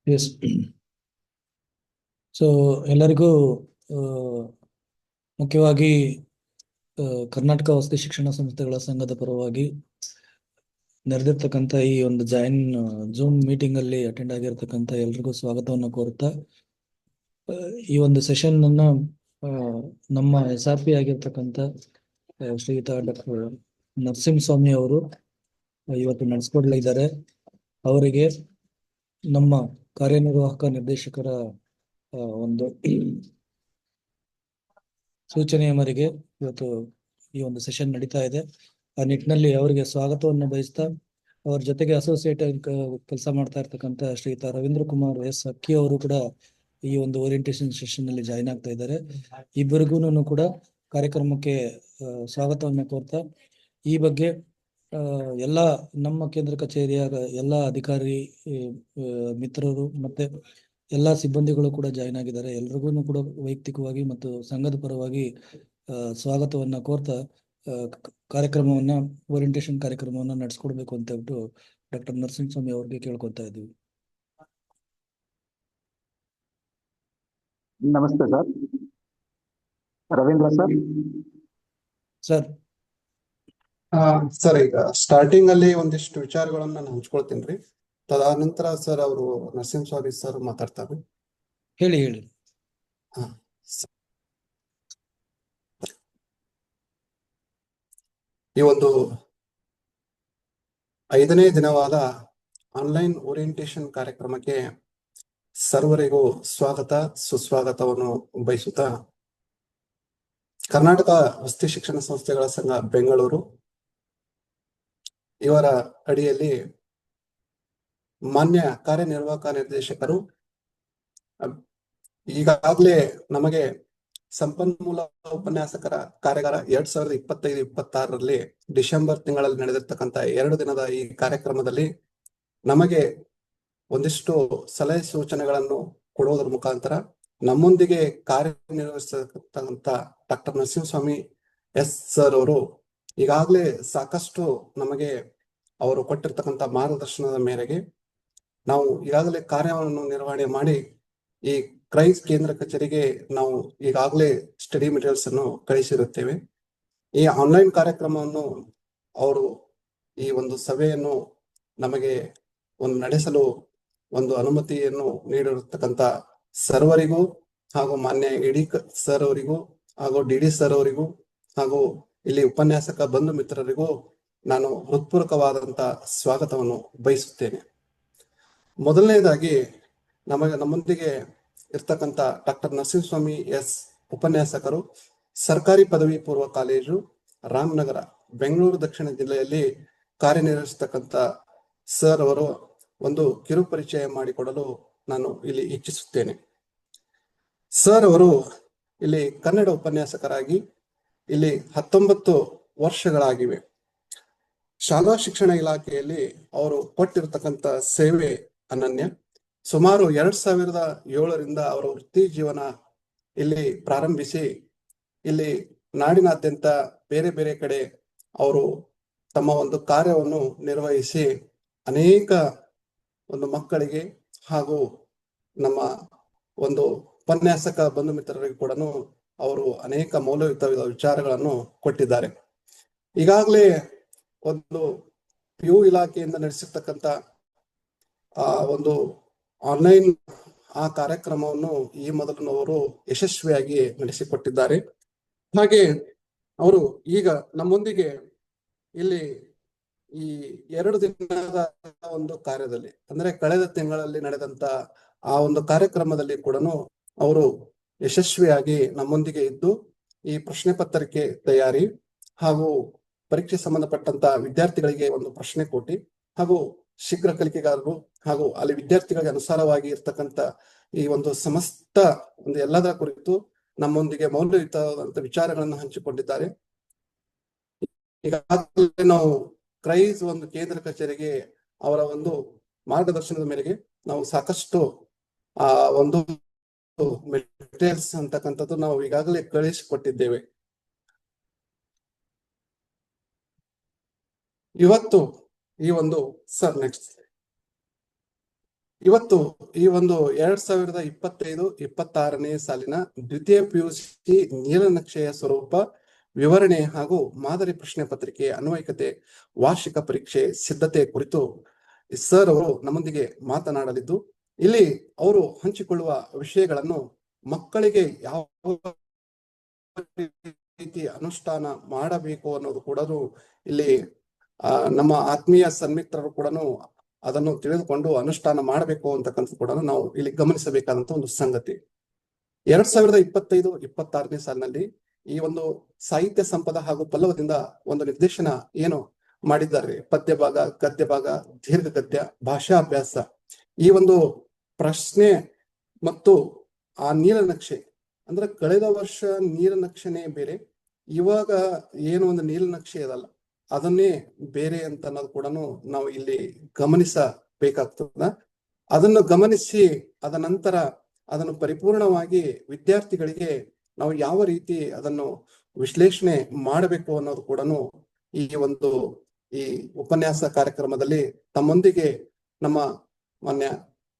S. So ಎಲ್ಲರಿಗೂ ಆ, ಮುಖ್ಯವಾಗಿ ಕರ್ನಾಟಕ ವಸತಿ ಶಿಕ್ಷಣ ಸಂಸ್ಥೆಗಳ ಸಂಘದ ಪರವಾಗಿ ನೆರೆದಿರ್ತಕ್ಕಂಥ ಈ ಒಂದು ಜೂಮ್ ಮೀಟಿಂಗ್ ಅಲ್ಲಿ ಅಟೆಂಡ್ ಆಗಿರ್ತಕ್ಕಂಥ ಎಲ್ರಿಗೂ ಸ್ವಾಗತವನ್ನು ಕೋರುತ್ತಾ ಈ ಒಂದು ಸೆಷನ್ ಅನ್ನ ಆ, ನಮ್ಮ SRP ಆಗಿರ್ತಕ್ಕಂಥ ಶ್ರೀಯುತ ಡಾಕ್ಟರ್ ನರಸಿಂಹಸ್ವಾಮಿ ಅವರು ಇವತ್ತು ನಡೆಸ್ಕೊಡ್ಲಿದ್ದಾರೆ. ಅವರಿಗೆ ನಮ್ಮ ಕಾರ್ಯನಿರ್ವಾಹಕ ನಿರ್ದೇಶಕರ ಒಂದು ಸೂಚನೆಯ ಮೇರೆಗೆ ಇವತ್ತು ಈ ಒಂದು ಸೆಷನ್ ನಡೀತಾ ಇದೆ. ಆ ನಿಟ್ಟಿನಲ್ಲಿ ಅವರಿಗೆ ಸ್ವಾಗತವನ್ನು ಬಯಸ್ತಾ ಅವ್ರ ಜೊತೆಗೆ ಅಸೋಸಿಯೇಟ್ ಕೆಲಸ ಮಾಡ್ತಾ ಇರ್ತಕ್ಕಂಥ ಶ್ರೀಯುತ ರವೀಂದ್ರ ಕುಮಾರ್ ಎಸ್ ಅಕ್ಕಿ ಅವರು ಕೂಡ ಈ ಒಂದು ಓರಿಯಂಟೇಶನ್ ಸೆಷನ್ ನಲ್ಲಿ ಜಾಯಿನ್ ಆಗ್ತಾ ಇದ್ದಾರೆ. ಇಬ್ಬರಿಗೂ ಕೂಡ ಕಾರ್ಯಕ್ರಮಕ್ಕೆ ಸ್ವಾಗತವನ್ನು ಕೋರ್ತಾ ಈ ಬಗ್ಗೆ ಎಲ್ಲ ನಮ್ಮ ಕೇಂದ್ರ ಕಚೇರಿಯ ಎಲ್ಲ ಅಧಿಕಾರಿ ಮಿತ್ರರು ಮತ್ತೆ ಎಲ್ಲಾ ಸಿಬ್ಬಂದಿಗಳು ಕೂಡ ಜಾಯಿನ್ ಆಗಿದ್ದಾರೆ. ಎಲ್ರಿಗೂ ಕೂಡ ವೈಯಕ್ತಿಕವಾಗಿ ಮತ್ತು ಸಂಘದ ಪರವಾಗಿ ಸ್ವಾಗತವನ್ನ ಕೋರ್ತಾ ಕಾರ್ಯಕ್ರಮವನ್ನ ಓರಿಯಂಟೇಶನ್ ಕಾರ್ಯಕ್ರಮವನ್ನ ನಡೆಸ್ಕೊಡ್ಬೇಕು ಅಂತ ಹೇಳ್ಬಿಟ್ಟು ಡಾಕ್ಟರ್ ನರಸಿಂಹಸ್ವಾಮಿ ಅವ್ರಿಗೆ ಕೇಳ್ಕೊತಾ ಇದ್ದೀವಿ. ನಮಸ್ತೆ ಸರ್. ರವೀಂದ್ರ ಸರ್. ಸರ್ ಈಗ ಸ್ಟಾರ್ಟಿಂಗ್ ಅಲ್ಲಿ ಒಂದಿಷ್ಟು ವಿಚಾರಗಳನ್ನ ನಾನು ಹಂಚ್ಕೊಳ್ತೀನಿ ರೀ. ತದನಂತರ ಸರ್ ಅವರು ನರಸಿಂಹಸ್ವಾಮಿ ಸರ್ ಮಾತಾಡ್ತಾರೆ. ಹೇಳಿ. ಈ ಒಂದು 5ನೇ ದಿನವಾದ ಆನ್ಲೈನ್ ಓರಿಯಂಟೇಶನ್ ಕಾರ್ಯಕ್ರಮಕ್ಕೆ ಸರ್ವರಿಗೂ ಸ್ವಾಗತ ಸುಸ್ವಾಗತವನ್ನು ಬಯಸುತ್ತಾ, ಕರ್ನಾಟಕ ವಸತಿ ಶಿಕ್ಷಣ ಸಂಸ್ಥೆಗಳ ಸಂಘ ಬೆಂಗಳೂರು ಇವರ ಅಡಿಯಲ್ಲಿ ಮಾನ್ಯ ಕಾರ್ಯನಿರ್ವಾಹಕ ನಿರ್ದೇಶಕರು ಈಗಾಗಲೇ ನಮಗೆ ಸಂಪನ್ಮೂಲ ಉಪನ್ಯಾಸಕರ ಕಾರ್ಯಾಗಾರ 2025-26ರಲ್ಲಿ ಡಿಸೆಂಬರ್ ತಿಂಗಳಲ್ಲಿ ನಡೆದಿರ್ತಕ್ಕಂಥ 2 ದಿನದ ಈ ಕಾರ್ಯಕ್ರಮದಲ್ಲಿ ನಮಗೆ ಒಂದಿಷ್ಟು ಸಲಹೆ ಸೂಚನೆಗಳನ್ನು ಕೊಡುವುದರ ಮುಖಾಂತರ ನಮ್ಮೊಂದಿಗೆ ಕಾರ್ಯನಿರ್ವಹಿಸತಕ್ಕಂಥ ಡಾಕ್ಟರ್ ನರಸಿಂಹಸ್ವಾಮಿ ಎಸ್ ಸರ್ ಅವರು ಈಗಾಗಲೇ ಸಾಕಷ್ಟು ನಮಗೆ ಅವರು ಕೊಟ್ಟಿರ್ತಕ್ಕಂಥ ಮಾರ್ಗದರ್ಶನದ ಮೇರೆಗೆ ನಾವು ಈಗಾಗಲೇ ಕಾರ್ಯವನ್ನು ನಿರ್ವಹಣೆ ಮಾಡಿ ಈ ಕ್ರೈಸ್ ಕೇಂದ್ರ ಕಚೇರಿಗೆ ನಾವು ಈಗಾಗಲೇ ಸ್ಟಡಿ ಮೆಟೀರಿಯಲ್ಸ್ ಅನ್ನು ಕಳಿಸಿರುತ್ತೇವೆ. ಈ ಆನ್ಲೈನ್ ಕಾರ್ಯಕ್ರಮವನ್ನು ಅವರು ಈ ಒಂದು ಸಭೆಯನ್ನು ನಮಗೆ ನಡೆಸಲು ಒಂದು ಅನುಮತಿಯನ್ನು ನೀಡಿರತಕ್ಕಂಥ ಸರ್ವರಿಗೂ ಹಾಗೂ ಮಾನ್ಯ ಇಡಿ ಸರ್ ಅವರಿಗೂ ಹಾಗೂ DD ಸರ್ ಅವರಿಗೂ ಹಾಗೂ ಇಲ್ಲಿ ಉಪನ್ಯಾಸಕ ಬಂಧು ಮಿತ್ರರಿಗೂ ನಾನು ಹೃತ್ಪೂರ್ವಕವಾದಂತ ಸ್ವಾಗತವನ್ನು ಬಯಸುತ್ತೇನೆ. ಮೊದಲನೇದಾಗಿ ನಮ್ಮೊಂದಿಗೆ ಇರ್ತಕ್ಕಂಥ ಡಾಕ್ಟರ್ ನರಸಿಂಹಸ್ವಾಮಿ ಎಸ್ ಉಪನ್ಯಾಸಕರು, ಸರ್ಕಾರಿ ಪದವಿ ಪೂರ್ವ ಕಾಲೇಜು, ರಾಮನಗರ, ಬೆಂಗಳೂರು ದಕ್ಷಿಣ ಜಿಲ್ಲೆಯಲ್ಲಿ ಕಾರ್ಯನಿರ್ವಹಿಸತಕ್ಕಂಥ ಸರ್ ಅವರು ಒಂದು ಕಿರು ಪರಿಚಯ ಮಾಡಿಕೊಡಲು ನಾನು ಇಲ್ಲಿ ಇಚ್ಛಿಸುತ್ತೇನೆ. ಸರ್ ಅವರು ಇಲ್ಲಿ ಕನ್ನಡ ಉಪನ್ಯಾಸಕರಾಗಿ ಇಲ್ಲಿ 19 ವರ್ಷಗಳಾಗಿವೆ. ಶಾಲಾ ಶಿಕ್ಷಣ ಇಲಾಖೆಯಲ್ಲಿ ಅವರು ಕೊಟ್ಟಿರತಕ್ಕಂಥ ಸೇವೆ ಅನನ್ಯ. ಸುಮಾರು 2007ರಿಂದ ಅವರ ವೃತ್ತಿ ಜೀವನ ಇಲ್ಲಿ ಪ್ರಾರಂಭಿಸಿ ಇಲ್ಲಿ ನಾಡಿನಾದ್ಯಂತ ಬೇರೆ ಬೇರೆ ಕಡೆ ಅವರು ತಮ್ಮ ಒಂದು ಕಾರ್ಯವನ್ನು ನಿರ್ವಹಿಸಿ ಅನೇಕ ಒಂದು ಮಕ್ಕಳಿಗೆ ಹಾಗೂ ನಮ್ಮ ಒಂದು ಉಪನ್ಯಾಸಕ ಬಂಧು ಮಿತ್ರರಿಗೆ ಕೂಡ ಅವರು ಅನೇಕ ಮೌಲ್ಯಯುತ ವಿಚಾರಗಳನ್ನು ಕೊಟ್ಟಿದ್ದಾರೆ. ಈಗಾಗಲೇ ಒಂದು PU ಇಲಾಖೆಯಿಂದ ನಡೆಸಿರ್ತಕ್ಕಂಥ ಒಂದು ಆನ್ಲೈನ್ ಕಾರ್ಯಕ್ರಮವನ್ನು ಈ ಮೊದಲಿನವರು ಯಶಸ್ವಿಯಾಗಿ ನಡೆಸಿಕೊಟ್ಟಿದ್ದಾರೆ. ಹಾಗೆ ಅವರು ಈಗ ನಮ್ಮೊಂದಿಗೆ ಇಲ್ಲಿ ಈ 2 ದಿನದ ಒಂದು ಕಾರ್ಯದಲ್ಲಿ, ಅಂದ್ರೆ ಕಳೆದ ತಿಂಗಳಲ್ಲಿ ನಡೆದಂತ ಆ ಒಂದು ಕಾರ್ಯಕ್ರಮದಲ್ಲಿ ಕೂಡ ಅವರು ಯಶಸ್ವಿಯಾಗಿ ನಮ್ಮೊಂದಿಗೆ ಇದ್ದು ಈ ಪ್ರಶ್ನೆ ಪತ್ರಿಕೆ ತಯಾರಿ ಹಾಗೂ ಪರೀಕ್ಷೆ ಸಂಬಂಧಪಟ್ಟಂತ ವಿದ್ಯಾರ್ಥಿಗಳಿಗೆ ಒಂದು ಪ್ರಶ್ನೆ ಕೋಟಿ ಹಾಗೂ ಶೀಘ್ರ ಕಲಿಕೆಗಾರರು ಹಾಗೂ ಅಲ್ಲಿ ವಿದ್ಯಾರ್ಥಿಗಳಿಗೆ ಅನುಸಾರವಾಗಿ ಇರ್ತಕ್ಕಂಥ ಈ ಒಂದು ಸಮಸ್ತ ಒಂದು ಎಲ್ಲದರ ಕುರಿತು ನಮ್ಮೊಂದಿಗೆ ಮೌಲ್ಯಯುತವಾದಂತ ವಿಚಾರಗಳನ್ನು ಹಂಚಿಕೊಂಡಿದ್ದಾರೆ. ಈಗಾಗಲೇ ನಾವು ಕ್ರೈಸ್ ಒಂದು ಕೇಂದ್ರ ಕಚೇರಿಗೆ ಅವರ ಒಂದು ಮಾರ್ಗದರ್ಶನದ ಮೇರೆಗೆ ನಾವು ಸಾಕಷ್ಟು ಒಂದು ಮೆಟೀರಿಯಲ್ಸ್ ಅಂತಕ್ಕಂಥದ್ದು ನಾವು ಈಗಾಗಲೇ ಕಳಿಸಿಕೊಟ್ಟಿದ್ದೇವೆ. ಇವತ್ತು ಈ ಒಂದು ಸರ್ ನೆಕ್ಸ್ಟ್ ಇವತ್ತು ಈ ಒಂದು 2025-26ನೇ ಸಾಲಿನ ದ್ವಿತೀಯ PUC ನೀಲನಕ್ಷೆಯ ಸ್ವರೂಪ, ವಿವರಣೆ ಹಾಗೂ ಮಾದರಿ ಪ್ರಶ್ನೆ ಪತ್ರಿಕೆ ಅನ್ವಯಿಕತೆ ವಾರ್ಷಿಕ ಪರೀಕ್ಷೆ ಸಿದ್ಧತೆ ಕುರಿತು ಸರ್ ಅವರು ನಮ್ಮೊಂದಿಗೆ ಮಾತನಾಡಲಿದ್ದು, ಇಲ್ಲಿ ಅವರು ಹಂಚಿಕೊಳ್ಳುವ ವಿಷಯಗಳನ್ನು ಮಕ್ಕಳಿಗೆ ಯಾವ ರೀತಿ ಅನುಷ್ಠಾನ ಮಾಡಬೇಕು ಅನ್ನೋದು ಕೂಡ ಇಲ್ಲಿ ನಮ್ಮ ಆತ್ಮೀಯ ಸನ್ಮಿತ್ರರು ಕೂಡ ಅದನ್ನು ತಿಳಿದುಕೊಂಡು ಅನುಷ್ಠಾನ ಮಾಡಬೇಕು ಅಂತಕ್ಕಂಥದ್ದು ಕೂಡ ನಾವು ಇಲ್ಲಿ ಗಮನಿಸಬೇಕಾದಂತ ಒಂದು ಸಂಗತಿ. 2025-26ನೇ ಸಾಲಿನಲ್ಲಿ ಈ ಒಂದು ಸಾಹಿತ್ಯ ಸಂಪದ ಹಾಗೂ ಪಲ್ಲವದಿಂದ ಒಂದು ನಿರ್ದೇಶನ ಏನು ಮಾಡಿದ್ದಾರೆ, ಪದ್ಯ ಭಾಗ, ಗದ್ಯ ಭಾಗ, ದೀರ್ಘ ಗದ್ಯ, ಭಾಷಾ ಅಭ್ಯಾಸ, ಈ ಒಂದು ಪ್ರಶ್ನೆ ಮತ್ತು ಆ ನೀಲನಕ್ಷೆ ಅಂದ್ರೆ ಕಳೆದ ವರ್ಷ ನೀಲನಕ್ಷೆನೇ ಬೇರೆ, ಇವಾಗ ಏನು ಒಂದು ನೀಲನಕ್ಷೆ ಇದಲ್ಲ ಅದನ್ನೇ ಬೇರೆ ಅಂತ ಅನ್ನೋದು ಕೂಡ ನಾವು ಇಲ್ಲಿ ಗಮನಿಸಬೇಕಾಗ್ತದ. ಅದನ್ನು ಗಮನಿಸಿ ಅದ ನಂತರ ಅದನ್ನು ಪರಿಪೂರ್ಣವಾಗಿ ವಿದ್ಯಾರ್ಥಿಗಳಿಗೆ ನಾವು ಯಾವ ರೀತಿ ಅದನ್ನು ವಿಶ್ಲೇಷಣೆ ಮಾಡಬೇಕು ಅನ್ನೋದು ಕೂಡ ಈ ಉಪನ್ಯಾಸ ಕಾರ್ಯಕ್ರಮದಲ್ಲಿ ತಮ್ಮೊಂದಿಗೆ ನಮ್ಮ ಮಾನ್ಯ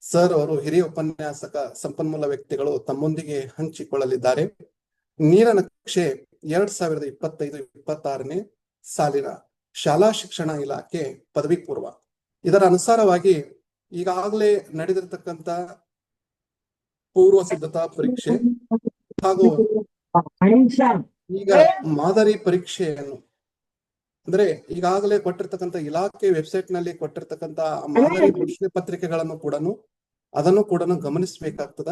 ಸರ್ ಅವರು, ಹಿರಿಯ ಉಪನ್ಯಾಸಕ, ಸಂಪನ್ಮೂಲ ವ್ಯಕ್ತಿಗಳು ತಮ್ಮೊಂದಿಗೆ ಹಂಚಿಕೊಳ್ಳಲಿದ್ದಾರೆ. ನೀಲನಕ್ಷೆ 2025-26ನೇ ಸಾಲಿನ ಶಾಲಾ ಶಿಕ್ಷಣ ಇಲಾಖೆ ಪದವಿ ಪೂರ್ವ, ಇದರ ಅನುಸಾರವಾಗಿ ಈಗಾಗಲೇ ನಡೆದಿರತಕ್ಕಂತ ಪೂರ್ವ ಸಿದ್ಧತಾ ಪರೀಕ್ಷೆ ಹಾಗೂ ಈಗ ಮಾದರಿ ಪರೀಕ್ಷೆಯನ್ನು ಅಂದ್ರೆ ಈಗಾಗಲೇ ಕೊಟ್ಟಿರ್ತಕ್ಕಂಥ ಇಲಾಖೆ ವೆಬ್ಸೈಟ್ ನಲ್ಲಿ ಕೊಟ್ಟಿರ್ತಕ್ಕಂಥ ಮಾದರಿ ಪ್ರಶ್ನೆ ಪತ್ರಿಕೆಗಳನ್ನು ಅದನ್ನು ಕೂಡ ಗಮನಿಸಬೇಕಾಗ್ತದ.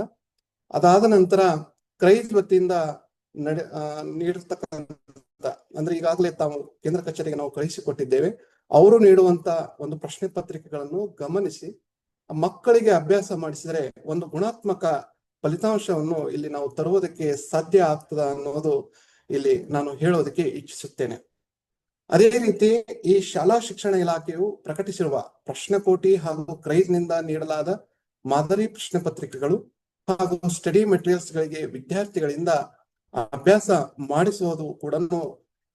ಅದಾದ ನಂತರ ಕ್ರೈಸ್ ವತಿಯಿಂದ ನೀಡಿರ್ತಕ್ಕಂಥ ಅಂದ್ರೆ ಈಗಾಗಲೇ ತಾವು ಕೇಂದ್ರ ಕಚೇರಿಗೆ ನಾವು ಕಳಿಸಿಕೊಟ್ಟಿದ್ದೇವೆ, ಅವರು ನೀಡುವಂತ ಒಂದು ಪ್ರಶ್ನೆ ಪತ್ರಿಕೆಗಳನ್ನು ಗಮನಿಸಿ ಮಕ್ಕಳಿಗೆ ಅಭ್ಯಾಸ ಮಾಡಿಸಿದರೆ ಒಂದು ಗುಣಾತ್ಮಕ ಫಲಿತಾಂಶವನ್ನು ಇಲ್ಲಿ ನಾವು ತರುವುದಕ್ಕೆ ಸಾಧ್ಯ ಆಗ್ತದ ಅನ್ನೋದು ಇಲ್ಲಿ ನಾನು ಹೇಳೋದಕ್ಕೆ ಇಚ್ಛಿಸುತ್ತೇನೆ. ಅದೇ ರೀತಿ ಈ ಶಾಲಾ ಶಿಕ್ಷಣ ಇಲಾಖೆಯು ಪ್ರಕಟಿಸಿರುವ ಪ್ರಶ್ನೆಕೋಟಿ ಹಾಗೂ ಕ್ರೈಸ್ ನಿಂದ ನೀಡಲಾದ ಮಾದರಿ ಪ್ರಶ್ನೆ ಪತ್ರಿಕೆಗಳು ಹಾಗೂ ಸ್ಟಡಿ ಮೆಟೀರಿಯಲ್ಸ್ ಗಳಿಗೆ ವಿದ್ಯಾರ್ಥಿಗಳಿಂದ ಅಭ್ಯಾಸ ಮಾಡಿಸುವುದು ಕೂಡ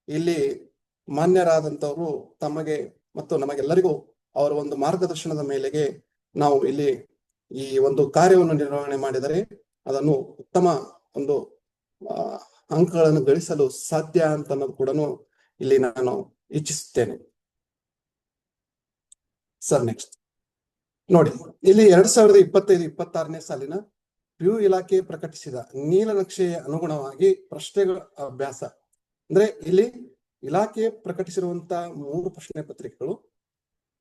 ಇಲ್ಲಿ ಮಾನ್ಯರಾದಂತವರು ತಮಗೆ ಮತ್ತು ನಮಗೆಲ್ಲರಿಗೂ ಅವರ ಒಂದು ಮಾರ್ಗದರ್ಶನದ ಮೇಲೆಗೆ ನಾವು ಇಲ್ಲಿ ಈ ಒಂದು ಕಾರ್ಯವನ್ನು ನಿರ್ವಹಣೆ ಮಾಡಿದರೆ ಅದನ್ನು ಉತ್ತಮ ಒಂದು ಅಂಕಗಳನ್ನು ಗಳಿಸಲು ಸಾಧ್ಯ ಅಂತ ಅನ್ನೋದು ಕೂಡ ಇಲ್ಲಿ ನಾನು ಇಚ್ಛಿಸುತ್ತೇನೆ. ಸರ್ ನೆಕ್ಸ್ಟ್ ನೋಡಿ, ಇಲ್ಲಿ 2025-26ನೇ ಸಾಲಿನ PU ಇಲಾಖೆ ಪ್ರಕಟಿಸಿದ ನೀಲನಕ್ಷೆಯ ಅನುಗುಣವಾಗಿ ಪ್ರಶ್ನೆಗಳ ಅಭ್ಯಾಸ ಅಂದ್ರೆ ಇಲ್ಲಿ ಇಲಾಖೆ ಪ್ರಕಟಿಸಿರುವಂತ 3 ಪ್ರಶ್ನೆ ಪತ್ರಿಕೆಗಳು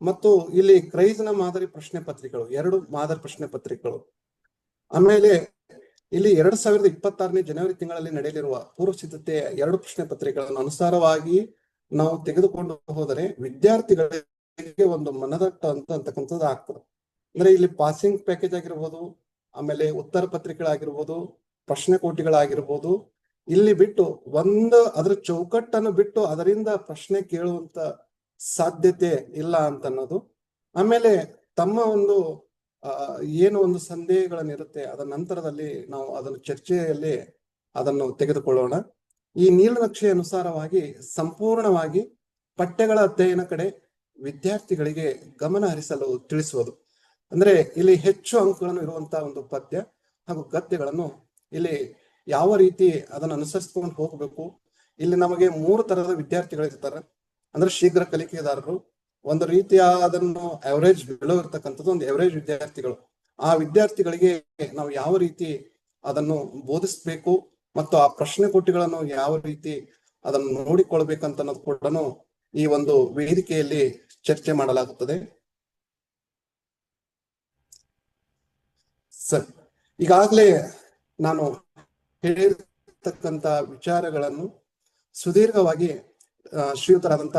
ಮತ್ತು ಇಲ್ಲಿ ಕ್ರೈಸ್ನ ಮಾದರಿ ಪ್ರಶ್ನೆ ಪತ್ರಿಕೆಗಳು 2 ಮಾದರಿ ಪ್ರಶ್ನೆ ಪತ್ರಿಕೆಗಳು, ಆಮೇಲೆ ಇಲ್ಲಿ 2026ನೇ ಜನವರಿ ತಿಂಗಳಲ್ಲಿ ನಡೆಯಲಿರುವ ಪೂರ್ವ ಸಿದ್ಧತೆಯ 2 ಪ್ರಶ್ನೆ ಪತ್ರಿಕೆಗಳನ್ನು ಅನುಸಾರವಾಗಿ ನಾವು ತೆಗೆದುಕೊಂಡು ಹೋದರೆ ವಿದ್ಯಾರ್ಥಿಗಳಿಗೆ ಒಂದು ಮನದಟ್ಟ ಅಂತಕ್ಕಂಥದ್ದು ಆಗ್ತದೆ. ಅಂದ್ರೆ ಇಲ್ಲಿ ಪಾಸಿಂಗ್ ಪ್ಯಾಕೇಜ್ ಆಗಿರ್ಬೋದು, ಆಮೇಲೆ ಉತ್ತರ ಪತ್ರಿಕೆಗಳಾಗಿರ್ಬೋದು, ಪ್ರಶ್ನೆ ಕೋಟಿಗಳಾಗಿರ್ಬೋದು, ಇಲ್ಲಿ ಬಿಟ್ಟು ಅದರ ಚೌಕಟ್ಟನ್ನು ಬಿಟ್ಟು ಅದರಿಂದ ಪ್ರಶ್ನೆ ಕೇಳುವಂತ ಸಾಧ್ಯತೆ ಇಲ್ಲ ಅಂತ ಅನ್ನೋದು. ಆಮೇಲೆ ತಮ್ಮ ಒಂದು ಏನು ಒಂದು ಸಂದೇಹಗಳನ್ನಿರುತ್ತೆ ಅದರ ನಂತರದಲ್ಲಿ ನಾವು ಅದನ್ನು ಚರ್ಚೆಯಲ್ಲಿ ಅದನ್ನು ತೆಗೆದುಕೊಳ್ಳೋಣ. ಈ ನೀಲನಕ್ಷೆ ಅನುಸಾರವಾಗಿ ಸಂಪೂರ್ಣವಾಗಿ ಪಠ್ಯಗಳ ಅಧ್ಯಯನ ಕಡೆ ವಿದ್ಯಾರ್ಥಿಗಳಿಗೆ ಗಮನ ಹರಿಸಲು ತಿಳಿಸುವುದು. ಅಂದ್ರೆ ಇಲ್ಲಿ ಹೆಚ್ಚು ಅಂಕಗಳನ್ನು ಇರುವಂತಹ ಒಂದು ಪದ್ಯ ಹಾಗೂ ಗದ್ಯಗಳನ್ನು ಇಲ್ಲಿ ಯಾವ ರೀತಿ ಅದನ್ನು ಅನುಸರಿಸಿಕೊಂಡು ಹೋಗಬೇಕು. ಇಲ್ಲಿ ನಮಗೆ 3 ತರದ ವಿದ್ಯಾರ್ಥಿಗಳಿರ್ತಾರೆ. ಅಂದ್ರೆ ಶೀಘ್ರ ಕಲಿಕೆದಾರರು, ಒಂದು ರೀತಿಯ ಅದನ್ನು ಅವರೇಜ್ ಬಿಲೋ ಇರ್ತಕ್ಕಂಥದ್ದು ಒಂದು ಅವರೇಜ್ ವಿದ್ಯಾರ್ಥಿಗಳು. ಆ ವಿದ್ಯಾರ್ಥಿಗಳಿಗೆ ನಾವು ಯಾವ ರೀತಿ ಅದನ್ನು ಬೋಧಿಸ್ಬೇಕು ಮತ್ತು ಆ ಪ್ರಶ್ನೆ ಕೋಟಿಗಳನ್ನು ಯಾವ ರೀತಿ ಅದನ್ನು ನೋಡಿಕೊಳ್ಬೇಕಂತ ಅನ್ನೋದು ಕೂಡ ಈ ಒಂದು ವೇದಿಕೆಯಲ್ಲಿ ಚರ್ಚೆ ಮಾಡಲಾಗುತ್ತದೆ. ಸರ್, ಈಗಾಗಲೇ ನಾನು ಹೇಳಿರ್ತಕ್ಕಂಥ ವಿಚಾರಗಳನ್ನು ಸುದೀರ್ಘವಾಗಿ ಶ್ರೀಯುತರಾದಂತ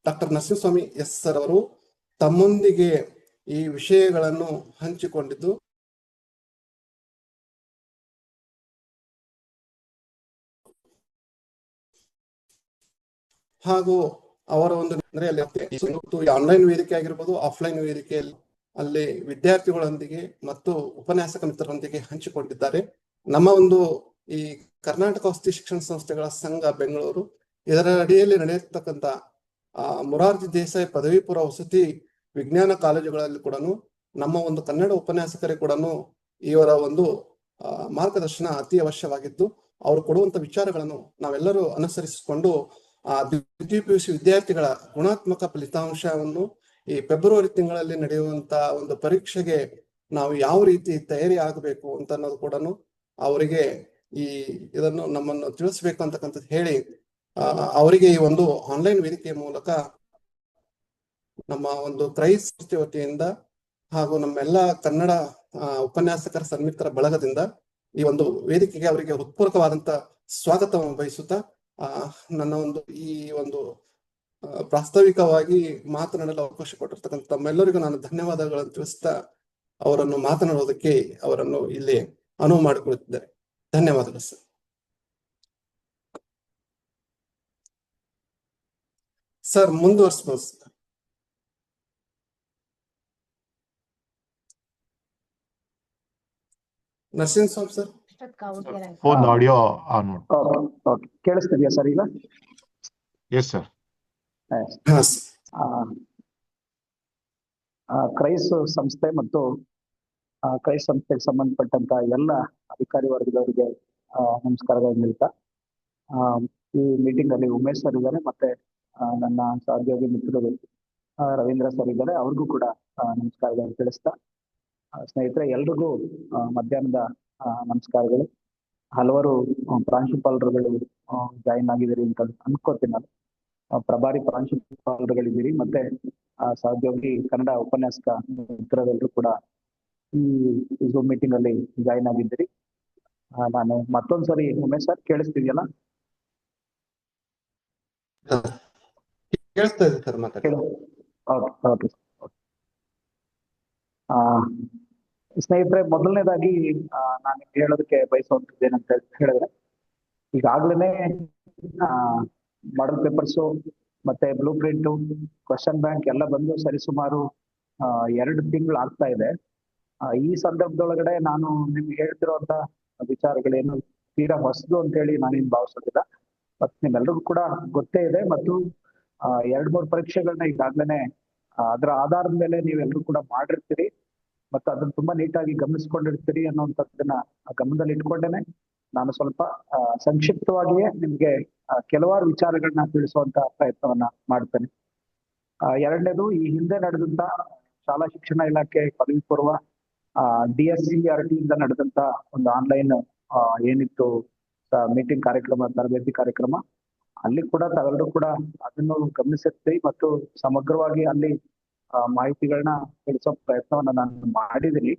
ಡಾಕ್ಟರ್ ನರಸಿಂಹಸ್ವಾಮಿ ಎಸ್ ಸರ್ ಅವರು ತಮ್ಮೊಂದಿಗೆ ಈ ವಿಷಯಗಳನ್ನು ಹಂಚಿಕೊಂಡಿದ್ದು ಹಾಗೂ ಅವರ ಒಂದು ಅಂದ್ರೆ ಅಲ್ಲಿ ಆನ್ಲೈನ್ ವೇದಿಕೆ ಆಗಿರ್ಬೋದು, ಆಫ್ಲೈನ್ ವೇದಿಕೆಯಲ್ಲಿ ಅಲ್ಲಿ ವಿದ್ಯಾರ್ಥಿಗಳೊಂದಿಗೆ ಮತ್ತು ಉಪನ್ಯಾಸಕ ಮಿತ್ರರೊಂದಿಗೆ ಹಂಚಿಕೊಂಡಿದ್ದಾರೆ. ನಮ್ಮ ಒಂದು ಈ ಕರ್ನಾಟಕ ವಸತಿ ಶಿಕ್ಷಣ ಸಂಸ್ಥೆಗಳ ಸಂಘ ಬೆಂಗಳೂರು, ಇದರ ಅಡಿಯಲ್ಲಿ ನಡೆಯತಕ್ಕಂತ ಮೊರಾರ್ಜಿ ದೇಸಾಯಿ ಪದವಿ ಪೂರ್ವ ವಸತಿ ವಿಜ್ಞಾನ ಕಾಲೇಜುಗಳಲ್ಲಿ ಕೂಡ ನಮ್ಮ ಒಂದು ಕನ್ನಡ ಉಪನ್ಯಾಸಕರಿಗೆ ಕೂಡ ಇವರ ಒಂದು ಮಾರ್ಗದರ್ಶನ ಅತಿ ಅವಶ್ಯವಾಗಿದ್ದು, ಅವರು ಕೊಡುವಂತ ವಿಚಾರಗಳನ್ನು ನಾವೆಲ್ಲರೂ ಅನುಸರಿಸಿಕೊಂಡು ದ್ವಿತೀಯ PUC ವಿದ್ಯಾರ್ಥಿಗಳ ಗುಣಾತ್ಮಕ ಫಲಿತಾಂಶವನ್ನು ಈ ಫೆಬ್ರವರಿ ತಿಂಗಳಲ್ಲಿ ನಡೆಯುವಂತ ಒಂದು ಪರೀಕ್ಷೆಗೆ ನಾವು ಯಾವ ರೀತಿ ತಯಾರಿ ಆಗಬೇಕು ಅಂತ ಅನ್ನೋದು ಕೂಡ ಅವರಿಗೆ ಇದನ್ನು ನಮ್ಮನ್ನು ತಿಳಿಸ್ಬೇಕು ಅಂತಕ್ಕಂಥದ್ದು ಹೇಳಿ, ಅವರಿಗೆ ಈ ಒಂದು ಆನ್ಲೈನ್ ವೇದಿಕೆಯ ಮೂಲಕ ನಮ್ಮ ಒಂದು ಕ್ರೈಸ್ ಸಂಸ್ಥೆ ವತಿಯಿಂದ ಹಾಗೂ ನಮ್ಮೆಲ್ಲ ಕನ್ನಡ ಉಪನ್ಯಾಸಕರ ಸನ್ಮಿತ್ರ ಬಳಗದಿಂದ ಈ ಒಂದು ವೇದಿಕೆಗೆ ಅವರಿಗೆ ಹೃತ್ಪೂರ್ವಕವಾದಂತ ಸ್ವಾಗತವನ್ನು ಬಯಸುತ್ತಾ ನನ್ನ ಒಂದು ಈ ಒಂದು ಪ್ರಾಸ್ತಾವಿಕವಾಗಿ ಮಾತನಾಡಲು ಅವಕಾಶ ಕೊಟ್ಟಿರ್ತಕ್ಕಂಥ ತಮ್ಮೆಲ್ಲರಿಗೂ ನಾನು ಧನ್ಯವಾದಗಳನ್ನು ತಿಳಿಸ್ತಾ ಅವರನ್ನು ಮಾತನಾಡೋದಕ್ಕೆ ಅವರನ್ನು ಇಲ್ಲಿ ಅನುವು ಮಾಡಿಕೊಳ್ಳುತ್ತಿದ್ದಾರೆ. ಧನ್ಯವಾದಗಳು ಸರ್. ಸರ್ ಮುಂದುವರಿಸಬಹುದು sir. Narasimhaswamy sir, phone audio on ಮಾಡಿ. ಓಕೆ, ಕೇಳಿಸ್ತಿದ್ಯಾ ಸರ್ ಈಗ? Yes sir. ಕ್ರೈಸ್ ಸಂಸ್ಥೆ ಮತ್ತು ಕ್ರೈಸ್ ಸಂಸ್ಥೆಗೆ ಸಂಬಂಧಪಟ್ಟಂತ ಎಲ್ಲ ಅಧಿಕಾರಿ ವರ್ಗದವರಿಗೆ ನಮಸ್ಕಾರಗಳನ್ನು ಹೇಳ್ತಾ, ಈ ಮೀಟಿಂಗ್ ಅಲ್ಲಿ ಉಮೇಶ್ ಸರ್ ಇದ್ದಾರೆ, ಮತ್ತೆ ನನ್ನ ಸಹೋದ್ಯೋಗಿ ಮಿತ್ರರು ರವೀಂದ್ರ ಸರ್ ಇದ್ದಾರೆ, ಅವ್ರಿಗೂ ಕೂಡ ನಮಸ್ಕಾರಗಳನ್ನು ತಿಳಿಸ್ತಾ, ಸ್ನೇಹಿತರೆ ಎಲ್ರಿಗೂ ಮಧ್ಯಾಹ್ನದ ನಮಸ್ಕಾರಗಳು. ಹಲವರು ಪ್ರಾಂಶುಪಾಲರುಗಳು ಜಾಯಿನ್ ಆಗಿದ್ದೀರಿ ಅಂತ ಅನ್ಕೋತೀನಿ ನಾನು. ಪ್ರಭಾರಿ ಪ್ರಾಂಶುಪಾಲರುಗಳಿದ್ದೀರಿ, ಮತ್ತೆ ಸಹೋದ್ಯೋಗಿ ಕನ್ನಡ ಉಪನ್ಯಾಸಕ ಮಿತ್ರರೆಲ್ಲರೂ ಕೂಡ ಈ ಝೂಮ್ ಮೀಟಿಂಗ್ ಅಲ್ಲಿ ಜಾಯಿನ್ ಆಗಿದ್ದೀರಿ. ನಾನು ಮತ್ತೊಂದ್ಸರಿ ಉಮೇಶ್ ಸರ್ ಕೇಳಿಸ್ತಿದ್ಯಲ್ಲ? ಕೇಳಿಸ್ತಾ ಇದೆ ಸರ್, ಮಾತಾಡಿ. ಓಕೆ. ಸ್ನೇಹಿತರೆ, ಮೊದಲನೇದಾಗಿ ನಾನು ಹೇಳೋದಕ್ಕೆ ಬಯಸುವಂಥದ್ದು ಏನಂತ ಹೇಳಿದ್ರೆ, ಈಗಾಗ್ಲೇ ಮಾಡಲ್ ಪೇಪರ್ಸು ಮತ್ತೆ ಬ್ಲೂ ಪ್ರಿಂಟು, ಕ್ವಶನ್ ಬ್ಯಾಂಕ್ ಎಲ್ಲ ಬಂದು ಸರಿಸುಮಾರು 2 ತಿಂಗಳು ಆಗ್ತಾ ಇದೆ. ಈ ಸಂದರ್ಭದೊಳಗಡೆ ನಾನು ನಿಮ್ಗೆ ಹೇಳ್ತಿರುವಂತ ವಿಚಾರಗಳೇನು ತೀರಾ ಹೊಸದು ಅಂತ ಹೇಳಿ ನಾನೇನು ಭಾವಿಸೋದಿಲ್ಲ. ಮತ್ತೆ ನಿಮ್ಮೆಲ್ಲರಿಗೂ ಕೂಡ ಗೊತ್ತೇ ಇದೆ, ಮತ್ತು 2-3 ಪರೀಕ್ಷೆಗಳನ್ನ ಈಗಾಗ್ಲೇ ಅದರ ಆಧಾರದ ಮೇಲೆ ನೀವೆಲ್ಲರೂ ಕೂಡ ಮಾಡಿರ್ತೀರಿ, ಮತ್ತು ಅದನ್ನ ತುಂಬಾ ನೀಟಾಗಿ ಗಮನಿಸ್ಕೊಂಡಿರ್ತೀರಿ ಅನ್ನುವಂಥದ್ದನ್ನ ಗಮನದಲ್ಲಿ ಇಟ್ಕೊಂಡೇನೆ ನಾನು ಸ್ವಲ್ಪ ಸಂಕ್ಷಿಪ್ತವಾಗಿಯೇ ನಿಮ್ಗೆ ಕೆಲವಾರು ವಿಚಾರಗಳನ್ನ ತಿಳಿಸುವಂತ ಪ್ರಯತ್ನವನ್ನ ಮಾಡ್ತೇನೆ. ಎರಡನೇದು, ಈ ಹಿಂದೆ ನಡೆದಂತ ಶಾಲಾ ಶಿಕ್ಷಣ ಇಲಾಖೆ ಪದವಿ ಪೂರ್ವ DSCERT ಇಂದ ನಡೆದಂತ ಒಂದು ಆನ್ಲೈನ್ ಏನಿತ್ತು ಮೀಟಿಂಗ್ ಕಾರ್ಯಕ್ರಮ, ತರಬೇತಿ ಕಾರ್ಯಕ್ರಮ, ಅಲ್ಲಿ ಕೂಡ ತಾವೆಲ್ಲರೂ ಕೂಡ ಅದನ್ನು ಗಮನಿಸಿರ್ತೀವಿ ಮತ್ತು ಸಮಗ್ರವಾಗಿ ಅಲ್ಲಿ ಮಾಹಿತಿಗಳನ್ನ ತಿಳಿಸೋ ಪ್ರಯತ್ನವನ್ನ ನಾನು ಮಾಡಿದ್ದೀನಿ.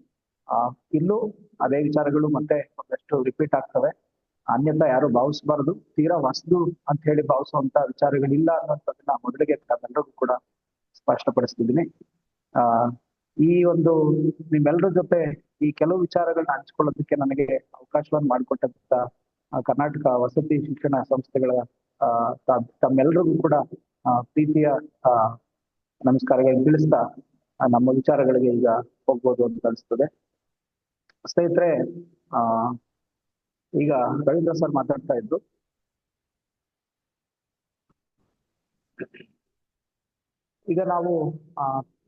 ಇಲ್ಲೂ ಅದೇ ವಿಚಾರಗಳು ಮತ್ತೆ ಒಂದಷ್ಟು ರಿಪೀಟ್ ಆಗ್ತವೆ, ಅನ್ಯತಾ ಯಾರು ಭಾವಿಸಬಾರದು. ತೀರಾ ಹೊಸದು ಅಂತ ಹೇಳಿ ಭಾವಿಸುವಂತ ವಿಚಾರಗಳಿಲ್ಲ ಅನ್ನೋಂಥದ್ದನ್ನ ಮೊದಲಿಗೆ ತಾವೆಲ್ಲರಿಗೂ ಕೂಡ ಸ್ಪಷ್ಟಪಡಿಸ್ತಿದ್ದೀನಿ. ಈ ಒಂದು ನಿಮ್ಮೆಲ್ಲರ ಜೊತೆ ಈ ಕೆಲವು ವಿಚಾರಗಳನ್ನ ಹಂಚ್ಕೊಳ್ಳೋದಕ್ಕೆ ನನಗೆ ಅವಕಾಶವನ್ನು ಮಾಡಿಕೊಟ್ಟಂತ ಕರ್ನಾಟಕ ವಸತಿ ಶಿಕ್ಷಣ ಸಂಸ್ಥೆಗಳ ತಮ್ಮೆಲ್ಲರಿಗೂ ಕೂಡ ಪ್ರೀತಿಯ ನಮಸ್ಕಾರಗಳನ್ನು ತಿಳಿಸ್ತಾ ನಮ್ಮ ವಿಚಾರಗಳಿಗೆ ಈಗ ಹೋಗ್ಬೋದು ಅಂತ ಅನಿಸ್ತದೆ. ಸ್ನೇಹಿತರೆ, ಈಗ ರವೀಂದ್ರ ಸರ್ ಮಾತಾಡ್ತಾ ಇದ್ರು, ಈಗ ನಾವು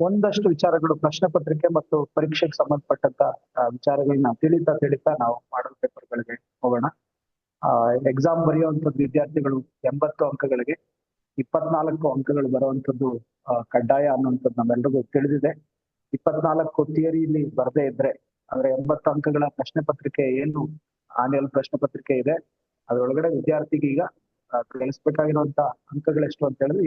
ಒಂದಷ್ಟು ವಿಚಾರಗಳು ಪ್ರಶ್ನೆ ಪತ್ರಿಕೆ ಮತ್ತು ಪರೀಕ್ಷೆಗೆ ಸಂಬಂಧಪಟ್ಟಂತ ವಿಚಾರಗಳನ್ನ ತಿಳಿತಾ ನಾವು ಮಾಡಲ್ ಪೇಪರ್ಗಳಿಗೆ ಹೋಗೋಣ. ಎಕ್ಸಾಮ್ ಬರೆಯುವಂಥದ್ದು ವಿದ್ಯಾರ್ಥಿಗಳು 80 ಅಂಕಗಳಿಗೆ 24 ಅಂಕಗಳು ಬರುವಂಥದ್ದು ಕಡ್ಡಾಯ ಅನ್ನುವಂಥದ್ದು ನಮ್ಮೆಲ್ಲರಿಗೂ ತಿಳಿದಿದೆ. 24 ಥಿಯರಿಯಲ್ಲಿ ಬರದೇ ಇದ್ರೆ, ಅಂದ್ರೆ 80 ಅಂಕಗಳ ಪ್ರಶ್ನೆ ಪತ್ರಿಕೆ ಏನು ಆನ್ಯುವಲ್ ಪ್ರಶ್ನೆ ಪತ್ರಿಕೆ ಇದೆ, ಅದರೊಳಗಡೆ ವಿದ್ಯಾರ್ಥಿಗೆ ಈಗ ಗಳಿಸಬೇಕಾಗಿರುವಂತ ಅಂಕಗಳೆಷ್ಟು ಅಂತ ಹೇಳಿದ್ರೆ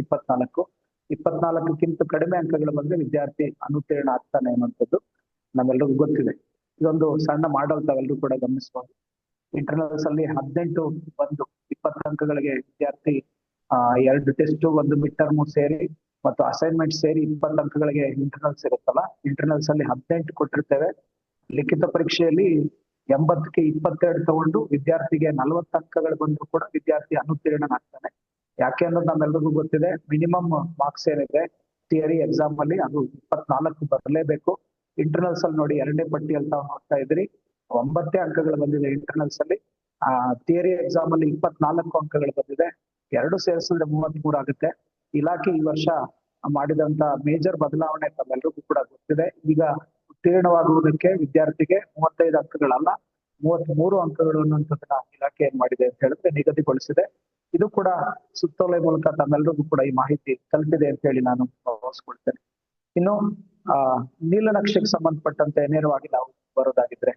24ಕ್ಕಿಂತ ಕಡಿಮೆ ಅಂಕಗಳು ಬಂದ್ರೆ ವಿದ್ಯಾರ್ಥಿ ಅನುತ್ತೀರ್ಣ ಆಗ್ತಾನೆ ಅನ್ನುವಂಥದ್ದು ನಮ್ಮೆಲ್ಲರಿಗೂ ಗೊತ್ತಿದೆ. ಇದೊಂದು ಸಣ್ಣ ಮಾಡಲ್ ತಾವೆಲ್ಲರೂ ಕೂಡ ಗಮನಿಸಬಹುದು. ಇಂಟರ್ನಲ್ಸ್ ಅಲ್ಲಿ 18 ಬಂದು 20 ಅಂಕಗಳಿಗೆ ವಿದ್ಯಾರ್ಥಿ 2 ಟೆಸ್ಟ್, 1 ಮಿಡ್ ಟರ್ಮ್ ಸೇರಿ ಮತ್ತು ಅಸೈನ್ಮೆಂಟ್ ಸೇರಿ 20 ಅಂಕಗಳಿಗೆ ಇಂಟರ್ನಲ್ಸ್ ಇರುತ್ತಲ್ಲ, ಇಂಟರ್ನಲ್ಸ್ ಅಲ್ಲಿ 18 ಕೊಟ್ಟಿರ್ತೇವೆ. ಲಿಖಿತ ಪರೀಕ್ಷೆಯಲ್ಲಿ 80ಕ್ಕೆ 22 ತಗೊಂಡು ವಿದ್ಯಾರ್ಥಿಗೆ 40 ಅಂಕಗಳು ಬಂದ್ರು ಕೂಡ ವಿದ್ಯಾರ್ಥಿ ಅನುತ್ತೀರ್ಣನಾಗ್ತಾನೆ. ಯಾಕೆ ಅನ್ನೋದು ನಮ್ಮೆಲ್ಲರಿಗೂ ಗೊತ್ತಿದೆ. ಮಿನಿಮಮ್ ಮಾರ್ಕ್ಸ್ ಏನಿದೆ ಥಿಯರಿ ಎಕ್ಸಾಮ್ ಅಲ್ಲಿ ಅದು 24 ಬರಲೇಬೇಕು. ಇಂಟರ್ನಲ್ಸ್ ಅಲ್ಲಿ ನೋಡಿ, 2ನೇ ಪಟ್ಟಿಯಲ್ಲಿ ತಾವು ನೋಡ್ತಾ ಇದ್ರಿ, 9 ಅಂಕಗಳು ಬಂದಿದೆ ಇಂಟರ್ನಲ್ಸ್ ಅಲ್ಲಿ. ಥಿಯರಿ ಎಕ್ಸಾಮ್ ಅಲ್ಲಿ 24 ಅಂಕಗಳು ಬಂದಿದೆ. 2 ಸೇರಿಸಿದ್ರೆ 33 ಆಗುತ್ತೆ. ಇಲಾಖೆ ಈ ವರ್ಷ ಮಾಡಿದಂತ ಮೇಜರ್ ಬದಲಾವಣೆ ತಮ್ಮೆಲ್ಲರಿಗೂ ಕೂಡ ಗೊತ್ತಿದೆ. ಈಗ ಉತ್ತೀರ್ಣವಾಗುವುದಕ್ಕೆ ವಿದ್ಯಾರ್ಥಿಗೆ 35 ಅಂಕಗಳಲ್ಲ 33 ಅಂಕಗಳು ಅನ್ನುವಂಥದ್ದನ್ನ ಇಲಾಖೆ ಏನ್ ಮಾಡಿದೆ ಅಂತ ಹೇಳಿದ್ರೆ ನಿಗದಿಗೊಳಿಸಿದೆ. ಇದು ಕೂಡ ಸುತ್ತೋಲೆ ಮೂಲಕ ತಮ್ಮೆಲ್ಲರಿಗೂ ಕೂಡ ಈ ಮಾಹಿತಿ ತಲುಪಿದೆ ಅಂತ ಹೇಳಿ ನಾನು ಭಾವಿಸ್ಕೊಳ್ತೇನೆ. ಇನ್ನು ನೀಲನಕ್ಷೆಗೆ ಸಂಬಂಧಪಟ್ಟಂತೆ ನೇರವಾಗಿ ನಾವು ಬರೋದಾಗಿದ್ರೆ,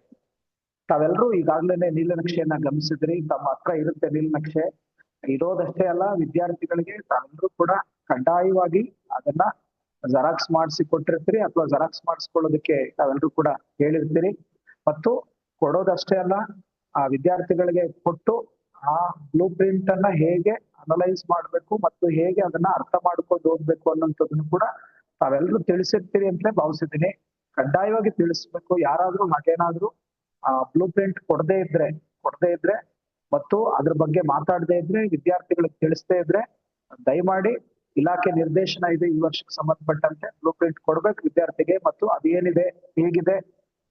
ತಾವೆಲ್ಲರೂ ಈಗಾಗಲೇ ನೀಲನಕ್ಷೆಯನ್ನ ಗಮನಿಸಿದ್ರಿ. ತಮ್ಮ ಹತ್ರ ಇರುತ್ತೆ ನೀಲನಕ್ಷೆ. ಇರೋದಷ್ಟೇ ಅಲ್ಲ, ವಿದ್ಯಾರ್ಥಿಗಳಿಗೆ ತಾವೆಲ್ಲರೂ ಕೂಡ ಕಡ್ಡಾಯವಾಗಿ ಅದನ್ನ ಜೆರಾಕ್ಸ್ ಮಾಡಿಸಿ ಕೊಟ್ಟಿರ್ತೀರಿ ಅಥವಾ ಜೆರಾಕ್ಸ್ ಮಾಡಿಸ್ಕೊಳ್ಳೋದಕ್ಕೆ ತಾವೆಲ್ಲರೂ ಕೂಡ ಹೇಳಿರ್ತೀರಿ. ಮತ್ತು ಕೊಡೋದಷ್ಟೇ ಅಲ್ಲ, ಆ ವಿದ್ಯಾರ್ಥಿಗಳಿಗೆ ಕೊಟ್ಟು ಆ ಬ್ಲೂ ಪ್ರಿಂಟ್ ಅನ್ನ ಹೇಗೆ ಅನಲೈಸ್ ಮಾಡ್ಬೇಕು ಮತ್ತು ಹೇಗೆ ಅದನ್ನ ಅರ್ಥ ಮಾಡ್ಕೊಂಡು ಓದ್ಬೇಕು ಅನ್ನೋಂಥದ್ದನ್ನು ಕೂಡ ತಾವೆಲ್ಲರೂ ತಿಳಿಸಿರ್ತೀರಿ ಅಂತಲೇ ಭಾವಿಸಿದ್ದೀನಿ. ಕಡ್ಡಾಯವಾಗಿ ತಿಳಿಸ್ಬೇಕು. ಯಾರಾದ್ರೂ ಹಾಗೇನಾದ್ರೂ ಬ್ಲೂ ಪ್ರಿಂಟ್ ಕೊಡದೇ ಇದ್ರೆ ಮತ್ತು ಅದ್ರ ಬಗ್ಗೆ ಮಾತಾಡದೇ ಇದ್ರೆ, ವಿದ್ಯಾರ್ಥಿಗಳಿಗೆ ತಿಳಿಸದೇ ಇದ್ರೆ, ದಯಮಾಡಿ ಇಲಾಖೆ ನಿರ್ದೇಶನ ಇದೆ ಈ ವರ್ಷಕ್ಕೆ ಸಂಬಂಧಪಟ್ಟಂತೆ ಬ್ಲೂ ಪ್ರಿಂಟ್ ಕೊಡ್ಬೇಕು ವಿದ್ಯಾರ್ಥಿಗೆ. ಮತ್ತು ಅದೇನಿದೆ, ಹೇಗಿದೆ,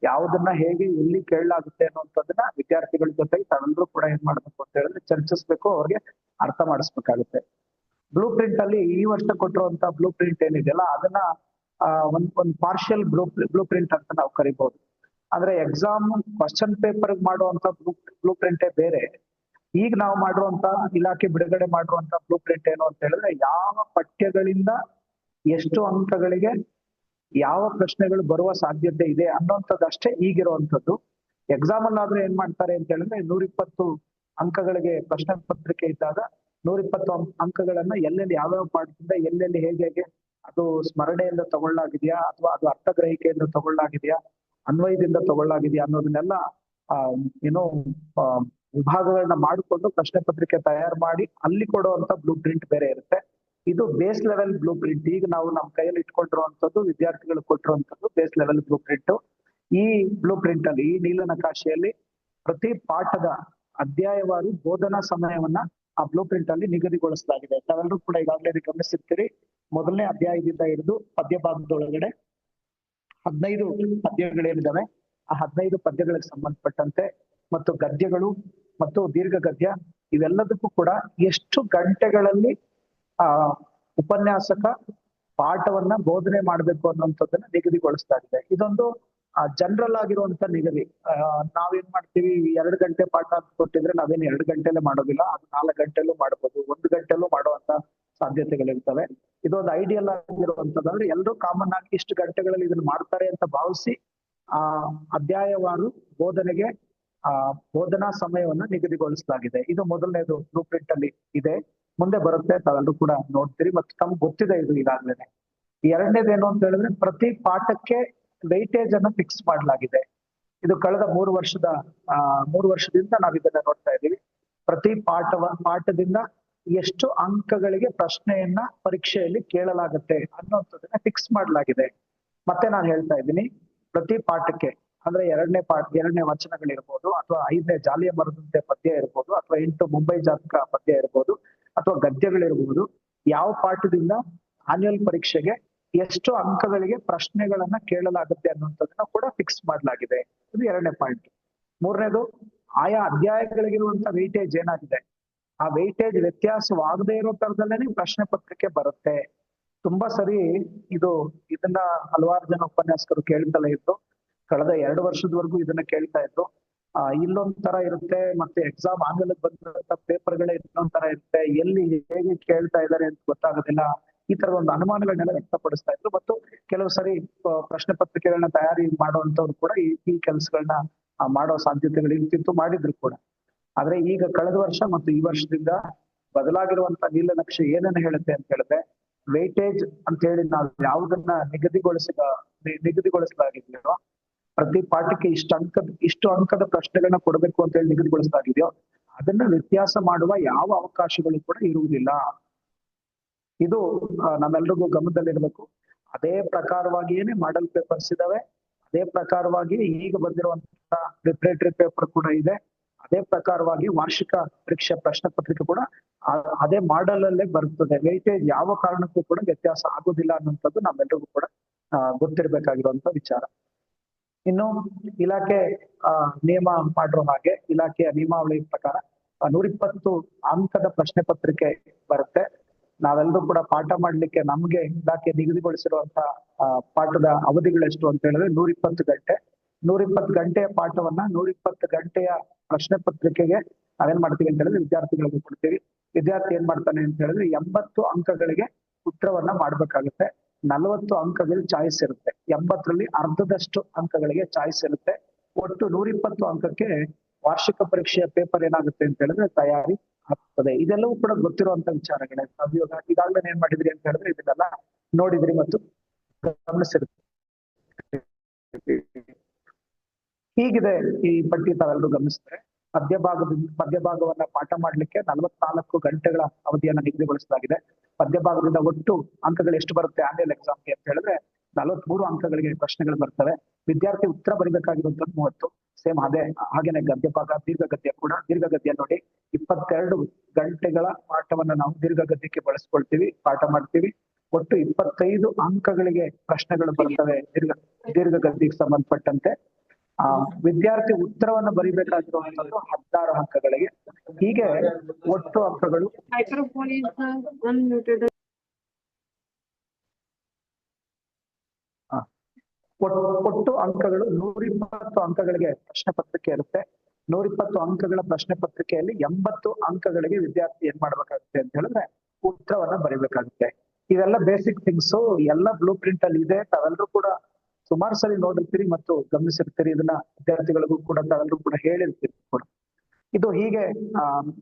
ಯಾವುದನ್ನ ಹೇಗೆ ಎಲ್ಲಿ ಕೇಳಲಾಗುತ್ತೆ ಅನ್ನುವಂಥದ್ದನ್ನ ವಿದ್ಯಾರ್ಥಿಗಳ ಜೊತೆಗೆ ತಾವೆಲ್ಲರೂ ಕೂಡ ಏನ್ ಮಾಡ್ಬೇಕು ಅಂತ ಹೇಳಿದ್ರೆ ಚರ್ಚಿಸ್ಬೇಕು, ಅವ್ರಿಗೆ ಅರ್ಥ ಮಾಡಿಸ್ಬೇಕಾಗುತ್ತೆ. ಬ್ಲೂ ಪ್ರಿಂಟ್ ಅಲ್ಲಿ ಈ ವರ್ಷ ಕೊಟ್ಟಿರುವಂತ ಬ್ಲೂ ಪ್ರಿಂಟ್ ಏನಿದೆಯಲ್ಲ, ಅದನ್ನ ಒಂದ್ ಪಾರ್ಷಿಯಲ್ ಬ್ಲೂ ಪ್ರಿಂಟ್ ಅಂತ ನಾವು ಕರಿಬಹುದು. ಅಂದ್ರೆ ಎಕ್ಸಾಮ್ ಕ್ವಶನ್ ಪೇಪರ್ ಮಾಡುವಂತ ಬ್ಲೂ ಪ್ರಿಂಟೇ ಬೇರೆ. ಈಗ ನಾವು ಮಾಡುವಂತ ಇಲಾಖೆ ಬಿಡುಗಡೆ ಮಾಡುವಂತ ಬ್ಲೂ ಪ್ರಿಂಟ್ ಏನು ಅಂತ ಹೇಳಿದ್ರೆ, ಯಾವ ಪಠ್ಯಗಳಿಂದ ಎಷ್ಟು ಅಂಕಗಳಿಗೆ ಯಾವ ಪ್ರಶ್ನೆಗಳು ಬರುವ ಸಾಧ್ಯತೆ ಇದೆ ಅನ್ನೋಂಥದ್ದಷ್ಟೇ ಈಗಿರುವಂತದ್ದು. ಎಕ್ಸಾಮ್ ಅಲ್ಲಾದ್ರೆ ಏನ್ ಮಾಡ್ತಾರೆ ಅಂತ ಹೇಳಿದ್ರೆ, 120 ಅಂಕಗಳಿಗೆ ಪ್ರಶ್ನೆ ಪತ್ರಿಕೆ ಇದ್ದಾಗ 120 ಅಂಕಗಳನ್ನ ಎಲ್ಲೆಲ್ಲಿ ಯಾವ್ಯಾವ ಪಾಠದಿಂದ ಎಲ್ಲೆಲ್ಲಿ ಹೇಗೆ ಅದು ಸ್ಮರಣೆಯಿಂದ ತಗೊಳ್ಳಾಗಿದೆಯಾ ಅಥವಾ ಅದು ಅರ್ಥಗ್ರಹಿಕೆಯಿಂದ ತಗೊಳ್ಳಾಗಿದೆಯಾ, ಅನ್ವಯದಿಂದ ತಗೊಳ್ಳಾಗಿದೆಯಾ ಅನ್ನೋದನ್ನೆಲ್ಲ ಏನೋ ವಿಭಾಗಗಳನ್ನ ಮಾಡಿಕೊಂಡು ಪ್ರಶ್ನೆ ಪತ್ರಿಕೆ ತಯಾರು ಮಾಡಿ ಅಲ್ಲಿ ಕೊಡುವಂತ ಬ್ಲೂ ಪ್ರಿಂಟ್ ಬೇರೆ ಇರುತ್ತೆ. ಇದು ಬೇಸ್ ಲೆವೆಲ್ ಬ್ಲೂ ಪ್ರಿಂಟ್. ಈಗ ನಾವು ನಮ್ಮ ಕೈಯಲ್ಲಿ ಇಟ್ಕೊಂಡಿರುವಂತದ್ದು, ವಿದ್ಯಾರ್ಥಿಗಳು ಕೊಟ್ಟಿರುವಂತದ್ದು ಬೇಸ್ ಲೆವೆಲ್ ಬ್ಲೂ ಪ್ರಿಂಟ್. ಈ ಬ್ಲೂ ಪ್ರಿಂಟ್ ಅಲ್ಲಿ, ಈ ನೀಲನಕಾಶೆಯಲ್ಲಿ ಪ್ರತಿ ಪಾಠದ ಅಧ್ಯಾಯವಾರು ಬೋಧನಾ ಸಮಯವನ್ನ ಆ ಬ್ಲೂ ಪ್ರಿಂಟ್ ಅಲ್ಲಿ ನಿಗದಿಗೊಳಿಸಲಾಗಿದೆ. ತಾವೆಲ್ಲರೂ ಕೂಡ ಈಗಾಗಲೇ ಗಮನಿಸಿರ್ತೀರಿ. ಮೊದಲನೇ ಅಧ್ಯಾಯದಿಂದ ಹಿಡಿದು ಪದ್ಯ ಭಾಗದೊಳಗಡೆ 15 ಪದ್ಯಗಳೇನಿದಾವೆ, ಆ 15 ಪದ್ಯಗಳಿಗೆ ಸಂಬಂಧಪಟ್ಟಂತೆ ಮತ್ತು ಗದ್ಯಗಳು ಮತ್ತು ದೀರ್ಘ ಗದ್ಯ ಇವೆಲ್ಲದಕ್ಕೂ ಕೂಡ ಎಷ್ಟು ಗಂಟೆಗಳಲ್ಲಿ ಉಪನ್ಯಾಸಕ ಪಾಠವನ್ನ ಬೋಧನೆ ಮಾಡ್ಬೇಕು ಅನ್ನುವಂಥದ್ದನ್ನ ನಿಗದಿಗೊಳಿಸಲಾಗಿದೆ. ಇದೊಂದು ಜನರಲ್ ಆಗಿರುವಂತ ನಿಗದಿ. ನಾವೇನ್ ಮಾಡ್ತೀವಿ, 2 ಗಂಟೆ ಪಾಠ ಅಂತ ಕೊಟ್ಟಿದ್ರೆ ನಾವೇನು 2 ಗಂಟೆಲೆ ಮಾಡೋದಿಲ್ಲ, ಅದು 4 ಗಂಟೆಲೂ ಮಾಡ್ಬೋದು, 1 ಗಂಟೆಲೂ ಮಾಡುವಂತ ಸಾಧ್ಯತೆಗಳಿರ್ತವೆ. ಇದೊಂದು ಐಡಿಯಲ್ ಆಗಿರುವಂತದ್ದು. ಅಂದ್ರೆ ಎಲ್ಲರೂ ಕಾಮನ್ ಆಗಿ ಇಷ್ಟು ಗಂಟೆಗಳಲ್ಲಿ ಇದನ್ನ ಮಾಡ್ತಾರೆ ಅಂತ ಭಾವಿಸಿ ಅಧ್ಯಾಯವಾರು ಬೋಧನೆಗೆ ಬೋಧನಾ ಸಮಯವನ್ನ ನಿಗದಿಗೊಳಿಸಲಾಗಿದೆ. ಇದು ಮೊದಲನೇದು ಬ್ಲೂ ಪ್ರಿಂಟ್ ಅಲ್ಲಿ ಇದೆ. ಮುಂದೆ ಬರುತ್ತೆ, ತಾವೆಲ್ಲರೂ ಕೂಡ ನೋಡ್ತೀರಿ ಮತ್ತು ತಮ್ಗೆ ಗೊತ್ತಿದೆ ಇದು ಈಗಾಗಲೇ. ಎರಡನೇದೇನು ಅಂತ ಹೇಳಿದ್ರೆ, ಪ್ರತಿ ಪಾಠಕ್ಕೆ ವೈಟೇಜ್ ಅನ್ನು ಫಿಕ್ಸ್ ಮಾಡಲಾಗಿದೆ. ಇದು ಕಳೆದ 3 ವರ್ಷದಿಂದ ನಾವು ಇದನ್ನ ನೋಡ್ತಾ ಇದ್ದೀವಿ. ಪ್ರತಿ ಪಾಠದಿಂದ ಎಷ್ಟು ಅಂಕಗಳಿಗೆ ಪ್ರಶ್ನೆಯನ್ನ ಪರೀಕ್ಷೆಯಲ್ಲಿ ಕೇಳಲಾಗುತ್ತೆ ಅನ್ನೋಂಥದ್ದನ್ನ ಫಿಕ್ಸ್ ಮಾಡಲಾಗಿದೆ. ಮತ್ತೆ ನಾನು ಹೇಳ್ತಾ ಇದ್ದೀನಿ, ಪ್ರತಿ ಪಾಠಕ್ಕೆ ಅಂದ್ರೆ 2ನೇ ವಚನಗಳಿರ್ಬೋದು, ಅಥವಾ 5ನೇ ಜಾಲಿಯ ಮರದಂತೆ ಪದ್ಯ ಇರ್ಬೋದು, ಅಥವಾ 8 ಮುಂಬೈ ಜಾತಕ ಪದ್ಯ ಇರ್ಬೋದು, ಅಥವಾ ಗದ್ಯಗಳಿರ್ಬೋದು, ಯಾವ ಪಾಠದಿಂದ ಆನ್ಯುವಲ್ ಪರೀಕ್ಷೆಗೆ ಎಷ್ಟು ಅಂಕಗಳಿಗೆ ಪ್ರಶ್ನೆಗಳನ್ನ ಕೇಳಲಾಗುತ್ತೆ ಅನ್ನುವಂಥದ್ದನ್ನ ಕೂಡ ಫಿಕ್ಸ್ ಮಾಡಲಾಗಿದೆ. ಇದು 2ನೇ ಪಾಯಿಂಟ್. ಮೂರನೇದು, ಆಯಾ ಅಧ್ಯಾಯಗಳಿಗಿರುವಂತ ವೆಯ್ಟೇಜ್ ಏನಾಗಿದೆ, ಆ ವೆಯ್ಟೇಜ್ ವ್ಯತ್ಯಾಸವಾಗದೇ ಇರೋ ತರದಲ್ಲೇನೆ ಪ್ರಶ್ನೆ ಪತ್ರಿಕೆ ಬರುತ್ತೆ. ತುಂಬಾ ಸರಿ ಇದನ್ನ ಹಲವಾರು ಜನ ಉಪನ್ಯಾಸಕರು ಕೇಳ್ತಲೇ ಇತ್ತು. ಕಳೆದ 2 ವರ್ಷದವರೆಗೂ ಇದನ್ನ ಕೇಳ್ತಾ ಇದ್ರು. ಇಲ್ಲೊಂದ್ ತರ ಇರುತ್ತೆ, ಮತ್ತೆ ಎಕ್ಸಾಮ್ ಆನ್ಲೈನ್ ಬಂದಿರೋ ಪೇಪರ್ಗಳೇ ಇನ್ನೊಂದ್ ತರ ಇರುತ್ತೆ, ಎಲ್ಲಿ ಹೇಗೆ ಕೇಳ್ತಾ ಇದ್ದಾರೆ ಅಂತ ಗೊತ್ತಾಗೋದಿಲ್ಲ. ಈ ತರದ ಒಂದು ಅನುಮಾನಗಳನ್ನೆಲ್ಲ ವ್ಯಕ್ತಪಡಿಸ್ತಾ ಇದ್ರು. ಮತ್ತು ಕೆಲವು ಸರಿ ಪ್ರಶ್ನೆ ಪತ್ರಿಕೆಗಳನ್ನ ತಯಾರಿ ಮಾಡುವಂತವ್ರು ಕೂಡ ಈ ಕೆಲಸಗಳನ್ನ ಮಾಡೋ ಸಾಧ್ಯತೆಗಳು ಇರ್ತಿತ್ತು, ಮಾಡಿದ್ರು ಕೂಡ. ಆದ್ರೆ ಈಗ ಕಳೆದ ವರ್ಷ ಮತ್ತು ಈ ವರ್ಷದಿಂದ ಬದಲಾಗಿರುವಂತ ನೀಲನಕ್ಷೆ ಏನನ್ನ ಹೇಳುತ್ತೆ ಅಂತ ಹೇಳಿದ್ರೆ, ವೆಯ್ಟೇಜ್ ಅಂತ ಹೇಳಿ ನಾವು ಯಾವುದನ್ನ ನಿಗದಿಗೊಳಿಸಲಾಗಿದೆಯೋ, ಪ್ರತಿ ಪಾಠಕ್ಕೆ ಇಷ್ಟು ಅಂಕದ ಪ್ರಶ್ನೆಗಳನ್ನ ಕೊಡಬೇಕು ಅಂತ ಹೇಳಿ ನಿಗದಿಗೊಳಿಸಲಾಗಿದೆಯೋ, ಅದನ್ನ ವ್ಯತ್ಯಾಸ ಮಾಡುವ ಯಾವ ಅವಕಾಶಗಳು ಕೂಡ ಇರುವುದಿಲ್ಲ. ಇದು ನಮ್ಮೆಲ್ರಿಗೂ ಗಮನದಲ್ಲಿರ್ಬೇಕು. ಅದೇ ಪ್ರಕಾರವಾಗಿಯೇನೆ ಮಾಡೆಲ್ ಪೇಪರ್ಸ್ ಇದಾವೆ, ಅದೇ ಪ್ರಕಾರವಾಗಿ ಈಗ ಬಂದಿರುವಂತ ಪ್ರಿಪರೇಟರಿ ಪೇಪರ್ ಕೂಡ ಇದೆ, ಅದೇ ಪ್ರಕಾರವಾಗಿ ವಾರ್ಷಿಕ ಪರೀಕ್ಷೆ ಪ್ರಶ್ನೆ ಪತ್ರಿಕೆ ಕೂಡ ಅದೇ ಮಾಡೆಲ್ ಅಲ್ಲೇ ಬರ್ತದೆ. ವೆಯ್ಟೇಜ್ ಯಾವ ಕಾರಣಕ್ಕೂ ಕೂಡ ವ್ಯತ್ಯಾಸ ಆಗೋದಿಲ್ಲ ಅನ್ನುವಂಥದ್ದು ನಮ್ಮೆಲ್ರಿಗೂ ಕೂಡ ಗೊತ್ತಿರ್ಬೇಕಾಗಿರುವಂತ ವಿಚಾರ. ಇನ್ನು ಇಲಾಖೆ ನಿಯಮ ಮಾಡಿರೋ ಹಾಗೆ, ಇಲಾಖೆಯ ನಿಯಮಾವಳಿ ಪ್ರಕಾರ 120 ಅಂಕದ ಪ್ರಶ್ನೆ ಪತ್ರಿಕೆ ಬರುತ್ತೆ. ನಾವೆಲ್ಲರೂ ಕೂಡ ಪಾಠ ಮಾಡ್ಲಿಕ್ಕೆ ನಮ್ಗೆ ಇಲಾಖೆ ನಿಗದಿಗೊಳಿಸಿರುವಂತ ಪಾಠದ ಅವಧಿಗಳೆಷ್ಟು ಅಂತ ಹೇಳಿದ್ರೆ 120 ಗಂಟೆ. 120 ಗಂಟೆಯ ಪಾಠವನ್ನ 120 ಗಂಟೆಯ ಪ್ರಶ್ನೆ ಪತ್ರಿಕೆಗೆ ನಾವೇನ್ ಮಾಡ್ತೀವಿ ಅಂತ ಹೇಳಿದ್ರೆ ವಿದ್ಯಾರ್ಥಿಗಳಿಗೆ ಕೊಡ್ತೀವಿ. ವಿದ್ಯಾರ್ಥಿ ಏನ್ ಮಾಡ್ತಾನೆ ಅಂತ ಹೇಳಿದ್ರೆ 80 ಅಂಕಗಳಿಗೆ ಉತ್ತರವನ್ನ ಮಾಡ್ಬೇಕಾಗುತ್ತೆ. 40 ಅಂಕಗಳು ಚಾಯ್ಸ್ ಇರುತ್ತೆ. 80ರಲ್ಲಿ ಅರ್ಧದಷ್ಟು ಅಂಕಗಳಿಗೆ ಚಾಯ್ಸ್ ಇರುತ್ತೆ. ಒಟ್ಟು 120 ಅಂಕಕ್ಕೆ ವಾರ್ಷಿಕ ಪರೀಕ್ಷೆಯ ಪೇಪರ್ ಏನಾಗುತ್ತೆ ಅಂತ ಹೇಳಿದ್ರೆ ತಯಾರಿ ಆಗ್ತದೆ. ಇದೆಲ್ಲವೂ ಕೂಡ ಗೊತ್ತಿರುವಂತ ವಿಚಾರಗಳೇ. ಈಗಾಗಲೇ ಏನ್ ಮಾಡಿದ್ರಿ ಅಂತ ಹೇಳಿದ್ರೆ ಇದನ್ನೆಲ್ಲ ನೋಡಿದ್ರಿ ಮತ್ತು ಗಮನಿಸಿರುತ್ತೆ. ಹೀಗಿದೆ ಈ ಪಟ್ಟಿ ತಾವೆಲ್ಲರೂ ಗಮನಿಸಿದ್ರೆ ಪದ್ಯಭಾಗವನ್ನ ಪಾಠ ಮಾಡ್ಲಿಕ್ಕೆ 44 ಗಂಟೆಗಳ ಅವಧಿಯನ್ನ ನಿಗದಿಗೊಳಿಸಲಾಗಿದೆ. ಪದ್ಯಭಾಗದಿಂದ ಒಟ್ಟು ಅಂಕಗಳು ಎಷ್ಟು ಬರುತ್ತೆ ಆನ್ಯುವಲ್ ಎಕ್ಸಾಮ್ಗೆ ಅಂತ ಹೇಳಿದ್ರೆ 43 ಅಂಕಗಳಿಗೆ ಪ್ರಶ್ನೆಗಳು ಬರ್ತವೆ. ವಿದ್ಯಾರ್ಥಿ ಉತ್ತರ ಬರೀಬೇಕಾಗಿರುವಂತದ್ದು 30. ಸೇಮ್ ಹಾಗೇನೆ ಗದ್ಯಭಾಗ, ದೀರ್ಘಗದ್ಯ ಕೂಡ. ದೀರ್ಘಗದ್ಯ ನೋಡಿ 22 ಗಂಟೆಗಳ ಪಾಠವನ್ನ ನಾವು ದೀರ್ಘಗದ್ಯಕ್ಕೆ ಬಳಸ್ಕೊಳ್ತೀವಿ, ಪಾಠ ಮಾಡ್ತೀವಿ. ಒಟ್ಟು 25 ಅಂಕಗಳಿಗೆ ಪ್ರಶ್ನೆಗಳು ಬರ್ತವೆ ದೀರ್ಘಗದ್ಯಕ್ಕೆ ಸಂಬಂಧಪಟ್ಟಂತೆ. ವಿದ್ಯಾರ್ಥಿ ಉತ್ತರವನ್ನು ಬರಿಬೇಕಾಗಿರುವಂತದ್ದು 16 ಅಂಕಗಳಿಗೆ. ಹೀಗೆ ಒಟ್ಟು ಅಂಕಗಳು ಒಟ್ಟು ಅಂಕಗಳು 120 ಅಂಕಗಳಿಗೆ ಪ್ರಶ್ನೆ ಪತ್ರಿಕೆ ಇರುತ್ತೆ. 120 ಅಂಕಗಳ ಪ್ರಶ್ನೆ ಪತ್ರಿಕೆಯಲ್ಲಿ 80 ಅಂಕಗಳಿಗೆ ವಿದ್ಯಾರ್ಥಿ ಏನ್ ಮಾಡ್ಬೇಕಾಗುತ್ತೆ ಅಂತ ಹೇಳಿದ್ರೆ ಉತ್ತರವನ್ನ ಬರಿಬೇಕಾಗುತ್ತೆ. ಇವೆಲ್ಲ ಬೇಸಿಕ್ ಥಿಂಗ್ಸ್ ಎಲ್ಲ ಬ್ಲೂ ಪ್ರಿಂಟ್ ಅಲ್ಲಿ ಇದೆ. ತಾವೆಲ್ಲರೂ ಕೂಡ ಸುಮಾರು ಸರಿ ನೋಡಿರ್ತೀರಿ ಮತ್ತು ಗಮನಿಸಿರ್ತೀರಿ. ಇದನ್ನ ವಿದ್ಯಾರ್ಥಿಗಳಿಗೂ ಕೂಡ ತಾವೆಲ್ಲರೂ ಕೂಡ ಹೇಳಿರ್ತೀರಿ ಕೂಡ. ಇದು ಹೀಗೆ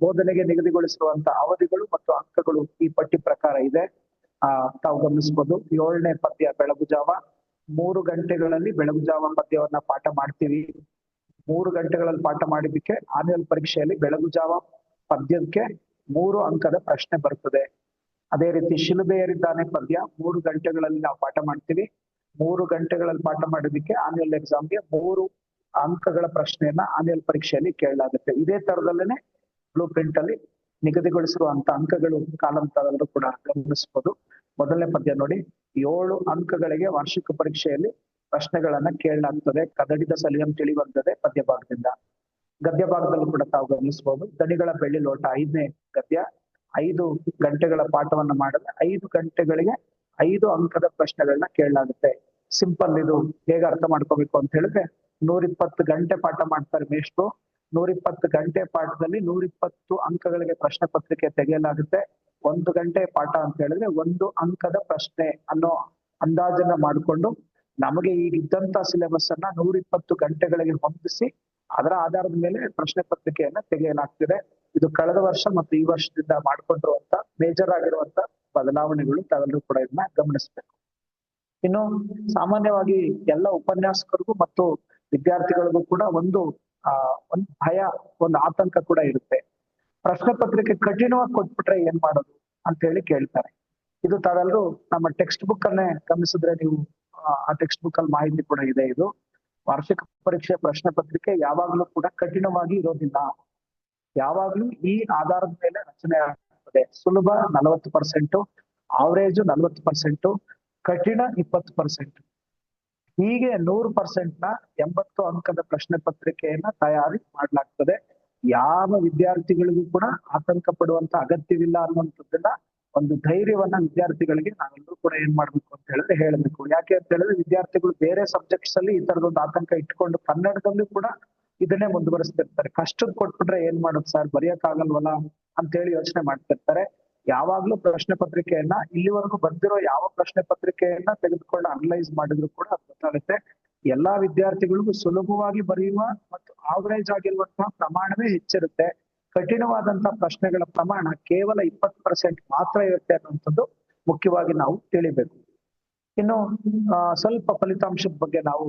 ಬೋಧನೆಗೆ ನಿಗದಿಗೊಳಿಸಿರುವಂತ ಅವಧಿಗಳು ಮತ್ತು ಅಂಕಗಳು ಈ ಪಟ್ಟಿ ಪ್ರಕಾರ ಇದೆ. ತಾವು ಗಮನಿಸಬಹುದು. 7ನೇ ಪದ್ಯ ಬೆಳಗುಜಾವ. 3 ಗಂಟೆಗಳಲ್ಲಿ ಬೆಳಗುಜಾವ ಪದ್ಯವನ್ನ ಪಾಠ ಮಾಡ್ತೀವಿ. 3 ಗಂಟೆಗಳಲ್ಲಿ ಪಾಠ ಮಾಡಿದ್ದಕ್ಕೆ ಆನ್ಯುವಲ್ ಪರೀಕ್ಷೆಯಲ್ಲಿ ಬೆಳಗುಜಾವ ಪದ್ಯಕ್ಕೆ 3 ಅಂಕದ ಪ್ರಶ್ನೆ ಬರ್ತದೆ. ಅದೇ ರೀತಿ ಶಿಲುಬೆಯರಿದ್ದಾನೆ ಪದ್ಯ 3 ಗಂಟೆಗಳಲ್ಲಿ ನಾವು ಪಾಠ ಮಾಡ್ತೀವಿ. 3 ಗಂಟೆಗಳಲ್ಲಿ ಪಾಠ ಮಾಡಿದ್ದಕ್ಕೆ ಆನ್ಯುವಲ್ ಎಕ್ಸಾಮ್ಗೆ 3 ಅಂಕಗಳ ಪ್ರಶ್ನೆಯನ್ನ ಆನ್ಯುವಲ್ ಪರೀಕ್ಷೆಯಲ್ಲಿ ಕೇಳಲಾಗುತ್ತೆ. ಇದೇ ತರದಲ್ಲೇನೆ ಬ್ಲೂ ಪ್ರಿಂಟ್ ಅಲ್ಲಿ ನಿಗದಿಗೊಳಿಸಿರುವಂತ ಅಂಕಗಳು ಕಾಲಂ ತಾವೆಲ್ಲರೂ ಕೂಡ ಗಮನಿಸಬಹುದು. ಮೊದಲನೇ ಪದ್ಯ ನೋಡಿ, 7 ಅಂಕಗಳಿಗೆ ವಾರ್ಷಿಕ ಪರೀಕ್ಷೆಯಲ್ಲಿ ಪ್ರಶ್ನೆಗಳನ್ನ ಕೇಳಲಾಗ್ತದೆ. ಕದಡಿದ ಸಲಿಯಂ ತಿಳಿಬಂದದೆ ಪದ್ಯ ಭಾಗದಿಂದ. ಗದ್ಯ ಭಾಗದಲ್ಲೂ ಕೂಡ ತಾವು ಗಮನಿಸಬಹುದು. ದಣಿಗಳ ಬೆಳ್ಳಿ ಲೋಟ 5ನೇ ಗದ್ಯ. 5 ಗಂಟೆಗಳ ಪಾಠವನ್ನ ಮಾಡಿದ್ರೆ 5 ಗಂಟೆಗಳಿಗೆ 5 ಅಂಕದ ಪ್ರಶ್ನೆಗಳನ್ನ ಕೇಳಲಾಗುತ್ತೆ. ಸಿಂಪಲ್. ಇದು ಹೇಗೆ ಅರ್ಥ ಮಾಡ್ಕೋಬೇಕು ಅಂತ ಹೇಳಿದ್ರೆ 120 ಗಂಟೆ ಪಾಠ ಮಾಡ್ತಾರೆ ಮೇಷ್ಟ್ರು. 120 ಗಂಟೆ ಪಾಠದಲ್ಲಿ 120 ಅಂಕಗಳಿಗೆ ಪ್ರಶ್ನೆ ಪತ್ರಿಕೆ ತೆಗೆಯಲಾಗುತ್ತೆ. 1 ಗಂಟೆ ಪಾಠ ಅಂತ ಹೇಳಿದ್ರೆ 1 ಅಂಕದ ಪ್ರಶ್ನೆ ಅನ್ನೋ ಅಂದಾಜನ್ನ ಮಾಡಿಕೊಂಡು ನಮಗೆ ಈಗಿದ್ದಂತ ಸಿಲೆಬಸ್ ಅನ್ನ 120 ಗಂಟೆಗಳಿಗೆ ಹೊಂದಿಸಿ ಅದರ ಆಧಾರದ ಮೇಲೆ ಪ್ರಶ್ನೆ ಪತ್ರಿಕೆಯನ್ನ ತೆಗೆಯಲಾಗ್ತಿದೆ. ಇದು ಕಳೆದ ವರ್ಷ ಮತ್ತು ಈ ವರ್ಷದಿಂದ ಮಾಡ್ಕೊಂಡಿರುವಂತ ಮೇಜರ್ ಆಗಿರುವಂತ ಬದಲಾವಣೆಗಳು. ತಾವೆಲ್ಲರೂ ಕೂಡ ಇದನ್ನ ಗಮನಿಸಬೇಕು. ಇನ್ನು ಸಾಮಾನ್ಯವಾಗಿ ಎಲ್ಲ ಉಪನ್ಯಾಸಕರಿಗೂ ಮತ್ತು ವಿದ್ಯಾರ್ಥಿಗಳಿಗೂ ಕೂಡ ಒಂದು ಭಯ, ಒಂದು ಆತಂಕ ಕೂಡ ಇರುತ್ತೆ. ಪ್ರಶ್ನೆ ಪತ್ರಿಕೆ ಕಠಿಣವಾಗಿ ಕೊಟ್ಬಿಟ್ರೆ ಏನ್ ಮಾಡೋದು ಅಂತ ಹೇಳಿ ಕೇಳ್ತಾರೆ. ಇದು ತಾವೆಲ್ಲರೂ ನಮ್ಮ ಟೆಕ್ಸ್ಟ್ ಬುಕ್ ಅನ್ನೇ ಗಮನಿಸಿದ್ರೆ ನೀವು ಆ ಟೆಕ್ಸ್ಟ್ ಬುಕ್ ಅಲ್ಲಿ ಮಾಹಿತಿ ಕೂಡ ಇದೆ. ಇದು ವಾರ್ಷಿಕ ಪರೀಕ್ಷೆ ಪ್ರಶ್ನೆ ಪತ್ರಿಕೆ ಯಾವಾಗ್ಲೂ ಕೂಡ ಕಠಿಣವಾಗಿ ಇರೋದಿಲ್ಲ. ಯಾವಾಗ್ಲೂ ಈ ಆಧಾರದ ಮೇಲೆ ರಚನೆ ಆಗ್ತದೆ. ಸುಲಭ 40%, ಆವರೇಜ್ 40%, ಕಠಿಣ 20%. ಹೀಗೆ 100%ನ 80 ಅಂಕದ ಪ್ರಶ್ನೆ ಪತ್ರಿಕೆಯನ್ನ ತಯಾರಿ ಮಾಡ್ಲಾಗ್ತದೆ. ಯಾವ ವಿದ್ಯಾರ್ಥಿಗಳಿಗೂ ಕೂಡ ಆತಂಕ ಪಡುವಂತ ಅಗತ್ಯವಿಲ್ಲ ಅನ್ನುವಂಥದ್ದನ್ನ ಒಂದು ಧೈರ್ಯವನ್ನ ವಿದ್ಯಾರ್ಥಿಗಳಿಗೆ ನಾವೆಲ್ಲರೂ ಕೂಡ ಏನ್ ಮಾಡ್ಬೇಕು ಅಂತ ಹೇಳಿದ್ರೆ ಹೇಳ್ಬೇಕು. ಯಾಕೆ ಅಂತ ಹೇಳಿದ್ರೆ ವಿದ್ಯಾರ್ಥಿಗಳು ಬೇರೆ ಸಬ್ಜೆಕ್ಟ್ಸ್ ಅಲ್ಲಿ ಈ ತರದೊಂದು ಆತಂಕ ಇಟ್ಕೊಂಡು ಕನ್ನಡದಲ್ಲೂ ಕೂಡ ಇದನ್ನೇ ಮುಂದುವರಿಸ್ತಿರ್ತಾರೆ. ಕಷ್ಟದ್ ಕೊಟ್ಬಿಟ್ರೆ ಏನ್ ಮಾಡೋದು ಸರ್, ಬರೆಯಕ್ಕಾಗಲ್ವಲ್ಲ ಅಂತ ಹೇಳಿ ಯೋಚನೆ ಮಾಡ್ತಿರ್ತಾರೆ. ಯಾವಾಗ್ಲೂ ಪ್ರಶ್ನೆ ಪತ್ರಿಕೆಯನ್ನ ಇಲ್ಲಿವರೆಗೂ ಬಂದಿರೋ ಯಾವ ಪ್ರಶ್ನೆ ಪತ್ರಿಕೆಯನ್ನ ತೆಗೆದುಕೊಂಡು ಅನಲೈಸ್ ಮಾಡಿದ್ರು ಕೂಡ ಅದು ಗೊತ್ತಾಗುತ್ತೆ. ಎಲ್ಲಾ ವಿದ್ಯಾರ್ಥಿಗಳಿಗೂ ಸುಲಭವಾಗಿ ಬರೆಯುವ ಮತ್ತು ಆವರೇಜ್ ಆಗಿರುವಂತಹ ಪ್ರಮಾಣವೇ ಹೆಚ್ಚಿರುತ್ತೆ. ಕಠಿಣವಾದಂತಹ ಪ್ರಶ್ನೆಗಳ ಪ್ರಮಾಣ ಕೇವಲ 20% ಮಾತ್ರ ಇರುತ್ತೆ ಅನ್ನುವಂಥದ್ದು ಮುಖ್ಯವಾಗಿ ನಾವು ತಿಳಿಬೇಕು. ಇನ್ನು ಸ್ವಲ್ಪ ಫಲಿತಾಂಶದ ಬಗ್ಗೆ ನಾವು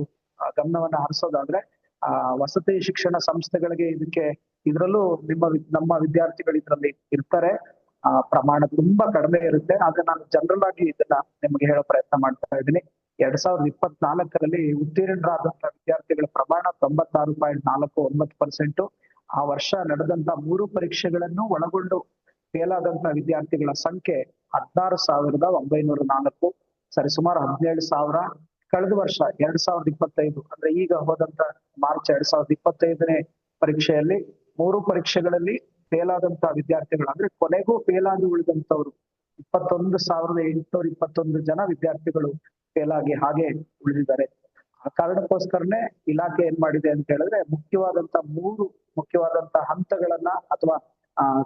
ಗಮನವನ್ನ ಹರಿಸೋದಾದ್ರೆ ವಸತಿ ಶಿಕ್ಷಣ ಸಂಸ್ಥೆಗಳಿಗೆ ಇದರಲ್ಲೂ ನಮ್ಮ ವಿದ್ಯಾರ್ಥಿಗಳು ಇದರಲ್ಲಿ ಇರ್ತಾರೆ. ಪ್ರಮಾಣ ತುಂಬಾ ಕಡಿಮೆ ಇರುತ್ತೆ. ಆದ್ರೆ ನಾನು ಜನರಲ್ ಆಗಿ ಇದನ್ನ ನಿಮಗೆ ಹೇಳೋ ಪ್ರಯತ್ನ ಮಾಡ್ತಾ ಇದ್ದೀನಿ. 2024ರಲ್ಲಿ ಉತ್ತೀರ್ಣರಾದಂತಹ ವಿದ್ಯಾರ್ಥಿಗಳ ಪ್ರಮಾಣ 96.49%. ಆ ವರ್ಷ ನಡೆದಂತ 3 ಪರೀಕ್ಷೆಗಳನ್ನು ಒಳಗೊಂಡು ಫೇಲ್ ಆದಂತಹ ವಿದ್ಯಾರ್ಥಿಗಳ ಸಂಖ್ಯೆ 16,904, ಸರಿಸುಮಾರು 17,000. ಕಳೆದ ವರ್ಷ 2025 ಅಂದ್ರೆ ಈಗ ಹೋದಂತ ಮಾರ್ಚ್ 2025ನೇ ಪರೀಕ್ಷೆಯಲ್ಲಿ 3 ಪರೀಕ್ಷೆಗಳಲ್ಲಿ ಫೇಲ್ ಆದಂತಹ ವಿದ್ಯಾರ್ಥಿಗಳು ಅಂದ್ರೆ ಕೊನೆಗೂ ಫೇಲ್ ಆಗಿ ಉಳಿದಂತವ್ರು 21,821 ಜನ ವಿದ್ಯಾರ್ಥಿಗಳು ಫೇಲ್ ಆಗಿ ಹಾಗೆ ಉಳಿದಿದ್ದಾರೆ. ಆ ಕಾರಣಕ್ಕೋಸ್ಕರನೇ ಇಲಾಖೆ ಏನ್ ಮಾಡಿದೆ ಅಂತ ಹೇಳಿದ್ರೆ ಮೂರು ಮುಖ್ಯವಾದಂತ ಹಂತಗಳನ್ನ ಅಥವಾ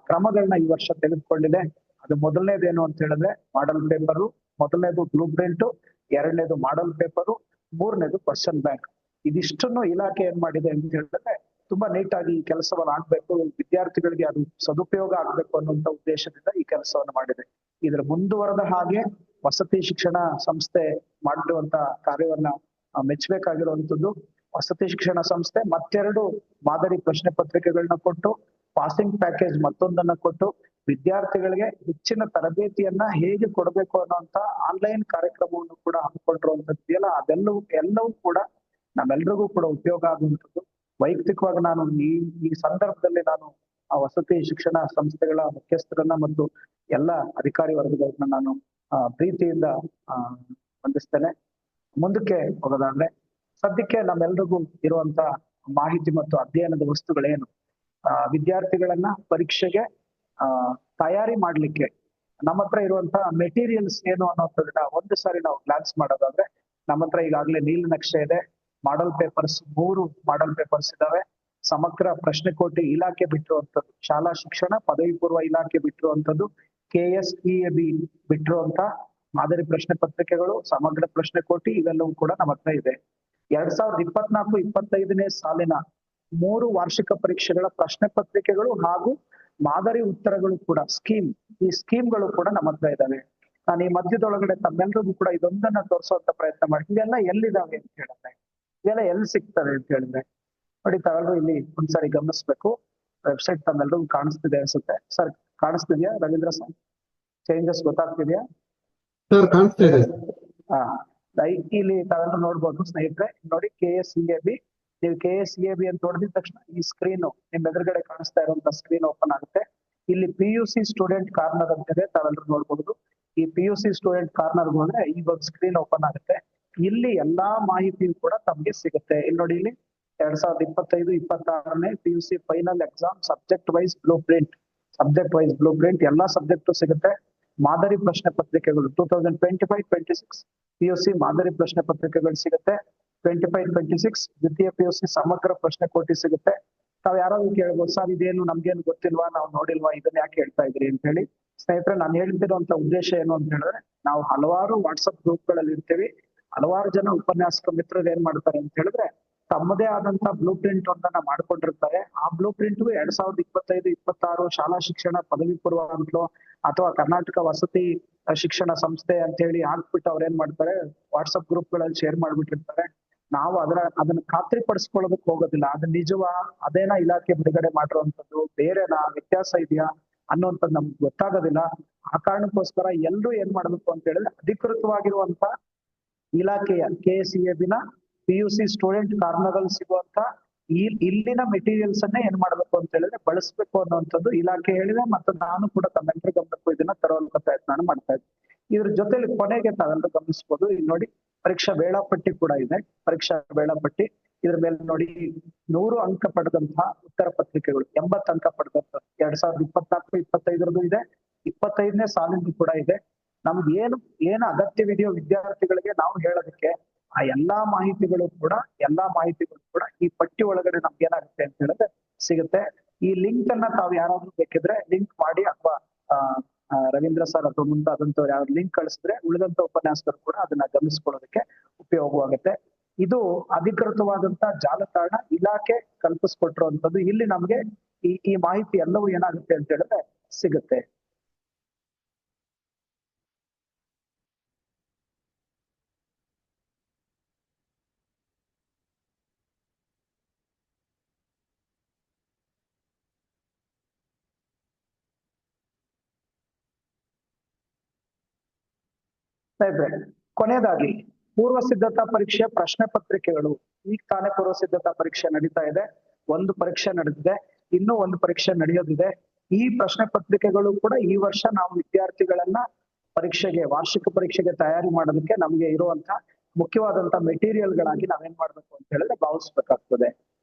ಕ್ರಮಗಳನ್ನ ಈ ವರ್ಷ ತೆಗೆದುಕೊಂಡಿದೆ. ಅದು ಮೊದಲನೇದೇನು ಅಂತ ಹೇಳಿದ್ರೆ ಮಾಡೆಲ್ ಪೇಪರು, ಮೊದಲನೇದು ಬ್ಲೂ ಪ್ರಿಂಟ್, ಎರಡನೇದು ಮಾಡೆಲ್ ಪೇಪರು, ಮೂರನೇದು ಕ್ವಶನ್ ಬ್ಯಾಂಕ್. ಇದಿಷ್ಟನ್ನು ಇಲಾಖೆ ಏನ್ ಮಾಡಿದೆ ಅಂತ ಹೇಳಿದ್ರೆ ತುಂಬಾ ನೀಟಾಗಿ ಈ ಕೆಲಸವನ್ನ ಆಗ್ಬೇಕು, ವಿದ್ಯಾರ್ಥಿಗಳಿಗೆ ಅದು ಸದುಪಯೋಗ ಆಗ್ಬೇಕು ಅನ್ನುವಂತ ಉದ್ದೇಶದಿಂದ ಈ ಕೆಲಸವನ್ನು ಮಾಡಿದೆ. ಇದರ ಮುಂದುವರೆದ ಹಾಗೆ ವಸತಿ ಶಿಕ್ಷಣ ಸಂಸ್ಥೆ ಮಾಡಿರುವಂತ ಕಾರ್ಯವನ್ನ ಮೆಚ್ಚಬೇಕಾಗಿರುವಂತದ್ದು. ವಸತಿ ಶಿಕ್ಷಣ ಸಂಸ್ಥೆ ಮತ್ತೆರಡು ಮಾದರಿ ಪ್ರಶ್ನೆ ಪತ್ರಿಕೆಗಳನ್ನ ಕೊಟ್ಟು, ಪಾಸಿಂಗ್ ಪ್ಯಾಕೇಜ್ ಮತ್ತೊಂದನ್ನ ಕೊಟ್ಟು, ವಿದ್ಯಾರ್ಥಿಗಳಿಗೆ ಹೆಚ್ಚಿನ ತರಬೇತಿಯನ್ನ ಹೇಗೆ ಕೊಡಬೇಕು ಅನ್ನುವಂತ ಆನ್ಲೈನ್ ಕಾರ್ಯಕ್ರಮವನ್ನು ಕೂಡ ಹಮ್ಮಿಕೊಂಡಿರುವಂತದ್ದಿದೆಯಲ್ಲ, ಎಲ್ಲವೂ ಕೂಡ ನಮ್ಮೆಲ್ರಿಗೂ ಕೂಡ ಉಪಯೋಗ ಆಗುವಂಥದ್ದು. ವೈಯಕ್ತಿಕವಾಗಿ ನಾನು ಈ ಸಂದರ್ಭದಲ್ಲಿ ನಾನು ಆ ವಸತಿ ಶಿಕ್ಷಣ ಸಂಸ್ಥೆಗಳ ಮುಖ್ಯಸ್ಥರನ್ನ ಮತ್ತು ಎಲ್ಲ ಅಧಿಕಾರಿ ವರ್ಗದವ್ರನ್ನ ನಾನು ಪ್ರೀತಿಯಿಂದ ವಂದಿಸ್ತೇನೆ. ಮುಂದಕ್ಕೆ ಹೋಗೋದಾದ್ರೆ ಸದ್ಯಕ್ಕೆ ನಮ್ಮೆಲ್ರಿಗೂ ಇರುವಂತ ಮಾಹಿತಿ ಮತ್ತು ಅಧ್ಯಯನದ ವಸ್ತುಗಳೇನು, ವಿದ್ಯಾರ್ಥಿಗಳನ್ನ ಪರೀಕ್ಷೆಗೆ ತಯಾರಿ ಮಾಡ್ಲಿಕ್ಕೆ ನಮ್ಮ ಹತ್ರ ಇರುವಂತಹ ಮೆಟೀರಿಯಲ್ಸ್ ಏನು ಅನ್ನೋದನ್ನ ಒಂದು ಸಾರಿ ನಾವು ಗ್ಲಾನ್ಸ್ ಮಾಡೋದಾದ್ರೆ, ನಮ್ಮ ಹತ್ರ ಈಗಾಗಲೇ ನೀಲನಕ್ಷೆ ಇದೆ, ಮಾಡೆಲ್ ಪೇಪರ್ಸ್ 3 ಮಾಡೆಲ್ ಪೇಪರ್ಸ್ ಇದಾವೆ, ಸಮಗ್ರ ಪ್ರಶ್ನೆಕೋಟಿ ಇಲಾಖೆ ಬಿಟ್ಟಿರುವಂತದ್ದು, ಶಾಲಾ ಶಿಕ್ಷಣ ಪದವಿ ಪೂರ್ವ ಇಲಾಖೆ ಬಿಟ್ಟಿರುವಂತದ್ದು, KSEAB ಬಿಟ್ಟಿರುವಂತ ಮಾದರಿ ಪ್ರಶ್ನೆ ಪತ್ರಿಕೆಗಳು, ಸಮಗ್ರ ಪ್ರಶ್ನೆಕೋಟಿ ಇವೆಲ್ಲವೂ ಕೂಡ ನಮ್ಮ ಹತ್ರ ಇದೆ. 2024-25ನೇ ಸಾಲಿನ 3 ವಾರ್ಷಿಕ ಪರೀಕ್ಷೆಗಳ ಪ್ರಶ್ನೆ ಪತ್ರಿಕೆಗಳು ಹಾಗೂ ಮಾದರಿ ಉತ್ತರಗಳು ಕೂಡ ಈ ಸ್ಕೀಮ್ಗಳು ಕೂಡ ನಮ್ಮ ಹತ್ರ ಇದಾವೆ. ನಾನು ಈ ಮಧ್ಯದೊಳಗಡೆ ತಮ್ಮೆಲ್ಲರಿಗೂ ಕೂಡ ಇದೊಂದನ್ನ ತೋರಿಸುವಂತ ಪ್ರಯತ್ನ ಮಾಡಿ. ಇದೆಲ್ಲ ಎಲ್ಲಿದಾವೆ ಅಂತ ಹೇಳಿದ್ರೆ, ಇದೆಲ್ಲ ಎಲ್ಲಿ ಸಿಗ್ತವೆ ಅಂತ ಹೇಳಿದ್ರೆ ನೋಡಿ, ತಾವೆಲ್ಲರೂ ಇಲ್ಲಿ ಒಂದ್ಸಾರಿ ಗಮನಿಸ್ಬೇಕು. ವೆಬ್ಸೈಟ್ ತಮ್ಮೆಲ್ಲರಿಗೂ ಕಾಣಿಸ್ತಿದೆ ಅನ್ಸುತ್ತೆ. ಸರ್ ಕಾಣಿಸ್ತಿದ್ಯಾ ರವೀಂದ್ರ ಸರ್? ಚೇಂಜಸ್ ಗೊತ್ತಾಗ್ತಿದ್ಯಾ? ಸರ್ ಕಾಣಿಸ್ತಾ ಇದೆ. ಇಲ್ಲಿ ತಾವೆಲ್ಲರೂ ನೋಡ್ಬೋದು ಸ್ನೇಹಿತರೆ. ನೋಡಿ KSEAB, ನೀವು KSEAB ಅಂತ ಹೊಡೆದಿದ ತಕ್ಷಣ ಈ ಸ್ಕ್ರೀನ್ ನಿಮ್ ಎದುರುಗಡೆ ಕಾಣಿಸ್ತಾ ಇರುವಂತ ಸ್ಕ್ರೀನ್ ಓಪನ್ ಆಗುತ್ತೆ. ಇಲ್ಲಿ PUC ಸ್ಟೂಡೆಂಟ್ ಕಾರ್ನರ್ ಅಂತಿದೆ, ತಾವೆಲ್ಲರೂ ನೋಡ್ಬಹುದು. ಈ PUC ಸ್ಟೂಡೆಂಟ್ ಕಾರ್ನರ್ ಹೋದ್ರೆ ಈ ಒಂದು ಸ್ಕ್ರೀನ್ ಓಪನ್ ಆಗುತ್ತೆ. ಇಲ್ಲಿ ಎಲ್ಲಾ ಮಾಹಿತಿಯು ಕೂಡ ತಮ್ಗೆ ಸಿಗುತ್ತೆ. ಇಲ್ಲಿ ನೋಡಿ, ಇಲ್ಲಿ 2025-26ನೇ PUC final exam subject wise blue print ಎಲ್ಲಾ ಸಬ್ಜೆಕ್ಟ್ ಸಿಗುತ್ತೆ. ಮಾದರಿ ಪ್ರಶ್ನೆ ಪತ್ರಿಕೆಗಳು 2025-26 PUC ಮಾದರಿ ಪ್ರಶ್ನೆ ಪತ್ರಿಕೆಗಳು ಸಿಗುತ್ತೆ. 25-26 ದ್ವಿತೀಯ PUC ಸಮಗ್ರ ಪ್ರಶ್ನೆ ಕೋಟಿ ಸಿಗುತ್ತೆ. ತಾವ್ ಯಾರಾದ್ರೂ ಕೇಳ್ಬೋದು, ಸರ್ ಇದೇನು ನಮ್ಗೇನು ಗೊತ್ತಿಲ್ವಾ, ನಾವು ನೋಡಿಲ್ವಾ, ಇದನ್ನ ಯಾಕೆ ಹೇಳ್ತಾ ಇದ್ರಿ ಅಂತ ಹೇಳಿ. ಸ್ನೇಹಿತರೆ, ನಾನು ಹೇಳ್ತಿರುವಂತ ಉದ್ದೇಶ ಏನು ಅಂತ ಹೇಳಿದ್ರೆ, ನಾವು ಹಲವಾರು ವಾಟ್ಸಪ್ ಗ್ರೂಪ್ಗಳಲ್ಲಿ ಇರ್ತೀವಿ. ಹಲವಾರು ಜನ ಉಪನ್ಯಾಸಕ ಮಿತ್ರರು ಏನ್ ಮಾಡ್ತಾರೆ ಅಂತ ಹೇಳಿದ್ರೆ, ತಮ್ಮದೇ ಆದಂತ ಬ್ಲೂ ಪ್ರಿಂಟ್ ಒಂದನ್ನ ಮಾಡ್ಕೊಂಡಿರ್ತಾರೆ. ಆ ಬ್ಲೂ ಪ್ರಿಂಟ್ 2025-26 ಶಾಲಾ ಶಿಕ್ಷಣ ಪದವಿ ಪೂರ್ವ ಅಂತಲೋ ಅಥವಾ ಕರ್ನಾಟಕ ವಸತಿ ಶಿಕ್ಷಣ ಸಂಸ್ಥೆ ಅಂತ ಹೇಳಿ ಹಾಕ್ಬಿಟ್ಟು ಅವ್ರು ಏನ್ ಮಾಡ್ತಾರೆ, ವಾಟ್ಸಪ್ ಗ್ರೂಪ್ ಗಳಲ್ಲಿ ಶೇರ್ ಮಾಡ್ಬಿಟ್ಟಿರ್ತಾರೆ. ನಾವು ಅದನ್ನ ಖಾತ್ರಿ ಪಡಿಸ್ಕೊಳ್ಳೋದಕ್ಕೆ ಹೋಗೋದಿಲ್ಲ. ಅದು ನಿಜವಾ, ಅದೇನಾ ಇಲಾಖೆ ಬಿಡುಗಡೆ ಮಾಡಿರುವಂತದ್ದು, ಬೇರೆನಾ, ವ್ಯತ್ಯಾಸ ಇದೆಯಾ ಅನ್ನುವಂಥದ್ದು ನಮ್ಗೆ ಗೊತ್ತಾಗೋದಿಲ್ಲ. ಆ ಕಾರಣಕ್ಕೋಸ್ಕರ ಎಲ್ಲರೂ ಏನ್ ಮಾಡ್ಬೇಕು ಅಂತ ಹೇಳಿದ್ರೆ, ಅಧಿಕೃತವಾಗಿರುವಂತ ಇಲಾಖೆಯ KSEABನ PUC ಸ್ಟೂಡೆಂಟ್ ಕಾರ್ನರ್ ಅಲ್ಲಿ ಸಿಗುವಂತ ಇಲ್ಲಿನ ಮೆಟೀರಿಯಲ್ಸ್ ಅನ್ನೇ ಏನ್ ಮಾಡ್ಬೇಕು ಅಂತ ಹೇಳಿದ್ರೆ ಬಳಸ್ಬೇಕು ಅನ್ನುವಂಥದ್ದು ಇಲಾಖೆ ಹೇಳಿದೆ. ಮತ್ತು ನಾನು ಕೂಡ ತಮ್ಮೆಲ್ಲರ ಗಮನಕ್ಕೂ ಇದನ್ನ ತರುವಂತ ಪ್ರಯತ್ನ ಮಾಡ್ತಾ ಇದ್ದೀನಿ. ಇದ್ರ ಜೊತೆಲಿ ಕೊನೆಗೆ ತಾವೆಲ್ಲರೂ ಗಮನಿಸಬಹುದು, ಇಲ್ಲಿ ನೋಡಿ ಪರೀಕ್ಷಾ ವೇಳಾಪಟ್ಟಿ ಕೂಡ ಇದೆ. ಪರೀಕ್ಷಾ ವೇಳಾಪಟ್ಟಿ ಇದ್ರ ಮೇಲೆ ನೋಡಿ 100 ಅಂಕ ಪಡೆದಂತಹ ಉತ್ತರ ಪತ್ರಿಕೆಗಳು, 80 ಅಂಕ ಪಡೆದಂತ 2024-25 ಇದೆ, 25ನೇ ಸಾಲಿಂದು ಕೂಡ ಇದೆ. ನಮ್ಗೆ ಏನು ಅಗತ್ಯವಿದೆಯೋ ವಿದ್ಯಾರ್ಥಿಗಳಿಗೆ ನಾವು ಹೇಳೋದಕ್ಕೆ ಆ ಎಲ್ಲಾ ಮಾಹಿತಿಗಳು ಕೂಡ ಈ ಪಟ್ಟಿ ಒಳಗಡೆ ನಮ್ಗೆ ಏನಾಗುತ್ತೆ ಅಂತ ಹೇಳಿದ್ರೆ ಸಿಗುತ್ತೆ. ಈ ಲಿಂಕ್ ಅನ್ನ ತಾವು ಯಾರಾದ್ರೂ ಬೇಕಿದ್ರೆ ಲಿಂಕ್ ಮಾಡಿ, ಅಥವಾ ರವೀಂದ್ರ ಸರ್ ಅಥವಾ ಮುಂತಾದಂತವ್ರು ಯಾರು ಲಿಂಕ್ ಕಳಿಸಿದ್ರೆ ಉಳಿದಂತ ಉಪನ್ಯಾಸಕರು ಕೂಡ ಅದನ್ನ ಗಮನಿಸ್ಕೊಳ್ಳೋದಕ್ಕೆ ಉಪಯೋಗವಾಗುತ್ತೆ. ಇದು ಅಧಿಕೃತವಾದಂತ ಜಾಲತಾಣ ಇಲಾಖೆ ಕಲ್ಪಿಸ್ಕೊಟ್ಟಿರುವಂತದ್ದು. ಇಲ್ಲಿ ನಮ್ಗೆ ಈ ಮಾಹಿತಿ ಎಲ್ಲವೂ ಏನಾಗುತ್ತೆ ಅಂತ ಹೇಳಿದ್ರೆ ಸಿಗುತ್ತೆ. ಕೊನೆಯದಾಗಿ ಪೂರ್ವ ಸಿದ್ಧತಾ ಪರೀಕ್ಷೆ ಪ್ರಶ್ನೆ ಪತ್ರಿಕೆಗಳು. ಈಗ ತಾನೇ ಪೂರ್ವ ಸಿದ್ಧತಾ ಪರೀಕ್ಷೆ ನಡೀತಾ ಇದೆ. ಒಂದು ಪರೀಕ್ಷೆ ನಡೆದಿದೆ, ಇನ್ನೂ ಒಂದು ಪರೀಕ್ಷೆ ನಡೆಯೋದಿದೆ. ಈ ಪ್ರಶ್ನೆ ಪತ್ರಿಕೆಗಳು ಕೂಡ ಈ ವರ್ಷ ನಾವು ವಿದ್ಯಾರ್ಥಿಗಳನ್ನ ವಾರ್ಷಿಕ ಪರೀಕ್ಷೆಗೆ ತಯಾರಿ ಮಾಡೋದಕ್ಕೆ ನಮ್ಗೆ ಇರುವಂತ ಮುಖ್ಯವಾದಂತ ಮೆಟೀರಿಯಲ್ಗಳಾಗಿ ನಾವೇನ್ ಮಾಡ್ಬೇಕು ಅಂತ ಹೇಳಿದ್ರೆ ಭಾವಿಸ್ಬೇಕಾಗ್ತದೆ.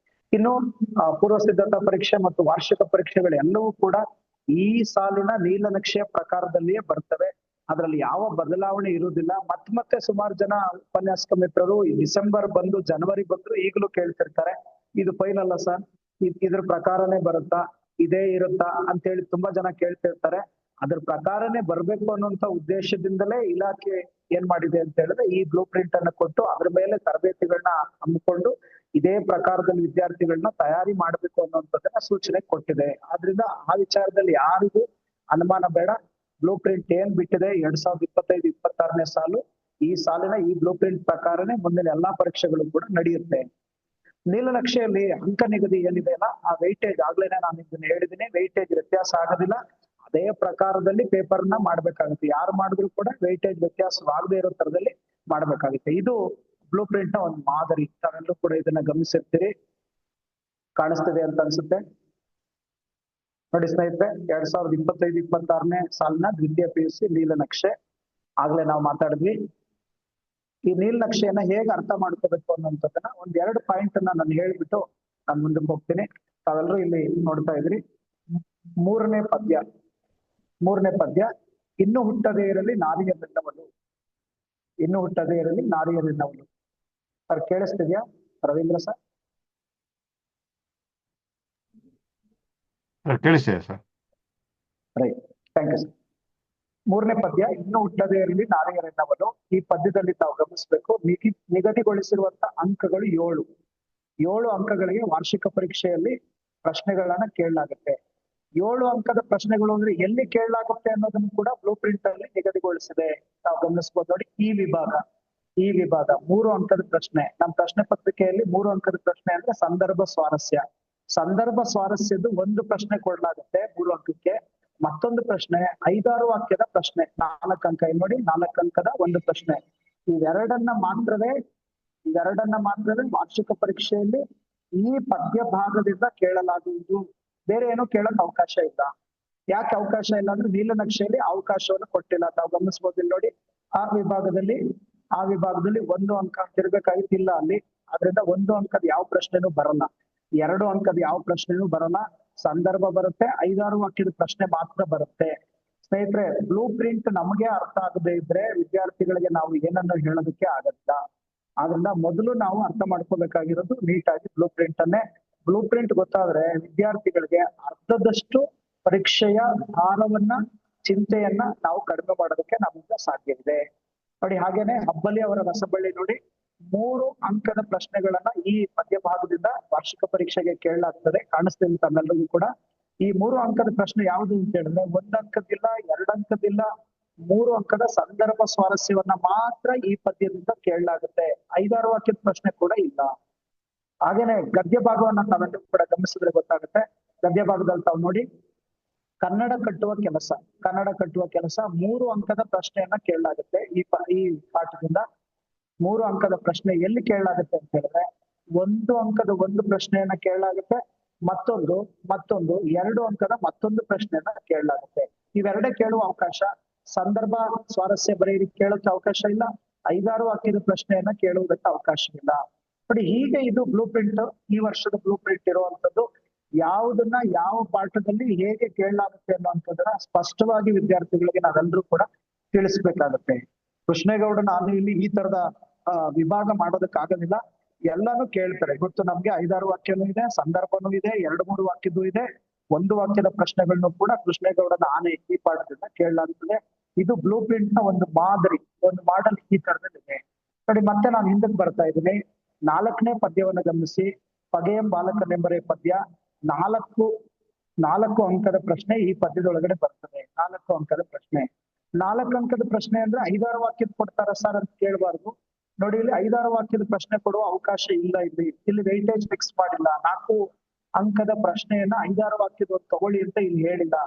ಇನ್ನು ಪೂರ್ವ ಸಿದ್ಧತಾ ಪರೀಕ್ಷೆ ಮತ್ತು ವಾರ್ಷಿಕ ಪರೀಕ್ಷೆಗಳು ಎಲ್ಲವೂ ಕೂಡ ಈ ಸಾಲಿನ ನೀಲನಕ್ಷೆಯ ಪ್ರಕಾರದಲ್ಲಿಯೇ ಬರ್ತವೆ. ಅದ್ರಲ್ಲಿ ಯಾವ ಬದಲಾವಣೆ ಇರುವುದಿಲ್ಲ. ಮತ್ತೆ ಸುಮಾರು ಜನ ಉಪನ್ಯಾಸಕ ಮಿತ್ರರು ಈ ಡಿಸೆಂಬರ್ ಬಂದು ಜನವರಿ ಬಂದ್ರು ಈಗಲೂ ಕೇಳ್ತಿರ್ತಾರೆ, ಇದು ಫೈನಲ್ ಅಲ್ಲ ಸರ್, ಇದ್ರ ಪ್ರಕಾರನೇ ಬರುತ್ತಾ, ಇದೇ ಇರುತ್ತಾ ಅಂತ ಹೇಳಿ ತುಂಬಾ ಜನ ಕೇಳ್ತಿರ್ತಾರೆ. ಅದ್ರ ಪ್ರಕಾರನೇ ಬರ್ಬೇಕು ಅನ್ನುವಂತ ಉದ್ದೇಶದಿಂದಲೇ ಇಲಾಖೆ ಏನ್ ಮಾಡಿದೆ ಅಂತ ಹೇಳಿದ್ರೆ ಈ ಬ್ಲೂ ಪ್ರಿಂಟ್ ಅನ್ನ ಕೊಟ್ಟು ಅದ್ರ ಮೇಲೆ ತರಬೇತಿಗಳನ್ನ ಹಮ್ಮಿಕೊಂಡು ಇದೇ ಪ್ರಕಾರದಲ್ಲಿ ವಿದ್ಯಾರ್ಥಿಗಳನ್ನ ತಯಾರಿ ಮಾಡ್ಬೇಕು ಅನ್ನುವಂಥದ್ದನ್ನ ಸೂಚನೆ ಕೊಟ್ಟಿದೆ. ಆದ್ರಿಂದ ಆ ವಿಚಾರದಲ್ಲಿ ಯಾರಿಗೂ ಅನುಮಾನ ಬೇಡ. ಬ್ಲೂ ಪ್ರಿಂಟ್ ಏನ್ ಬಿಟ್ಟಿದೆ 2025-26ನೇ ಸಾಲು, ಈ ಸಾಲಿನ ಈ ಬ್ಲೂ ಪ್ರಿಂಟ್ ಪ್ರಕಾರನೇ ಮುಂದಿನ ಎಲ್ಲಾ ಪರೀಕ್ಷೆಗಳು ಕೂಡ ನಡೆಯುತ್ತೆ. ನೀಲನಕ್ಷೆಯಲ್ಲಿ ಅಂಕ ನಿಗದಿ ಏನಿದೆ ಅಲ್ಲ, ಆ ವೈಟೇಜ್ ಆಗ್ಲೇನೆ ನಾನು ಇದನ್ನ ಹೇಳಿದ್ದೀನಿ, ವೈಟೇಜ್ ವ್ಯತ್ಯಾಸ ಆಗೋದಿಲ್ಲ. ಅದೇ ಪ್ರಕಾರದಲ್ಲಿ ಪೇಪರ್ನ ಮಾಡ್ಬೇಕಾಗುತ್ತೆ. ಯಾರು ಮಾಡಿದ್ರು ಕೂಡ ವೈಟೇಜ್ ವ್ಯತ್ಯಾಸವಾಗದೇ ಇರೋ ತರದಲ್ಲಿ ಮಾಡ್ಬೇಕಾಗುತ್ತೆ. ಇದು ಬ್ಲೂ ಪ್ರಿಂಟ್ ನ ಒಂದು ಮಾದರಿ. ತಾವೆಲ್ಲರೂ ಕೂಡ ಇದನ್ನ ಗಮನಿಸಿರ್ತೀರಿ, ಕಾಣಿಸ್ತಿದೆ ಅಂತ ಅನ್ಸುತ್ತೆ ನೋಡಿ ಸ್ನೇಹಿತರೆ. 2025-26ನೇ ಸಾಲಿನ ದ್ವಿತೀಯ PUC ನೀಲನಕ್ಷೆ ಆಗ್ಲೇ ನಾವು ಮಾತಾಡಿದ್ವಿ. ಈ ನೀಲನಕ್ಷೆಯನ್ನ ಹೇಗೆ ಅರ್ಥ ಮಾಡ್ಕೋಬೇಕು ಅನ್ನೋಂಥದ್ದನ್ನ ಒಂದೆರಡು ಪಾಯಿಂಟ್ ಅನ್ನ ನಾನು ಹೇಳ್ಬಿಟ್ಟು ನಾನು ಮುಂದಕ್ಕೆ ಹೋಗ್ತೀನಿ. ತಾವೆಲ್ಲರೂ ಇಲ್ಲಿ ನೋಡ್ತಾ ಇದ್ರಿ, ಮೂರನೇ ಪದ್ಯ, ಇನ್ನು ಹುಟ್ಟದೇ ಇರಲಿ ನಾರಿಯ ಬೆನ್ನವಲು, ಇನ್ನು ಹುಟ್ಟದೇ ಇರಲಿ ನಾರಿಯ ಬೆನ್ನವಲು. ಸರ್ ಕೇಳಿಸ್ತಿದ್ಯಾ ರವೀಂದ್ರ ಸರ್? ಕೇಳಿಸ್ತಿದೆ sir. Right, thank you sir. ಮೂರನೇ ಪದ್ಯ, ಇನ್ನು ಹುಟ್ಟದೇ ಇರಲಿ ನಾರಿಯರೆನ್ನವಲು. ಈ ಪದ್ಯದಲ್ಲಿ ತಾವು ಗಮನಿಸಬೇಕು, ನಿಗದಿಗೊಳಿಸಿರುವಂತ ಅಂಕಗಳು 7 ಅಂಕಗಳಿಗೆ ವಾರ್ಷಿಕ ಪರೀಕ್ಷೆಯಲ್ಲಿ ಪ್ರಶ್ನೆಗಳನ್ನ ಕೇಳಲಾಗುತ್ತೆ. 7 ಅಂಕದ ಪ್ರಶ್ನೆಗಳು ಅಂದ್ರೆ ಎಲ್ಲಿ ಕೇಳಲಾಗುತ್ತೆ ಅನ್ನೋದನ್ನು ಕೂಡ ಬ್ಲೂ ಪ್ರಿಂಟ್ ಅಲ್ಲಿ ನಿಗದಿಗೊಳಿಸಿದೆ. ತಾವು ಗಮನಿಸಬಹುದು ನೋಡಿ. ಈ ವಿಭಾಗ 3 ಅಂಕದ ಪ್ರಶ್ನೆ. ನಮ್ಮ ಪ್ರಶ್ನೆ ಪತ್ರಿಕೆಯಲ್ಲಿ 3 ಅಂಕದ ಪ್ರಶ್ನೆ ಅಂದ್ರೆ ಸಂದರ್ಭ ಸ್ವಾರಸ್ಯದ್ದು ಒಂದು ಪ್ರಶ್ನೆ ಕೊಡಲಾಗುತ್ತೆ 3 ಅಂಕಕ್ಕೆ. ಮತ್ತೊಂದು ಪ್ರಶ್ನೆ 5-6 ವಾಕ್ಯದ ಪ್ರಶ್ನೆ 4 ಅಂಕ. ನೋಡಿ, 4 ಅಂಕದ ಒಂದು ಪ್ರಶ್ನೆ. ಇವೆರಡನ್ನ ಮಾತ್ರವೇ ವಾರ್ಷಿಕ ಪರೀಕ್ಷೆಯಲ್ಲಿ ಈ ಪದ್ಯ ಭಾಗದಿಂದ ಕೇಳಲಾಗುವುದು. ಬೇರೆ ಏನೋ ಕೇಳಕ್ ಅವಕಾಶ ಇಲ್ಲ. ಯಾಕೆ ಅವಕಾಶ ಇಲ್ಲ ಅಂದ್ರೆ ನೀಲನಕ್ಷೆಯಲ್ಲಿ ಅವಕಾಶವನ್ನು ಕೊಟ್ಟಿಲ್ಲ. ತಾವು ಗಮನಿಸಬಹುದು ನೋಡಿ, ಆ ವಿಭಾಗದಲ್ಲಿ 1 ಅಂಕ ತಿರ್ಬೇಕಾಗಿತ್ತಿಲ್ಲ ಅಲ್ಲಿ. ಆದ್ರಿಂದ 1 ಅಂಕದ ಯಾವ ಪ್ರಶ್ನೆನೂ ಬರಲ್ಲ, 2 ಅಂಕದ ಯಾವ ಪ್ರಶ್ನೆನೂ ಬರಲ್ಲ. ಸಂದರ್ಭ ಬರುತ್ತೆ, 5-6 ವಾಕ್ಯದ ಪ್ರಶ್ನೆ ಮಾತ್ರ ಬರುತ್ತೆ. ಸ್ನೇಹಿತರೆ, ಬ್ಲೂ ಪ್ರಿಂಟ್ ನಮಗೆ ಅರ್ಥ ಆಗದೆ ಇದ್ರೆ ವಿದ್ಯಾರ್ಥಿಗಳಿಗೆ ನಾವು ಏನನ್ನು ಹೇಳೋದಕ್ಕೆ ಆಗಲ್ಲ. ಆದ್ರಿಂದ ಮೊದಲು ನಾವು ಅರ್ಥ ಮಾಡ್ಕೋಬೇಕಾಗಿರೋದು ನೀಟಾಗಿ ಬ್ಲೂ ಪ್ರಿಂಟ್ ಗೊತ್ತಾದ್ರೆ ವಿದ್ಯಾರ್ಥಿಗಳಿಗೆ ಅರ್ಧದಷ್ಟು ಪರೀಕ್ಷೆಯ ಭಾರವನ್ನ, ಚಿಂತೆಯನ್ನ ನಾವು ಕಡಿಮೆ ಮಾಡೋದಕ್ಕೆ ನಮ್ಮಿಂದ ಸಾಧ್ಯವಿದೆ. ನೋಡಿ, ಹಾಗೇನೆ ಹಬ್ಬಲಿ ಅವರ ರಸಬಳ್ಳಿ ನೋಡಿ, 3 ಅಂಕದ ಪ್ರಶ್ನೆಗಳನ್ನ ಈ ಪದ್ಯ ಭಾಗದಿಂದ ವಾರ್ಷಿಕ ಪರೀಕ್ಷೆಗೆ ಕೇಳಲಾಗ್ತದೆ. ಕಾಣಿಸ್ತಿಲ್ಲ ತಮ್ಮೆಲ್ಲರಿಗೂ ಕೂಡ. ಈ 3 ಅಂಕದ ಪ್ರಶ್ನೆ ಯಾವುದು ಅಂತ ಹೇಳಿದ್ರೆ 1 ಅಂಕದಿಲ್ಲ, 2 ಅಂಕದಿಲ್ಲ, 3 ಅಂಕದ ಸಂದರ್ಭ ಸ್ವಾರಸ್ಯವನ್ನ ಮಾತ್ರ ಈ ಪದ್ಯದಿಂದ ಕೇಳಲಾಗುತ್ತೆ. 5-6 ವಾಕ್ಯದ ಪ್ರಶ್ನೆ ಕೂಡ ಇಲ್ಲ. ಹಾಗೇನೆ ಗದ್ಯ ಭಾಗವನ್ನ ತಾವೆಲ್ಲರೂ ಕೂಡ ಗಮನಿಸಿದ್ರೆ ಗೊತ್ತಾಗುತ್ತೆ. ಗದ್ಯ ಭಾಗದಲ್ಲಿ ತಾವು ನೋಡಿ, ಕನ್ನಡ ಕಟ್ಟುವ ಕೆಲಸ 3 ಅಂಕದ ಪ್ರಶ್ನೆಯನ್ನ ಕೇಳಲಾಗುತ್ತೆ. ಈ ಪಾಠದಿಂದ 3 ಅಂಕದ ಪ್ರಶ್ನೆ ಎಲ್ಲಿ ಕೇಳಲಾಗುತ್ತೆ ಅಂತ ಹೇಳಿದ್ರೆ 1 ಅಂಕದ ಒಂದು ಪ್ರಶ್ನೆಯನ್ನ ಕೇಳಲಾಗುತ್ತೆ, ಮತ್ತೊಂದು 2 ಅಂಕದ ಮತ್ತೊಂದು ಪ್ರಶ್ನೆಯನ್ನ ಕೇಳಲಾಗುತ್ತೆ. ಇವೆರಡೇ ಕೇಳುವ ಅವಕಾಶ. ಸಂದರ್ಭ ಸ್ವಾರಸ್ಯ ಬರೆಯಿರಿ ಕೇಳೋಕೆ ಅವಕಾಶ ಇಲ್ಲ, 5-6 ವಾಕ್ಯದ ಪ್ರಶ್ನೆಯನ್ನ ಕೇಳುವುದಕ್ಕೆ ಅವಕಾಶ ಇಲ್ಲ. ನೋಡಿ, ಹೀಗೆ ಇದು ಬ್ಲೂ ಪ್ರಿಂಟ್, ಈ ವರ್ಷದ ಬ್ಲೂ ಪ್ರಿಂಟ್ ಇರುವಂತದ್ದು. ಯಾವುದನ್ನ ಯಾವ ಪಾಠದಲ್ಲಿ ಹೇಗೆ ಕೇಳಲಾಗುತ್ತೆ ಅನ್ನುವಂಥದ್ದನ್ನ ಸ್ಪಷ್ಟವಾಗಿ ವಿದ್ಯಾರ್ಥಿಗಳಿಗೆ ನಾವೆಲ್ಲರೂ ಕೂಡ ತಿಳಿಸ್ಬೇಕಾಗತ್ತೆ. ಕೃಷ್ಣೇಗೌಡ ನಾನು ಇಲ್ಲಿ ಈ ತರದ ವಿಭಾಗ ಮಾಡೋದಕ್ಕಾಗೋದಿಲ್ಲ. ಎಲ್ಲಾನು ಕೇಳ್ತಾರೆ ಗೊತ್ತು ನಮ್ಗೆ. 5-6 ವಾಕ್ಯನೂ ಇದೆ, ಸಂದರ್ಭನೂ ಇದೆ, 2-3 ವಾಕ್ಯದ್ದು ಇದೆ, 1 ವಾಕ್ಯದ ಪ್ರಶ್ನೆಗಳನ್ನು ಕೂಡ ಕೃಷ್ಣೇಗೌಡನ ಆನೆ ಈ ಪಾಠದಿಂದ ಕೇಳಲಾಗುತ್ತದೆ. ಇದು ಬ್ಲೂ ಪ್ರಿಂಟ್ ನ ಒಂದು ಮಾದರಿ, ಒಂದು ಮಾಡೆಲ್ ಈ ತರದಲ್ಲಿದೆ. ನೋಡಿ, ಮತ್ತೆ ನಾನು ಹಿಂದಕ್ಕೆ ಬರ್ತಾ ಇದ್ದೀನಿ. 4ನೇ ಪದ್ಯವನ್ನು ಗಮನಿಸಿ. ಪಗೆಯಂ ಬಾಲಕನೆಂಬರೆ ಪದ್ಯ 4 ಅಂಕದ ಪ್ರಶ್ನೆ ಈ ಪದ್ಯದೊಳಗಡೆ ಬರ್ತದೆ. 4 ಅಂಕದ ಪ್ರಶ್ನೆ. 4 ಅಂಕದ ಪ್ರಶ್ನೆ ಅಂದ್ರೆ 5-6 ವಾಕ್ಯದ ಕೊಡ್ತಾರ ಸರ್ ಅಂತ ಕೇಳಬಾರ್ದು. ನೋಡಿ, ಇಲ್ಲಿ 5-6 ವಾಕ್ಯದ ಪ್ರಶ್ನೆ ಕೊಡುವ ಅವಕಾಶ ಇಲ್ಲ. ಇಲ್ಲಿ ವೈಟೇಜ್ ಫಿಕ್ಸ್ ಮಾಡಿಲ್ಲ. 4 ಅಂಕದ ಪ್ರಶ್ನೆಯನ್ನ 5-6 ವಾಕ್ಯದ ತಗೊಳ್ಳಿ ಅಂತ ಇಲ್ಲಿ ಹೇಳಿಲ್ಲ.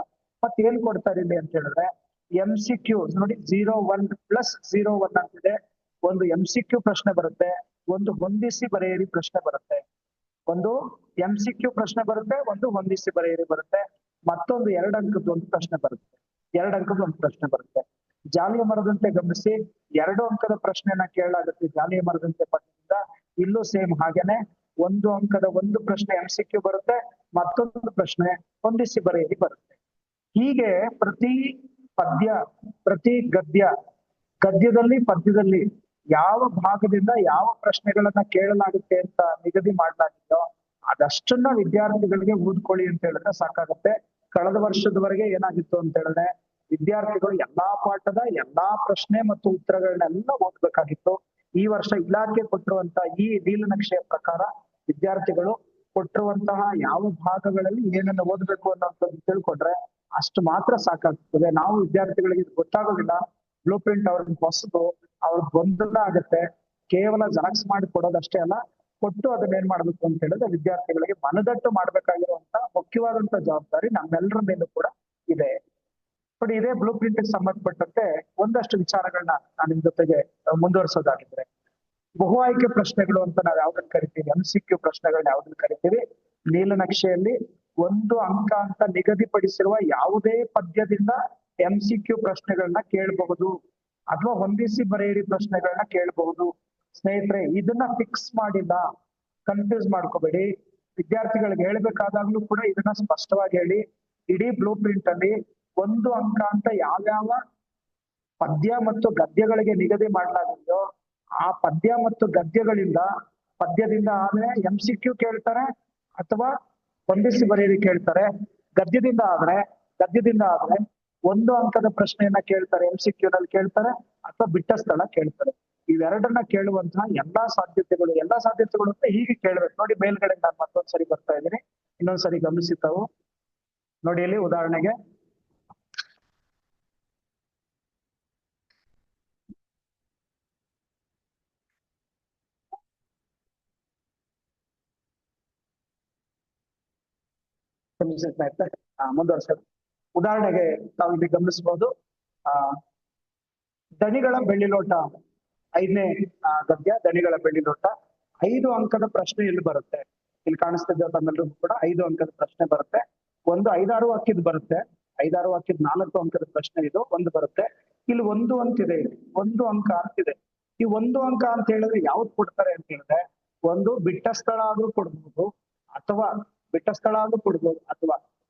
ಮತ್ತೆ ಏನ್ ಕೊಡ್ತಾರೆ ಇಲ್ಲಿ ಅಂತ ಹೇಳಿದ್ರೆ MCQ ನೋಡಿ, 01+01 ಅಂತಿದೆ. ಒಂದು MCQ ಪ್ರಶ್ನೆ ಬರುತ್ತೆ, ಒಂದು ಹೊಂದಿಸಿ ಬರೆಯಿರಿ ಪ್ರಶ್ನೆ ಬರುತ್ತೆ. ಒಂದು MCQ ಪ್ರಶ್ನೆ ಬರುತ್ತೆ, ಒಂದು ಹೊಂದಿಸಿ ಬರೆಯಿರಿ ಬರುತ್ತೆ, ಮತ್ತೊಂದು 2 ಅಂಕದ ಒಂದು ಪ್ರಶ್ನೆ ಬರುತ್ತೆ. ಜಾಲಿಯ ಮರದಂತೆ ಗಮನಿಸಿ, 2 ಅಂಕದ ಪ್ರಶ್ನೆಯನ್ನ ಕೇಳಲಾಗುತ್ತೆ ಜಾಲಿಯ ಮರದಂತೆ ಪದ್ಯದಿಂದ. ಇಲ್ಲೂ ಸೇಮ್ ಹಾಗೇನೆ 1 ಅಂಕದ ಒಂದು ಪ್ರಶ್ನೆ MCQ ಬರುತ್ತೆ, ಮತ್ತೊಂದು ಪ್ರಶ್ನೆ ಹೊಂದಿಸಿ ಬರೆಯಿರಿ ಬರುತ್ತೆ. ಹೀಗೆ ಪ್ರತಿ ಪದ್ಯ ಪ್ರತಿ ಗದ್ಯದಲ್ಲಿ ಪದ್ಯದಲ್ಲಿ ಯಾವ ಭಾಗದಿಂದ ಯಾವ ಪ್ರಶ್ನೆಗಳನ್ನ ಕೇಳಲಾಗುತ್ತೆ ಅಂತ ನಿಗದಿ ಮಾಡಲಾಗಿದ್ದೋ ಅದಷ್ಟನ್ನ ವಿದ್ಯಾರ್ಥಿಗಳಿಗೆ ಓದ್ಕೊಳ್ಳಿ ಅಂತ ಹೇಳಿದ್ರೆ ಸಾಕಾಗುತ್ತೆ. ಕಳೆದ ವರ್ಷದವರೆಗೆ ಏನಾಗಿತ್ತು ಅಂತ ಹೇಳಿದ್ರೆ ವಿದ್ಯಾರ್ಥಿಗಳು ಎಲ್ಲಾ ಪಾಠದ ಎಲ್ಲಾ ಪ್ರಶ್ನೆ ಮತ್ತು ಉತ್ತರಗಳನ್ನೆಲ್ಲ ಓದ್ಬೇಕಾಗಿತ್ತು. ಈ ವರ್ಷ ಇಲಾಖೆ ಕೊಟ್ಟಿರುವಂತಹ ಈ ನೀಲನಕ್ಷೆಯ ಪ್ರಕಾರ ವಿದ್ಯಾರ್ಥಿಗಳು ಕೊಟ್ಟಿರುವಂತಹ ಯಾವ ಭಾಗಗಳಲ್ಲಿ ಏನನ್ನ ಓದ್ಬೇಕು ಅನ್ನೋಂಥದ್ದು ತಿಳ್ಕೊಂಡ್ರೆ ಅಷ್ಟು ಮಾತ್ರ ಸಾಕಾಗ್ತದೆ. ನಾವು ವಿದ್ಯಾರ್ಥಿಗಳಿಗೆ ಇದು ಗೊತ್ತಾಗೋದಿಲ್ಲ. ಬ್ಲೂ ಪ್ರಿಂಟ್ ಅವ್ರಿಗೆ ಹೊಸದು, ಅವ್ರಿಗೆ ಗೊಂದಲ ಆಗುತ್ತೆ. ಕೇವಲ ಜೆರಾಕ್ಸ್ ಮಾಡಿ ಕೊಡೋದಷ್ಟೇ ಅಲ್ಲ, ಕೊಟ್ಟು ಅದನ್ನ ಏನ್ ಮಾಡ್ಬೇಕು ಅಂತ ಹೇಳಿದ್ರೆ ವಿದ್ಯಾರ್ಥಿಗಳಿಗೆ ಮನದಟ್ಟು ಮಾಡ್ಬೇಕಾಗಿರುವಂತ ಮುಖ್ಯವಾದಂತ ಜವಾಬ್ದಾರಿ ನಮ್ಮೆಲ್ಲರ ಮೇಲೂ ಕೂಡ ಇದೆ. ನೋಡಿ, ಇದೇ ಬ್ಲೂ ಪ್ರಿಂಟ್ ಸಂಬಂಧಪಟ್ಟಂತೆ ಒಂದಷ್ಟು ವಿಚಾರಗಳನ್ನ ನಾನು ನಿಮ್ ಜೊತೆಗೆ ಮುಂದುವರಿಸೋದಾಗಿದ್ರೆ, ಬಹು ಆಯ್ಕೆ ಪ್ರಶ್ನೆಗಳು ಅಂತ ನಾವ್ ಯಾವ್ದನ್ನ ಕರಿತೀವಿ, MCQ ಪ್ರಶ್ನೆಗಳನ್ನ ಯಾವ್ದನ್ನ ಕರಿತೀವಿ, ನೀಲನಕ್ಷೆಯಲ್ಲಿ 1 ಅಂಕ ಅಂತ ನಿಗದಿಪಡಿಸಿರುವ ಯಾವುದೇ ಪದ್ಯದಿಂದ MCQ ಪ್ರಶ್ನೆಗಳನ್ನ ಕೇಳಬಹುದು ಅಥವಾ ಹೊಂದಿಸಿ ಬರೆಯಿರಿ ಪ್ರಶ್ನೆಗಳನ್ನ ಕೇಳಬಹುದು. ಸ್ನೇಹಿತರೆ, ಇದನ್ನ ಫಿಕ್ಸ್ ಮಾಡಿಲ್ಲ, ಕನ್ಫ್ಯೂಸ್ ಮಾಡ್ಕೋಬೇಡಿ. ವಿದ್ಯಾರ್ಥಿಗಳಿಗೆ ಹೇಳ್ಬೇಕಾದಾಗ್ಲೂ ಕೂಡ ಇದನ್ನ ಸ್ಪಷ್ಟವಾಗಿ ಹೇಳಿ. ಇಡೀ ಬ್ಲೂ ಪ್ರಿಂಟ್ ಅಲ್ಲಿ 1 ಅಂಕ ಅಂತ ಯಾವ್ಯಾವ ಪದ್ಯ ಮತ್ತು ಗದ್ಯಗಳಿಗೆ ನಿಗದಿ ಮಾಡಲಾಗಿದೆಯೋ ಆ ಪದ್ಯ ಮತ್ತು ಪದ್ಯದಿಂದ ಆದ್ರೆ MCQ ಕೇಳ್ತಾರೆ ಅಥವಾ ಹೊಂದಿಸಿ ಬರೆಯಿರಿ ಕೇಳ್ತಾರೆ. ಗದ್ಯದಿಂದ ಆದ್ರೆ 1 ಅಂಕದ ಪ್ರಶ್ನೆಯನ್ನ ಕೇಳ್ತಾರೆ, MCQ ನಲ್ಲಿ ಕೇಳ್ತಾರೆ ಅಥವಾ ಬಿಟ್ಟ ಸ್ಥಳ ಕೇಳ್ತಾರೆ. ಇವೆರಡನ್ನ ಕೇಳುವಂತಹ ಎಲ್ಲಾ ಸಾಧ್ಯತೆಗಳು ಅಂತ ಹೀಗೆ ಕೇಳ್ಬೇಕು. ನೋಡಿ, ಮೇಲ್ಗಡೆ ನಾನು ಮತ್ತೊಂದ್ಸರಿ ಬರ್ತಾ ಇದ್ದೀನಿ, ಇನ್ನೊಂದ್ಸರಿ ಗಮನಿಸಿ ತಾವು. ನೋಡಿ, ಇಲ್ಲಿ ಉದಾಹರಣೆಗೆ ಮುಂದುವರ್ಸ. ಉದಾಹರಣೆಗೆ ತಾವು ಇಲ್ಲಿ ಗಮನಿಸಬಹುದು, ದಣಿಗಳ ಬೆಳ್ಳಿಲೋಟ 5ನೇ ಗದ್ಯ, ದಣಿಗಳ ಬೆಳ್ಳಿಲೋಟ 5 ಅಂಕದ ಪ್ರಶ್ನೆ ಇಲ್ಲಿ ಬರುತ್ತೆ. ಇಲ್ಲಿ ಕಾಣಿಸ್ತಿದ್ದ ತಮ್ಮೆಲ್ಲರಿಗೂ ಕೂಡ 5 ಅಂಕದ ಪ್ರಶ್ನೆ ಬರುತ್ತೆ. ಒಂದು 5-6 ಅಂಕದ ಬರುತ್ತೆ, 5-6 ಅಂಕದ 4 ಅಂಕದ ಪ್ರಶ್ನೆ ಇದು ಒಂದು ಬರುತ್ತೆ. ಇಲ್ಲಿ 1 ಅಂತಿದೆ, ಇಲ್ಲಿ 1 ಅಂಕ ಅಂತಿದೆ. ಈ 1 ಅಂಕ ಅಂತ ಹೇಳಿದ್ರೆ ಯಾವ್ದು ಕೊಡ್ತಾರೆ ಅಂತ ಹೇಳಿದ್ರೆ, ಒಂದು ಬಿಟ್ಟ ಸ್ಥಳ ಆದ್ರೂ ಕೊಡ್ಬೋದು ಅಥವಾ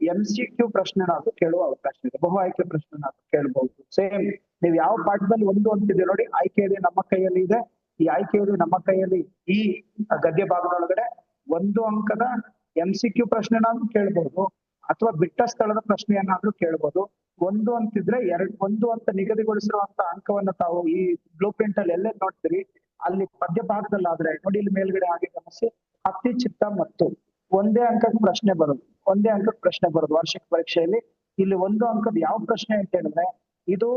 MCQ ಪ್ರಶ್ನೆನಾದ್ರೂ ಕೇಳುವ ಅವಕಾಶ ಇದೆ, ಬಹು ಆಯ್ಕೆ ಪ್ರಶ್ನೆನಾದ್ರೂ ಕೇಳಬಹುದು. ಸೇಮ್ ನೀವು ಯಾವ ಪಾಠದಲ್ಲಿ 1 ಅಂತಿದೆ ನೋಡಿ, ಆಯ್ಕೆ ಇದೆ ನಮ್ಮ ಕೈಯಲ್ಲಿ ಇದೆ. ಈ ಆಯ್ಕೆ ಇದೆ ನಮ್ಮ ಕೈಯಲ್ಲಿ ಈ ಗದ್ಯ ಭಾಗದೊಳಗಡೆ 1 ಅಂಕದ MCQ ಪ್ರಶ್ನೆನಾದ್ರೂ ಕೇಳ್ಬಹುದು ಅಥವಾ ಬಿಟ್ಟ ಸ್ಥಳದ ಪ್ರಶ್ನೆಯನ್ನಾದ್ರೂ ಕೇಳ್ಬೋದು. 1 ಅಂತಿದ್ರೆ 1 ಅಂತ ನಿಗದಿಗೊಳಿಸಿರುವಂತ ಅಂಕವನ್ನ ತಾವು ಈ ಬ್ಲೂ ಪ್ರಿಂಟ್ ಅಲ್ಲಿ ಎಲ್ಲೇ ನೋಡ್ತೀರಿ, ಅಲ್ಲಿ ಪದ್ಯ ಭಾಗದಲ್ಲಾದ್ರೆ ನೋಡಿ, ಇಲ್ಲಿ ಮೇಲ್ಗಡೆ ಹಾಗೆ ಗಮನಿಸಿ, ಹತ್ತಿ ಚಿತ್ತ ಮತ್ತು 1 ಅಂಕದ ಪ್ರಶ್ನೆ ಬರೋದು ವಾರ್ಷಿಕ ಪರೀಕ್ಷೆಯಲ್ಲಿ. ಇಲ್ಲಿ 1 ಅಂಕದ ಯಾವ ಪ್ರಶ್ನೆ ಅಂತ ಹೇಳಿದ್ರೆ, ಇದು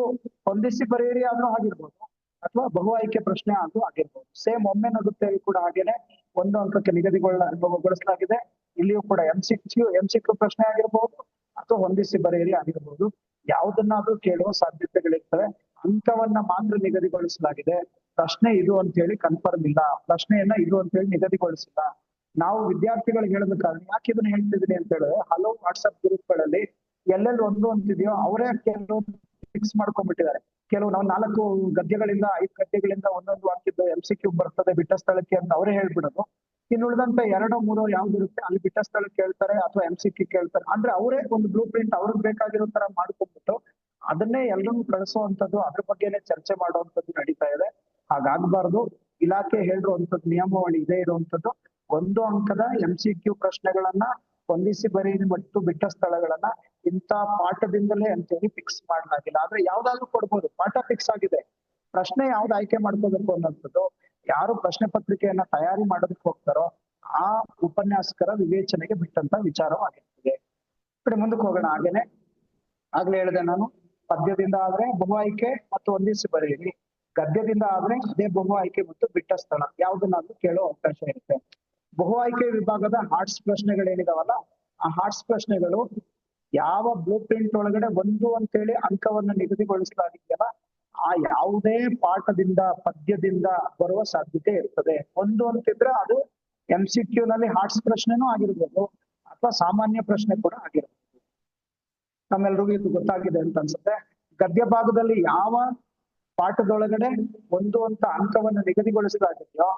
ಹೊಂದಿಸಿ ಬರೆಯಿರಿ ಆದ್ರೂ ಆಗಿರ್ಬೋದು ಅಥವಾ ಬಹು ಆಯ್ಕೆ ಪ್ರಶ್ನೆ ಆದ್ರೂ ಆಗಿರ್ಬೋದು. ಸೇಮ್ ಒಮ್ಮೆ ನಗುತ್ತೆ ಕೂಡ ಹಾಗೇನೆ 1 ಅಂಕಕ್ಕೆ ನಿಗದಿಗೊಳಿಸಲಾಗಿದೆ. ಇಲ್ಲಿಯೂ ಕೂಡ MCQ ಪ್ರಶ್ನೆ ಆಗಿರ್ಬೋದು ಅಥವಾ ಹೊಂದಿಸಿ ಬರೆಯಿರಿ ಆಗಿರ್ಬೋದು. ಯಾವುದನ್ನಾದ್ರೂ ಕೇಳುವ ಸಾಧ್ಯತೆಗಳಿರ್ತವೆ. ಅಂಕವನ್ನ ಮಾತ್ರ ನಿಗದಿಗೊಳಿಸಲಾಗಿದೆ. ಪ್ರಶ್ನೆ ಇದು ಅಂತ ಹೇಳಿ ಕನ್ಫರ್ಮ್ ಇಲ್ಲ, ಪ್ರಶ್ನೆಯನ್ನ ಇದು ಅಂತ ಹೇಳಿ ನಿಗದಿಗೊಳಿಸಿಲ್ಲ. ನಾವು ವಿದ್ಯಾರ್ಥಿಗಳಿಗೆ ಹೇಳ್ಬೇಕಾದ್ರೆ ಯಾಕೆ ಇದನ್ನ ಹೇಳ್ತಿದೀನಿ ಅಂತ ಹೇಳಿದ್ರೆ, ಹಲವು ವಾಟ್ಸ್ಆಪ್ ಗ್ರೂಪ್ಗಳಲ್ಲಿ ಎಲ್ಲೆಲ್ಲಿ 1 ಅಂತಿದೆಯೋ ಅವರೇ ಕೆಲವು ಫಿಕ್ಸ್ ಮಾಡ್ಕೊಂಡ್ಬಿಟ್ಟಿದ್ದಾರೆ. ಕೆಲವು ನಾವು 4 ಗದ್ಯಗಳಿಂದ 5 ಗದ್ಯಗಳಿಂದ ಒಂದೊಂದು ವಾಕ್ಯದ್ದು MCQ ಬರ್ತದೆ ಬಿಟ್ಟ ಸ್ಥಳಕ್ಕೆ ಅಂತ ಅವರೇ ಹೇಳ್ಬಿಡೋದು. ಇನ್ನು ಉಳಿದಂತ 2-3 ಯಾವ್ದಿರುತ್ತೆ ಅಲ್ಲಿ ಬಿಟ್ಟ ಸ್ಥಳಕ್ಕೆ ಕೇಳ್ತಾರೆ ಅಥವಾ MCQ ಕೇಳ್ತಾರೆ. ಅಂದ್ರೆ ಅವರೇ ಒಂದು ಬ್ಲೂ ಪ್ರಿಂಟ್ ಅವ್ರಿಗೆ ಬೇಕಾಗಿರೋ ತರ ಮಾಡ್ಕೊಂಡ್ಬಿಟ್ಟು ಅದನ್ನೇ ಎಲ್ಲರೂ ಕಳಿಸುವಂತದ್ದು, ಅದ್ರ ಬಗ್ಗೆನೆ ಚರ್ಚೆ ಮಾಡುವಂತದ್ದು ನಡೀತಾ ಇದೆ. ಹಾಗಾಗಬಾರ್ದು. ಇಲಾಖೆ ಹೇಳಿರುವಂತದ್ದು ನಿಯಮಾವಳಿ ಇದೇ ಇರುವಂತದ್ದು. 1 ಅಂಕದ MCQ ಪ್ರಶ್ನೆಗಳನ್ನ ಹೊಂದಿಸಿ ಬರೆಯಿರಿ ಮತ್ತು ಬಿಟ್ಟ ಸ್ಥಳಗಳನ್ನ ಇಂಥ ಪಾಠದಿಂದಲೇ ಅಂತೇಳಿ ಫಿಕ್ಸ್ ಮಾಡಲಾಗಿಲ್ಲ. ಆದ್ರೆ ಯಾವ್ದಾದ್ರು ಕೊಡ್ಬೋದು, ಪಾಠ ಫಿಕ್ಸ್ ಆಗಿದೆ. ಪ್ರಶ್ನೆ ಯಾವ್ದು ಆಯ್ಕೆ ಮಾಡ್ಕೋಬೇಕು ಅನ್ನೋಂಥದ್ದು ಯಾರು ಪ್ರಶ್ನೆ ಪತ್ರಿಕೆಯನ್ನ ತಯಾರಿ ಮಾಡೋದಕ್ಕೆ ಹೋಗ್ತಾರೋ ಆ ಉಪನ್ಯಾಸಕರ ವಿವೇಚನೆಗೆ ಬಿಟ್ಟಂತ ವಿಚಾರವಾಗಿರ್ತದೆ. ಕಡೆ ಮುಂದಕ್ಕೆ ಹೋಗೋಣ. ಆಗ್ಲೇ ಹೇಳಿದೆ ನಾನು, ಪದ್ಯದಿಂದ ಆದ್ರೆ ಬಹು ಆಯ್ಕೆ ಮತ್ತು ಹೊಂದಿಸಿ ಬರೆಯಿರಿ, ಗದ್ಯದಿಂದ ಆದ್ರೆ ಅದೇ ಬಹು ಆಯ್ಕೆ ಮತ್ತು ಬಿಟ್ಟ ಸ್ಥಳ ಯಾವ್ದನ್ನಾದ್ರೂ ಕೇಳೋ ಅವಕಾಶ ಇರುತ್ತೆ. ಬಹು ಆಯ್ಕೆ ವಿಭಾಗದ ಹಾರ್ಟ್ಸ್ ಪ್ರಶ್ನೆಗಳೇನಿದಾವಲ್ಲ, ಆ ಹಾರ್ಟ್ಸ್ ಪ್ರಶ್ನೆಗಳು ಯಾವ ಬ್ಲೂ ಪ್ರಿಂಟ್ ಒಳಗಡೆ 1 ಅಂತೇಳಿ ಅಂಕವನ್ನ ನಿಗದಿಗೊಳಿಸಲಾಗಿದೆಯಲ್ಲ ಆ ಯಾವುದೇ ಪಾಠದಿಂದ ಪದ್ಯದಿಂದ ಬರುವ ಸಾಧ್ಯತೆ ಇರ್ತದೆ. 1 ಅಂತಿದ್ರೆ ಅದು MCQ ನಲ್ಲಿ ಹಾರ್ಟ್ಸ್ ಪ್ರಶ್ನೆನೂ ಆಗಿರ್ಬೋದು ಅಥವಾ ಸಾಮಾನ್ಯ ಪ್ರಶ್ನೆ ಕೂಡ ಆಗಿರ್ಬೋದು. ನಮ್ಮೆಲ್ರಿಗೂ ಇದು ಗೊತ್ತಾಗಿದೆ ಅಂತ ಅನ್ಸುತ್ತೆ. ಗದ್ಯ ಭಾಗದಲ್ಲಿ ಯಾವ ಪಾಠದೊಳಗಡೆ 1 ಅಂತ ಅಂಕವನ್ನು ನಿಗದಿಗೊಳಿಸಲಾಗಿದೆಯೋ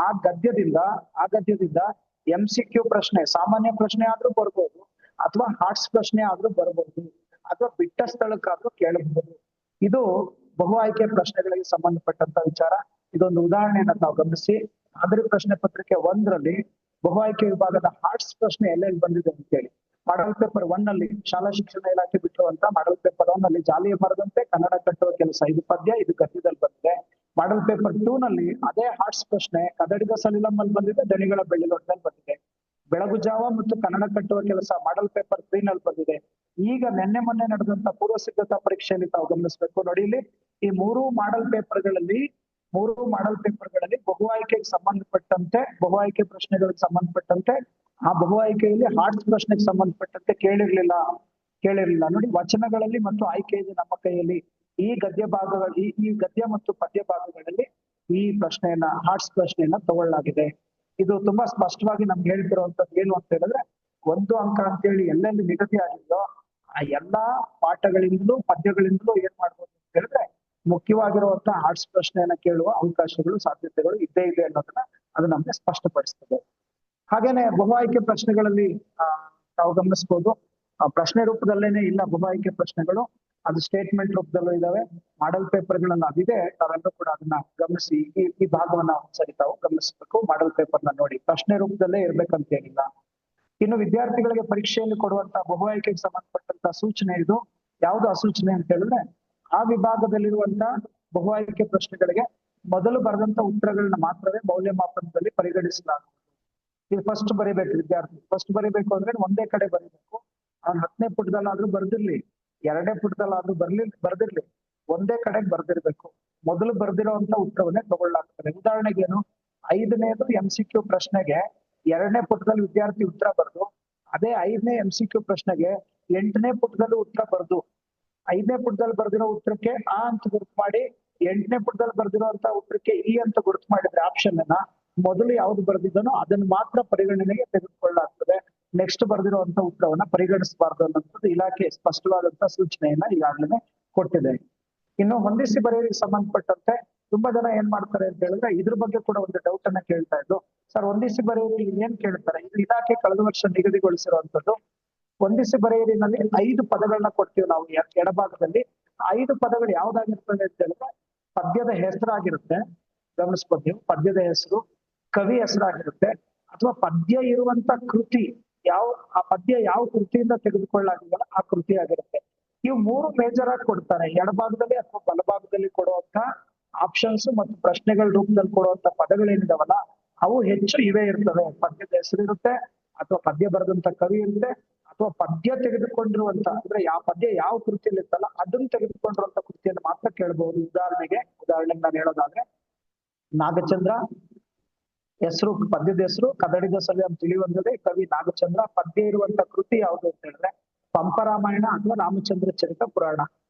ಆ ಗದ್ಯದಿಂದ MCQ ಪ್ರಶ್ನೆ, ಸಾಮಾನ್ಯ ಪ್ರಶ್ನೆ ಆದ್ರೂ ಬರ್ಬೋದು ಅಥವಾ ಹಾರ್ಟ್ಸ್ ಪ್ರಶ್ನೆ ಆದ್ರೂ ಬರ್ಬೋದು. ಅಥವಾ ಬಿಟ್ಟ ಸ್ಥಳಕ್ಕಾದ್ರೂ ಕೇಳಬಹುದು. ಇದು ಬಹು ಆಯ್ಕೆ ಪ್ರಶ್ನೆಗಳಿಗೆ ಸಂಬಂಧಪಟ್ಟಂತ ವಿಚಾರ. ಇದೊಂದು ಉದಾಹರಣೆಯನ್ನ ತಾವು ಗಮನಿಸಿ. ಮಾದರಿ ಪ್ರಶ್ನೆ ಪತ್ರಿಕೆ 1ರಲ್ಲಿ ಬಹು ಆಯ್ಕೆ ವಿಭಾಗದ ಆರ್ಟ್ಸ್ ಪ್ರಶ್ನೆ ಎಲ್ಲೆಲ್ಲಿ ಬಂದಿದೆ ಅಂತ ಹೇಳಿ. ಮಾಡಲ್ ಪೇಪರ್ 1 ನಲ್ಲಿ ಶಾಲಾ ಶಿಕ್ಷಣ ಇಲಾಖೆ ಬಿಟ್ಟಿರುವಂತ ಮಾಡಲ್ ಪೇಪರ್ 1 ನಲ್ಲಿ ಜಾಲಿಯ ಮರದಂತೆ ಕನ್ನಡ ಕಟ್ಟುವ ಕೆಲಸ, ಇದು ಪದ್ಯ, ಇದು ಗದ್ಯದಲ್ಲಿ ಬಂದಿದೆ. ಮಾಡಲ್ ಪೇಪರ್ 2 ನಲ್ಲಿ ಅದೇ ಆರ್ಟ್ಸ್ ಪ್ರಶ್ನೆ ಕದಡಿಗ ಸಲಿಲಮ್ಮಲ್ಲಿ ಬಂದಿದೆ, ದಣಿಗಳ ಬೆಳ್ಳಿಲೊಟ್ಟಲ್ಲಿ ಬಂದಿದೆ. ಬೆಳಗು ಜಾವ ಮತ್ತು ಕನ್ನಡ ಕಟ್ಟುವ ಕೆಲಸ ಮಾಡಲ್ ಪೇಪರ್ 3 ನಲ್ಲಿ ಬಂದಿದೆ. ಈಗ ನಿನ್ನೆ ಮೊನ್ನೆ ನಡೆದಂತ ಪೂರ್ವ ಸಿದ್ಧತಾ ಪರೀಕ್ಷೆಯಲ್ಲಿ ತಾವು ಗಮನಿಸಬೇಕು. ನೋಡಿ ಇಲ್ಲಿ ಈ ಮೂರು ಮಾಡಲ್ ಪೇಪರ್ಗಳಲ್ಲಿ ಬಹು ಆಯ್ಕೆಗೆ ಸಂಬಂಧಪಟ್ಟಂತೆ, ಬಹು ಆಯ್ಕೆ ಪ್ರಶ್ನೆಗಳಿಗೆ ಸಂಬಂಧಪಟ್ಟಂತೆ, ಆ ಬಹು ಆಯ್ಕೆಯಲ್ಲಿ ಆರ್ಟ್ಸ್ ಪ್ರಶ್ನೆಗೆ ಸಂಬಂಧಪಟ್ಟಂತೆ ಕೇಳಿರ್ಲಿಲ್ಲ. ನೋಡಿ, ವಚನಗಳಲ್ಲಿ ಮತ್ತು ಆಯ್ಕೆ ಇದೆ ನಮ್ಮ ಕೈಯಲ್ಲಿ. ಈ ಗದ್ಯ ಭಾಗಗಳು, ಈ ಗದ್ಯ ಮತ್ತು ಪದ್ಯ ಭಾಗಗಳಲ್ಲಿ ಈ ಪ್ರಶ್ನೆಯನ್ನ, ಆರ್ಟ್ಸ್ ಪ್ರಶ್ನೆಯನ್ನ ತಗೊಳ್ಳಲಾಗಿದೆ. ಇದು ತುಂಬಾ ಸ್ಪಷ್ಟವಾಗಿ ನಮ್ಗೆ ಹೇಳ್ತಿರುವಂತದ್ದು ಏನು ಅಂತ ಹೇಳಿದ್ರೆ, 1 ಅಂಕ ಅಂತ ಹೇಳಿ ಎಲ್ಲೆಲ್ಲಿ ನಿಗದಿ ಆಗಿದೆಯೋ ಆ ಎಲ್ಲಾ ಪಾಠಗಳಿಂದಲೂ ಪದ್ಯಗಳಿಂದಲೂ ಏನ್ ಮಾಡ್ಬೋದು ಅಂತ ಹೇಳಿದ್ರೆ, ಮುಖ್ಯವಾಗಿರುವಂತಹ ಆರ್ಟ್ಸ್ ಪ್ರಶ್ನೆಯನ್ನ ಕೇಳುವ ಅವಕಾಶಗಳು, ಸಾಧ್ಯತೆಗಳು ಇದ್ದೇ ಇದೆ ಅನ್ನೋದನ್ನ ಅದು ನಮ್ಗೆ ಸ್ಪಷ್ಟಪಡಿಸ್ತದೆ. ಹಾಗೇನೆ ಬಹು ಆಯ್ಕೆ ಪ್ರಶ್ನೆಗಳಲ್ಲಿ ತಾವು ಗಮನಿಸಬಹುದು, ಪ್ರಶ್ನೆ ರೂಪದಲ್ಲೇನೆ ಇಲ್ಲ ಬಹು ಆಯ್ಕೆ ಪ್ರಶ್ನೆಗಳು, ಅದು ಸ್ಟೇಟ್ಮೆಂಟ್ ರೂಪದಲ್ಲೂ ಇದಾವೆ. ಮಾಡಲ್ ಪೇಪರ್ಗಳಲ್ಲಿ ಅದಿದೆ. ತಾವೆಲ್ಲರೂ ಕೂಡ ಅದನ್ನ ಗಮನಿಸಿ ಈ ಭಾಗವನ್ನ ಸರಿ ತಾವು ಗಮನಿಸಬೇಕು. ಮಾಡಲ್ ಪೇಪರ್ನ ನೋಡಿ, ಪ್ರಶ್ನೆ ರೂಪದಲ್ಲೇ ಇರ್ಬೇಕಂತ ಏನಿಲ್ಲ. ಇನ್ನು ವಿದ್ಯಾರ್ಥಿಗಳಿಗೆ ಪರೀಕ್ಷೆಯಲ್ಲಿ ಕೊಡುವಂತ ಬಹು ಆಯ್ಕೆಗೆ ಸಂಬಂಧಪಟ್ಟಂತ ಸೂಚನೆ ಇದು. ಯಾವ್ದು ಆ ಸೂಚನೆ ಅಂತ ಹೇಳಿದ್ರೆ, ಆ ವಿಭಾಗದಲ್ಲಿರುವಂತ ಬಹು ಆಯ್ಕೆ ಪ್ರಶ್ನೆಗಳಿಗೆ ಮೊದಲು ಬರೆದಂತ ಉತ್ತರಗಳನ್ನ ಮಾತ್ರವೇ ಮೌಲ್ಯಮಾಪನದಲ್ಲಿ ಪರಿಗಣಿಸಲಾಗುವುದು. ಇದು ಫಸ್ಟ್ ಬರೀಬೇಕು ವಿದ್ಯಾರ್ಥಿ. ಫಸ್ಟ್ ಬರೀಬೇಕು ಅಂದ್ರೆ ಒಂದೇ ಕಡೆ ಬರೀಬೇಕು. ಅವ್ನು 10ನೇ ಪುಟದಲ್ಲಾದ್ರೂ ಬರ್ದಿರ್ಲಿ, 2ನೇ ಪುಟದಲ್ಲಾದ್ರೂ ಬರ್ದಿರ್ಲಿ, ಒಂದೇ ಕಡೆಗೆ ಬರ್ದಿರ್ಬೇಕು. ಮೊದಲು ಬರ್ದಿರೋಂತ ಉತ್ತರವನ್ನೇ ತಗೊಳ್ಳಾಗ್ತದೆ. ಉದಾಹರಣೆಗೆ ಏನು, 5ನೇದು MCQ ಪ್ರಶ್ನೆಗೆ 2ನೇ ಪುಟದಲ್ಲಿ ವಿದ್ಯಾರ್ಥಿ ಉತ್ತರ ಬರೆದು, ಅದೇ 5ನೇ MCQ ಪ್ರಶ್ನೆಗೆ 8ನೇ ಪುಟದಲ್ಲಿ ಉತ್ತರ ಬರೆದು, 5ನೇ ಪುಟದಲ್ಲಿ ಬರ್ದಿರೋ ಉತ್ತರಕ್ಕೆ ಆ ಅಂತ ಗುರುತು ಮಾಡಿ, 8ನೇ ಪುಟದಲ್ಲಿ ಬರ್ದಿರೋಂತ ಉತ್ತರಕ್ಕೆ ಈ ಅಂತ ಗುರುತು ಮಾಡಿದ್ರೆ ಆಪ್ಷನ್ ಅನ್ನ ಮೊದಲು ಯಾವ್ದು ಬರ್ದಿದ್ದಾನೋ ಅದನ್ನ ಮಾತ್ರ ಪರಿಗಣನೆಗೆ ತೆಗೆದುಕೊಳ್ಳಲಾಗ್ತದೆ. ನೆಕ್ಸ್ಟ್ ಬರ್ದಿರುವಂತ ಉತ್ತರವನ್ನ ಪರಿಗಣಿಸಬಾರ್ದು ಅನ್ನೋದು ಇಲಾಖೆ ಸ್ಪಷ್ಟವಾದಂತ ಸೂಚನೆಯನ್ನ ಈಗಾಗಲೇ ಕೊಟ್ಟಿದೆ. ಇನ್ನು ಹೊಂದಿಸಿ ಬರೆಯೋರಿಗೆ ಸಂಬಂಧಪಟ್ಟಂತೆ ತುಂಬಾ ಜನ ಏನ್ ಮಾಡ್ತಾರೆ ಅಂತ ಹೇಳಿದ್ರೆ, ಇದ್ರ ಬಗ್ಗೆ ಕೂಡ ಒಂದು ಡೌಟ್ ಅನ್ನ ಕೇಳ್ತಾ ಇದ್ದು. ಸರ್, ಹೊಂದಿಸಿ ಬರೆಯೋರಿಗೆ ಏನ್ ಕೇಳ್ತಾರೆ? ಇದು ಇಲಾಖೆ ಕಳೆದ ವರ್ಷ ನಿಗದಿಗೊಳಿಸಿರುವಂತದ್ದು. ಹೊಂದಿಸಿ ಬರೆಯೋರಿನಲ್ಲಿ 5 ಪದಗಳನ್ನ ಕೊಡ್ತೀವಿ ನಾವು ಎಡಭಾಗದಲ್ಲಿ. 5 ಪದಗಳು ಯಾವ್ದಾಗಿರ್ತದೆ ಅಂತ ಹೇಳಿದ್ರೆ, ಪದ್ಯದ ಹೆಸರಾಗಿರುತ್ತೆ, ಗಮನಿಸ್ಬೋದು ನೀವು. ಪದ್ಯದ ಹೆಸರು, ಕವಿ ಹೆಸರಾಗಿರುತ್ತೆ, ಅಥವಾ ಪದ್ಯ ಇರುವಂತ ಕೃತಿ, ಆ ಪದ್ಯ ಯಾವ ಕೃತಿಯಿಂದ ತೆಗೆದುಕೊಳ್ಳಲಾಗಿದೆಯಲ್ಲ ಆ ಕೃತಿ ಆಗಿರುತ್ತೆ. ಇವು 3 ಮೇಜರ್ ಆಗಿ ಕೊಡ್ತಾರೆ. ಎಡಭಾಗದಲ್ಲಿ ಅಥವಾ ಬಲಭಾಗದಲ್ಲಿ ಕೊಡುವಂತ ಆಪ್ಷನ್ಸ್ ಮತ್ತು ಪ್ರಶ್ನೆಗಳ ರೂಪದಲ್ಲಿ ಕೊಡುವಂತ ಪದಗಳೇನಿದಾವಲ್ಲ ಅವು ಹೆಚ್ಚು ಇವೇ ಇರ್ತವೆ. ಪದ್ಯದ ಹೆಸರು ಇರುತ್ತೆ, ಅಥವಾ ಪದ್ಯ ಬರೆದಂತ ಕವಿ ಇರುತ್ತೆ, ಅಥವಾ ಪದ್ಯ ತೆಗೆದುಕೊಂಡಿರುವಂತ, ಅಂದ್ರೆ ಯಾವ ಪದ್ಯ ಯಾವ ಕೃತಿಯಲ್ಲಿ ಇರ್ತಲ್ಲ ಅದನ್ನ ತೆಗೆದುಕೊಂಡಿರುವಂತ ಕೃತಿಯನ್ನು ಮಾತ್ರ ಕೇಳಬಹುದು. ಉದಾಹರಣೆಗೆ ನಾನು ಹೇಳೋದಾದ್ರೆ, ನಾಗಚಂದ್ರ ಹೆಸರು, ಪದ್ಯದ ಹೆಸರು ಕದಡಿಗ ಸಲಿ ಅಂತ ತಿಳಿಯುವಂತದೇ ಕವಿ ನಾಗಚಂದ್ರ. ಪದ್ಯ ಇರುವಂತ ಕೃತಿ ಯಾವುದು ಅಂತ ಹೇಳಿದ್ರೆ ಪಂಪರಾಮಾಯಣ ಅಥವಾ ರಾಮಚಂದ್ರ ಚರಿತ ಪುರಾಣ.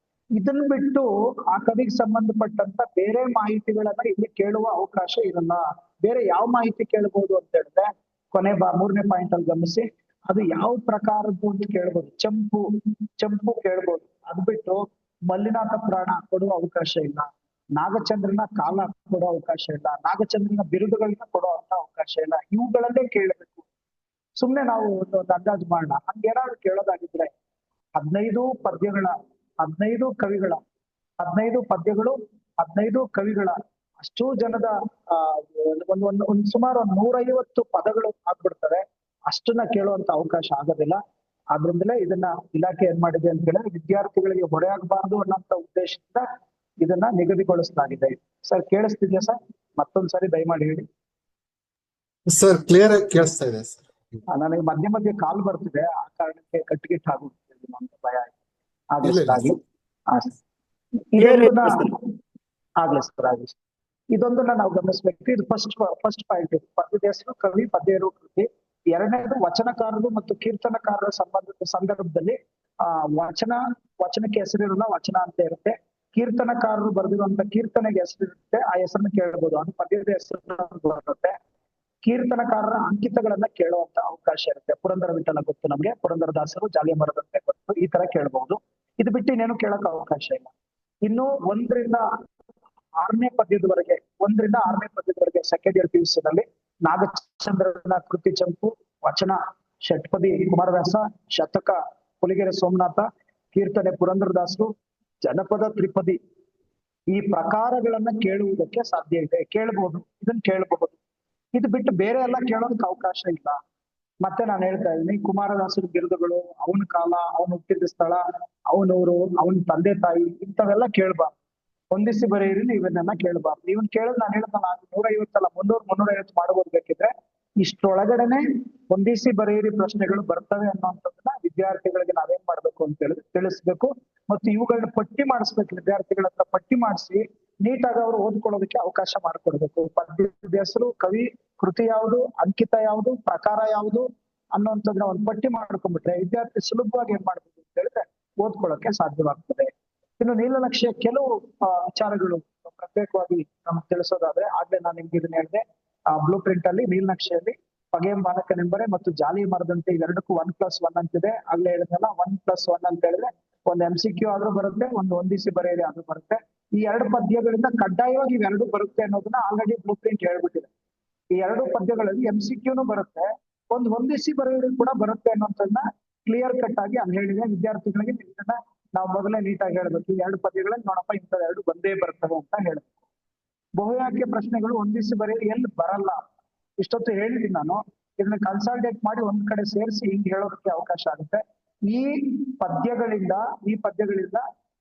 ಇದನ್ನ ಬಿಟ್ಟು ಆ ಕವಿಗೆ ಸಂಬಂಧಪಟ್ಟಂತ ಬೇರೆ ಮಾಹಿತಿಗಳನ್ನ ಇಲ್ಲಿ ಕೇಳುವ ಅವಕಾಶ ಇರಲ್ಲ. ಬೇರೆ ಯಾವ ಮಾಹಿತಿ ಕೇಳಬಹುದು ಅಂತ ಹೇಳಿದ್ರೆ, 3ನೇ ಪಾಯಿಂಟ್ ಅಲ್ಲಿ ಗಮನಿಸಿ, ಅದು ಯಾವ ಪ್ರಕಾರದ್ದು ಅಂತ ಕೇಳ್ಬೋದು. ಚಂಪು ಕೇಳ್ಬೋದು. ಅದು ಬಿಟ್ಟು ಮಲ್ಲಿನಾಥ ಪುರಾಣ ಕೊಡುವ ಅವಕಾಶ ಇಲ್ಲ. ನಾಗಚಂದ್ರನ ಕಾಲ ಕೊಡೋ ಅವಕಾಶ ಇಲ್ಲ. ನಾಗಚಂದ್ರನ ಬಿರುದುಗಳನ್ನ ಕೊಡುವಂತ ಅವಕಾಶ ಇಲ್ಲ. ಇವುಗಳನ್ನೇ ಕೇಳಬೇಕು. ಸುಮ್ನೆ ನಾವು ಒಂದು ಅಂದಾಜು ಮಾಡೋಣ. ಹಂಗೇನಾದ್ರು ಕೇಳೋದಾಗಿದ್ರೆ 15 ಪದ್ಯಗಳ, 15 ಕವಿಗಳ, 15 ಪದ್ಯಗಳು, 15 ಕವಿಗಳ ಅಷ್ಟು ಜನದ ಒಂದು ಸುಮಾರು 150 ಪದಗಳು ಆಗ್ಬಿಡ್ತವೆ. ಅಷ್ಟನ್ನ ಕೇಳುವಂತ ಅವಕಾಶ ಆಗೋದಿಲ್ಲ. ಆದ್ರಿಂದಲೇ ಇದನ್ನ ಇಲಾಖೆ ಏನ್ ಮಾಡಿದೆ ಅಂತ ಹೇಳಿದ್ರೆ, ವಿದ್ಯಾರ್ಥಿಗಳಿಗೆ ಹೊರೆ ಆಗಬಾರ್ದು ಅನ್ನೋಂತ ಉದ್ದೇಶದಿಂದ ಇದನ್ನ ನಿಗದಿಗೊಳಿಸಲಾಗಿದೆ. ಸರ್, ಕೇಳಿಸ್ತಿದ್ಯಾ ಸರ್? ಮತ್ತೊಂದ್ಸರಿ ದಯಮಾಡಿ ಹೇಳಿ ಸರ್. ಕ್ಲಿಯರ್ ಆಗಿ ಕೇಳಿಸ್ತಾ ಇದೆ ಸರ್. ನನಗೆ ಮಧ್ಯೆ ಕಾಲ್ ಬರ್ತಿದೆ, ಆ ಕಾರಣಕ್ಕೆ ಕಟ್ಟಿಗಿಟ್ಟು ಆಗುತ್ತೆ ಅಂತ ಭಯ ಆಯ್ತು. ಆಗ್ಲಿ ಸರ್. ಇದೊಂದನ್ನ ನಾವು ಗಮನಿಸ್ಬೇಕು. ಇದು ಫಸ್ಟ್ ಪಾಯಿಂಟ್. ಪದ್ಯದ ಹೆಸರು, ಕವಿ, ಪದ್ಯ ಇರುವ ಕೃತಿ. 2ನೇದು ವಚನಕಾರರು ಮತ್ತು ಕೀರ್ತನಕಾರರ ಸಂದರ್ಭದಲ್ಲಿ ವಚನಕ್ಕೆ ಹೆಸರಿರಲ್ಲ, ವಚನ ಅಂತ ಇರುತ್ತೆ. ಕೀರ್ತನಕಾರರು ಬರೆದಿರುವಂತ ಕೀರ್ತನೆಗೆ ಹೆಸರಿರುತ್ತೆ, ಆ ಹೆಸರನ್ನ ಕೇಳಬಹುದು. ಅದು ಪದ್ಯದ ಹೆಸರು ಬರುತ್ತೆ. ಕೀರ್ತನಕಾರರ ಅಂಕಿತಗಳನ್ನ ಕೇಳುವಂತ ಅವಕಾಶ ಇರುತ್ತೆ. ಪುರಂದರ ವಿಠಲ ಗೊತ್ತು ನಮ್ಗೆ, ಪುರಂದರದಾಸರು, ಜಾಲಿಯ ಮರದಂತೆ ಗೊತ್ತು, ಈ ತರ ಕೇಳಬಹುದು. ಇದು ಬಿಟ್ಟು ಇನ್ನೇನು ಕೇಳಕ್ ಅವಕಾಶ ಇಲ್ಲ. ಇನ್ನು 1ರಿಂದ 6ನೇ ಪದ್ಯದವರೆಗೆ ಸೆಕೆಂಡ್ ಇಯರ್ PUC ನಲ್ಲಿ ನಾಗಚಂದ್ರನ ಕೃತಿ ಚಂಪು, ವಚನ ಷಟ್ಪದಿ ಕುಮಾರವ್ಯಾಸ, ಶತಕ ಪುಲಿಗೆರೆ ಸೋಮನಾಥ, ಕೀರ್ತನೆ ಪುರಂದರದಾಸರು, ಜನಪದ, ತ್ರಿಪದಿ ಈ ಪ್ರಕಾರಗಳನ್ನ ಕೇಳುವುದಕ್ಕೆ ಸಾಧ್ಯ ಇದೆ, ಕೇಳಬಹುದು, ಇದನ್ನ ಕೇಳಬಹುದು. ಇದು ಬಿಟ್ಟು ಬೇರೆ ಎಲ್ಲ ಕೇಳೋದಕ್ಕೆ ಅವಕಾಶ ಇಲ್ಲ. ಮತ್ತೆ ನಾನು ಹೇಳ್ತಾ ಇದ್ದೀನಿ, ಕುಮಾರದಾಸರ ಬಿರುದುಗಳು, ಅವನ ಕಾಲ, ಅವನು ಹುಟ್ಟಿದ ಸ್ಥಳ, ಅವನೂರು, ಅವನ ತಂದೆ ತಾಯಿ, ಇಂಥವೆಲ್ಲ ಕೇಳ್ಬಾರ್ದು. ಹೊಂದಿಸಿ ಬರೆಯಿರಿ ಇವನ್ನೆಲ್ಲ ಕೇಳಬಾರ್ದು. ಇವನ್ ಕೇಳಿದ್ ನಾನು ಹೇಳ್ತಾನ 150 ಅಲ್ಲ 300-350 ಮಾಡ್ಬೋದು ಬೇಕಿದ್ರೆ. ಇಷ್ಟರೊಳಗಡೆನೆ ಹೊಂದಿಸಿ ಬರೆಯಿರಿ ಪ್ರಶ್ನೆಗಳು ಬರ್ತವೆ ಅನ್ನೋಂಥದ್ದನ್ನ ವಿದ್ಯಾರ್ಥಿಗಳಿಗೆ ನಾವೇನ್ ಮಾಡ್ಬೇಕು ಅಂತ ಹೇಳಿದ್ರೆ ತಿಳಿಸ್ಬೇಕು. ಮತ್ತು ಇವುಗಳನ್ನ ಪಟ್ಟಿ ಮಾಡಿಸ್ಬೇಕು, ವಿದ್ಯಾರ್ಥಿಗಳ ಹತ್ರ ಪಟ್ಟಿ ಮಾಡಿಸಿ ನೀಟಾಗಿ ಅವರು ಓದ್ಕೊಳ್ಳೋದಕ್ಕೆ ಅವಕಾಶ ಮಾಡಿಕೊಡ್ಬೇಕು. ಪದ್ಯದ ಹೆಸರು, ಕವಿ ಕೃತಿ ಯಾವುದು, ಅಂಕಿತ ಯಾವುದು, ಪ್ರಕಾರ ಯಾವುದು ಅನ್ನೋಂಥದ್ದನ್ನ ಒಂದು ಪಟ್ಟಿ ಮಾಡ್ಕೊಂಡ್ಬಿಟ್ರೆ ವಿದ್ಯಾರ್ಥಿ ಸುಲಭವಾಗಿ ಏನ್ ಮಾಡ್ಬೇಕು ಅಂತ ಹೇಳಿದ್ರೆ ಓದ್ಕೊಳ್ಳೋಕೆ ಸಾಧ್ಯವಾಗ್ತದೆ. ಇನ್ನು ನೀಲನಕ್ಷೆಯ ಕೆಲವು ವಿಚಾರಗಳು ಪ್ರತ್ಯೇಕವಾಗಿ ನಮ್ಗೆ ತಿಳಿಸೋದಾದ್ರೆ, ಆಗ್ಲೇ ನಾನು ನಿಮ್ಗೆ ಇದನ್ನ ಹೇಳಿದೆ, ಬ್ಲೂ ಪ್ರಿಂಟ್ ಅಲ್ಲಿ ನೀಲನಕ್ಷೆಯಲ್ಲಿ ಪಗೆಯಂ ಬಾಲಕನೆಂಬರೆ ಮತ್ತು ಜಾಲಿ ಮರದಂತೆ ಇವೆರಡಕ್ಕೂ 1+1 ಅಂತಿದೆ. ಆಗ್ಲೇ ಹೇಳಿದ್ನಲ್ಲ, 1+1 ಅಂತ ಹೇಳಿದ್ರೆ ಒಂದು MCQ ಆದ್ರೂ ಬರುತ್ತೆ, ಒಂದು ಹೊಂದಿಸಿ ಬರೆಯಿರಿ ಆದ್ರೂ ಬರುತ್ತೆ. ಈ ಎರಡು ಪದ್ಯಗಳಿಂದ ಕಡ್ಡಾಯವಾಗಿ ಇವೆರಡು ಬರುತ್ತೆ ಅನ್ನೋದನ್ನ ಆಲ್ರೆಡಿ ಬ್ಲೂ ಪ್ರಿಂಟ್ ಹೇಳ್ಬಿಟ್ಟಿದೆ. ಈ ಎರಡು ಪದ್ಯಗಳಲ್ಲಿ MCQನು ಬರುತ್ತೆ, ಒಂದು ಹೊಂದಿಸಿ ಬರೆಯಿರಿ ಕೂಡ ಬರುತ್ತೆ ಅನ್ನೋದನ್ನ ಕ್ಲಿಯರ್ ಕಟ್ ಆಗಿ ಅಲ್ಲಿ ಹೇಳಿದೆ. ವಿದ್ಯಾರ್ಥಿಗಳಿಗೆ ಇದನ್ನ ನಾವು ಮೊದಲೇ ನೀಟಾಗಿ ಹೇಳ್ಬೇಕು, ಈ ಎರಡು ಪದ್ಯಗಳಲ್ಲಿ ನೋಡಪ್ಪ ಇಂಥದ್ದು ಎರಡು ಬಂದೇ ಬರ್ತವೆ ಅಂತ ಹೇಳ್ಬೇಕು. ಬಹುಯಾಕೆ ಪ್ರಶ್ನೆಗಳು ಹೊಂದಿಸಿ ಬರೆಯಿರಿ ಎಲ್ಲಿ ಬರಲ್ಲ, ಇಷ್ಟೊತ್ತು ಹೇಳಿದೀನಿ ನಾನು. ಇದನ್ನ ಕನ್ಸಾಲ್ಟೇಟ್ ಮಾಡಿ ಒಂದ್ ಕಡೆ ಸೇರಿಸಿ ಹಿಂಗ್ ಹೇಳೋದಕ್ಕೆ ಅವಕಾಶ ಆಗುತ್ತೆ. ಈ ಪದ್ಯಗಳಿಂದ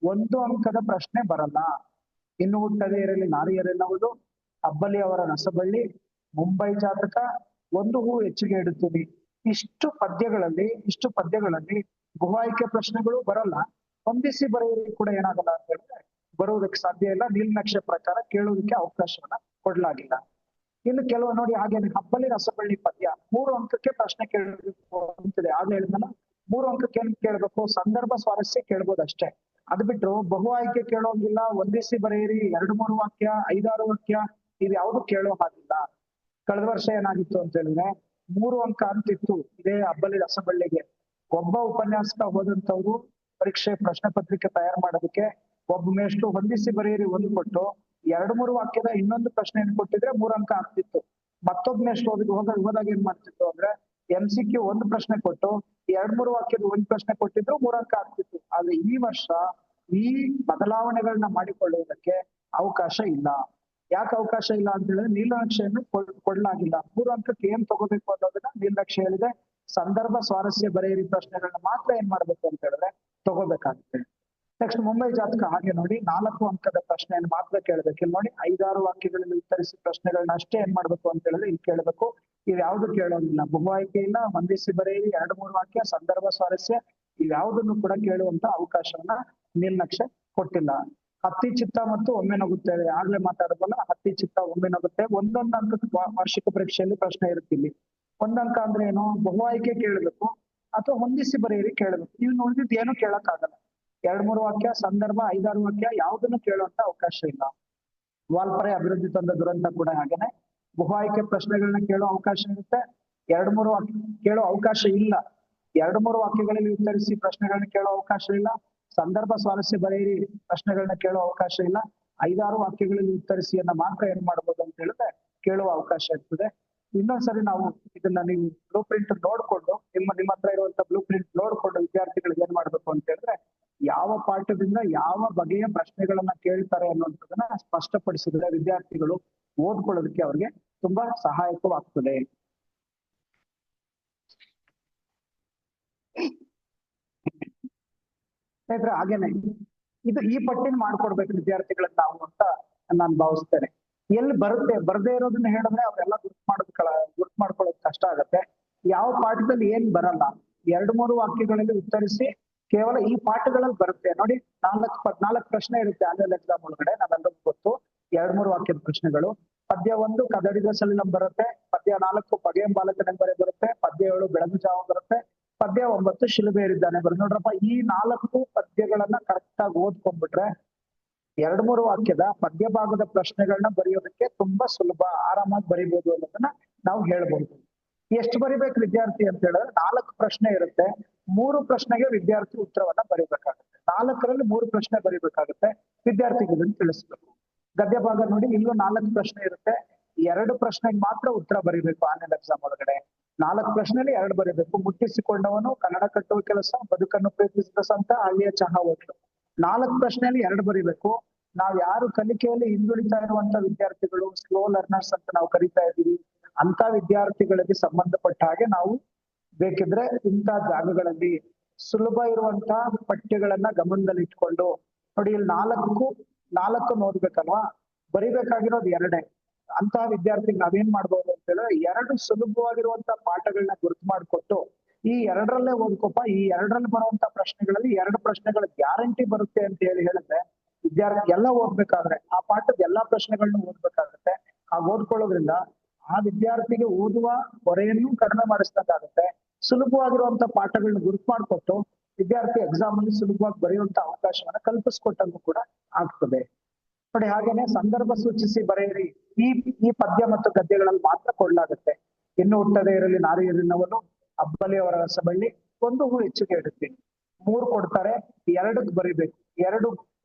1 ಅಂಕದ ಪ್ರಶ್ನೆ ಬರಲ್ಲ. ಇನ್ನು ಹುಟ್ಟದೇ ಇರಲಿ ನಾರಿಯರೆನ್ನುವುದು, ಅಬ್ಬಲಿ ಅವರ ರಸಬಳ್ಳಿ, ಮುಂಬೈ ಜಾತಕ, ಒಂದು ಹೂ ಹೆಚ್ಚಿಗೆ ಇಡುತ್ತೀನಿ. ಇಷ್ಟು ಪದ್ಯಗಳಲ್ಲಿ ಬಹು ಆಯ್ಕೆ ಪ್ರಶ್ನೆಗಳು ಬರಲ್ಲ. ಹೊಂದಿಸಿ ಬರೆಯುವುದು ಕೂಡ ಏನಾಗಲ್ಲ ಅಂತ ಹೇಳಿದ್ರೆ ಬರುವುದಕ್ಕೆ ಸಾಧ್ಯ ಇಲ್ಲ. ನೀಲನಕ್ಷೆ ಪ್ರಕಾರ ಕೇಳುವುದಕ್ಕೆ ಅವಕಾಶವನ್ನ ಕೊಡ್ಲಾಗಿಲ್ಲ. ಇನ್ನು ಕೆಲವು ನೋಡಿ, ಹಾಗೇನೆ ಹಬ್ಬಲಿ ರಸಬಳ್ಳಿ ಪದ್ಯ 3 ಅಂಕಕ್ಕೆ ಪ್ರಶ್ನೆ ಕೇಳಬೇಕು ಅಂತಿದೆ. ಆಗ್ಲೇ ಹೇಳಿದ್ನಲ್ಲ, 3 ಅಂಕಕ್ಕೆ ಏನ್ ಕೇಳ್ಬೇಕು, ಸಂದರ್ಭ ಸ್ವಾರಸ್ಯ ಕೇಳ್ಬೋದು ಅಷ್ಟೇ. ಅದು ಬಿಟ್ಟು ಬಹು ಆಯ್ಕೆ ಕೇಳೋಂಗಿಲ್ಲ, ಹೊಂದಿಸಿ ಬರೆಯಿರಿ 2-3 ವಾಕ್ಯ, 5-6 ವಾಕ್ಯ ಇದು ಯಾವ್ದು ಕೇಳೋ ಹಾಗಿಲ್ಲ. ಕಳೆದ ವರ್ಷ ಏನಾಗಿತ್ತು ಅಂತ ಹೇಳಿದ್ರೆ 3 ಅಂಕ ಅಂತಿತ್ತು ಇದೇ ಹಬ್ಬಲಿ ರಸಬಳ್ಳಿಗೆ. ಒಬ್ಬ ಉಪನ್ಯಾಸಕ ಹೋದಂತವ್ರು ಪರೀಕ್ಷೆ ಪ್ರಶ್ನೆ ಪತ್ರಿಕೆ ತಯಾರು ಮಾಡೋದಕ್ಕೆ ಒಬ್ಬ ಮೇಷ್ಟು ಹೊಂದಿಸಿ ಬರೆಯಿರಿ 1 ಕೊಟ್ಟು 2-3 ವಾಕ್ಯದ ಇನ್ನೊಂದು ಪ್ರಶ್ನೆಯನ್ನು ಕೊಟ್ಟಿದ್ರೆ 3 ಅಂಕ ಆಗ್ತಿತ್ತು. ಮತ್ತೊಬ್ಬ ಮೇಷ್ಟು ಹೋದಾಗ ಏನ್ ಮಾಡ್ತಿತ್ತು ಅಂದ್ರೆ MCQ 1 ಪ್ರಶ್ನೆ ಕೊಟ್ಟು 2-3 ವಾಕ್ಯದ 1 ಪ್ರಶ್ನೆ ಕೊಟ್ಟಿದ್ರು 3 ಅಂಕ ಆಗ್ತಿತ್ತು. ಆದ್ರೆ ಈ ವರ್ಷ ಈ ಬದಲಾವಣೆಗಳನ್ನ ಮಾಡಿಕೊಳ್ಳುವುದಕ್ಕೆ ಅವಕಾಶ ಇಲ್ಲ. ಯಾಕೆ ಅವಕಾಶ ಇಲ್ಲ ಅಂತ ಹೇಳಿದ್ರೆ ನೀಲನಕ್ಷೆಯನ್ನು ಕೊಡ್ಲಾಗಿಲ್ಲ. 3 ಅಂಕಕ್ಕೆ ಏನ್ ತಗೋಬೇಕು ಅನ್ನೋದನ್ನ ನೀಲನಕ್ಷೆ ಹೇಳಿದೆ. ಸಂದರ್ಭ ಸ್ವಾರಸ್ಯ ಬರೆಯಿರಿ ಪ್ರಶ್ನೆಗಳನ್ನ ಮಾತ್ರ ಏನ್ ಮಾಡ್ಬೇಕು ಅಂತ ಹೇಳಿದ್ರೆ ತಗೋಬೇಕಾಗುತ್ತೆ. ನೆಕ್ಸ್ಟ್ ಮುಂಬೈ ಜಾತಕ ಹಾಗೆ ನೋಡಿ 4 ಅಂಕದ ಪ್ರಶ್ನೆಯನ್ನು ಮಾತ್ರ ಕೇಳಬೇಕು. ಇಲ್ಲಿ ನೋಡಿ 5-6 ವಾಕ್ಯಗಳಲ್ಲಿ ಉತ್ತರಿಸಿ ಪ್ರಶ್ನೆಗಳನ್ನ ಅಷ್ಟೇ ಏನ್ ಮಾಡ್ಬೇಕು ಅಂತ ಹೇಳಿದ್ರೆ ಇಲ್ಲಿ ಕೇಳಬೇಕು. ಇವ್ ಯಾವ್ದು ಕೇಳೋದಿಲ್ಲ, ಬಹು ಆಯ್ಕೆ ಇಲ್ಲ, ಹೊಂದಿಸಿ ಬರೆಯಿರಿ 2-3 ವಾಕ್ಯ, ಸಂದರ್ಭ ಸ್ವಾರಸ್ಯ ಇವ್ಯಾವುದನ್ನು ಕೂಡ ಕೇಳುವಂತ ಅವಕಾಶವನ್ನ ನೀಲನಕ್ಷೆ ಕೊಟ್ಟಿಲ್ಲ. ಹತ್ತಿ ಚಿತ್ತ ಮತ್ತು ಒಮ್ಮೆ ನಗುತ್ತೇವೆ, ಆಗ್ಲೇ ಮಾತಾಡೋದಲ್ಲ, ಹತ್ತಿ ಚಿತ್ತ ಒಮ್ಮೆ ನಗುತ್ತೆ. 1 ಅಂಕದ ವಾರ್ಷಿಕ ಪರೀಕ್ಷೆಯಲ್ಲಿ ಪ್ರಶ್ನೆ ಇರುತ್ತೆ. ಇಲ್ಲಿ 1 ಅಂಕ ಅಂದ್ರೆ ಏನು, ಬಹು ಆಯ್ಕೆ ಕೇಳಬೇಕು ಅಥವಾ ಹೊಂದಿಸಿ ಬರೆಯಿರಿ ಕೇಳಬೇಕು. ಇವ್ ಉಳಿದಿದ್ದು ಏನು ಕೇಳಕ್ ಆಗಲ್ಲ. 2-3 ವಾಕ್ಯ, ಸಂದರ್ಭ 5-6 ವಾಕ್ಯ ಯಾವುದನ್ನು ಕೇಳುವಂತ ಅವಕಾಶ ಇಲ್ಲ. ವಾಲ್ಪರೆ ಅಭಿವೃದ್ಧಿ ತಂದ ದುರಂತ ಕೂಡ ಹಾಗೇನೆ ಬಹು ಆಯ್ಕೆ ಪ್ರಶ್ನೆಗಳನ್ನ ಕೇಳೋ ಅವಕಾಶ ಇರುತ್ತೆ, 2-3 ವಾಕ್ಯ ಕೇಳೋ ಅವಕಾಶ ಇಲ್ಲ. 2-3 ವಾಕ್ಯಗಳಲ್ಲಿ ಉತ್ತರಿಸಿ ಪ್ರಶ್ನೆಗಳನ್ನ ಕೇಳೋ ಅವಕಾಶ ಇಲ್ಲ. ಸಂದರ್ಭ ಸ್ವಾರಸ್ಯ ಬರೆಯಿರಿ ಪ್ರಶ್ನೆಗಳನ್ನ ಕೇಳೋ ಅವಕಾಶ ಇಲ್ಲ. 5-6 ವಾಕ್ಯಗಳಲ್ಲಿ ಉತ್ತರಿಸಿಯನ್ನ ಮಾತ್ರ ಏನ್ ಮಾಡ್ಬೋದು ಅಂತ ಹೇಳಿದ್ರೆ ಕೇಳುವ ಅವಕಾಶ ಇರ್ತದೆ. ಇನ್ನೊಂದ್ಸರಿ ನಾವು ಇದನ್ನ ನೀವು ಬ್ಲೂ ಪ್ರಿಂಟ್ ನೋಡ್ಕೊಂಡು ನಿಮ್ಮ ಹತ್ರ ಇರುವಂತ ಬ್ಲೂ ಪ್ರಿಂಟ್ ನೋಡ್ಕೊಂಡು ವಿದ್ಯಾರ್ಥಿಗಳಿಗೆ ಏನ್ ಮಾಡ್ಬೇಕು ಅಂತ ಹೇಳಿದ್ರೆ ಯಾವ ಪಾಠದಿಂದ ಯಾವ ಬಗೆಯ ಪ್ರಶ್ನೆಗಳನ್ನ ಕೇಳ್ತಾರೆ ಅನ್ನೋದನ್ನ ಸ್ಪಷ್ಟಪಡಿಸಿದ್ರೆ ವಿದ್ಯಾರ್ಥಿಗಳು ಓದ್ಕೊಳ್ಳೋದಕ್ಕೆ ಅವ್ರಿಗೆ ತುಂಬಾ ಸಹಾಯಕವಾಗ್ತದೆ. ಸ್ನೇಹಿತರೆ, ಹಾಗೇನೆ ಈ ಪಟ್ಟಿನ ಮಾಡ್ಕೊಡ್ಬೇಕು ವಿದ್ಯಾರ್ಥಿಗಳನ್ನ ನಾವು ಅಂತ ನಾನು ಭಾವಿಸ್ತೇನೆ. ಎಲ್ಲಿ ಬರುತ್ತೆ, ಬರದೇ ಇರೋದನ್ನ ಹೇಳಿದ್ರೆ ಅವ್ರೆಲ್ಲ ಗುರ್ತು ಮಾಡ್ಕೊಳ್ಳೋದು ಕಷ್ಟ ಆಗತ್ತೆ. ಯಾವ ಪಾಠದಲ್ಲಿ ಏನ್ ಬರಲ್ಲ 2-3 ವಾಕ್ಯಗಳಲ್ಲಿ ಉತ್ತರಿಸಿ ಕೇವಲ ಈ ಪಾಠಗಳಲ್ಲಿ ಬರುತ್ತೆ ನೋಡಿ. 14 ಪ್ರಶ್ನೆ ಇರುತ್ತೆ ಆನ್ಯುವಲ್ ಎಕ್ಸಾಮ್ ಒಳಗಡೆ, ನಾವೆಲ್ಲರಿಗೂ ಗೊತ್ತು. 2-3 ವಾಕ್ಯದ ಪ್ರಶ್ನೆಗಳು. ಪದ್ಯ 1 ಕದಡಿದ ಸಲಿಲಂ ಬರುತ್ತೆ, ಪದ್ಯ 4 ಪಗೆಯಂ ಬಾಲಕನೆಂಬರೆ ಬರುತ್ತೆ, ಪದ್ಯ 7 ಬೆಳಗು ಜಾವ ಬರುತ್ತೆ, ಪದ್ಯ 9 ಶಿಲುಬೆಯರಿದ್ದಾನೆ ಬರುತ್ತೆ. ನೋಡ್ರಪ್ಪ, ಈ 4 ಪದ್ಯಗಳನ್ನ ಕರೆಕ್ಟ್ ಆಗಿ ಓದ್ಕೊಂಡ್ಬಿಟ್ರೆ 2-3 ವಾಕ್ಯದ ಪದ್ಯ ಭಾಗದ ಪ್ರಶ್ನೆಗಳನ್ನ ಬರೆಯೋದಕ್ಕೆ ತುಂಬಾ ಸುಲಭ, ಆರಾಮಾಗಿ ಬರಿಬಹುದು ಅನ್ನೋದನ್ನ ನಾವು ಹೇಳ್ಬಹುದು. ಎಷ್ಟು ಬರಿಬೇಕು ವಿದ್ಯಾರ್ಥಿ ಅಂತ ಹೇಳಿದ್ರೆ 4 ಪ್ರಶ್ನೆ ಇರುತ್ತೆ, 3 ಪ್ರಶ್ನೆಗೆ ವಿದ್ಯಾರ್ಥಿ ಉತ್ತರವನ್ನ ಬರಿಬೇಕಾಗುತ್ತೆ. 4ರಲ್ಲಿ 3 ಪ್ರಶ್ನೆ ಬರಿಬೇಕಾಗುತ್ತೆ, ವಿದ್ಯಾರ್ಥಿಗಳನ್ನು ತಿಳಿಸ್ಬೇಕು. ಗದ್ಯ ಭಾಗ ನೋಡಿ, ಇಲ್ಲೂ 4 ಪ್ರಶ್ನೆ ಇರುತ್ತೆ, 2 ಪ್ರಶ್ನೆಗೆ ಮಾತ್ರ ಉತ್ತರ ಬರಿಬೇಕು ಆನ್ಯುವಲ್ ಎಕ್ಸಾಮ್ ಒಳಗಡೆ. 4 ಪ್ರಶ್ನೆಯಲ್ಲಿ 2 ಬರೀಬೇಕು. ಮುಟ್ಟಿಸಿಕೊಂಡವನು ಕನ್ನಡ ಕಟ್ಟುವ ಕೆಲಸ, ಬದುಕನ್ನು ಪ್ರೀತಿಸಿದ ಸಂತ, ಹಳ್ಳಿಯ ಚಹಾ ಹೋಟ್ಲು. 4 ಪ್ರಶ್ನೆಯಲ್ಲಿ 2 ಬರೀಬೇಕು. ನಾವ್ ಯಾರು ಕಲಿಕೆಯಲ್ಲಿ ಹಿಂದುಳಿತಾ ಇರುವಂತ ವಿದ್ಯಾರ್ಥಿಗಳು, ಸ್ಲೋ ಲರ್ನರ್ಸ್ ಅಂತ ನಾವು ಕರಿತಾ ಇದೀವಿ, ಅಂತ ವಿದ್ಯಾರ್ಥಿಗಳಿಗೆ ಸಂಬಂಧಪಟ್ಟ ಹಾಗೆ ನಾವು ಬೇಕಿದ್ರೆ ಇಂಥ ಜಾಗಗಳಲ್ಲಿ ಸುಲಭ ಇರುವಂತ ಪಠ್ಯಗಳನ್ನ ಗಮನದಲ್ಲಿ ಇಟ್ಕೊಂಡು ನೋಡಿ, ಇಲ್ಲಿ 4 ನೋಡ್ಬೇಕಲ್ವಾ, ಬರಿಬೇಕಾಗಿರೋದು 2. ಅಂತಹ ವಿದ್ಯಾರ್ಥಿಗಳು ನಾವೇನ್ ಮಾಡ್ಬೋದು ಅಂತ ಹೇಳಿದ್ರೆ, 2 ಸುಲಭವಾಗಿರುವಂತ ಪಾಠಗಳನ್ನ ಗುರುತು ಮಾಡಿಕೊಟ್ಟು ಈ 2ರಲ್ಲೇ ಓದ್ಕೊಪ್ಪ, ಈ 2ರಲ್ಲಿ ಬರುವಂತ ಪ್ರಶ್ನೆಗಳಲ್ಲಿ 2 ಪ್ರಶ್ನೆಗಳ ಗ್ಯಾರಂಟಿ ಬರುತ್ತೆ ಅಂತ ಹೇಳಿದ್ರೆ ವಿದ್ಯಾರ್ಥಿ ಎಲ್ಲ ಓದ್ಬೇಕಾದ್ರೆ ಆ ಪಾಠದ ಎಲ್ಲಾ ಪ್ರಶ್ನೆಗಳನ್ನ ಓದ್ಬೇಕಾಗತ್ತೆ. ಓದ್ಕೊಳ್ಳೋದ್ರಿಂದ ಆ ವಿದ್ಯಾರ್ಥಿಗೆ ಓದುವ ಹೊರೆಯನ್ನು ಕಡಿಮೆ ಮಾಡಿಸ್ದಂಗಾಗುತ್ತೆ. ಸುಲಭವಾಗಿರುವಂತ ಪಾಠಗಳನ್ನ ಗುರುತು ಮಾಡಿಕೊಟ್ಟು ವಿದ್ಯಾರ್ಥಿ ಎಕ್ಸಾಮ್ ಅಲ್ಲಿ ಸುಲಭವಾಗಿ ಬರೆಯುವಂತ ಅವಕಾಶವನ್ನ ಕಲ್ಪಿಸ್ಕೊಟ್ಟಂಗೂ ಕೂಡ ಆಗ್ತದೆ ನೋಡಿ. ಹಾಗೇನೆ ಸಂದರ್ಭ ಸೂಚಿಸಿ ಬರೆಯಿರಿ. ಈ ಪದ್ಯ ಮತ್ತು ಗದ್ಯಗಳಲ್ಲಿ ಮಾತ್ರ ಕೊಡಲಾಗುತ್ತೆ. ಇನ್ನು ಹುಟ್ಟದೇ ಇರಲಿ ನಾರಿ ಇರಲಿನವನು, ಅಬ್ಬಲಿಯವರ ರಸಬಳ್ಳಿ, 1 ಹೂ ಹೆಚ್ಚಿಗೆ ಇಡುತ್ತೀನಿ. 3 ಕೊಡ್ತಾರೆ, 2ಕ್ಕೆ ಬರಿಬೇಕು. 2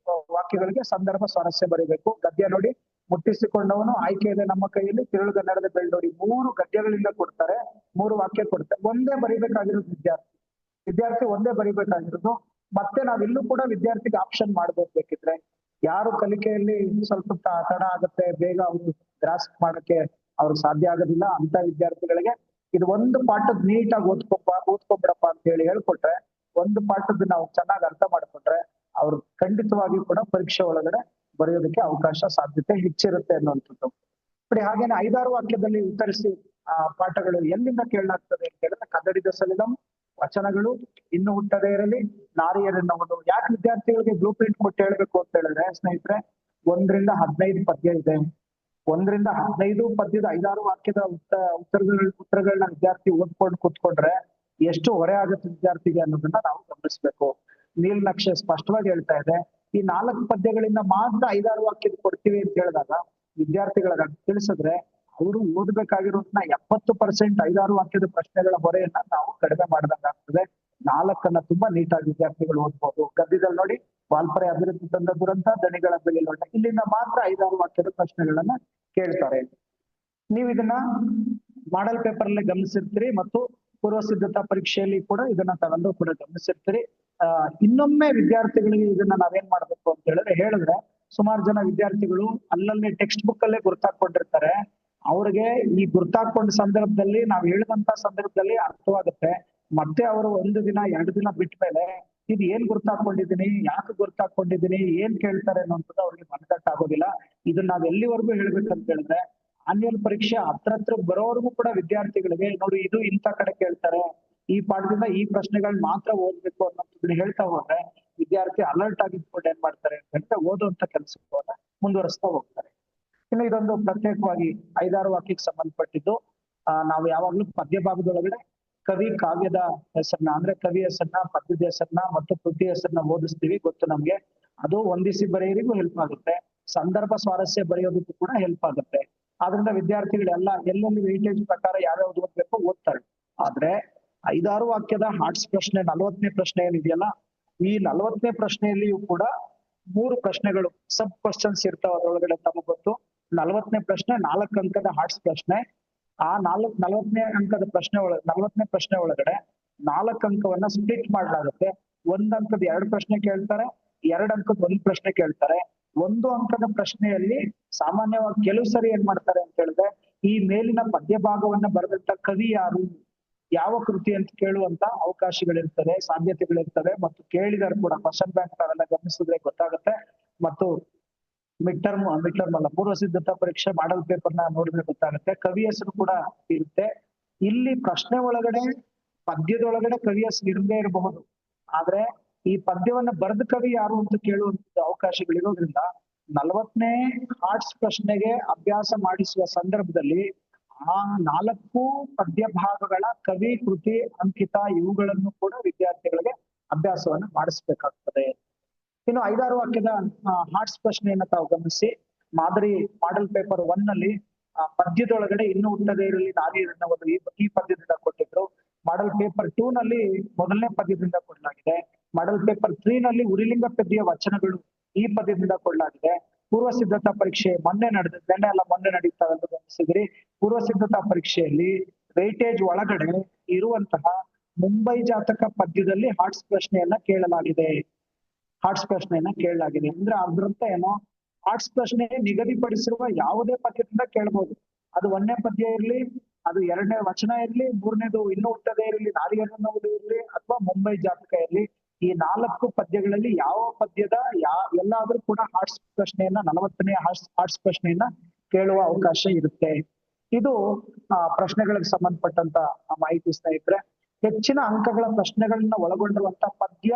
ವಾಕ್ಯಗಳಿಗೆ ಸಂದರ್ಭ ಸ್ವಾರಸ್ಯ ಬರೀಬೇಕು. ಗದ್ಯ ನೋಡಿ, ಮುಟ್ಟಿಸಿಕೊಂಡವನು, ಆಯ್ಕೆ ಇದೆ ನಮ್ಮ ಕೈಯಲ್ಲಿ, ತಿರುಳುಗನ್ನಡದ ಬೆಳ್ಳುಡಿ. 3 ಗದ್ಯಗಳಿಂದ ಕೊಡ್ತಾರೆ, 3 ವಾಕ್ಯ ಕೊಡ್ತಾರೆ. ಒಂದೇ ಬರಿಬೇಕಾಗಿರೋದು ವಿದ್ಯಾರ್ಥಿ ಒಂದೇ ಬರಿಬೇಕಾಗಿರೋದು. ಮತ್ತೆ ನಾವಿಲ್ಲೂ ಕೂಡ ವಿದ್ಯಾರ್ಥಿಗೆ ಆಪ್ಷನ್ ಮಾಡ್ಬೋದು. ಬೇಕಿದ್ರೆ ಯಾರು ಕಲಿಕೆಯಲ್ಲಿ ಸ್ವಲ್ಪ ತಡ ಆಗುತ್ತೆ, ಬೇಗ ಅವರು ಗ್ರಾಸ್ಪ್ ಮಾಡಕ್ಕೆ ಅವ್ರಿಗೆ ಸಾಧ್ಯ ಆಗೋದಿಲ್ಲ ಅಂತ ವಿದ್ಯಾರ್ಥಿಗಳಿಗೆ ಇದು 1 ಪಾಠದ ನೀಟಾಗಿ ಓದ್ಕೊಂಬಿಡಪ್ಪ ಅಂತ ಹೇಳ್ಕೊಟ್ರೆ, 1 ಪಾಠದ ನಾವು ಚೆನ್ನಾಗಿ ಅರ್ಥ ಮಾಡ್ಕೊಂಡ್ರೆ ಅವ್ರು ಖಂಡಿತವಾಗಿಯೂ ಕೂಡ ಪರೀಕ್ಷೆ ಒಳಗಡೆ ಬರೆಯೋದಕ್ಕೆ ಅವಕಾಶ ಸಾಧ್ಯತೆ ಹೆಚ್ಚಿರುತ್ತೆ ಅನ್ನುವಂಥದ್ದು ನೋಡಿ. ಹಾಗೇನೆ 5-6 ವಾಕ್ಯದಲ್ಲಿ ಉತ್ತರಿಸಿ ಪಾಠಗಳು ಎಲ್ಲಿಂದ ಕೇಳಲಾಗ್ತದೆ ಅಂತ ಹೇಳಿದ್ರೆ, ಕದಡಿದ ಸಲಿಲಂ, ವಚನಗಳು, ಇನ್ನು ಹುಟ್ಟದೇ ಇರಲಿ, ನಾರಿಯರೆನ್ನುವುದು. ಯಾಕೆ ವಿದ್ಯಾರ್ಥಿಗಳಿಗೆ ಬ್ಲೂ ಪ್ರಿಂಟ್ ಕೊಟ್ಟು ಹೇಳ್ಬೇಕು ಅಂತ ಹೇಳಿದ್ರೆ ಸ್ನೇಹಿತರೆ, 1ರಿಂದ 15 ಪದ್ಯ ಇದೆ. 1ರಿಂದ 15 ಪದ್ಯದ 5-6 ವಾಕ್ಯದ ಉತ್ತರಗಳನ್ನ ವಿದ್ಯಾರ್ಥಿ ಓದ್ಕೊಂಡು ಕೂತ್ಕೊಂಡ್ರೆ ಎಷ್ಟು ಹೊರೆ ಆಗುತ್ತೆ ವಿದ್ಯಾರ್ಥಿಗೆ ಅನ್ನೋದನ್ನ ನಾವು ಗಮನಿಸ್ಬೇಕು. ನೀಲನಕ್ಷೆ ಸ್ಪಷ್ಟವಾಗಿ ಹೇಳ್ತಾ ಇದೆ, ಈ 4 ಪದ್ಯಗಳಿಂದ ಮಾತ್ರ 5-6 ವಾಕ್ಯದ ಕೊಡ್ತೀವಿ ಅಂತ ಹೇಳಿದಾಗ ವಿದ್ಯಾರ್ಥಿಗಳ ತಿಳಿಸಿದ್ರೆ ಅವರು ಓದ್ಬೇಕಾಗಿರೋದನ್ನ 70% 5-6 ವಾಕ್ಯದ ಪ್ರಶ್ನೆಗಳ ಹೊರೆಯನ್ನ ನಾವು ಕಡಿಮೆ ಮಾಡ್ದಂಗಾಗ್ತದೆ. 4ಅನ್ನ ತುಂಬಾ ನೀಟಾಗಿ ವಿದ್ಯಾರ್ಥಿಗಳು ಓದ್ಬೋದು. ಗದ್ಯದಲ್ಲಿ ನೋಡಿ, ವಾಲ್ಪರೆ ಅಭಿವೃದ್ಧಿ ತಂದ ದುರಂತ, ದಣಿಗಳ ಬೆಲೆ ಲೋಟ, ಇಲ್ಲಿಂದ ಮಾತ್ರ 5-6 ವಾಕ್ಯದ ಪ್ರಶ್ನೆಗಳನ್ನ ಕೇಳ್ತಾರೆ. ನೀವು ಇದನ್ನ ಮಾಡೆಲ್ ಪೇಪರ್ ಅಲ್ಲೇ ಗಮನಿಸಿರ್ತೀರಿ ಮತ್ತು ಪೂರ್ವ ಸಿದ್ಧತಾ ಪರೀಕ್ಷೆಯಲ್ಲಿ ಕೂಡ ಇದನ್ನ ತಾವೆಲ್ಲರೂ ಕೂಡ ಗಮನಿಸಿರ್ತೀರಿ. ಇನ್ನೊಮ್ಮೆ ವಿದ್ಯಾರ್ಥಿಗಳಿಗೆ ಇದನ್ನ ನಾವೇನ್ ಮಾಡ್ಬೇಕು ಅಂತ ಹೇಳಿದ್ರೆ ಸುಮಾರು ಜನ ವಿದ್ಯಾರ್ಥಿಗಳು ಅಲ್ಲಲ್ಲಿ ಟೆಕ್ಸ್ಟ್ ಬುಕ್ ಅಲ್ಲೇ ಗುರ್ತಾಕೊಂಡಿರ್ತಾರೆ. ಅವ್ರಿಗೆ ಈ ಗುರ್ತಾಕೊಂಡ ಸಂದರ್ಭದಲ್ಲಿ ನಾವ್ ಹೇಳಿದಂತ ಸಂದರ್ಭದಲ್ಲಿ ಅರ್ಥವಾಗುತ್ತೆ. ಮತ್ತೆ ಅವರು 1 ದಿನ 2 ದಿನ ಬಿಟ್ಟ ಮೇಲೆ ಇದು ಏನ್ ಗುರ್ತಾಕೊಂಡಿದೀನಿ, ಯಾಕೆ ಗುರ್ತಾಕೊಂಡಿದೀನಿ, ಏನ್ ಕೇಳ್ತಾರೆ ಅನ್ನೋಂಥದ್ದು ಅವ್ರಿಗೆ ಮನದಟ್ಟ ಆಗೋದಿಲ್ಲ. ಇದನ್ನ ನಾವ್ ಎಲ್ಲಿವರೆಗೂ ಹೇಳ್ಬೇಕಂತ ಹೇಳಿದ್ರೆ, ಆನ್ಯುವಲ್ ಪರೀಕ್ಷೆ ಹತ್ರ ಬರೋವರೆಗೂ ಕೂಡ ವಿದ್ಯಾರ್ಥಿಗಳಿಗೆ ನೋಡಿ ಇದು ಇಂಥ ಕಡೆ ಕೇಳ್ತಾರೆ, ಈ ಪಾಠದಿಂದ ಈ ಪ್ರಶ್ನೆಗಳನ್ನ ಮಾತ್ರ ಓದ್ಬೇಕು ಅನ್ನೋದನ್ನ ಹೇಳ್ತಾ ಹೋದ್ರೆ ವಿದ್ಯಾರ್ಥಿ ಅಲರ್ಟ್ ಆಗಿದ್ಕೊಂಡು ಏನ್ ಮಾಡ್ತಾರೆ ಅಂತ ಹೇಳಿದ್ರೆ ಓದುವಂತ ಕೆಲಸವನ್ನ ಮುಂದುವರಿಸ್ತಾ ಹೋಗ್ತಾರೆ. ಇನ್ನು ಇದೊಂದು ಪ್ರತ್ಯೇಕವಾಗಿ 5-6 ವಾಕ್ಯಕ್ಕೆ ಸಂಬಂಧಪಟ್ಟಿದ್ದು. ನಾವು ಯಾವಾಗ್ಲೂ ಪದ್ಯ ಭಾಗದೊಳಗಡೆ ಕವಿ ಕಾವ್ಯದ ಹೆಸರನ್ನ ಅಂದ್ರೆ ಕವಿ ಹೆಸರನ್ನ, ಪದ್ಯದ ಹೆಸರನ್ನ ಮತ್ತು ಕೃತಿ ಹೆಸರನ್ನ ಓದಿಸ್ತೀವಿ, ಗೊತ್ತು ನಮ್ಗೆ. ಅದು ಹೊಂದಿಸಿ ಬರೆಯೋರಿಗೂ ಹೆಲ್ಪ್ ಆಗುತ್ತೆ, ಸಂದರ್ಭ ಸ್ವಾರಸ್ಯ ಬರೆಯೋದಕ್ಕೂ ಕೂಡ ಹೆಲ್ಪ್ ಆಗುತ್ತೆ. ಆದ್ರಿಂದ ವಿದ್ಯಾರ್ಥಿಗಳೆಲ್ಲ ಎಲ್ಲೆಲ್ಲಿ ವೆಯ್ಟೇಜ್ ಪ್ರಕಾರ ಯಾವ್ಯಾವ್ದು ಓದ್ಬೇಕು ಓದ್ತಾರೆ. ಆದ್ರೆ 5-6 ವಾಕ್ಯದ ಹಾರ್ಟ್ಸ್ ಪ್ರಶ್ನೆ 40ನೇ ಪ್ರಶ್ನೆ ಏನಿದೆಯಲ್ಲ, ಈ 40ನೇ ಪ್ರಶ್ನೆಯಲ್ಲಿಯೂ ಕೂಡ 3 ಪ್ರಶ್ನೆಗಳು ಸಬ್ ಕ್ವಶನ್ಸ್ ಇರ್ತಾವ ಅದರೊಳಗಡೆ. ತಮಗೆ ಗೊತ್ತು, 40ನೇ ಪ್ರಶ್ನೆ 4 ಅಂಕದ ಹಾರ್ಟ್ಸ್ ಪ್ರಶ್ನೆ. ಆ 40ನೇ ಅಂಕದ ಪ್ರಶ್ನೆ 40ನೇ ಪ್ರಶ್ನೆ ಒಳಗಡೆ 4 ಅಂಕವನ್ನ ಸ್ಪ್ಲಿಟ್ ಮಾಡಲಾಗುತ್ತೆ. 1 ಅಂಕದ 2 ಪ್ರಶ್ನೆ ಕೇಳ್ತಾರೆ, 2 ಅಂಕದ 1 ಪ್ರಶ್ನೆ ಕೇಳ್ತಾರೆ. 1 ಅಂಕದ ಪ್ರಶ್ನೆಯಲ್ಲಿ ಸಾಮಾನ್ಯವಾಗಿ ಕೆಲವು ಸರಿ ಏನ್ ಮಾಡ್ತಾರೆ ಅಂತ ಹೇಳಿದ್ರೆ, ಈ ಮೇಲಿನ ಪದ್ಯ ಭಾಗವನ್ನ ಬರೆದಂತ ಕವಿ ಯಾರು, ಯಾವ ಕೃತಿ ಅಂತ ಕೇಳುವಂತ ಅವಕಾಶಗಳಿರ್ತದೆ, ಸಾಧ್ಯತೆಗಳಿರ್ತವೆ. ಮತ್ತು ಕೇಳಿದಾರೆ ಕೂಡ ಕ್ವಶನ್ ಬ್ಯಾಂಕ್ ತಾವೆಲ್ಲ ಗಮನಿಸಿದ್ರೆ ಗೊತ್ತಾಗುತ್ತೆ. ಮತ್ತು ಮಿಡ್ ಟರ್ಮ್ ಅಲ್ಲ, ಪೂರ್ವ ಸಿದ್ಧತಾ ಪರೀಕ್ಷೆ ಮಾಡಲ್ ಪೇಪರ್ನ ನೋಡಿದ್ರೆ ಗೊತ್ತಾಗುತ್ತೆ. ಕವಿ ಹೆಸರು ಕೂಡ ಇರುತ್ತೆ. ಇಲ್ಲಿ ಪ್ರಶ್ನೆ ಒಳಗಡೆ ಪದ್ಯದೊಳಗಡೆ ಕವಿ ಹೆಸರು ಇರದೇ ಇರಬಹುದು, ಆದ್ರೆ ಈ ಪದ್ಯವನ್ನ ಬರೆದ ಕವಿ ಯಾರು ಅಂತ ಕೇಳುವಂತ ಅವಕಾಶಗಳಿರೋದ್ರಿಂದ 40ನೇ ಹಾರ್ಟ್ಸ್ ಪ್ರಶ್ನೆಗೆ ಅಭ್ಯಾಸ ಮಾಡಿಸುವ ಸಂದರ್ಭದಲ್ಲಿ ಆ 4 ಪದ್ಯ ಭಾಗಗಳ ಕವಿ, ಕೃತಿ, ಅಂಕಿತ ಇವುಗಳನ್ನು ಕೂಡ ವಿದ್ಯಾರ್ಥಿಗಳಿಗೆ ಅಭ್ಯಾಸವನ್ನ ಮಾಡಿಸ್ಬೇಕಾಗ್ತದೆ. ಇನ್ನು 5-6 ವಾಕ್ಯದ ಹಾರ್ಟ್ಸ್ ಪ್ರಶ್ನೆಯನ್ನ ತಾವು ಗಮನಿಸಿ. ಮಾಡೆಲ್ ಪೇಪರ್ 1 ನಲ್ಲಿ ಪದ್ಯದೊಳಗಡೆ ಇನ್ನು ಹುಟ್ಟದೇ ಇರಲಿ ನಾರಿ ಎನ್ನುವುದು ಈ ಪದ್ಯದಿಂದ ಕೊಟ್ಟಿದ್ರು. ಮಾಡೆಲ್ ಪೇಪರ್ 2 ನಲ್ಲಿ 1ನೇ ಪದ್ಯದಿಂದ ಕೊಡಲಾಗಿದೆ. ಮಾಡೆಲ್ ಪೇಪರ್ 3 ನಲ್ಲಿ ಉರಿಲಿಂಗ ಪದ್ಯ ವಚನಗಳು ಈ ಪದ್ಯದಿಂದ ಕೊಡಲಾಗಿದೆ. ಪೂರ್ವ ಸಿದ್ಧತಾ ಪರೀಕ್ಷೆ ಮೊನ್ನೆ ನಡೀತಾ ಅಂತ ಗಮನಿಸಿದ್ರಿ. ಪೂರ್ವ ಸಿದ್ಧತಾ ಪರೀಕ್ಷೆಯಲ್ಲಿ ವೇಟೇಜ್ ಒಳಗಡೆ ಇರುವಂತಹ ಮುಂಬೈ ಜಾತಕ ಪದ್ಯದಲ್ಲಿ ಹಾರ್ಟ್ಸ್ ಪ್ರಶ್ನೆಯನ್ನ ಕೇಳಲಾಗಿದೆ. ಹಾರ್ಟ್ಸ್ ಪ್ರಶ್ನೆಯನ್ನ ಕೇಳಲಾಗಿದೆ ಅಂದ್ರೆ ಅದ್ರಂತ ಏನೋ ಹಾರ್ಟ್ಸ್ ಪ್ರಶ್ನೆ ನಿಗದಿಪಡಿಸಿರುವ ಯಾವುದೇ ಪದ್ಯದಿಂದ ಕೇಳಬಹುದು. ಅದು 1ನೇ ಪದ್ಯ ಇರ್ಲಿ, ಅದು 2ನೇ ವಚನ ಇರ್ಲಿ, 3ನೇದು ಇನ್ನು ಹುಟ್ಟದೇ ಇರಲಿ, ನಾರಿಯನ್ನೋದು ಇರ್ಲಿ, ಅಥವಾ ಮುಂಬೈ ಜಾತಕ ಇರ್ಲಿ, ಈ 4 ಪದ್ಯಗಳಲ್ಲಿ ಯಾವ ಪದ್ಯದ ಎಲ್ಲಾದ್ರೂ ಕೂಡ ಹಾರ್ಟ್ಸ್ ಪ್ರಶ್ನೆಯನ್ನ 40ನೇ ಹಾರ್ಟ್ಸ್ ಪ್ರಶ್ನೆಯನ್ನ ಕೇಳುವ ಅವಕಾಶ ಇರುತ್ತೆ. ಇದು ಪ್ರಶ್ನೆಗಳಿಗೆ ಸಂಬಂಧಪಟ್ಟಂತ ಮಾಹಿತಿ ಸ್ನೇಹಿತರೆ. ಹೆಚ್ಚಿನ ಅಂಕಗಳ ಪ್ರಶ್ನೆಗಳನ್ನ ಒಳಗೊಂಡಿರುವಂತ ಪದ್ಯ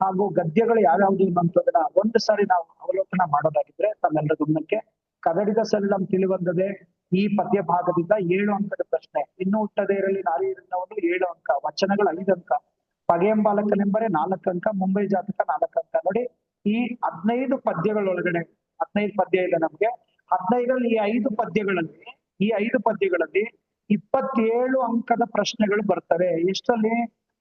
ಹಾಗೂ ಗದ್ಯಗಳು ಯಾವ್ಯಾವ್ದು ಅನ್ನೋದನ್ನ ಒಂದು ಸಾರಿ ನಾವು ಅವಲೋಕನ ಮಾಡೋದಾಗಿದ್ರೆ ತಮ್ಮೆಲ್ಲರ ಗಮನಕ್ಕೆ, ಕದಡಿದ ಸಲಿಲಂ ತಿಳಿಬಂದದೆ ಈ ಪದ್ಯ ಭಾಗದಿಂದ 7 ಅಂಕದ ಪ್ರಶ್ನೆ, ಇನ್ನು ಹುಟ್ಟದೇ ಇರಲಿ ನಾರಿ ಎನ್ನುವುದು 7 ಅಂಕ, ವಚನಗಳು 5 ಅಂಕ, ಪಗೆಯಂಬಾಲಕನೆಂಬರೆ 4 ಅಂಕ, ಮುಂಬೈ ಜಾತಕ 4 ಅಂಕ. ನೋಡಿ, ಈ 15 ಪದ್ಯಗಳೊಳಗಡೆ 15 ಪದ್ಯ ಇದೆ ನಮ್ಗೆ. 15ರಲ್ಲಿ ಈ 5 ಪದ್ಯಗಳಲ್ಲಿ 27 ಅಂಕದ ಪ್ರಶ್ನೆಗಳು ಬರ್ತವೆ. ಎಷ್ಟರಲ್ಲಿ?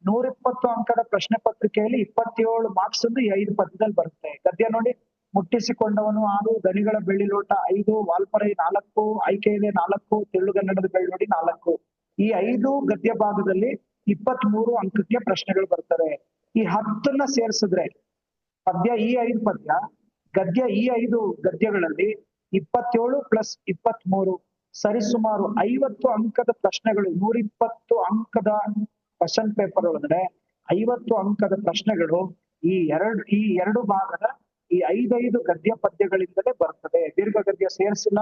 120 ಅಂಕದ ಪ್ರಶ್ನೆ ಪತ್ರಿಕೆಯಲ್ಲಿ 27 ಮಾರ್ಕ್ಸ್ ಒಂದು ಈ 5 ಪದ್ಯದಲ್ಲಿ ಬರುತ್ತೆ. ಗದ್ಯ ನೋಡಿ, ಮುಟ್ಟಿಸಿಕೊಂಡವನು 6, ದನಿಗಳ ಬೆಳ್ಳಿ ಲೋಟ 5, ವಾಲ್ಪರೈ 4, ಆಯ್ಕೆ ಇದೆ 4, ತೆಳ್ಳುಗನ್ನಡದ ಬೆಳ್ಳುಡಿ 4. ಈ 5 ಗದ್ಯ ಭಾಗದಲ್ಲಿ 23 ಅಂಕಕ್ಕೆ ಪ್ರಶ್ನೆಗಳು ಬರ್ತವೆ. ಈ 10ನ್ನ ಸೇರಿಸಿದ್ರೆ ಪದ್ಯ ಈ 5 ಪದ್ಯ, ಗದ್ಯ ಈ 5 ಗದ್ಯಗಳಲ್ಲಿ 27 ಪ್ಲಸ್ 23 ಸರಿಸುಮಾರು 50 ಅಂಕದ ಪ್ರಶ್ನೆಗಳು. 120 ಅಂಕದ ಕ್ವಶನ್ ಪೇಪರ್ ಒಳಗಡೆ 50 ಅಂಕದ ಪ್ರಶ್ನೆಗಳು ಈ ಎರಡು ಭಾಗದ ಈ 5 ಗದ್ಯ ಪದ್ಯಗಳಿಂದಲೇ ಬರ್ತದೆ. ದೀರ್ಘ ಗದ್ಯ ಸೇರಿಸಿಲ್ಲ,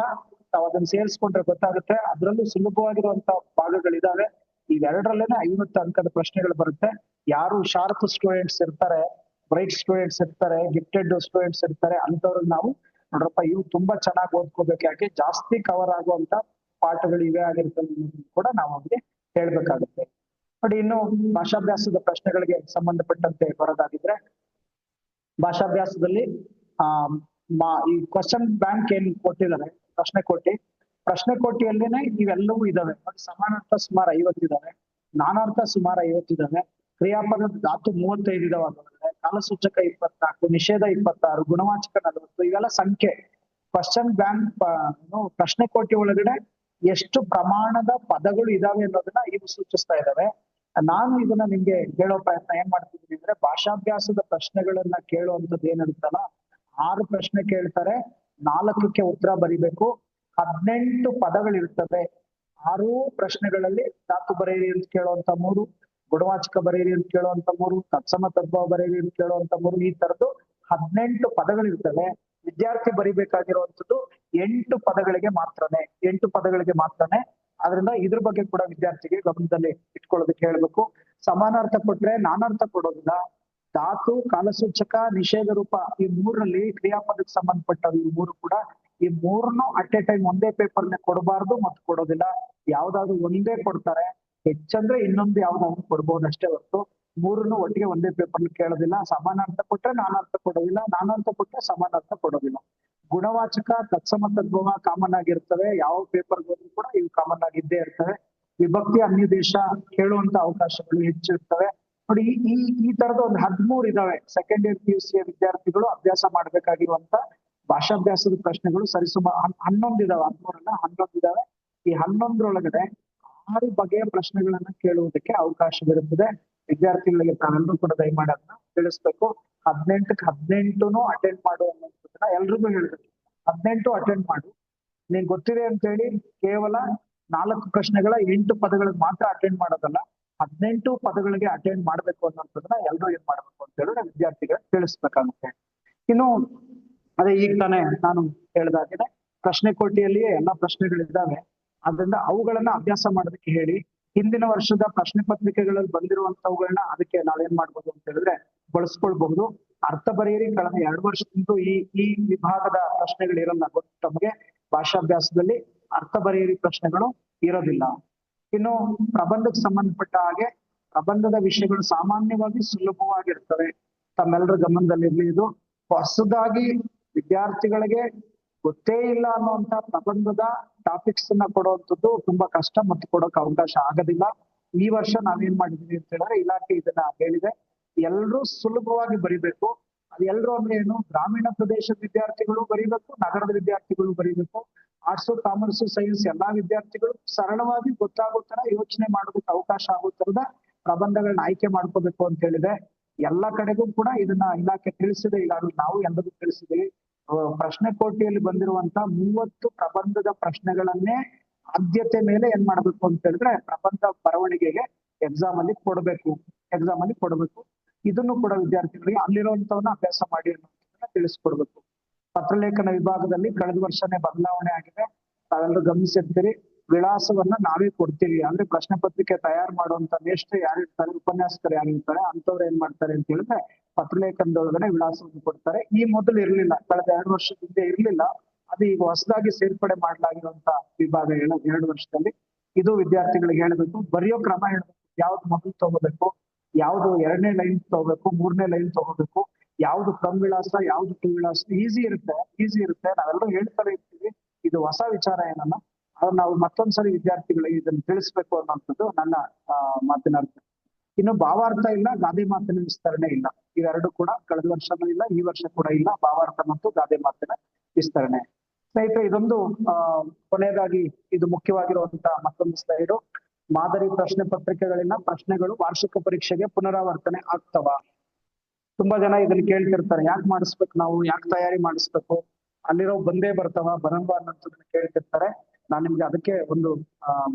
ತಾವು ಅದನ್ನ ಸೇರಿಸ್ಕೊಂಡ್ರೆ ಗೊತ್ತಾಗುತ್ತೆ. ಅದರಲ್ಲೂ ಸುಲಭವಾಗಿರುವಂತ ಭಾಗಗಳಿದಾವೆ. ಇವೆರಡರಲ್ಲೇನೆ 50 ಅಂಕದ ಪ್ರಶ್ನೆಗಳು ಬರುತ್ತೆ. ಯಾರು ಶಾರ್ಪ್ ಸ್ಟೂಡೆಂಟ್ಸ್ ಇರ್ತಾರೆ, ಬ್ರೈಟ್ ಸ್ಟೂಡೆಂಟ್ಸ್ ಇರ್ತಾರೆ, ಗಿಫ್ಟೆಡ್ ಸ್ಟೂಡೆಂಟ್ಸ್ ಇರ್ತಾರೆ, ಅಂತವ್ರಿಗೆ ನಾವು ನೋಡ್ರಪ್ಪ ಇವು ತುಂಬಾ ಚೆನ್ನಾಗಿ ಓದ್ಕೋಬೇಕು. ಯಾಕೆ ಜಾಸ್ತಿ ಕವರ್ ಆಗುವಂತ ಪಾಠಗಳು ಇವೇ ಆಗಿರ್ತವೆ ಕೂಡ ನಾವು ಅವ್ರಿಗೆ ಹೇಳ್ಬೇಕಾಗುತ್ತೆ. ನೋಡಿ, ಇನ್ನು ಭಾಷಾಭ್ಯಾಸದ ಪ್ರಶ್ನೆಗಳಿಗೆ ಸಂಬಂಧಪಟ್ಟಂತೆ ಬರೋದಾಗಿದ್ರೆ, ಭಾಷಾಭ್ಯಾಸದಲ್ಲಿ ಈ ಕ್ವಶನ್ ಬ್ಯಾಂಕ್ ಏನ್ ಕೊಟ್ಟಿದ್ದಾರೆ, ಪ್ರಶ್ನೆ ಕೋಟಿಯಲ್ಲೇನೆ ಇವೆಲ್ಲವೂ ಇದಾವೆ. ನೋಡಿ, ಸಮಾನಾರ್ಥ ಸುಮಾರು 50 ಇದಾವೆ, ನಾನಾರ್ಥ ಸುಮಾರು 50 ಇದಾವೆ, ಕ್ರಿಯಾಪದ ಧಾತು 35 ಇದಾವೆ, ಅದರೊಳಗಡೆ ಕಾಲಸೂಚಕ 24, ನಿಷೇಧ 26, ಗುಣವಾಚಕ 40. ಇವೆಲ್ಲ ಸಂಖ್ಯೆ. ಕ್ವಶನ್ ಬ್ಯಾಂಕ್ ಪ್ರಶ್ನೆ ಕೋಟಿ ಒಳಗಡೆ ಎಷ್ಟು ಪ್ರಮಾಣದ ಪದಗಳು ಇದಾವೆ ಅನ್ನೋದನ್ನ ಇವು ಸೂಚಿಸ್ತಾ ಇದಾವೆ. ನಾನು ಇದನ್ನ ನಿಮ್ಗೆ ಹೇಳೋ ಪ್ರಯತ್ನ ಏನ್ ಮಾಡ್ತಿದ್ದೀನಿ ಅಂದ್ರೆ, ಭಾಷಾಭ್ಯಾಸದ ಪ್ರಶ್ನೆಗಳನ್ನ ಕೇಳುವಂಥದ್ದು ಏನಿರುತ್ತಲ್ಲ, 6 ಪ್ರಶ್ನೆ ಕೇಳ್ತಾರೆ, 4ಕ್ಕೆ ಉತ್ತರ ಬರಿಬೇಕು, 18 ಪದಗಳಿರ್ತವೆ. 6 ಪ್ರಶ್ನೆಗಳಲ್ಲಿ ಧಾತು ಬರೆಯಿರಿ ಅಂತ ಕೇಳುವಂತ 3, ಗುಣವಾಚಕ ಬರೆಯಿರಿ ಅಂತ ಕೇಳುವಂತ 3, ತತ್ಸಮ ತದ್ಭವ ಬರೆಯಿರಿ ಅಂತ ಕೇಳುವಂತ 3, ಈ ತರದ್ದು 18 ಪದಗಳಿರ್ತವೆ. ವಿದ್ಯಾರ್ಥಿ ಬರಿಬೇಕಾಗಿರುವಂತದ್ದು 8 ಪದಗಳಿಗೆ ಮಾತ್ರನೇ. ಆದ್ರಿಂದ ಇದ್ರ ಬಗ್ಗೆ ಕೂಡ ವಿದ್ಯಾರ್ಥಿಗೆ ಗಮನದಲ್ಲಿ ಇಟ್ಕೊಳ್ಳೋದಕ್ಕೆ ಹೇಳ್ಬೇಕು. ಸಮಾನಾರ್ಥ ಕೊಟ್ರೆ ನಾನಾರ್ಥ ಕೊಡೋದಿಲ್ಲ. ಧಾತು, ಕಾಲಸೂಚಕ, ನಿಷೇಧ ರೂಪ ಈ 3ರಲ್ಲಿ ಕ್ರಿಯಾಪದಕ್ಕೆ ಸಂಬಂಧಪಟ್ಟವು ಈ 3 ಕೂಡ. ಈ 3ನ್ನು ಅಟ್ ಎ ಟೈಮ್ ಒಂದೇ ಪೇಪರ್ನ ಕೊಡಬಾರ್ದು ಮತ್ತು ಕೊಡೋದಿಲ್ಲ. ಯಾವ್ದಾದ್ರು ಒಂದೇ ಕೊಡ್ತಾರೆ, ಹೆಚ್ಚಂದ್ರೆ ಇನ್ನೊಂದು ಯಾವ್ದಾದ್ರು ಕೊಡ್ಬೋದು ಅಷ್ಟೇ ಹೊರತು 3ನ್ನು ಒಟ್ಟಿಗೆ ಒಂದೇ ಪೇಪರ್ ಕೇಳೋದಿಲ್ಲ. ಸಮಾನಾರ್ಥ ಕೊಟ್ರೆ ನಾನಾರ್ಥ ಕೊಡೋದಿಲ್ಲ, ನಾನಾರ್ಥ ಕೊಟ್ರೆ ಸಮಾನಾರ್ಥ ಕೊಡೋದಿಲ್ಲ. ಗುಣವಾಚಕ, ತತ್ಸಮ ತದ್ಭವ ಕಾಮನ್ ಆಗಿರ್ತವೆ. ಯಾವ ಪೇಪರ್ ಹೋದ್ರು ಕೂಡ ಇವು ಕಾಮನ್ ಆಗಿದ್ದೇ ಇರ್ತವೆ. ವಿಭಕ್ತಿ, ಅನ್ಯದೇಶ ಕೇಳುವಂತ ಅವಕಾಶಗಳು ಹೆಚ್ಚು ಇರ್ತವೆ. ನೋಡಿ, ಈ ತರದ ಒಂದು 13 ಇದಾವೆ. ಸೆಕೆಂಡ್ ಇಯರ್ PUC ವಿದ್ಯಾರ್ಥಿಗಳು ಅಭ್ಯಾಸ ಮಾಡ್ಬೇಕಾಗಿರುವಂತ ಭಾಷಾಭ್ಯಾಸದ ಪ್ರಶ್ನೆಗಳು ಸರಿಸುಮಾರು 11 ಇದಾವೆ. 13 ಅಲ್ಲ, 11 ಇದಾವೆ. ಈ 11ರೊಳಗಡೆ 6 ಬಗೆಯ ಪ್ರಶ್ನೆಗಳನ್ನ ಕೇಳುವುದಕ್ಕೆ ಅವಕಾಶವಿರುತ್ತದೆ. ವಿದ್ಯಾರ್ಥಿಗಳಿಗೆ ತಾವೆಲ್ಲರೂ ಕೂಡ ದಯಮಾಡಿ ಅದನ್ನ ತಿಳಿಸ್ಬೇಕು. 18ಕ್ಕೆ 18 ಅಟೆಂಡ್ ಮಾಡು ಅನ್ನೋದನ್ನ ಎಲ್ರಿಗೂ ಹೇಳ್ಬೇಕು. 18 ಅಟೆಂಡ್ ಮಾಡು. ನೀನ್ ಗೊತ್ತಿದೆ ಅಂತ ಹೇಳಿ ಕೇವಲ 4 ಪ್ರಶ್ನೆಗಳ 8 ಪದಗಳಿಗೆ ಮಾತ್ರ ಅಟೆಂಡ್ ಮಾಡೋದಲ್ಲ, 18 ಪದಗಳಿಗೆ ಅಟೆಂಡ್ ಮಾಡ್ಬೇಕು ಅನ್ನೋದನ್ನ ಎಲ್ರೂ ಏನ್ ಮಾಡ್ಬೇಕು ಅಂತ ಹೇಳಿದ್ರೆ ವಿದ್ಯಾರ್ಥಿಗಳು ತಿಳಿಸ್ಬೇಕಾಗುತ್ತೆ. ಇನ್ನು ಅದೇ ಈಗ ತಾನೇ ನಾನು ಹೇಳ್ದಾಗಿದೆ, ಪ್ರಶ್ನೆ ಕೋಟಿಯಲ್ಲಿಯೇ ಎಲ್ಲಾ ಪ್ರಶ್ನೆಗಳಿದ್ದಾವೆ. ಅದರಿಂದ ಅವುಗಳನ್ನ ಅಭ್ಯಾಸ ಮಾಡೋದಕ್ಕೆ ಹೇಳಿ. ಹಿಂದಿನ ವರ್ಷದ ಪ್ರಶ್ನೆ ಪತ್ರಿಕೆಗಳಲ್ಲಿ ಬಂದಿರುವಂತವುಗಳನ್ನ ಅದಕ್ಕೆ ನಾವೇನ್ ಮಾಡ್ಬೋದು ಅಂತ ಹೇಳಿದ್ರೆ ಬಳಸ್ಕೊಳ್ಬಹುದು. ಅರ್ಥ ಬರೆಯಿರಿ ಕಳೆದ 2 ವರ್ಷದಿಂದ ಈ ವಿಭಾಗದ ಪ್ರಶ್ನೆಗಳು ಇರಲ್ಲ. ಗೊತ್ತು ತಮಗೆ, ಭಾಷಾಭ್ಯಾಸದಲ್ಲಿ ಅರ್ಥ ಬರೆಯಿರಿ ಪ್ರಶ್ನೆಗಳು ಇರೋದಿಲ್ಲ. ಇನ್ನು ಪ್ರಬಂಧಕ್ಕೆ ಸಂಬಂಧಪಟ್ಟ ಹಾಗೆ ಪ್ರಬಂಧದ ವಿಷಯಗಳು ಸಾಮಾನ್ಯವಾಗಿ ಸುಲಭವಾಗಿರ್ತವೆ. ತಮ್ಮೆಲ್ಲರ ಗಮನದಲ್ಲಿರ್ಲಿ. ಇದು ಹೊಸದಾಗಿ ವಿದ್ಯಾರ್ಥಿಗಳಿಗೆ ಗೊತ್ತೇ ಇಲ್ಲ ಅನ್ನುವಂತ ಪ್ರಬಂಧದ ಟಾಪಿಕ್ಸ್ ಅನ್ನ ಕೊಡುವಂಥದ್ದು ತುಂಬಾ ಕಷ್ಟ ಮತ್ತು ಕೊಡೋಕೆ ಅವಕಾಶ ಆಗೋದಿಲ್ಲ. ಈ ವರ್ಷ ನಾವೇನ್ ಮಾಡಿದೀವಿ ಅಂತ ಹೇಳಿದ್ರೆ, ಇಲಾಖೆ ಇದನ್ನ ಹೇಳಿದೆ, ಎಲ್ರೂ ಸುಲಭವಾಗಿ ಬರಿಬೇಕು. ಅದು ಎಲ್ರು ಅಂದ್ರೆ ಏನು, ಗ್ರಾಮೀಣ ಪ್ರದೇಶದ ವಿದ್ಯಾರ್ಥಿಗಳು ಬರೀಬೇಕು, ನಗರದ ವಿದ್ಯಾರ್ಥಿಗಳು ಬರೀಬೇಕು. ಆರ್ಟ್ಸ್, ಕಾಮರ್ಸ್, ಸೈನ್ಸ್ ಎಲ್ಲಾ ವಿದ್ಯಾರ್ಥಿಗಳು ಸರಳವಾಗಿ ಗೊತ್ತಾಗೋ ತರ ಯೋಚನೆ ಮಾಡೋದಕ್ಕೆ ಅವಕಾಶ ಆಗೋ ತರದ ಪ್ರಬಂಧಗಳನ್ನ ಆಯ್ಕೆ ಮಾಡ್ಕೋಬೇಕು ಅಂತ ಹೇಳಿದೆ. ಎಲ್ಲಾ ಕಡೆಗೂ ಕೂಡ ಇದನ್ನ ಇಲಾಖೆ ತಿಳಿಸಿದೆ. ಈಗಾಗಲೇ ನಾವು ಎಲ್ಲರಿಗೂ ತಿಳಿಸಿದ್ದೀವಿ. ಪ್ರಶ್ನೆ ಕೋಟಿಯಲ್ಲಿ ಬಂದಿರುವಂತ 30 ಪ್ರಬಂಧದ ಪ್ರಶ್ನೆಗಳನ್ನೇ ಆದ್ಯತೆ ಮೇಲೆ ಏನ್ ಮಾಡ್ಬೇಕು ಅಂತ ಹೇಳಿದ್ರೆ ಪ್ರಬಂಧ ಬರವಣಿಗೆಗೆ ಎಕ್ಸಾಮ್ ಅಲ್ಲಿ ಕೊಡಬೇಕು. ಇದನ್ನು ಕೂಡ ವಿದ್ಯಾರ್ಥಿಗಳಿಗೆ ಅಲ್ಲಿರುವಂತವನ್ನ ಅಭ್ಯಾಸ ಮಾಡಿ ಅನ್ನೋದನ್ನ ತಿಳಿಸ್ಕೊಡ್ಬೇಕು. ಪತ್ರಲೇಖನ ವಿಭಾಗದಲ್ಲಿ ಕಳೆದ ವರ್ಷನೇ ಬದಲಾವಣೆ ಆಗಿದೆ. ತಾವೆಲ್ಲರೂ ಗಮನಿಸಿರ್ತೀರಿ. ವಿಳಾಸವನ್ನ ನಾವೇ ಕೊಡ್ತೀವಿ. ಅಂದ್ರೆ ಪ್ರಶ್ನೆ ಪತ್ರಿಕೆ ತಯಾರು ಮಾಡುವಂತ ಮೇಷ್ಟ್ರು ಯಾರಿರ್ತಾರೆ, ಉಪನ್ಯಾಸಕರು ಯಾರಿರ್ತಾರೆ ಅಂತವ್ರು ಏನ್ ಮಾಡ್ತಾರೆ ಅಂತ ಹೇಳಿದ್ರೆ ಪತ್ರಲೇಖನದೊಳಗಡೆ ವಿಳಾಸವನ್ನು ಕೊಡ್ತಾರೆ. ಈ ಮೊದಲು ಇರ್ಲಿಲ್ಲ, ಕಳೆದ 2 ವರ್ಷದಿಂದ ಇರ್ಲಿಲ್ಲ. ಅದು ಈಗ ಹೊಸದಾಗಿ ಸೇರ್ಪಡೆ ಮಾಡಲಾಗಿರುವಂತ ವಿಭಾಗ 2 ವರ್ಷದಲ್ಲಿ. ಇದು ವಿದ್ಯಾರ್ಥಿಗಳಿಗೆ ಹೇಳಬೇಕು. ಬರೆಯೋ ಕ್ರಮ ಹೇಳ್ಬೇಕು. ಯಾವ್ದು ಮೊದಲು ತಗೋಬೇಕು, ಯಾವ್ದು 2ನೇ ಲೈನ್ ತಗೋಬೇಕು, 3ನೇ ಲೈನ್ ತಗೋಬೇಕು, ಯಾವ್ದು ಕಮ್ ವಿಳಾಸ, ಯಾವ್ದು ಟು ವಿಳಾಸ. ಈಸಿ ಇರುತ್ತೆ. ನಾವೆಲ್ಲರೂ ಹೇಳ್ತಾರೆ ಇರ್ತೀವಿ. ಇದು ಹೊಸ ವಿಚಾರ ಏನಲ್ಲ. ಅದು ನಾವು ಮತ್ತೊಂದ್ಸರಿ ವಿದ್ಯಾರ್ಥಿಗಳಿಗೆ ಇದನ್ನು ತಿಳಿಸ್ಬೇಕು ಅನ್ನೋಂಥದ್ದು ನನ್ನ ಮಾತಿನ ಅರ್ಥ. ಇನ್ನು ಭಾವಾರ್ಥ ಇಲ್ಲ, ಗಾದೆ ಮಾತಿನ ವಿಸ್ತರಣೆ ಇಲ್ಲ. ಇವೆರಡು ಕೂಡ ಕಳೆದ ವರ್ಷನೂ ಇಲ್ಲ, ಈ ವರ್ಷ ಕೂಡ ಇಲ್ಲ. ಭಾವಾರ್ಥ ಮತ್ತು ಗಾದೆ ಮಾತಿನ ವಿಸ್ತರಣೆ. ಸ್ನೇಹಿತರೆ, ಇದೊಂದು ಕೊನೆಯದಾಗಿ ಇದು ಮುಖ್ಯವಾಗಿರುವಂತಹ ಮತ್ತೊಂದು ಸ್ಲೈಡು. ಮಾದರಿ ಪ್ರಶ್ನೆ ಪತ್ರಿಕೆಗಳಿಂದ ಪ್ರಶ್ನೆಗಳು ವಾರ್ಷಿಕ ಪರೀಕ್ಷೆಗೆ ಪುನರಾವರ್ತನೆ ಆಗ್ತವ? ತುಂಬಾ ಜನ ಇದನ್ನ ಕೇಳ್ತಿರ್ತಾರೆ. ಯಾಕೆ ಮಾಡಿಸ್ಬೇಕು, ನಾವು ಯಾಕೆ ತಯಾರಿ ಮಾಡಿಸ್ಬೇಕು, ಅಲ್ಲಿರೋ ಬಂದೇ ಬರ್ತಾವ ಬರಂಬ ಅನ್ನೋದನ್ನ ಕೇಳ್ತಿರ್ತಾರೆ. ನಾನ್ ನಿಮ್ಗೆ ಅದಕ್ಕೆ ಒಂದು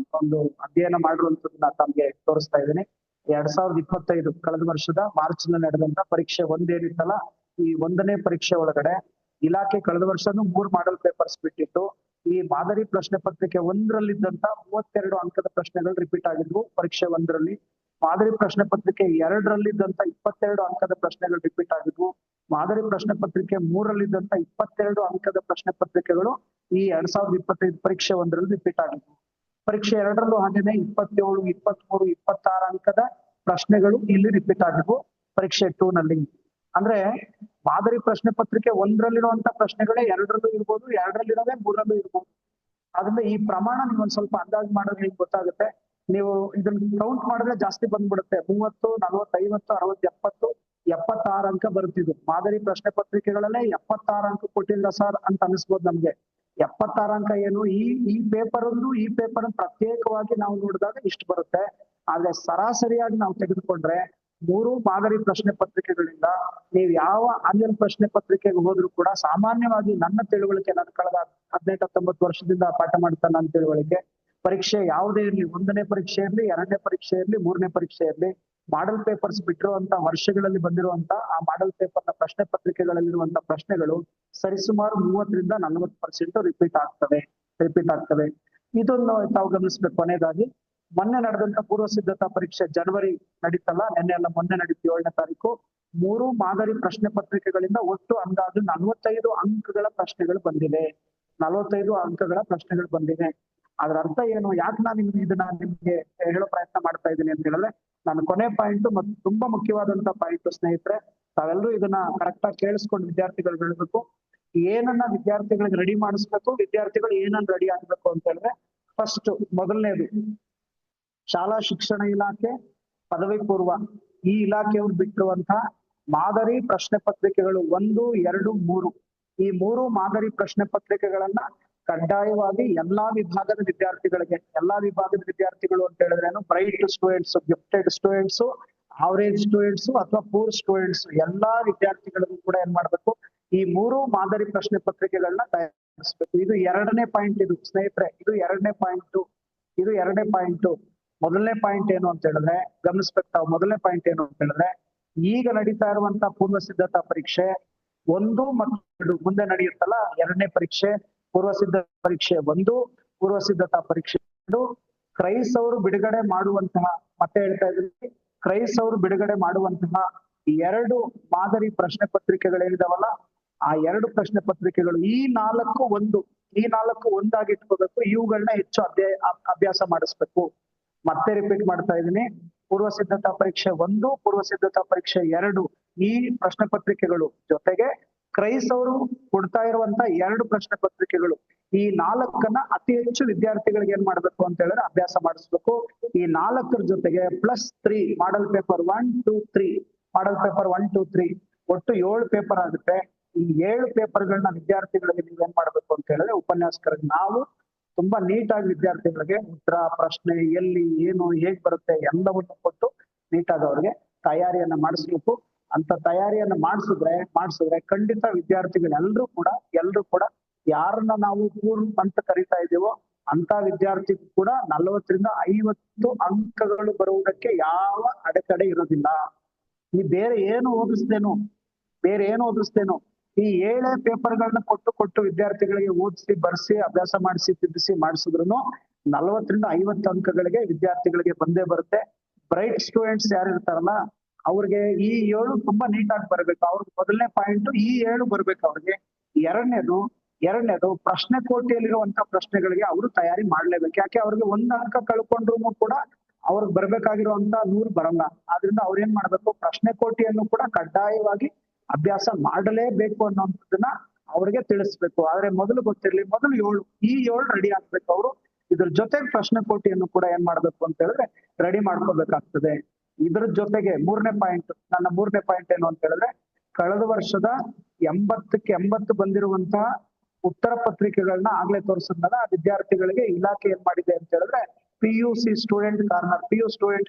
ಅಧ್ಯಯನ ಮಾಡಿರುವಂತದನ್ನ ತಮ್ಗೆ ತೋರಿಸ್ತಾ ಇದ್ದೀನಿ. 2025 ಕಳೆದ ವರ್ಷದ ಮಾರ್ಚ್ ನಲ್ಲಿ ನಡೆದಂತ ಪರೀಕ್ಷೆ ಒಂದೇನಿತ್ತಲ್ಲ, ಈ 1ನೇ ಪರೀಕ್ಷೆ ಒಳಗಡೆ ಇಲಾಖೆ ಕಳೆದ ವರ್ಷನೂ 3 ಮಾಡಲ್ ಪೇಪರ್ಸ್ ಬಿಟ್ಟಿತ್ತು. ಈ ಮಾದರಿ ಪ್ರಶ್ನೆ ಪತ್ರಿಕೆ 1ರಲ್ಲಿದ್ದಂತ 32 ಅಂಕದ ಪ್ರಶ್ನೆಗಳು ರಿಪೀಟ್ ಆಗಿದ್ವು ಪರೀಕ್ಷೆ 1ರಲ್ಲಿ. ಮಾದರಿ ಪ್ರಶ್ನೆ ಪತ್ರಿಕೆ 2ರಲ್ಲಿದ್ದಂತ 22 ಅಂಕದ ಪ್ರಶ್ನೆಗಳು ರಿಪೀಟ್ ಆಗಿದ್ವು. ಮಾದರಿ ಪ್ರಶ್ನೆ ಪತ್ರಿಕೆ 3ರಲ್ಲಿದ್ದಂತ 22 ಅಂಕದ ಪ್ರಶ್ನೆ ಪತ್ರಿಕೆಗಳು ಈ 2025 ಪರೀಕ್ಷೆ 1ರಲ್ಲಿ ರಿಪೀಟ್ ಆಗಿದ್ವು. ಪರೀಕ್ಷೆ 2ರಲ್ಲೂ ಹಾಗೇನೆ 27, 23, 26 ಅಂಕದ ಪ್ರಶ್ನೆಗಳು ಇಲ್ಲಿ ರಿಪೀಟ್ ಆಗಿದ್ವು ಪರೀಕ್ಷೆ 2ನಲ್ಲಿ. ಅಂದ್ರೆ ಮಾದರಿ ಪ್ರಶ್ನೆ ಪತ್ರಿಕೆ 1ರಲ್ಲಿರುವಂತ ಪ್ರಶ್ನೆಗಳೇ 2ರಲ್ಲೂ ಇರ್ಬೋದು, 2ರಲ್ಲಿರೋದೇ 3ರಲ್ಲೂ ಇರ್ಬೋದು. ಅದರಿಂದ ಈ ಪ್ರಮಾಣ ನೀವು ಒಂದ್ ಸ್ವಲ್ಪ ಅಂದಾಜು ಮಾಡೋದು ನಿಮ್ಗೆ ಗೊತ್ತಾಗುತ್ತೆ. ನೀವು ಇದನ್ನ ಕೌಂಟ್ ಮಾಡಿದ್ರೆ ಜಾಸ್ತಿ ಬಂದ್ಬಿಡುತ್ತೆ. 30, 40, 50, 60, 70, 76 ಅಂಕ ಬರುತ್ತಿದ್ದು. ಮಾದರಿ ಪ್ರಶ್ನೆ ಪತ್ರಿಕೆಗಳಲ್ಲೇ 76 ಅಂಕ ಕೊಟ್ಟಿಲ್ಲ ಸರ್ ಅಂತ ಅನಿಸ್ಬೋದು ನಮ್ಗೆ. 76 ಅಂಕ ಏನು, ಈ ಪೇಪರ್ ಪ್ರತ್ಯೇಕವಾಗಿ ನಾವು ನೋಡಿದಾಗ ಇಷ್ಟು ಬರುತ್ತೆ. ಆದ್ರೆ ಸರಾಸರಿಯಾಗಿ ನಾವು ತೆಗೆದುಕೊಂಡ್ರೆ 3 ಮಾದರಿ ಪ್ರಶ್ನೆ ಪತ್ರಿಕೆಗಳಿಂದ ನೀವು ಯಾವ ಆನ್ಲೈನ್ ಪ್ರಶ್ನೆ ಪತ್ರಿಕೆಗೆ ಹೋದ್ರು ಕೂಡ ಸಾಮಾನ್ಯವಾಗಿ ನನ್ನ ತಿಳುವಳಿಕೆ, ನಾನು ಕಳೆದ 18-19 ವರ್ಷದಿಂದ ಪಾಠ ಮಾಡ್ತಾನೆ ನನ್ನ ತಿಳುವಳಿಕೆ, ಪರೀಕ್ಷೆ ಯಾವುದೇ ಇರಲಿ, 1ನೇ ಪರೀಕ್ಷೆ ಇರಲಿ, 2ನೇ ಪರೀಕ್ಷೆ ಇರಲಿ, 3ನೇ ಪರೀಕ್ಷೆ ಇರಲಿ, ಮಾಡಲ್ ಪೇಪರ್ಸ್ ಬಿಟ್ಟಿರುವಂತ ವರ್ಷಗಳಲ್ಲಿ ಬಂದಿರುವಂತ ಆ ಮಾಡಲ್ ಪೇಪರ್ ನ ಪ್ರಶ್ನೆ ಪತ್ರಿಕೆಗಳಲ್ಲಿರುವಂತ ಪ್ರಶ್ನೆಗಳು ಸರಿಸುಮಾರು 30ರಿಂದ 40% ರಿಪೀಟ್ ಆಗ್ತವೆ. ಇದನ್ನು ತಾವು ಗಮನಿಸ್ಬೇಕು. ಕೊನೆಯದಾಗಿ ಮೊನ್ನೆ ನಡೆದಂತ ಪೂರ್ವ ಸಿದ್ಧತಾ ಪರೀಕ್ಷೆ ಜನವರಿ ನಡೀತಲ್ಲ, ಮೊನ್ನೆ ನಡೀತು 7ನೇ ತಾರೀಕು. 3 ಮಾದರಿ ಪ್ರಶ್ನೆ ಪತ್ರಿಕೆಗಳಿಂದ ಒಟ್ಟು ಅಂದಾಜು 45 ಅಂಕಗಳ ಪ್ರಶ್ನೆಗಳು ಬಂದಿವೆ. 45 ಅಂಕಗಳ ಪ್ರಶ್ನೆಗಳು ಬಂದಿವೆ. ಅದ್ರ ಅರ್ಥ ಏನು, ಯಾಕೆ ನಾನು ಇದನ್ನ ನಿಮ್ಗೆ ಹೇಳೋ ಪ್ರಯತ್ನ ಮಾಡ್ತಾ ಇದ್ದೀನಿ ಅಂತ ಹೇಳಿದ್ರೆ, ನಾನು ಕೊನೆ ಪಾಯಿಂಟ್ ಮತ್ತು ತುಂಬಾ ಮುಖ್ಯವಾದಂತ ಪಾಯಿಂಟ್ ಸ್ನೇಹಿತರೆ, ತಾವೆಲ್ಲರೂ ಇದನ್ನ ಕರೆಕ್ಟ್ ಆಗಿ ಕೇಳಿಸ್ಕೊಂಡು ವಿದ್ಯಾರ್ಥಿಗಳು ಹೇಳ್ಬೇಕು. ಏನನ್ನ ವಿದ್ಯಾರ್ಥಿಗಳಿಗೆ ರೆಡಿ ಮಾಡಿಸ್ಬೇಕು, ವಿದ್ಯಾರ್ಥಿಗಳು ಏನನ್ನ ರೆಡಿ ಆಗ್ಬೇಕು ಅಂತ ಹೇಳಿದ್ರೆ, ಫಸ್ಟ್ ಮೊದಲನೇದು ಶಾಲಾ ಶಿಕ್ಷಣ ಇಲಾಖೆ, ಪದವಿ ಪೂರ್ವ ಈ ಇಲಾಖೆಯವರು ಬಿಟ್ಟಿರುವಂತಹ ಮಾದರಿ ಪ್ರಶ್ನೆ ಪತ್ರಿಕೆಗಳು 1, 2, 3 ಈ 3 ಮಾದರಿ ಪ್ರಶ್ನೆ ಪತ್ರಿಕೆಗಳನ್ನ ಕಡ್ಡಾಯವಾಗಿ ಎಲ್ಲಾ ವಿಭಾಗದ ವಿದ್ಯಾರ್ಥಿಗಳು ಅಂತ ಹೇಳಿದ್ರೆ bright students, gifted students, average students ಅಥವಾ ಪೂರ್ ಸ್ಟೂಡೆಂಟ್ಸ್ ಎಲ್ಲಾ ವಿದ್ಯಾರ್ಥಿಗಳಿಗೂ ಕೂಡ ಏನ್ ಮಾಡ್ಬೇಕು, ಈ 3 ಮಾದರಿ ಪ್ರಶ್ನೆ ಪತ್ರಿಕೆಗಳನ್ನ ತಯಾರಿಸಬೇಕು. ಇದು 2ನೇ ಪಾಯಿಂಟ್. ಇದು ಸ್ನೇಹಿತರೆ, ಇದು 2ನೇ ಪಾಯಿಂಟ್. ಮೊದಲನೇ ಪಾಯಿಂಟ್ ಏನು ಅಂತ ಹೇಳಿದ್ರೆ ಗಮನಿಸ್ಬೇಕು ತಾವು. ಮೊದಲನೇ ಪಾಯಿಂಟ್ ಏನು ಅಂತ ಹೇಳಿದ್ರೆ, ಈಗ ನಡೀತಾ ಇರುವಂತ ಪೂರ್ವ ಸಿದ್ಧತಾ ಪರೀಕ್ಷೆ 1 ಮತ್ತು 2 ಮುಂದೆ ನಡೆಯುತ್ತಲ್ಲ, 2ನೇ ಪರೀಕ್ಷೆ ಪೂರ್ವ ಸಿದ್ಧತಾ ಪರೀಕ್ಷೆ 1, ಪೂರ್ವ ಸಿದ್ಧತಾ ಪರೀಕ್ಷೆ 2, ಕ್ರೈಸ್ ಅವರು ಬಿಡುಗಡೆ ಮಾಡುವಂತಹ, ಮತ್ತೆ ಹೇಳ್ತಾ ಇದ್ದೀನಿ, ಕ್ರೈಸ್ ಅವರು ಬಿಡುಗಡೆ ಮಾಡುವಂತಹ 2 ಮಾದರಿ ಪ್ರಶ್ನೆ ಪತ್ರಿಕೆಗಳೇನಿದಾವಲ್ಲ, ಆ 2 ಪ್ರಶ್ನೆ ಪತ್ರಿಕೆಗಳು ಈ 4 ಒಂದಾಗಿ ಇಟ್ಕೋಬೇಕು. ಇವುಗಳನ್ನ ಹೆಚ್ಚು ಅಭ್ಯಾಸ ಮಾಡಿಸ್ಬೇಕು. ಮತ್ತೆ ರಿಪೀಟ್ ಮಾಡ್ತಾ ಇದ್ದೀನಿ, ಪೂರ್ವ ಸಿದ್ಧತಾ ಪರೀಕ್ಷೆ 1, ಪೂರ್ವ ಸಿದ್ಧತಾ ಪರೀಕ್ಷೆ 2 ಈ ಪ್ರಶ್ನೆ ಪತ್ರಿಕೆಗಳು ಜೊತೆಗೆ ಕ್ರೈಸ್ ಅವರು ಕೊಡ್ತಾ ಇರುವಂತ 2 ಪ್ರಶ್ನೆ ಪತ್ರಿಕೆಗಳು, ಈ 4ನ್ನ ಅತಿ ಹೆಚ್ಚು ವಿದ್ಯಾರ್ಥಿಗಳಿಗೆ ಏನ್ ಮಾಡ್ಬೇಕು ಅಂತ ಹೇಳಿದ್ರೆ ಅಭ್ಯಾಸ ಮಾಡಿಸ್ಬೇಕು. ಈ 4ರ ಜೊತೆಗೆ +3 ಮಾಡಲ್ ಪೇಪರ್ 1, 2, 3 ಒಟ್ಟು 7 ಪೇಪರ್ ಆಗುತ್ತೆ. ಈ 7 ಪೇಪರ್ಗಳನ್ನ ವಿದ್ಯಾರ್ಥಿಗಳಿಗೆ ನೀವೇನ್ ಮಾಡ್ಬೇಕು ಅಂತ ಹೇಳಿದ್ರೆ ಉಪನ್ಯಾಸಕರಿಗೆ ನಾವು ತುಂಬಾ ನೀಟಾಗಿ ವಿದ್ಯಾರ್ಥಿಗಳಿಗೆ ಉತ್ತರ, ಪ್ರಶ್ನೆ, ಎಲ್ಲಿ, ಏನು, ಹೇಗ್ ಬರುತ್ತೆ ಎಲ್ಲವನ್ನು ಕೊಟ್ಟು ನೀಟಾಗಿ ಅವ್ರಿಗೆ ತಯಾರಿಯನ್ನ ಮಾಡಿಸ್ಬೇಕು. ಅಂತ ತಯಾರಿಯನ್ನ ಮಾಡಿಸಿದ್ರೆ ಖಂಡಿತ ವಿದ್ಯಾರ್ಥಿಗಳೆಲ್ಲರೂ ಕೂಡ ಯಾರನ್ನ ನಾವು ಪೂರ್ಣ ಅಂತ ಕರಿತಾ ಇದೀವೋ ಅಂತ ವಿದ್ಯಾರ್ಥಿ ಕೂಡ 40ರಿಂದ 50 ಅಂಕಗಳು ಬರುವುದಕ್ಕೆ ಯಾವ ಅಡೆತಡೆ ಇರೋದಿಲ್ಲ. ಈ ಬೇರೆ ಏನು ಓದಿಸ್ತೇನೋ ಈ 7 ಪೇಪರ್ಗಳನ್ನ ಕೊಟ್ಟು ವಿದ್ಯಾರ್ಥಿಗಳಿಗೆ ಓದಿಸಿ ಬರ್ಸಿ ಅಭ್ಯಾಸ ಮಾಡಿಸಿದ್ರು 40ರಿಂದ 50 ಅಂಕಗಳಿಗೆ ವಿದ್ಯಾರ್ಥಿಗಳಿಗೆ ಬಂದೇ ಬರುತ್ತೆ. ಬ್ರೈಟ್ ಸ್ಟೂಡೆಂಟ್ಸ್ ಯಾರು ಇರ್ತಾರಲ್ಲ ಅವ್ರಿಗೆ ಈ 7 ತುಂಬಾ ನೀಟಾಗಿ ಬರ್ಬೇಕು. ಅವ್ರಿಗೆ ಮೊದಲನೇ ಪಾಯಿಂಟ್ ಈ 7 ಬರ್ಬೇಕು ಅವ್ರಿಗೆ. ಎರಡನೇದು ಪ್ರಶ್ನೆ ಕೋಟಿಯಲ್ಲಿರುವಂತ ಪ್ರಶ್ನೆಗಳಿಗೆ ಅವರು ತಯಾರಿ ಮಾಡ್ಲೇಬೇಕು. ಯಾಕೆ ಅವ್ರಿಗೆ 1 ಅಂಕ ಕಳ್ಕೊಂಡ್ರು ಕೂಡ ಅವ್ರಿಗೆ ಬರ್ಬೇಕಾಗಿರುವಂತ 100 ಬರಲ್ಲ. ಆದ್ರಿಂದ ಅವ್ರ ಏನ್ ಮಾಡ್ಬೇಕು, ಪ್ರಶ್ನೆ ಕೋಟಿಯನ್ನು ಕೂಡ ಕಡ್ಡಾಯವಾಗಿ ಅಭ್ಯಾಸ ಮಾಡಲೇಬೇಕು ಅನ್ನೋದನ್ನ ಅವ್ರಿಗೆ ತಿಳಿಸ್ಬೇಕು. ಆದ್ರೆ ಮೊದಲು ಗೊತ್ತಿರ್ಲಿ, ಮೊದಲು 7 ಈ 7 ರೆಡಿ ಆಗ್ಬೇಕು ಅವರು. ಇದ್ರ ಜೊತೆಗೆ ಪ್ರಶ್ನೆ ಕೋಟಿಯನ್ನು ಕೂಡ ಏನ್ ಮಾಡ್ಬೇಕು ಅಂತ ಹೇಳಿದ್ರೆ ರೆಡಿ ಮಾಡ್ಕೋಬೇಕಾಗ್ತದೆ. ಇದ್ರ ಜೊತೆಗೆ ನನ್ನ ಮೂರನೇ ಪಾಯಿಂಟ್ ಏನು ಅಂತ ಹೇಳಿದ್ರೆ, ಕಳೆದ ವರ್ಷದ 80ಕ್ಕೆ 80 ಬಂದಿರುವಂತಹ ಉತ್ತರ ಪತ್ರಿಕೆಗಳನ್ನ ಆಗ್ಲೇ ತೋರಿಸಿದ್ನಲ್ಲ, ವಿದ್ಯಾರ್ಥಿಗಳಿಗೆ ಇಲಾಖೆ ಏನ್ ಮಾಡಿದೆ ಅಂತ ಹೇಳಿದ್ರೆ PU ಸ್ಟೂಡೆಂಟ್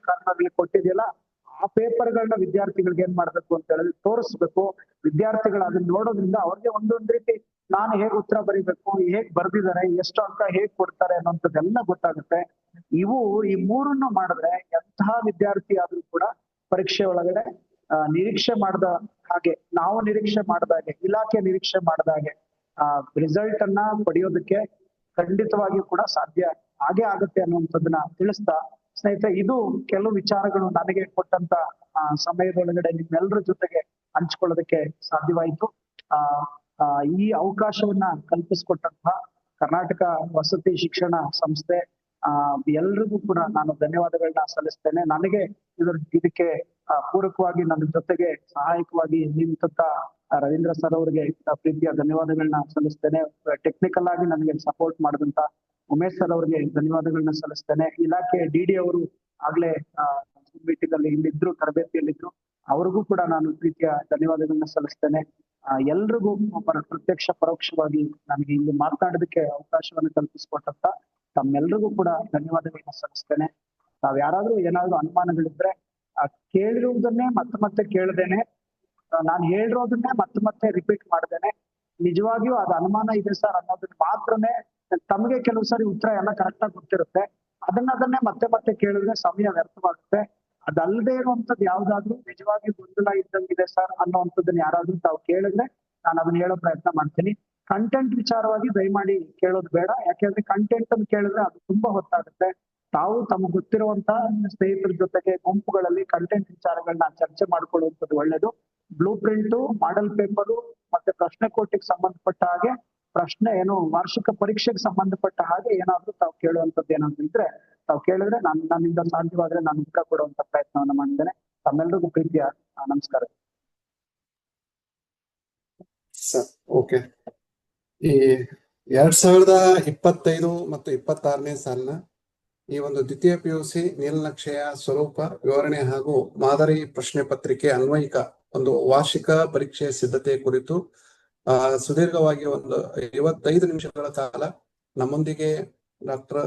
ಕಾರ್ನರ್ ಅಲ್ಲಿ ಕೊಟ್ಟಿದೆಯಲ್ಲ, ಆ ಪೇಪರ್ಗಳನ್ನ ವಿದ್ಯಾರ್ಥಿಗಳಿಗೆ ಏನ್ ಮಾಡ್ಬೇಕು ಅಂತ ಹೇಳಿದ್ರೆ ತೋರಿಸ್ಬೇಕು. ವಿದ್ಯಾರ್ಥಿಗಳು ಅದನ್ನ ನೋಡೋದ್ರಿಂದ ಅವ್ರಿಗೆ ಒಂದೊಂದ್ ರೀತಿ ನಾನು ಹೇಗ್ ಉತ್ತರ ಬರೀಬೇಕು, ಹೇಗ್ ಬರ್ದಿದ್ದಾರೆ, ಎಷ್ಟು ಅಂಕ ಹೇಗ್ ಕೊಡ್ತಾರೆ ಅನ್ನೋಂಥದ್ದೆಲ್ಲ ಗೊತ್ತಾಗುತ್ತೆ. ಈ 3 ಮಾಡಿದ್ರೆ ಎಂತಹ ವಿದ್ಯಾರ್ಥಿ ಆದ್ರೂ ಕೂಡ ಪರೀಕ್ಷೆ ಒಳಗಡೆ ನಿರೀಕ್ಷೆ ಮಾಡ್ದ ಹಾಗೆ, ನಾವು ನಿರೀಕ್ಷೆ ಮಾಡ್ದಾಗೆ, ಇಲಾಖೆ ನಿರೀಕ್ಷೆ ಮಾಡ್ದಾಗೆ ರಿಸಲ್ಟ್ ಅನ್ನ ಪಡೆಯೋದಕ್ಕೆ ಖಂಡಿತವಾಗಿಯೂ ಕೂಡ ಸಾಧ್ಯ ಆಗುತ್ತೆ ಅನ್ನುವಂಥದ್ದನ್ನ ತಿಳಿಸ್ತಾ, ಸ್ನೇಹಿತರೆ, ಇದು ಕೆಲವು ವಿಚಾರಗಳು ನನಗೆ ಕೊಟ್ಟಂತ ಸಮಯದೊಳಗಡೆ ನಿಮ್ಮೆಲ್ಲರ ಜೊತೆಗೆ ಹಂಚ್ಕೊಳ್ಳೋದಕ್ಕೆ ಸಾಧ್ಯವಾಯಿತು. ಈ ಅವಕಾಶವನ್ನ ಕಲ್ಪಿಸಿಕೊಟ್ಟಂತಹ ಕರ್ನಾಟಕ ವಸತಿ ಶಿಕ್ಷಣ ಸಂಸ್ಥೆ ಎಲ್ರಿಗೂ ಕೂಡ ನಾನು ಧನ್ಯವಾದಗಳನ್ನ ಸಲ್ಲಿಸ್ತೇನೆ. ನನಗೆ ಇದಕ್ಕೆ ಪೂರಕವಾಗಿ ನನ್ನ ಜೊತೆಗೆ ಸಹಾಯಕವಾಗಿ ನಿಂತ ರವೀಂದ್ರ ಸರ್ ಅವರಿಗೆ ಪ್ರೀತಿಯ ಧನ್ಯವಾದಗಳನ್ನ ಸಲ್ಲಿಸ್ತೇನೆ. ಟೆಕ್ನಿಕಲ್ ಆಗಿ ನನಗೆ ಸಪೋರ್ಟ್ ಮಾಡಿದಂತ ಉಮೇಶ್ ಸರ್ ಅವರಿಗೆ ಧನ್ಯವಾದಗಳನ್ನ ಸಲ್ಲಿಸ್ತೇನೆ. ಇಲಾಖೆ DD ಅವರು ಆಗ್ಲೇ ಮೀಟಿಂಗ್ ಅಲ್ಲಿ ಇಲ್ಲಿದ್ರು, ತರಬೇತಿಯಲ್ಲಿದ್ರು, ಅವ್ರಿಗೂ ಕೂಡ ನಾನು ಪ್ರೀತಿಯ ಧನ್ಯವಾದಗಳನ್ನ ಸಲ್ಲಿಸ್ತೇನೆ. ಎಲ್ರಿಗೂ ಪ್ರತ್ಯಕ್ಷ ಪರೋಕ್ಷವಾಗಿ ನನಗೆ ಇಲ್ಲಿ ಮಾತನಾಡೋದಕ್ಕೆ ಅವಕಾಶವನ್ನು ಕಲ್ಪಿಸಿಕೊಟ್ಟಂತ ತಮ್ಮೆಲ್ರಿಗೂ ಕೂಡ ಧನ್ಯವಾದಗಳನ್ನ ಸಲ್ಲಿಸ್ತೇನೆ. ತಾವ್ ಯಾರಾದ್ರೂ ಏನಾದ್ರು ಅನುಮಾನಗಳಿದ್ರೆ ಕೇಳಿರುವುದನ್ನೇ ಮತ್ತೆ ಕೇಳದೇನೆ, ನಾನು ಹೇಳಿರೋದನ್ನೇ ಮತ್ತೆ ರಿಪೀಟ್ ಮಾಡ್ದೇನೆ, ನಿಜವಾಗಿಯೂ ಅದು ಅನುಮಾನ ಇದೆ ಸರ್ ಅನ್ನೋದನ್ನ ಮಾತ್ರನೇ, ತಮಗೆ ಕೆಲವು ಸಾರಿ ಉತ್ತರ ಎಲ್ಲ ಕರೆಕ್ಟ್ ಆಗಿ ಗೊತ್ತಿರುತ್ತೆ, ಅದನ್ನೇ ಮತ್ತೆ ಕೇಳಿದ್ರೆ ಸಮಯ ವ್ಯರ್ಥವಾಗುತ್ತೆ. ಅದಲ್ಲದೆ ಇರುವಂತದ್ದು ಯಾವ್ದಾದ್ರು ನಿಜವಾಗಿ ಗೊಂದಲ ಇದ್ದಂಗಿದೆ ಸರ್ ಅನ್ನೋವಂಥದ್ದನ್ನ ಯಾರಾದ್ರೂ ತಾವು ಕೇಳಿದ್ರೆ ನಾನು ಅದನ್ನ ಹೇಳೋ ಪ್ರಯತ್ನ ಮಾಡ್ತೀನಿ. ಕಂಟೆಂಟ್ ವಿಚಾರವಾಗಿ ದಯಮಾಡಿ ಕೇಳೋದು ಬೇಡ. ಯಾಕೆಂದ್ರೆ ಕಂಟೆಂಟ್ ಅನ್ನು ಕೇಳಿದ್ರೆ ಅದು ತುಂಬಾ ಹೊತ್ತಾಗುತ್ತೆ. ತಾವು ತಮಗೆ ಗೊತ್ತಿರುವಂತ ಸ್ನೇಹಿತರ ಜೊತೆಗೆ ಗುಂಪುಗಳಲ್ಲಿ ಕಂಟೆಂಟ್ ವಿಚಾರಗಳನ್ನ ಚರ್ಚೆ ಮಾಡ್ಕೊಳ್ಳುವಂಥದ್ದು ಒಳ್ಳೇದು. ಬ್ಲೂ ಪ್ರಿಂಟು, ಮಾಡೆಲ್ ಪೇಪರು ಮತ್ತೆ ಪ್ರಶ್ನೆ ಕೋಟಿಗೆ ಸಂಬಂಧಪಟ್ಟ ಹಾಗೆ, ವಾರ್ಷಿಕ ಪರೀಕ್ಷೆಗೆ ಸಂಬಂಧಪಟ್ಟ ಹಾಗೆ ಏನಾದ್ರೂ ತಾವು ಕೇಳುವಂತದ್ದು ಏನಾದ್ರು ಇದ್ರೆ ತಾವು ಕೇಳಿದ್ರೆ ನನ್ನಿಂದ ಸಾಧ್ಯವಾದ್ರೆ ನಾನು ಉತ್ತರ ಕೊಡುವಂತ ಪ್ರಯತ್ನವನ್ನ ಮಾಡಿದ್ದೇನೆ. ತಮ್ಮೆಲ್ಲರಿಗೂ ಪ್ರೀತಿಯ ನಮಸ್ಕಾರ. Sir, okay. ಈ 2025 ಮತ್ತು 26ನೇ ಸಾಲಿನ ಈ ಒಂದು ದ್ವಿತೀಯ PUC ನೀಲನಕ್ಷೆಯ ಸ್ವರೂಪ, ವಿವರಣೆ ಹಾಗೂ ಮಾದರಿ ಪ್ರಶ್ನೆ ಪತ್ರಿಕೆ ಅನ್ವಯಿಕ ಒಂದು ವಾರ್ಷಿಕ ಪರೀಕ್ಷೆಯ ಸಿದ್ಧತೆ ಕುರಿತು ಸುದೀರ್ಘವಾಗಿ ಒಂದು 55 ನಿಮಿಷಗಳ ಕಾಲ ನಮ್ಮೊಂದಿಗೆ ಡಾಕ್ಟರ್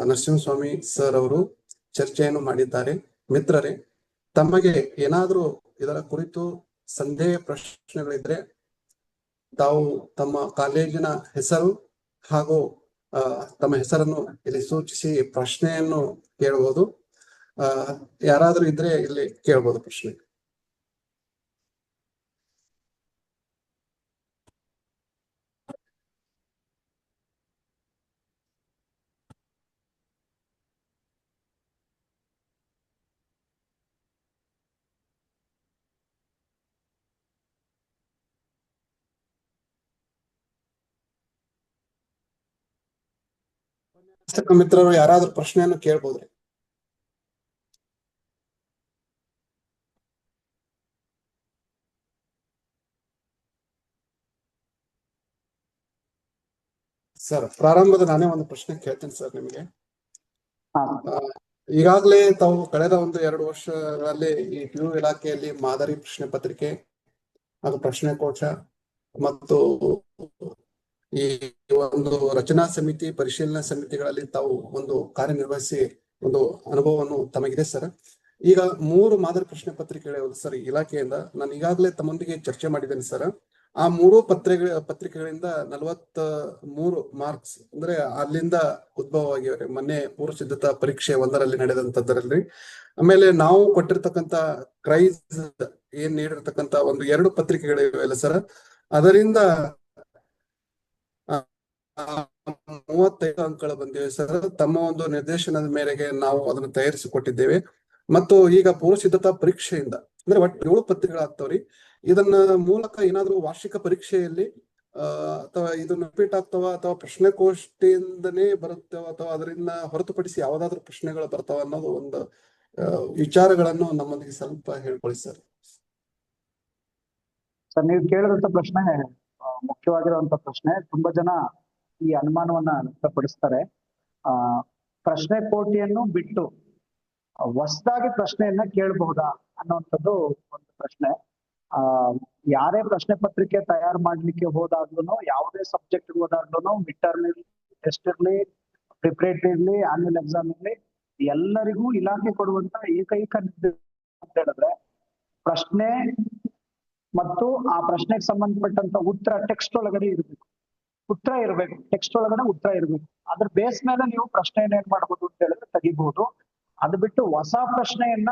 ನರಸಿಂಹಸ್ವಾಮಿ ಸರ್ ಅವರು ಚರ್ಚೆಯನ್ನು ಮಾಡಿದ್ದಾರೆ. ಮಿತ್ರರೇ, ತಮಗೆ ಏನಾದರೂ ಇದರ ಕುರಿತು ಸಂದೇಹ ಪ್ರಶ್ನೆಗಳಿದ್ರೆ ತಾವು ತಮ್ಮ ಕಾಲೇಜಿನ ಹೆಸರು ಹಾಗೂ ತಮ್ಮ ಹೆಸರನ್ನು ಇಲ್ಲಿ ಸೂಚಿಸಿ ಪ್ರಶ್ನೆಯನ್ನು ಕೇಳಬಹುದು. ಯಾರಾದ್ರೂ ಇದ್ರೆ ಇಲ್ಲಿ ಕೇಳಬಹುದು ಪ್ರಶ್ನೆ. ಮಿತ್ರರು ಯಾರಾದ್ರೂ ಪ್ರಶ್ನೆಯನ್ನು ಕೇಳ್ಬೋದ್ರಿ? ಸರ್, ಪ್ರಾರಂಭದ ನಾನೇ ಒಂದು ಪ್ರಶ್ನೆ ಕೇಳ್ತೀನಿ ಸರ್ ನಿಮಗೆ. ಈಗಾಗಲೇ ತಾವು ಕಳೆದ 1-2 ವರ್ಷಗಳಲ್ಲಿ ಈ PU ಇಲಾಖೆಯಲ್ಲಿ ಮಾದರಿ ಪ್ರಶ್ನೆ ಪತ್ರಿಕೆ ಹಾಗೂ ಪ್ರಶ್ನೆ ಕೋಶ ಮತ್ತು ಈ ಒಂದು ರಚನಾ ಸಮಿತಿ, ಪರಿಶೀಲನಾ ಸಮಿತಿಗಳಲ್ಲಿ ತಾವು ಒಂದು ಕಾರ್ಯನಿರ್ವಹಿಸಿ ಒಂದು ಅನುಭವವನ್ನು ತಮಗಿದೆ ಸರ್. ಈಗ 3 ಮಾದರಿ ಪ್ರಶ್ನೆ ಪತ್ರಿಕೆಗಳು ಸರ್ ಇಲಾಖೆಯಿಂದ ನಾನು ಈಗಾಗಲೇ ತಮ್ಮೊಂದಿಗೆ ಚರ್ಚೆ ಮಾಡಿದ್ದೇನೆ ಸರ್. ಆ 3 ಪತ್ರಿಕೆಗಳಿಂದ 43 ಮಾರ್ಕ್ಸ್ ಅಂದ್ರೆ ಅಲ್ಲಿಂದ ಉದ್ಭವವಾಗಿವೆ. ಮೊನ್ನೆ ಪೂರ್ವ ಸಿದ್ಧತಾ ಪರೀಕ್ಷೆ 1ರಲ್ಲಿ ನಡೆದಂತದ್ರಲ್ಲಿ. ಆಮೇಲೆ ನಾವು ಕೊಟ್ಟಿರ್ತಕ್ಕಂತ ಕ್ರೈಸ್ ಏನ್ ನೀಡಿರ್ತಕ್ಕಂತ ಒಂದು 2 ಪತ್ರಿಕೆಗಳಿವೆ ಸರ್, ಅದರಿಂದ 35 ಅಂಕಗಳು ಬಂದಿವೆ ಸರ್. ತಮ್ಮ ಒಂದು ನಿರ್ದೇಶನದ ಮೇರೆಗೆ ನಾವು ಅದನ್ನು ತಯಾರಿಸಿಕೊಟ್ಟಿದ್ದೇವೆ. ಮತ್ತು ಈಗ ಪೂರ್ವ ಸಿದ್ಧತಾ ಪರೀಕ್ಷೆಯಿಂದ ಅಂದ್ರೆ ಒಟ್ಟು 7 ಪತ್ರಿಕೆಗಳಾಗ್ತಾವ್ರಿ. ಇದನ್ನ ಮೂಲಕ ಏನಾದ್ರೂ ವಾರ್ಷಿಕ ಪರೀಕ್ಷೆಯಲ್ಲಿ ಅಥವಾ ಇದನ್ನ ರಿಪೀಟ್ ಆಗ್ತಾವ ಅಥವಾ ಪ್ರಶ್ನೆಗೋಷ್ಠಿಯಿಂದನೇ ಬರುತ್ತವ ಅಥವಾ ಅದರಿಂದ ಹೊರತುಪಡಿಸಿ ಯಾವ್ದಾದ್ರು ಪ್ರಶ್ನೆಗಳು ಬರ್ತಾವ ಅನ್ನೋದು ಒಂದು ವಿಚಾರಗಳನ್ನು ನಮ್ಮೊಂದಿಗೆ ಸ್ವಲ್ಪ ಹೇಳ್ಕೊಳ್ಳಿ ಸರ್. ಸರ್, ನೀವು ಕೇಳಿದಂತ ಪ್ರಶ್ನೆ ಮುಖ್ಯವಾಗಿರುವಂತ ಪ್ರಶ್ನೆ. ತುಂಬಾ ಜನ ಈ ಅನುಮಾನವನ್ನ ವ್ಯಕ್ತಪಡಿಸ್ತಾರೆ. ಪ್ರಶ್ನೆ ಕೋಟಿಯನ್ನು ಬಿಟ್ಟು ಹೊಸದಾಗಿ ಪ್ರಶ್ನೆಯನ್ನ ಕೇಳಬಹುದಾ ಅನ್ನುವಂಥದ್ದು ಒಂದು ಪ್ರಶ್ನೆ. ಯಾರೇ ಪ್ರಶ್ನೆ ಪತ್ರಿಕೆ ತಯಾರು ಮಾಡ್ಲಿಕ್ಕೆ ಹೋದಾಗ್ಲೂ, ಯಾವುದೇ ಸಬ್ಜೆಕ್ಟ್ ಹೋದಾಗ್ಲೂ, ಮಿಡ್ ಟರ್ಮ್ ಇರ್ಲಿ, ಟೆಸ್ಟ್ ಇರ್ಲಿ, ಪ್ರಿಪರೇಟರಿ ಇರ್ಲಿ, ಆನ್ಯುವಲ್ ಎಕ್ಸಾಮ್ ಇರ್ಲಿ, ಎಲ್ಲರಿಗೂ ಇಲಾಖೆ ಕೊಡುವಂತ ಏಕೈಕ ನಿರ್ದೇಶ ಅಂತ ಹೇಳಿದ್ರೆ ಪ್ರಶ್ನೆ ಮತ್ತು ಆ ಪ್ರಶ್ನೆಗೆ ಸಂಬಂಧಪಟ್ಟಂತ ಉತ್ತರ ಟೆಕ್ಸ್ಟ್ ಒಳಗಡೆ ಇರಬೇಕು. ಉತ್ತರ ಇರಬೇಕು, ಟೆಕ್ಸ್ಟ್ ಒಳಗಡೆ ಉತ್ತರ ಇರಬೇಕು. ಅದ್ರ ಬೇಸ್ ಮೇಲೆ ನೀವು ಪ್ರಶ್ನೆಯನ್ನ ಏನ್ ಮಾಡ್ಬೋದು ಅಂತ ಹೇಳಿದ್ರೆ ತೆಗಿಬಹುದು. ಅದು ಬಿಟ್ಟು ಹೊಸ ಪ್ರಶ್ನೆಯನ್ನ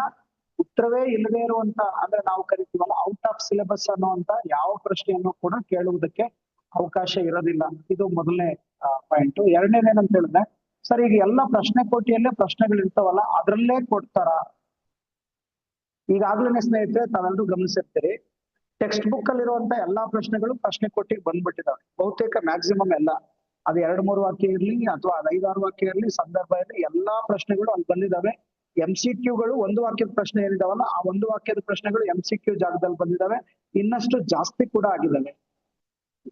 ಉತ್ತರವೇ ಇಲ್ಲದೆ ಇರುವಂತ, ಅಂದ್ರೆ ನಾವು ಕರಿತೀವಲ್ಲ ಔಟ್ ಆಫ್ ಸಿಲೆಬಸ್ ಅನ್ನುವಂತ ಯಾವ ಪ್ರಶ್ನೆಯನ್ನು ಕೂಡ ಕೇಳುವುದಕ್ಕೆ ಅವಕಾಶ ಇರೋದಿಲ್ಲ. ಇದು ಮೊದಲನೇ ಪಾಯಿಂಟ್. ಎರಡನೇದೇನಂತ ಹೇಳಿದ್ರೆ ಸರ್, ಈಗ ಎಲ್ಲ ಪ್ರಶ್ನೆ ಕೋಟಿಯಲ್ಲೇ ಪ್ರಶ್ನೆಗಳು ಇರ್ತಾವಲ್ಲ, ಅದ್ರಲ್ಲೇ ಕೊಡ್ತಾರ? ಈಗಾಗ್ಲೇ ಸ್ನೇಹಿತರೆ ತಾವೆಲ್ಲರೂ ಗಮನಿಸಿರ್ತೀರಿ, ಟೆಕ್ಸ್ಟ್ ಬುಕ್ ಅಲ್ಲಿರುವಂತ ಎಲ್ಲಾ ಪ್ರಶ್ನೆಗಳು ಪ್ರಶ್ನೆ ಕೋಟಿಗೆ ಬಂದ್ಬಿಟ್ಟಿದಾವೆ. ಬಹುತೇಕ ಮ್ಯಾಕ್ಸಿಮಮ್ ಎಲ್ಲ, ಅದು 2-3 ವಾಕ್ಯ ಇರ್ಲಿ ಅಥವಾ 5-6 ವಾಕ್ಯ ಇರ್ಲಿ, ಸಂದರ್ಭ ಇರಲಿ, ಎಲ್ಲಾ ಪ್ರಶ್ನೆಗಳು ಅಲ್ಲಿ ಬಂದಿದಾವೆ. MCQಗಳು 1 ವಾಕ್ಯದ ಪ್ರಶ್ನೆ ಏನಿದಾವಲ್ಲ, ಆ 1 ವಾಕ್ಯದ ಪ್ರಶ್ನೆಗಳು MCQ ಜಾಗದಲ್ಲಿ ಬಂದಿದಾವೆ. ಇನ್ನಷ್ಟು ಜಾಸ್ತಿ ಕೂಡ ಆಗಿದ್ದಾವೆ.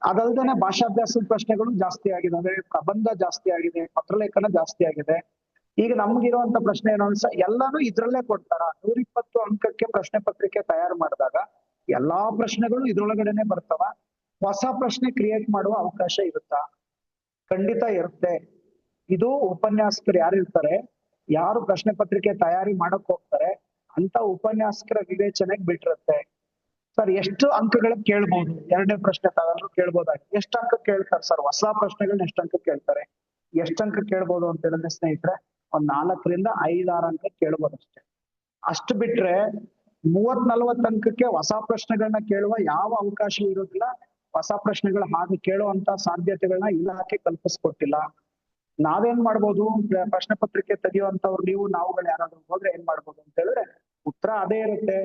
ಅದಲ್ದೇನೆ ಭಾಷಾಭ್ಯಾಸದ ಪ್ರಶ್ನೆಗಳು ಜಾಸ್ತಿ ಆಗಿದಾವೆ, ಪ್ರಬಂಧ ಜಾಸ್ತಿ ಆಗಿದೆ, ಪತ್ರಲೇಖನ ಜಾಸ್ತಿ ಆಗಿದೆ. ಈಗ ನಮ್ಗಿರುವಂತ ಪ್ರಶ್ನೆ ಏನು ಅನ್ಸ, ಎಲ್ಲಾನು ಇದ್ರಲ್ಲೇ ಕೊಡ್ತಾರ? 120 ಅಂಕಕ್ಕೆ ಪ್ರಶ್ನೆ ಪತ್ರಿಕೆ ತಯಾರು ಮಾಡಿದಾಗ ಎಲ್ಲಾ ಪ್ರಶ್ನೆಗಳು ಇದ್ರೊಳಗಡೆನೆ ಬರ್ತಾವ. ಹೊಸ ಪ್ರಶ್ನೆ ಕ್ರಿಯೇಟ್ ಮಾಡುವ ಅವಕಾಶ ಇರುತ್ತಾ? ಖಂಡಿತ ಇರುತ್ತೆ. ಇದು ಉಪನ್ಯಾಸಕರು ಯಾರು ಇರ್ತಾರೆ, ಯಾರು ಪ್ರಶ್ನೆ ಪತ್ರಿಕೆ ತಯಾರಿ ಮಾಡಕ್ ಹೋಗ್ತಾರೆ ಅಂತ ಉಪನ್ಯಾಸಕರ ವಿವೇಚನೆಗೆ ಬಿಟ್ಟಿರುತ್ತೆ. ಸರ್, ಎಷ್ಟು ಅಂಕಗಳಿಗೆ ಕೇಳ್ಬಹುದು? 2ನೇ ಪ್ರಶ್ನೆ ತಾವೆಲ್ಲರೂ ಕೇಳ್ಬೋದಾಗಿ. ಎಷ್ಟು ಅಂಕ ಕೇಳ್ತಾರೆ ಸರ್? ಹೊಸ ಪ್ರಶ್ನೆಗಳನ್ನ ಎಷ್ಟು ಅಂಕ ಕೇಳ್ತಾರೆ? ಎಷ್ಟು ಅಂಕ ಕೇಳ್ಬೋದು ಅಂತ ಹೇಳಿದ್ರೆ ಸ್ನೇಹಿತರೆ, ಒಂದ್ 4ರಿಂದ 5-6 ಅಂಕ ಕೇಳ್ಬೋದು ಅಷ್ಟೇ. ಅಷ್ಟು ಬಿಟ್ರೆ 30-40 ಅಂಕಕ್ಕೆ ಹೊಸ ಪ್ರಶ್ನೆಗಳನ್ನ ಕೇಳುವ ಯಾವ ಅವಕಾಶ ಇರೋದಿಲ್ಲ. ಹೊಸ ಪ್ರಶ್ನೆಗಳು ಹಾಗೆ ಕೇಳುವಂತ ಸಾಧ್ಯತೆಗಳನ್ನ ಇಲಾಖೆ ಕಲ್ಪಿಸ್ಕೊಟ್ಟಿಲ್ಲ. ನಾವೇನ್ ಮಾಡ್ಬೋದು, ಪ್ರಶ್ನೆ ಪತ್ರಿಕೆ ತೆಗೆಯುವಂತವ್ರು ನೀವು ನಾವುಗಳು ಯಾರಾದ್ರೂ ಹೋದ್ರೆ ಏನ್ ಮಾಡ್ಬೋದು ಅಂತ ಹೇಳಿದ್ರೆ, ಉತ್ತರ ಅದೇ ಇರುತ್ತೆ.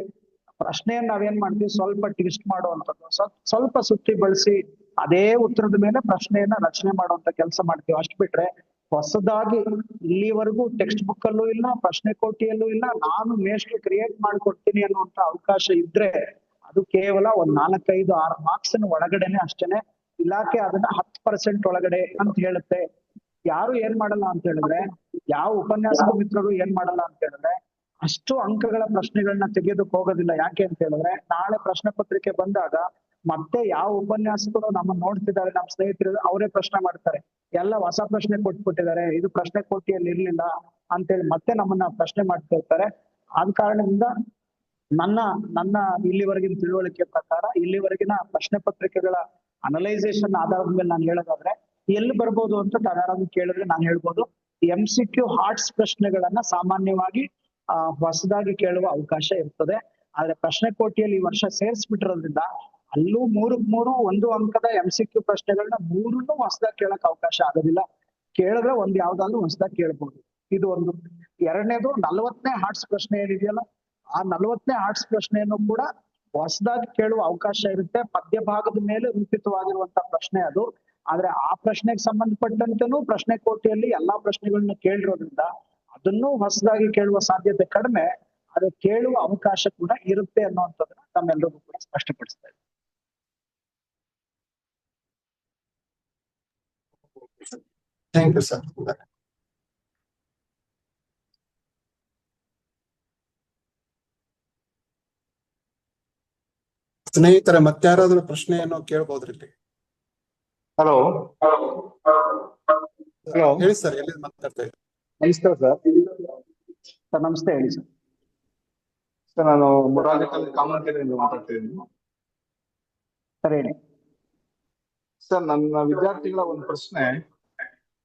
ಪ್ರಶ್ನೆಯನ್ನ ನಾವೇನ್ ಮಾಡ್ತೀವಿ, ಸ್ವಲ್ಪ ಟ್ವಿಸ್ಟ್ ಮಾಡುವಂಥದ್ದು, ಸ್ವಲ್ಪ ಸುತ್ತಿ ಬಳಸಿ ಅದೇ ಉತ್ತರದ ಮೇಲೆ ಪ್ರಶ್ನೆಯನ್ನ ರಚನೆ ಮಾಡುವಂತ ಕೆಲಸ ಮಾಡ್ತೀವಿ. ಅಷ್ಟು ಬಿಟ್ರೆ ಹೊಸದಾಗಿ ಇಲ್ಲಿವರೆಗೂ ಟೆಕ್ಸ್ಟ್ ಬುಕ್ ಅಲ್ಲೂ ಇಲ್ಲ, ಪ್ರಶ್ನೆ ಕೋಟಿಯಲ್ಲೂ ಇಲ್ಲ, ನಾನು ಮೇಷ್ಟ್ರು ಕ್ರಿಯೇಟ್ ಮಾಡ್ಕೊಡ್ತೀನಿ ಅನ್ನುವಂತ ಅವಕಾಶ ಇದ್ರೆ ಅದು ಕೇವಲ ಒಂದ್ 4-5-6 ಮಾರ್ಕ್ಸ್ ಒಳಗಡೆನೆ ಅಷ್ಟೇನೆ. ಇಲಾಖೆ ಅದನ್ನ 10% ಒಳಗಡೆ ಅಂತ ಹೇಳುತ್ತೆ. ಯಾರು ಏನ್ ಮಾಡಲ್ಲ ಅಂತ ಹೇಳಿದ್ರೆ, ಯಾವ ಉಪನ್ಯಾಸಕ ಮಿತ್ರರು ಏನ್ ಮಾಡಲ್ಲ ಅಂತ ಹೇಳಿದ್ರೆ, ಅಷ್ಟು ಅಂಕಗಳ ಪ್ರಶ್ನೆಗಳನ್ನ ತೆಗೆಯೋದಕ್ಕೆ ಹೋಗೋದಿಲ್ಲ. ಯಾಕೆ ಅಂತ ಹೇಳಿದ್ರೆ, ನಾಳೆ ಪ್ರಶ್ನೆ ಪತ್ರಿಕೆ ಬಂದಾಗ ಮತ್ತೆ ಯಾವ ಉಪನ್ಯಾಸಕರು ನಮ್ಮನ್ನ ನೋಡ್ತಿದ್ದಾರೆ, ನಮ್ಮ ಸ್ನೇಹಿತರು, ಅವರೇ ಪ್ರಶ್ನೆ ಮಾಡ್ತಾರೆ, ಎಲ್ಲ ಹೊಸ ಪ್ರಶ್ನೆ ಕೊಟ್ಬಿಟ್ಟಿದ್ದಾರೆ, ಇದು ಪ್ರಶ್ನೆ ಕೋಟಿಯಲ್ಲಿ ಇರ್ಲಿಲ್ಲ ಅಂತೇಳಿ ಮತ್ತೆ ನಮ್ಮನ್ನ ಪ್ರಶ್ನೆ ಮಾಡ್ತಾ ಇರ್ತಾರೆ. ಆದ ಕಾರಣದಿಂದ ನನ್ನ ಇಲ್ಲಿವರೆಗಿನ ತಿಳುವಳಿಕೆ ಪ್ರಕಾರ, ಇಲ್ಲಿವರೆಗಿನ ಪ್ರಶ್ನೆ ಪತ್ರಿಕೆಗಳ ಅನಲೈಸೇಷನ್ ಆಧಾರದ ಮೇಲೆ ನಾನು ಹೇಳೋದಾದ್ರೆ ಎಲ್ಲಿ ಬರ್ಬೋದು ಅಂತ ಯಾರಾದ್ರೂ ಕೇಳಿದ್ರೆ ನಾನು ಹೇಳ್ಬೋದು, MCQ ಹಾರ್ಟ್ಸ್ ಪ್ರಶ್ನೆಗಳನ್ನ ಸಾಮಾನ್ಯವಾಗಿ ಹೊಸದಾಗಿ ಕೇಳುವ ಅವಕಾಶ ಇರ್ತದೆ. ಆದ್ರೆ ಪ್ರಶ್ನೆ ಕೋಟಿಯಲ್ಲಿ ಈ ವರ್ಷ ಸೇರಿಸ್ಬಿಟ್ಟಿರೋದ್ರಿಂದ ಅಲ್ಲೂ 3 1 ಅಂಕದ MCQ ಪ್ರಶ್ನೆಗಳನ್ನ 3 ಹೊಸದಾಗಿ ಕೇಳಕ್ ಅವಕಾಶ ಆಗೋದಿಲ್ಲ. ಕೇಳಿದ್ರೆ ಒಂದ್ ಯಾವ್ದಾದ್ರು ಹೊಸದಾಗಿ ಕೇಳ್ಬೋದು. ಇದು ಒಂದು. ಎರಡನೇದು 40ನೇ ಹಾರ್ಟ್ಸ್ ಪ್ರಶ್ನೆ ಏನಿದೆಯಲ್ಲ, ಆ 40ನೇ ಹಾರ್ಟ್ಸ್ ಪ್ರಶ್ನೆಯನ್ನು ಕೂಡ ಹೊಸದಾಗಿ ಕೇಳುವ ಅವಕಾಶ ಇರುತ್ತೆ. ಪದ್ಯ ಭಾಗದ ಮೇಲೆ ರೂಪಿತವಾಗಿರುವಂತ ಪ್ರಶ್ನೆ ಅದು. ಆದ್ರೆ ಆ ಪ್ರಶ್ನೆಗೆ ಸಂಬಂಧಪಟ್ಟಂತೆನೂ ಪ್ರಶ್ನೆ ಕೋಟಿಯಲ್ಲಿ ಎಲ್ಲಾ ಪ್ರಶ್ನೆಗಳನ್ನ ಕೇಳಿರೋದ್ರಿಂದ ಅದನ್ನು ಹೊಸದಾಗಿ ಕೇಳುವ ಸಾಧ್ಯತೆ ಕಡಿಮೆ, ಆದ್ರೆ ಕೇಳುವ ಅವಕಾಶ ಕೂಡ ಇರುತ್ತೆ ಅನ್ನುವಂಥದ್ದನ್ನ ತಮ್ಮೆಲ್ಲರಿಗೂ ಕೂಡ ಸ್ಪಷ್ಟಪಡಿಸ್ತಾ ಇದ್ದೀನಿ. Thank you sir. ಸ್ನೇಹಿತರೆ ಮತ್ತಾರಾದ್ರೂ ಪ್ರಶ್ನೆಯನ್ನು ಕೇಳ್ಬೋದ್ರಿ ಇಲ್ಲಿ? ಹಲೋ ಹಲೋ ಹೇಳಿ ಸರ್, ಎಲ್ಲಿ ಮಾತಾಡ್ತಾ ಇದ್ದೀರಿ? ನಮಸ್ಕಾರ ಸರ್. ಸರ್ ನಮಸ್ತೆ, ಹೇಳಿ ಸರ್. ಸರ್ ನಾನು ಮುರಾರಿಕಲ್ ಕಾಮನ್ಕೆರೆಯಿಂದ ಮಾತಾಡ್ತಿದ್ದೀನಿ. ಸರ್ ಹೇಳಿ. ಸರ್ ನನ್ನ ವಿದ್ಯಾರ್ಥಿಗಳ ಒಂದು ಪ್ರಶ್ನೆ.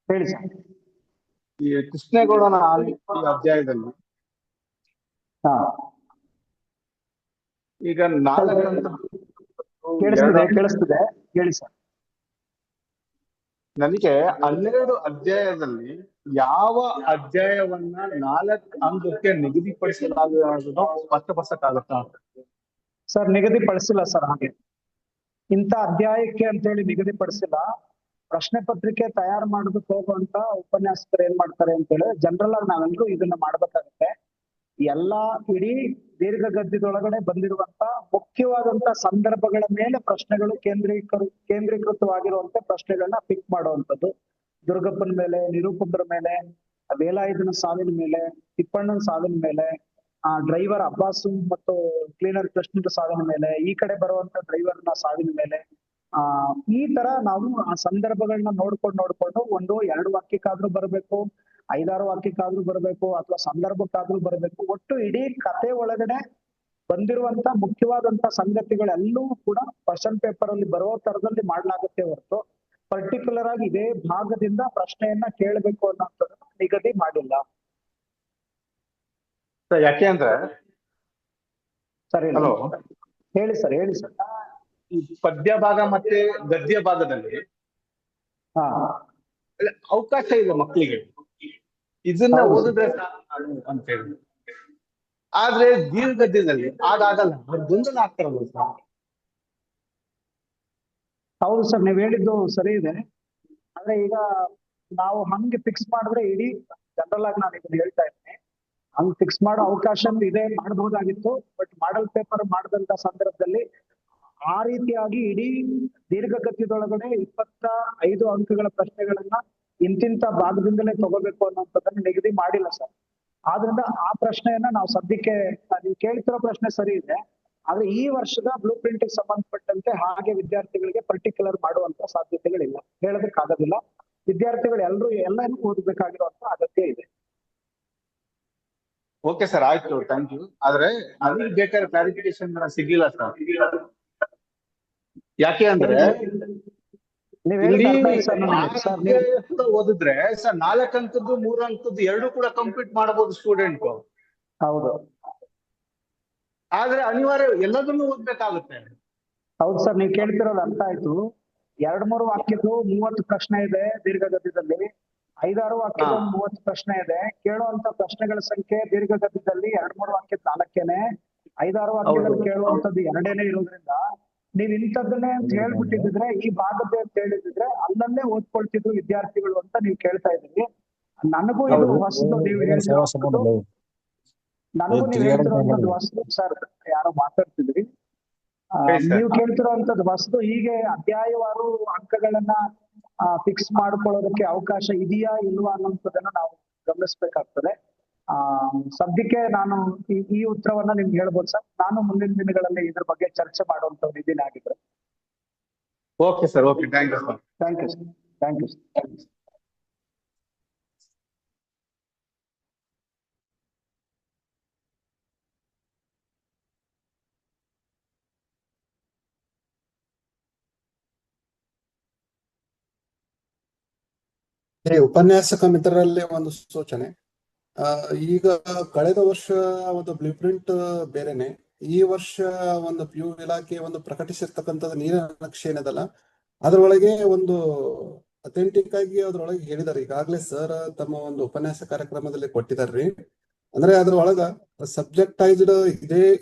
ಹೇಳಿ ಸರ್. ಈ ಕೃಷ್ಣೇಗೌಡನ ಆಳ್ವಿಕೆ ಅಧ್ಯಾಯದಲ್ಲಿ ಹಾ, ಈಗ 4 ಕೇಳಿಸ್ತಿದೆ, ಹೇಳಿ ಸರ್. ನನಗೆ 12 ಅಧ್ಯಾಯದಲ್ಲಿ ಯಾವ ಅಧ್ಯಾಯವನ್ನ 4 ಅಂಕಕ್ಕೆ ನಿಗದಿಪಡಿಸಲಾಗುವುದನ್ನು ಸ್ಪಷ್ಟಪಡಿಸಕ್ಕಾಗತ್ತಾ? Sir ನಿಗದಿಪಡಿಸಿಲ್ಲ sir. ಹಾಗೆ ಇಂಥ ಅಧ್ಯಾಯಕ್ಕೆ ಅಂತ ಹೇಳಿ ನಿಗದಿಪಡಿಸಿಲ್ಲ. ಪ್ರಶ್ನೆ ಪತ್ರಿಕೆ ತಯಾರು ಮಾಡೋದಕ್ಕೆ ಹೋಗುವಂತ ಉಪನ್ಯಾಸಕರು ಏನ್ ಮಾಡ್ತಾರೆ ಅಂತ ಹೇಳಿ ಜನರಲ್ ಆಗಿ ನಾವೆಲ್ಲರೂ ಇದನ್ನ ಮಾಡ್ಬೇಕಾಗುತ್ತೆ. ಎಲ್ಲಾ ಇಡೀ ದೀರ್ಘ ಗದ್ಯದೊಳಗಡೆ ಬಂದಿರುವಂತ ಮುಖ್ಯವಾದಂತ ಸಂದರ್ಭಗಳ ಮೇಲೆ ಪ್ರಶ್ನೆಗಳು ಕೇಂದ್ರೀಕೃತವಾಗಿರುವಂತ ಪ್ರಶ್ನೆಗಳನ್ನ ಪಿಕ್ ಮಾಡುವಂಥದ್ದು. ದುರ್ಗಪ್ಪನ ಮೇಲೆ, ನಿರೂಪಕರ ಮೇಲೆ, ವೇಲಾಯುಧನ ಸಾವಿನ ಮೇಲೆ, ತಿಪ್ಪಣ್ಣನ ಸಾವಿನ ಮೇಲೆ, ಡ್ರೈವರ್ ಅಬ್ಬಾಸು ಮತ್ತು ಕ್ಲೀನರ್ ಕೃಷ್ಣನ ಸಾವಿನ ಮೇಲೆ, ಈ ಕಡೆ ಬರುವಂತ ಡ್ರೈವರ್ನ ಸಾವಿನ ಮೇಲೆ, ಈ ತರ ನಾವು ಆ ಸಂದರ್ಭಗಳನ್ನ ನೋಡ್ಕೊಂಡು 1-2 ವಾಕ್ಯಕ್ಕಾದ್ರೂ ಬರಬೇಕು, 5-6 ವಾಕ್ಯಕ್ಕಾದ್ರೂ ಬರಬೇಕು, ಅಥವಾ ಸಂದರ್ಭಕ್ಕಾದ್ರೂ ಬರಬೇಕು. ಒಟ್ಟು ಇಡೀ ಕತೆ ಒಳಗಡೆ ಬಂದಿರುವಂತ ಮುಖ್ಯವಾದಂತ ಸಂಗತಿಗಳೆಲ್ಲವೂ ಕೂಡ ಕ್ವಶನ್ ಪೇಪರ್ ಅಲ್ಲಿ ಬರೋ ತರದಲ್ಲಿ ಮಾಡ್ಲಾಗುತ್ತೆ ಹೊರತು ಪರ್ಟಿಕ್ಯುಲರ್ ಆಗಿ ಇದೇ ಭಾಗದಿಂದ ಪ್ರಶ್ನೆಯನ್ನ ಕೇಳಬೇಕು ಅನ್ನೋಂಥದ್ದನ್ನ ನಿಗದಿ ಮಾಡಿಲ್ಲ. ಯಾಕೆ ಅಂದ್ರೆ ಸರಿ, ಹಲೋ ಹೇಳಿ ಸರ್, ಹೇಳಿ ಸರ್. ಈ ಪದ್ಯ ಭಾಗ ಮತ್ತೆ ಗದ್ಯ ಭಾಗದಲ್ಲಿ ಹಾ, ಅವಕಾಶ ಇದೆ ಮಕ್ಕಳಿಗೆ, ಇದನ್ನ ಓದಿದ್ರೆ ಅಂತ ಹೇಳಿ. ಆದ್ರೆ ದೀರ್ಘಗದ್ಯದಲ್ಲಿ ಆಗಾಗಲ್ಲ, ಗೊಂದಲ ಆಗ್ತಾರಲ್ಲ ಸರ್. ಹೌದು ಸರ್, ನೀವ್ ಹೇಳಿದ್ದು ಸರಿ ಇದೆ. ಆದ್ರೆ ಈಗ ನಾವು ಹಂಗೆ ಫಿಕ್ಸ್ ಮಾಡಿದ್ರೆ ಇಡೀ ಜನರಲ್ ಆಗಿ ನಾನು ಇದನ್ನ ಹೇಳ್ತಾ ಇದ್ದೀನಿ, ಹಂಗ್ ಫಿಕ್ಸ್ ಮಾಡೋ ಅವಕಾಶ ಇದೆ, ಮಾಡಬಹುದಾಗಿತ್ತು. ಬಟ್ ಮಾಡಲ್ ಪೇಪರ್ ಮಾಡಿದಂತ ಸಂದರ್ಭದಲ್ಲಿ ಆ ರೀತಿಯಾಗಿ ಇಡೀ ದೀರ್ಘಗತಿದೊಳಗಡೆ 25 ಅಂಕಗಳ ಪ್ರಶ್ನೆಗಳನ್ನ ಇಂತಿಂತ ಭಾಗದಿಂದಲೇ ತಗೋಬೇಕು ಅನ್ನೋಂಥದ್ದನ್ನ ನಿಗದಿ ಮಾಡಿಲ್ಲ ಸರ್. ಆದ್ರಿಂದ ಆ ಪ್ರಶ್ನೆಯನ್ನ ನಾವು ಸದ್ಯಕ್ಕೆ, ನೀವು ಕೇಳ್ತಿರೋ ಪ್ರಶ್ನೆ ಸರಿ ಇದೆ, ಆದ್ರೆ ಈ ವರ್ಷದ ಬ್ಲೂ ಪ್ರಿಂಟ್ ಸಂಬಂಧಪಟ್ಟಂತೆ ಹಾಗೆ ವಿದ್ಯಾರ್ಥಿಗಳಿಗೆ ಪರ್ಟಿಕ್ಯುಲರ್ ಮಾಡುವಂತ ಸಾಧ್ಯತೆಗಳಿಲ್ಲ, ಹೇಳೋದಕ್ಕಾಗೋದಿಲ್ಲ. ವಿದ್ಯಾರ್ಥಿಗಳು ಎಲ್ಲರೂ ಓದಬೇಕಾಗಿರುವಂತ ಅಗತ್ಯ ಇದೆ. ಓಕೆ ಸರ್, ಆಯ್ತು, ಥ್ಯಾಂಕ್ ಯು. ಆದ್ರೆ ನನಗೆ ಬೇಕಾದ ಕ್ಲಾರಿಫಿಕೇಶನ್ ಸಿಗಿಲ್ಲ ಸರ್. ಯಾಕೆ ಅಂದ್ರೆ ಇಲ್ಲಿ ಕೂಡ ಓದಿದ್ರೆ ಸರ್ 4 ಅಂಕದ್ದು 3 ಅಂಕದ್ದು 2 ಕೂಡ ಕಂಪ್ಲೀಟ್ ಮಾಡಬಹುದು ಸ್ಟೂಡೆಂಟ್. ಹೌದು, ಆದ್ರೆ ಅನಿವಾರ್ಯ ಎಲ್ಲದನ್ನೂ ಓದ್ಬೇಕಾಗುತ್ತೆ. ಹೌದು ಸರ್, ನೀವು ಕೇಳ್ತಿರೋದು ಅರ್ಥ ಆಯ್ತು. 2-3 ವಾಕ್ಯದ್ದು 30 ಪ್ರಶ್ನೆ ಇದೆ ದೀರ್ಘಗದ್ಯದಲ್ಲಿ, 5-6 ವಾಕ್ಯದ 30 ಪ್ರಶ್ನೆ ಇದೆ. ಕೇಳುವಂತ ಪ್ರಶ್ನೆಗಳ ಸಂಖ್ಯೆ ದೀರ್ಘಗದ್ಯದಲ್ಲಿ 2-3 ವಾಕ್ಯದ 4ನೇ, 5-6 ವಾಕ್ಯದಲ್ಲಿ ಕೇಳುವಂತದ್ದು 2ನೇ ಇರೋದ್ರಿಂದ ನೀವ್ ಇಂಥದ್ದನ್ನೇ ಅಂತ ಹೇಳ್ಬಿಟ್ಟಿದ್ರೆ, ಈ ಭಾಗದ್ದೇ ಅಂತ ಹೇಳಿದ್ರೆ ಅಲ್ಲಲ್ಲೇ ಓದ್ಕೊಳ್ತಿದ್ರು ವಿದ್ಯಾರ್ಥಿಗಳು ಅಂತ ನೀವು ಕೇಳ್ತಾ ಇದ್ರಿ. ನನಗೂ ಇದು ಹೊಸದು, ನೀವು ಹೇಳ್ತಿರೋದು ನನಗೂ ನೀವು ಹೇಳ್ತಿರೋದು ಹೊಸದು ಸರ್. ಯಾರೋ ಮಾತಾಡ್ತಿದ್ರಿ, ನೀವು ಕೇಳ್ತಿರೋಂಥದ್ದು ಹೊಸದು. ಹೀಗೆ ಅಧ್ಯಾಯವಾರು ಅಂಕಗಳನ್ನ ಫಿಕ್ಸ್ ಮಾಡ್ಕೊಳ್ಳೋದಕ್ಕೆ ಅವಕಾಶ ಇದೆಯಾ ಇಲ್ವಾ ಅನ್ನೋಂಥದ್ದನ್ನ ನಾವು ಗಮನಿಸ್ಬೇಕಾಗ್ತದೆ. ಸದ್ಯಕ್ಕೆ ನಾನು ಈ ಉತ್ತರವನ್ನ ನಿಮ್ಗೆ ಹೇಳ್ಬೋದು ಸರ್. ನಾನು ಮುಂದಿನ ದಿನಗಳಲ್ಲಿ ಇದ್ರ ಬಗ್ಗೆ ಚರ್ಚೆ ಮಾಡುವಂತ ಇದ್ದೀನಿ ಆಗಿದ್ರೆ. Okay sir, okay, thank you sir. Thank you sir, thank you sir. ಉಪನ್ಯಾಸಕ ಮಿತ್ರರಲ್ಲಿ ಒಂದು ಸೂಚನೆ. ಈಗ ಕಳೆದ ವರ್ಷ ಒಂದು ಬ್ಲೂ ಪ್ರಿಂಟ್ ಬೇರೆನೆ, ಈ ವರ್ಷ ಒಂದು PU ಇಲಾಖೆ ಒಂದು ಪ್ರಕಟಿಸಿರ್ತಕ್ಕಂಥದ್ದು ನೀರಿನ ನಕ್ಷೆ ಏನದಲ್ಲ, ಅದರೊಳಗೆ ಒಂದು ಅಥೆಂಟಿಕ್ ಆಗಿ ಅದ್ರೊಳಗೆ ಹೇಳಿದಾರೆ. ಈಗಾಗಲೇ ಸರ್ ತಮ್ಮ ಒಂದು ಉಪನ್ಯಾಸ ಕಾರ್ಯಕ್ರಮದಲ್ಲಿ ಕೊಟ್ಟಿದಾರ್ರಿ. ಅಂದ್ರೆ ಅದ್ರೊಳಗ ಸಬ್ಜೆಕ್ಟೈಸ್ಡ್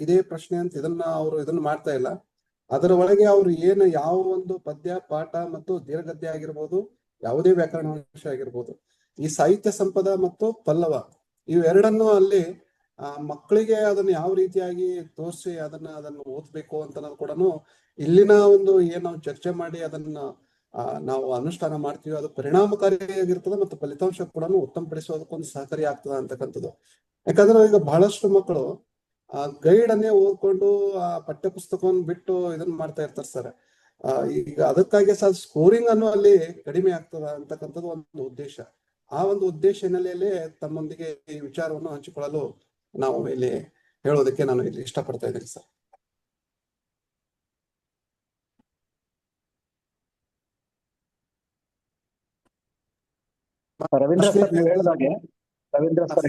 ಇದೇ ಪ್ರಶ್ನೆ ಅಂತ ಇದನ್ನ ಮಾಡ್ತಾ ಇಲ್ಲ. ಅದರ ಒಳಗೆ ಅವ್ರು ಯಾವ ಒಂದು ಪದ್ಯ ಪಾಠ ಮತ್ತು ದೀರ್ಘದ್ಯ ಆಗಿರ್ಬೋದು, ಯಾವುದೇ ವ್ಯಾಕರಣ ಅಂಶ ಆಗಿರ್ಬೋದು, ಈ ಸಾಹಿತ್ಯ ಸಂಪದ ಮತ್ತು ಪಲ್ಲವ ಇವೆರಡನ್ನು ಅಲ್ಲಿ ಮಕ್ಕಳಿಗೆ ಅದನ್ನ ಯಾವ ರೀತಿಯಾಗಿ ತೋರಿಸಿ ಅದನ್ನ ಓದ್ಬೇಕು ಅಂತ ಕೂಡ ಇಲ್ಲಿನ ಒಂದು ನಾವು ಚರ್ಚೆ ಮಾಡಿ ಅದನ್ನ ನಾವು ಅನುಷ್ಠಾನ ಮಾಡ್ತೀವಿ, ಅದು ಪರಿಣಾಮಕಾರಿಯಾಗಿರ್ತದೆ ಮತ್ತು ಫಲಿತಾಂಶ ಕೂಡ ಉತ್ತಮಪಡಿಸೋದಕ್ಕೊಂದು ಸಹಕಾರಿ ಆಗ್ತದ ಅಂತಕ್ಕಂಥದ್ದು. ಯಾಕಂದ್ರೆ ಈಗ ಬಹಳಷ್ಟು ಮಕ್ಕಳು ಆ ಗೈಡ್ ಅನ್ನೇ ಓದ್ಕೊಂಡು ಆ ಪಠ್ಯ ಪುಸ್ತಕವನ್ನು ಬಿಟ್ಟು ಇದನ್ನ ಮಾಡ್ತಾ ಇರ್ತಾರೆ ಸರ್. ಈಗ ಅದಕ್ಕಾಗಿ ಸರ್ ಸ್ಕೋರಿಂಗ್ ಅನ್ನು ಅಲ್ಲಿ ಕಡಿಮೆ ಆಗ್ತದ ಅಂತಕ್ಕಂಥದ್ದು ಒಂದು ಉದ್ದೇಶ. ಆ ಒಂದು ಉದ್ದೇಶ ಹಿನ್ನೆಲೆಯಲ್ಲಿ ತಮ್ಮೊಂದಿಗೆ ಈ ವಿಚಾರವನ್ನು ಹಂಚಿಕೊಳ್ಳಲು ನಾವು ಇಲ್ಲಿ ಹೇಳೋದಕ್ಕೆ ನಾನು ಇಲ್ಲಿ ಇಷ್ಟಪಡ್ತಾ ಇದ್ದೀನಿ ಸರ್. ರವೀಂದ್ರ ಸರ್ ನೀವು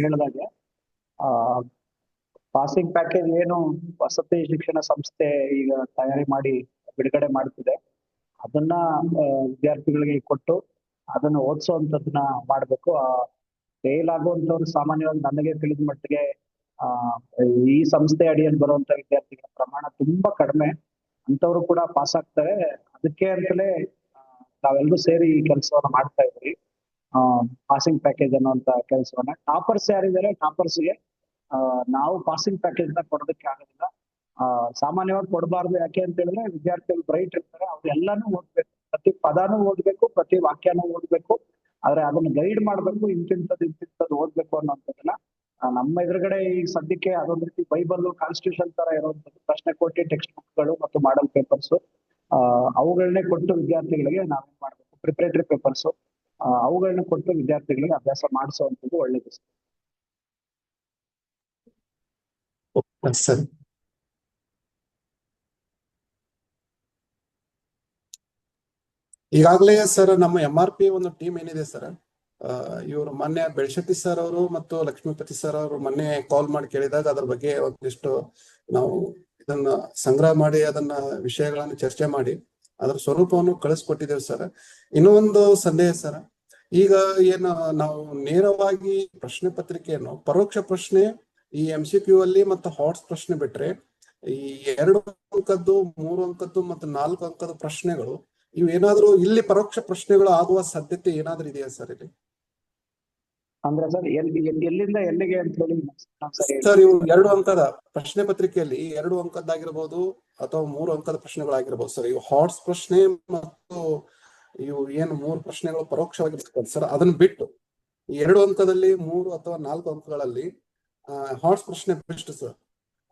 ಹೇಳಿದಾಗೆ ಆ ಪಾಸಿಂಗ್ ಪ್ಯಾಕೇಜ್ ಏನು ವಸತಿ ಶಿಕ್ಷಣ ಸಂಸ್ಥೆ ಈಗ ತಯಾರಿ ಮಾಡಿ ಬಿಡುಗಡೆ ಮಾಡ್ತಿದೆ, ಅದನ್ನ ವಿದ್ಯಾರ್ಥಿಗಳಿಗೆ ಕೊಟ್ಟು ಅದನ್ನ ಓದಿಸುವಂತದನ್ನ ಮಾಡ್ಬೇಕು. ಫೇಲ್ ಆಗುವಂತವ್ರು ಸಾಮಾನ್ಯವಾಗಿ ನನಗೆ ತಿಳಿದ ಮಟ್ಟಿಗೆ ಆ ಈ ಸಂಸ್ಥೆ ಅಡಿಯಲ್ಲಿ ಬರುವಂತ ವಿದ್ಯಾರ್ಥಿಗಳ ಪ್ರಮಾಣ ತುಂಬಾ ಕಡಿಮೆ. ಅಂತವ್ರು ಕೂಡ ಪಾಸ್ ಆಗ್ತಾರೆ. ಅದಕ್ಕೆ ಅಂತಲೇ ನಾವೆಲ್ಲರೂ ಸೇರಿ ಈ ಕೆಲಸವನ್ನ ಮಾಡ್ತಾ ಇದ್ವಿ. ಪಾಸಿಂಗ್ ಪ್ಯಾಕೇಜ್ ಅನ್ನುವಂತ ಕೆಲಸವನ್ನ ಟಾಪರ್ಸ್ ಯಾರಿದ್ದಾರೆ, ಟಾಪರ್ಸ್ಗೆ ನಾವು ಪಾಸಿಂಗ್ ಪ್ಯಾಕೇಜ್ ನ ಕೊಡೋದಕ್ಕೆ ಆಗೋದಿಲ್ಲ. ಸಾಮಾನ್ಯವಾಗಿ ಕೊಡಬಾರ್ದು. ಯಾಕೆ ಅಂತ ಹೇಳಿದ್ರೆ ವಿದ್ಯಾರ್ಥಿಗಳು ಬ್ರೈಟ್ ಇರ್ತಾರೆ, ಅವ್ರೆಲ್ಲಾನು ಓದ್ಬೇಕು, ಪ್ರತಿ ಪದಾನು ಓದ್ಬೇಕು, ಪ್ರತಿ ವಾಕ್ಯನೂ ಓದ್ಬೇಕು. ಆದ್ರೆ ಅದನ್ನ ಗೈಡ್ ಮಾಡ್ಬೇಕು, ಇಂತಿಂತದ್ದು ಓದ್ಬೇಕು ಅನ್ನೋಂಥದ್ದನ್ನ ನಮ್ಮ ಎದುರುಗಡೆ ಈಗ ಸದ್ಯಕ್ಕೆ ಅದೊಂದು ರೀತಿ ಬೈಬಲ್, ಕಾನ್ಸ್ಟಿಟ್ಯೂಷನ್ ತರ ಇರುವಂತದ್ದು ಪ್ರಶ್ನೆ ಕೋಟಿ ಟೆಕ್ಸ್ಟ್ ಬುಕ್ಗಳು ಮತ್ತು ಮಾಡಲ್ ಪೇಪರ್ಸ್, ಅವುಗಳನ್ನೇ ಕೊಟ್ಟು ವಿದ್ಯಾರ್ಥಿಗಳಿಗೆ ನಾವೇನ್ ಮಾಡ್ಬೇಕು, ಪ್ರಿಪರೇಟರಿ ಪೇಪರ್ಸ್ ಅವುಗಳನ್ನ ಕೊಟ್ಟು ವಿದ್ಯಾರ್ಥಿಗಳಿಗೆ ಅಭ್ಯಾಸ ಮಾಡಿಸುವಂಥದ್ದು ಒಳ್ಳೇದು ಸರ್. ಈಗಾಗಲೇ ಸರ್ ನಮ್ಮ MRP ಒಂದು ಟೀಮ್ ಏನಿದೆ ಸರ್, ಇವರು ಮೊನ್ನೆ ಬೆಳ್ಶೆಟ್ಟಿ ಸರ್ ಅವರು ಮತ್ತು ಲಕ್ಷ್ಮೀಪತಿ ಸರ್ ಅವರು ಮೊನ್ನೆ ಕಾಲ್ ಮಾಡಿ ಕೇಳಿದಾಗ ಅದ್ರ ಬಗ್ಗೆ ಒಂದಿಷ್ಟು ನಾವು ಇದನ್ನ ಸಂಗ್ರಹ ಮಾಡಿ ಅದನ್ನ ವಿಷಯಗಳನ್ನು ಚರ್ಚೆ ಮಾಡಿ ಅದರ ಸ್ವರೂಪವನ್ನು ಕಳಿಸ್ಕೊಟ್ಟಿದ್ದೇವೆ ಸರ್. ಇನ್ನೂ ಒಂದು ಸಂದೇಹ ಸರ್, ಈಗ ಏನು ನಾವು ನೇರವಾಗಿ ಪ್ರಶ್ನೆ ಪತ್ರಿಕೆಯನ್ನು ಪರೋಕ್ಷ ಪ್ರಶ್ನೆ ಈ MCQ ಅಲ್ಲಿ ಮತ್ತು ಹಾಟ್ಸ್ ಪ್ರಶ್ನೆ ಬಿಟ್ರೆ ಈ 2 ಅಂಕದ್ದು, 3 ಅಂಕದ್ದು ಮತ್ತು 4 ಅಂಕದ ಪ್ರಶ್ನೆಗಳು ಇವೇನಾದ್ರೂ ಇಲ್ಲಿ ಪರೋಕ್ಷ ಪ್ರಶ್ನೆಗಳು ಆಗುವ ಸಾಧ್ಯತೆ ಏನಾದ್ರೂ ಇದೆಯಾ ಸರ್ ಇಲ್ಲಿ? ಅಂದ್ರೆ ಸರ್ ಎಲ್ಲಿಂದ ಎಲ್ಲಿಗೆ ಅಂತ ಹೇಳಿ ಸರ್, ಇವು 2 ಅಂಕದ ಪ್ರಶ್ನೆ ಪತ್ರಿಕೆಯಲ್ಲಿ 2 ಅಂಕದ್ದಾಗಿರ್ಬೋದು ಅಥವಾ 3 ಅಂಕದ ಪ್ರಶ್ನೆಗಳಾಗಿರ್ಬೋದು ಸರ್. ಇವು ಹಾಟ್ಸ್ ಪ್ರಶ್ನೆ ಮತ್ತು ಇವು ಏನು 3 ಪ್ರಶ್ನೆಗಳು ಪರೋಕ್ಷವಾಗಿರ್ತದೆ ಸರ್. ಅದನ್ನ ಬಿಟ್ಟು 2 ಅಂಕದಲ್ಲಿ 3 ಅಥವಾ 4 ಅಂಕಗಳಲ್ಲಿ ಹಾಟ್ಸ್ ಪ್ರಶ್ನೆ ಬೆಸ್ಟ್ ಸರ್.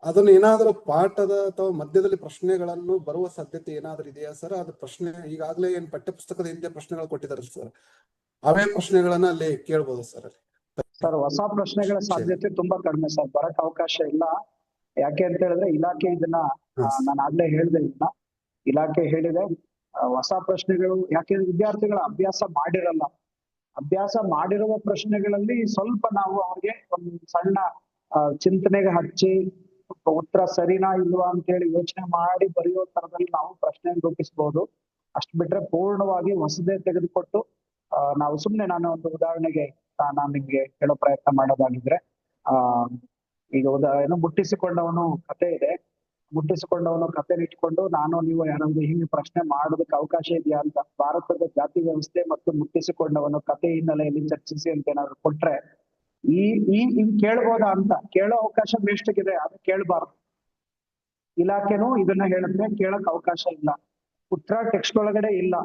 ಅದನ್ನ ಏನಾದ್ರೂ ಪಾಠದ ಅಥವಾ ಮಧ್ಯದಲ್ಲಿ ಪ್ರಶ್ನೆಗಳನ್ನು ಬರುವ ಸಾಧ್ಯತೆ ಏನಾದ್ರೂ ಇದೆಯಾ ಸರ್? ಅದು ಪ್ರಶ್ನೆ ಈಗಾಗಲೇ ಏನ್ ಪಠ್ಯ ಪುಸ್ತಕದ ಹಿಂದೆ ಪ್ರಶ್ನೆಗಳು ಕೊಟ್ಟಿದ್ದಾರೆ ಸರ್, ಅವೇ ಪ್ರಶ್ನೆಗಳನ್ನ ಅಲ್ಲಿ ಕೇಳ್ಬೋದು ಸರ್ ಅಲ್ಲಿ? ಸರ್, ಹೊಸ ಪ್ರಶ್ನೆಗಳ ಸಾಧ್ಯತೆ ತುಂಬಾ ಕಡಿಮೆ ಸರ್, ಬರಕ್ ಅವಕಾಶ ಇಲ್ಲ. ಯಾಕೆ ಅಂತ ಹೇಳಿದ್ರೆ ಇಲಾಖೆ ಇದನ್ನ ನಾನು ಆಗ್ಲೇ ಹೇಳಿದೆ, ಇದನ್ನ ಇಲಾಖೆ ಹೇಳಿದೆ. ಹೊಸ ಪ್ರಶ್ನೆಗಳು ಯಾಕೆಂದ್ರೆ ವಿದ್ಯಾರ್ಥಿಗಳ ಅಭ್ಯಾಸ ಮಾಡಿರಲ್ಲ. ಅಭ್ಯಾಸ ಮಾಡಿರುವ ಪ್ರಶ್ನೆಗಳಲ್ಲಿ ಸ್ವಲ್ಪ ನಾವು ಅವ್ರಿಗೆ ಒಂದು ಸಣ್ಣ ಚಿಂತನೆಗೆ ಹಚ್ಚಿ ಉತ್ತರ ಸರಿನಾ ಇಲ್ವಾ ಅಂತ ಹೇಳಿ ಯೋಚನೆ ಮಾಡಿ ಬರೆಯೋ ತರದಲ್ಲಿ ನಾವು ಪ್ರಶ್ನೆ ರೂಪಿಸಬಹುದು. ಅಷ್ಟು ಬಿಟ್ರೆ ಪೂರ್ಣವಾಗಿ ಹೊಸದೇ ತೆಗೆದುಕೊಟ್ಟು ನಾವು ಸುಮ್ನೆ, ನಾನು ಒಂದು ಉದಾಹರಣೆಗೆ ನಾನು ನಿಮ್ಗೆ ಹೇಳೋ ಪ್ರಯತ್ನ ಮಾಡೋದಾಗಿದ್ರೆ, ಈಗ ಉದಾಹರಣೆ ಮುಟ್ಟಿಸಿಕೊಂಡವನು ಕತೆ ಇದೆ. ಮುಟ್ಟಿಸಿಕೊಂಡವನು ಕತೆ ಇಟ್ಕೊಂಡು ನಾನು ನೀವು ಯಾರಾದ್ರೂ ಹಿಂಗೆ ಪ್ರಶ್ನೆ ಮಾಡೋದಕ್ಕೆ ಅವಕಾಶ ಇದೆಯಾ ಅಂತ ಭಾರತದ ಜಾತಿ ವ್ಯವಸ್ಥೆ ಮತ್ತು ಮುಟ್ಟಿಸಿಕೊಂಡವನು ಕತೆ ಹಿನ್ನೆಲೆಯಲ್ಲಿ ಚರ್ಚಿಸಿ ಅಂತ ಏನಾದ್ರು ಕೊಟ್ರೆ ಹಿಂಗ್ ಕೇಳ್ಬೋದಾ ಅಂತ ಕೇಳೋ ಅವಕಾಶ ಬೇಸ್ಟಿಗಿದೆ, ಅದು ಕೇಳಬಾರ್ದು. ಇಲಾಖೆನೂ ಇದನ್ನ ಹೇಳುತ್ತೆ, ಕೇಳಕ್ ಅವಕಾಶ ಇಲ್ಲ. ಉತ್ತರ ಟೆಕ್ಸ್ಟ್ ಒಳಗಡೆ ಇಲ್ಲ.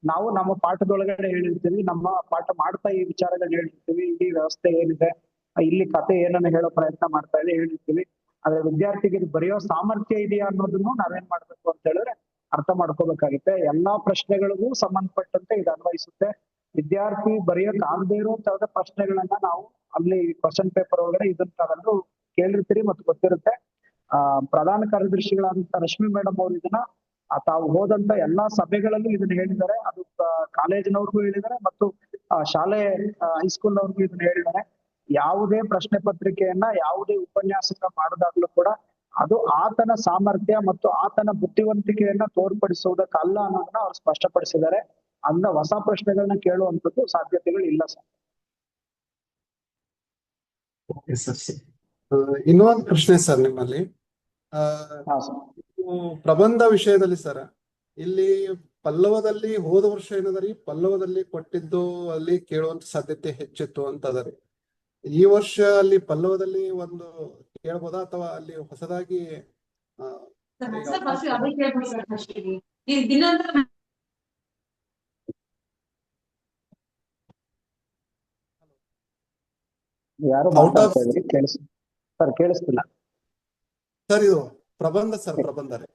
ನಾವು ನಮ್ಮ ಪಾಠದೊಳಗಡೆ ಹೇಳಿರ್ತೀವಿ, ನಮ್ಮ ಪಾಠ ಮಾಡ್ತಾ ಈ ವಿಚಾರಗಳು ಹೇಳಿರ್ತೀವಿ, ಇಡೀ ವ್ಯವಸ್ಥೆ ಏನಿದೆ, ಇಲ್ಲಿ ಕತೆ ಏನನ್ನ ಹೇಳೋ ಪ್ರಯತ್ನ ಮಾಡ್ತಾ ಇದೆ ಹೇಳಿರ್ತೀವಿ. ಆದ್ರೆ ವಿದ್ಯಾರ್ಥಿಗೆ ಬರೆಯೋ ಸಾಮರ್ಥ್ಯ ಇದೆಯಾ ಅನ್ನೋದನ್ನು ನಾವೇನ್ ಮಾಡ್ಬೇಕು ಅಂತ ಹೇಳಿದ್ರೆ ಅರ್ಥ ಮಾಡ್ಕೋಬೇಕಾಗುತ್ತೆ. ಎಲ್ಲಾ ಪ್ರಶ್ನೆಗಳಿಗೂ ಸಂಬಂಧಪಟ್ಟಂತೆ ಇದು ಅನ್ವಯಿಸುತ್ತೆ. ವಿದ್ಯಾರ್ಥಿ ಬರೆಯಕ್ ಆಗದೆ ಇರೋ ತರದ ಪ್ರಶ್ನೆಗಳನ್ನ ನಾವು ಅಲ್ಲಿ ಕ್ವಶನ್ ಪೇಪರ್ ಒಳಗಡೆ ಇದನ್ನ ತಗೊಂಡು ಕೇಳಿರ್ತೀರಿ ಮತ್ತು ಗೊತ್ತಿರುತ್ತೆ. ಪ್ರಧಾನ ಕಾರ್ಯದರ್ಶಿಗಳಾದಂತ ರಶ್ಮಿ ಮೇಡಮ್ ಅವರು ಇದನ್ನ ತಾವು ಹೋದಂತ ಎಲ್ಲಾ ಸಭೆಗಳಲ್ಲೂ ಇದನ್ನ ಹೇಳಿದ್ದಾರೆ. ಅದು ಕಾಲೇಜಿನವ್ರಿಗೂ ಹೇಳಿದ್ದಾರೆ ಮತ್ತು ಶಾಲೆ ಹೈಸ್ಕೂಲ್ ಅವ್ರಿಗೂ ಇದನ್ನ ಹೇಳಿದ್ದಾರೆ. ಯಾವುದೇ ಪ್ರಶ್ನೆ ಪತ್ರಿಕೆಯನ್ನ ಯಾವುದೇ ಉಪನ್ಯಾಸಕ ಮಾಡೋದಾಗ್ಲೂ ಕೂಡ ಅದು ಆತನ ಸಾಮರ್ಥ್ಯ ಮತ್ತು ಆತನ ಬುದ್ಧಿವಂತಿಕೆಯನ್ನ ತೋರ್ಪಡಿಸುವುದಕ್ಕಲ್ಲ ಅನ್ನೋದನ್ನ ಅವ್ರು ಸ್ಪಷ್ಟಪಡಿಸಿದ್ದಾರೆ. ಅಂದ ಹೊಸ ಪ್ರಶ್ನೆಗಳನ್ನ ಕೇಳುವಂಥದ್ದು ಸಾಧ್ಯತೆಗಳು ಇಲ್ಲ ಸರ್. ಇನ್ನೊಂದು ಪ್ರಶ್ನೆ ಸರ್ ನಿಮ್ಮಲ್ಲಿ, ಪ್ರಬಂಧ ವಿಷಯದಲ್ಲಿ ಸರ್, ಇಲ್ಲಿ ಪಲ್ಲವದಲ್ಲಿ ಹೋದ ವರ್ಷ ಏನದರಿ ಪಲ್ಲವದಲ್ಲಿ ಕೊಟ್ಟಿದ್ದು ಅಲ್ಲಿ ಕೇಳುವಂತ ಸಾಧ್ಯತೆ ಹೆಚ್ಚಿತ್ತು ಅಂತ ಅದರಿ. ಈ ವರ್ಷ ಅಲ್ಲಿ ಪಲ್ಲವದಲ್ಲಿ ಒಂದು ಕೇಳ್ಬೋದಾ ಅಥವಾ ಅಲ್ಲಿ ಹೊಸದಾಗಿ ಯಾರು ಮಾತಾಡ್ತಾ ಇದ್ರಿ? ಸರ್ ಕೇಳಿಸ್ತಿಲ್ಲ. ಸರ್ ಇದು ಪ್ರಬಂಧ ಸರ್, ಪ್ರಬಂಧ ರೀ.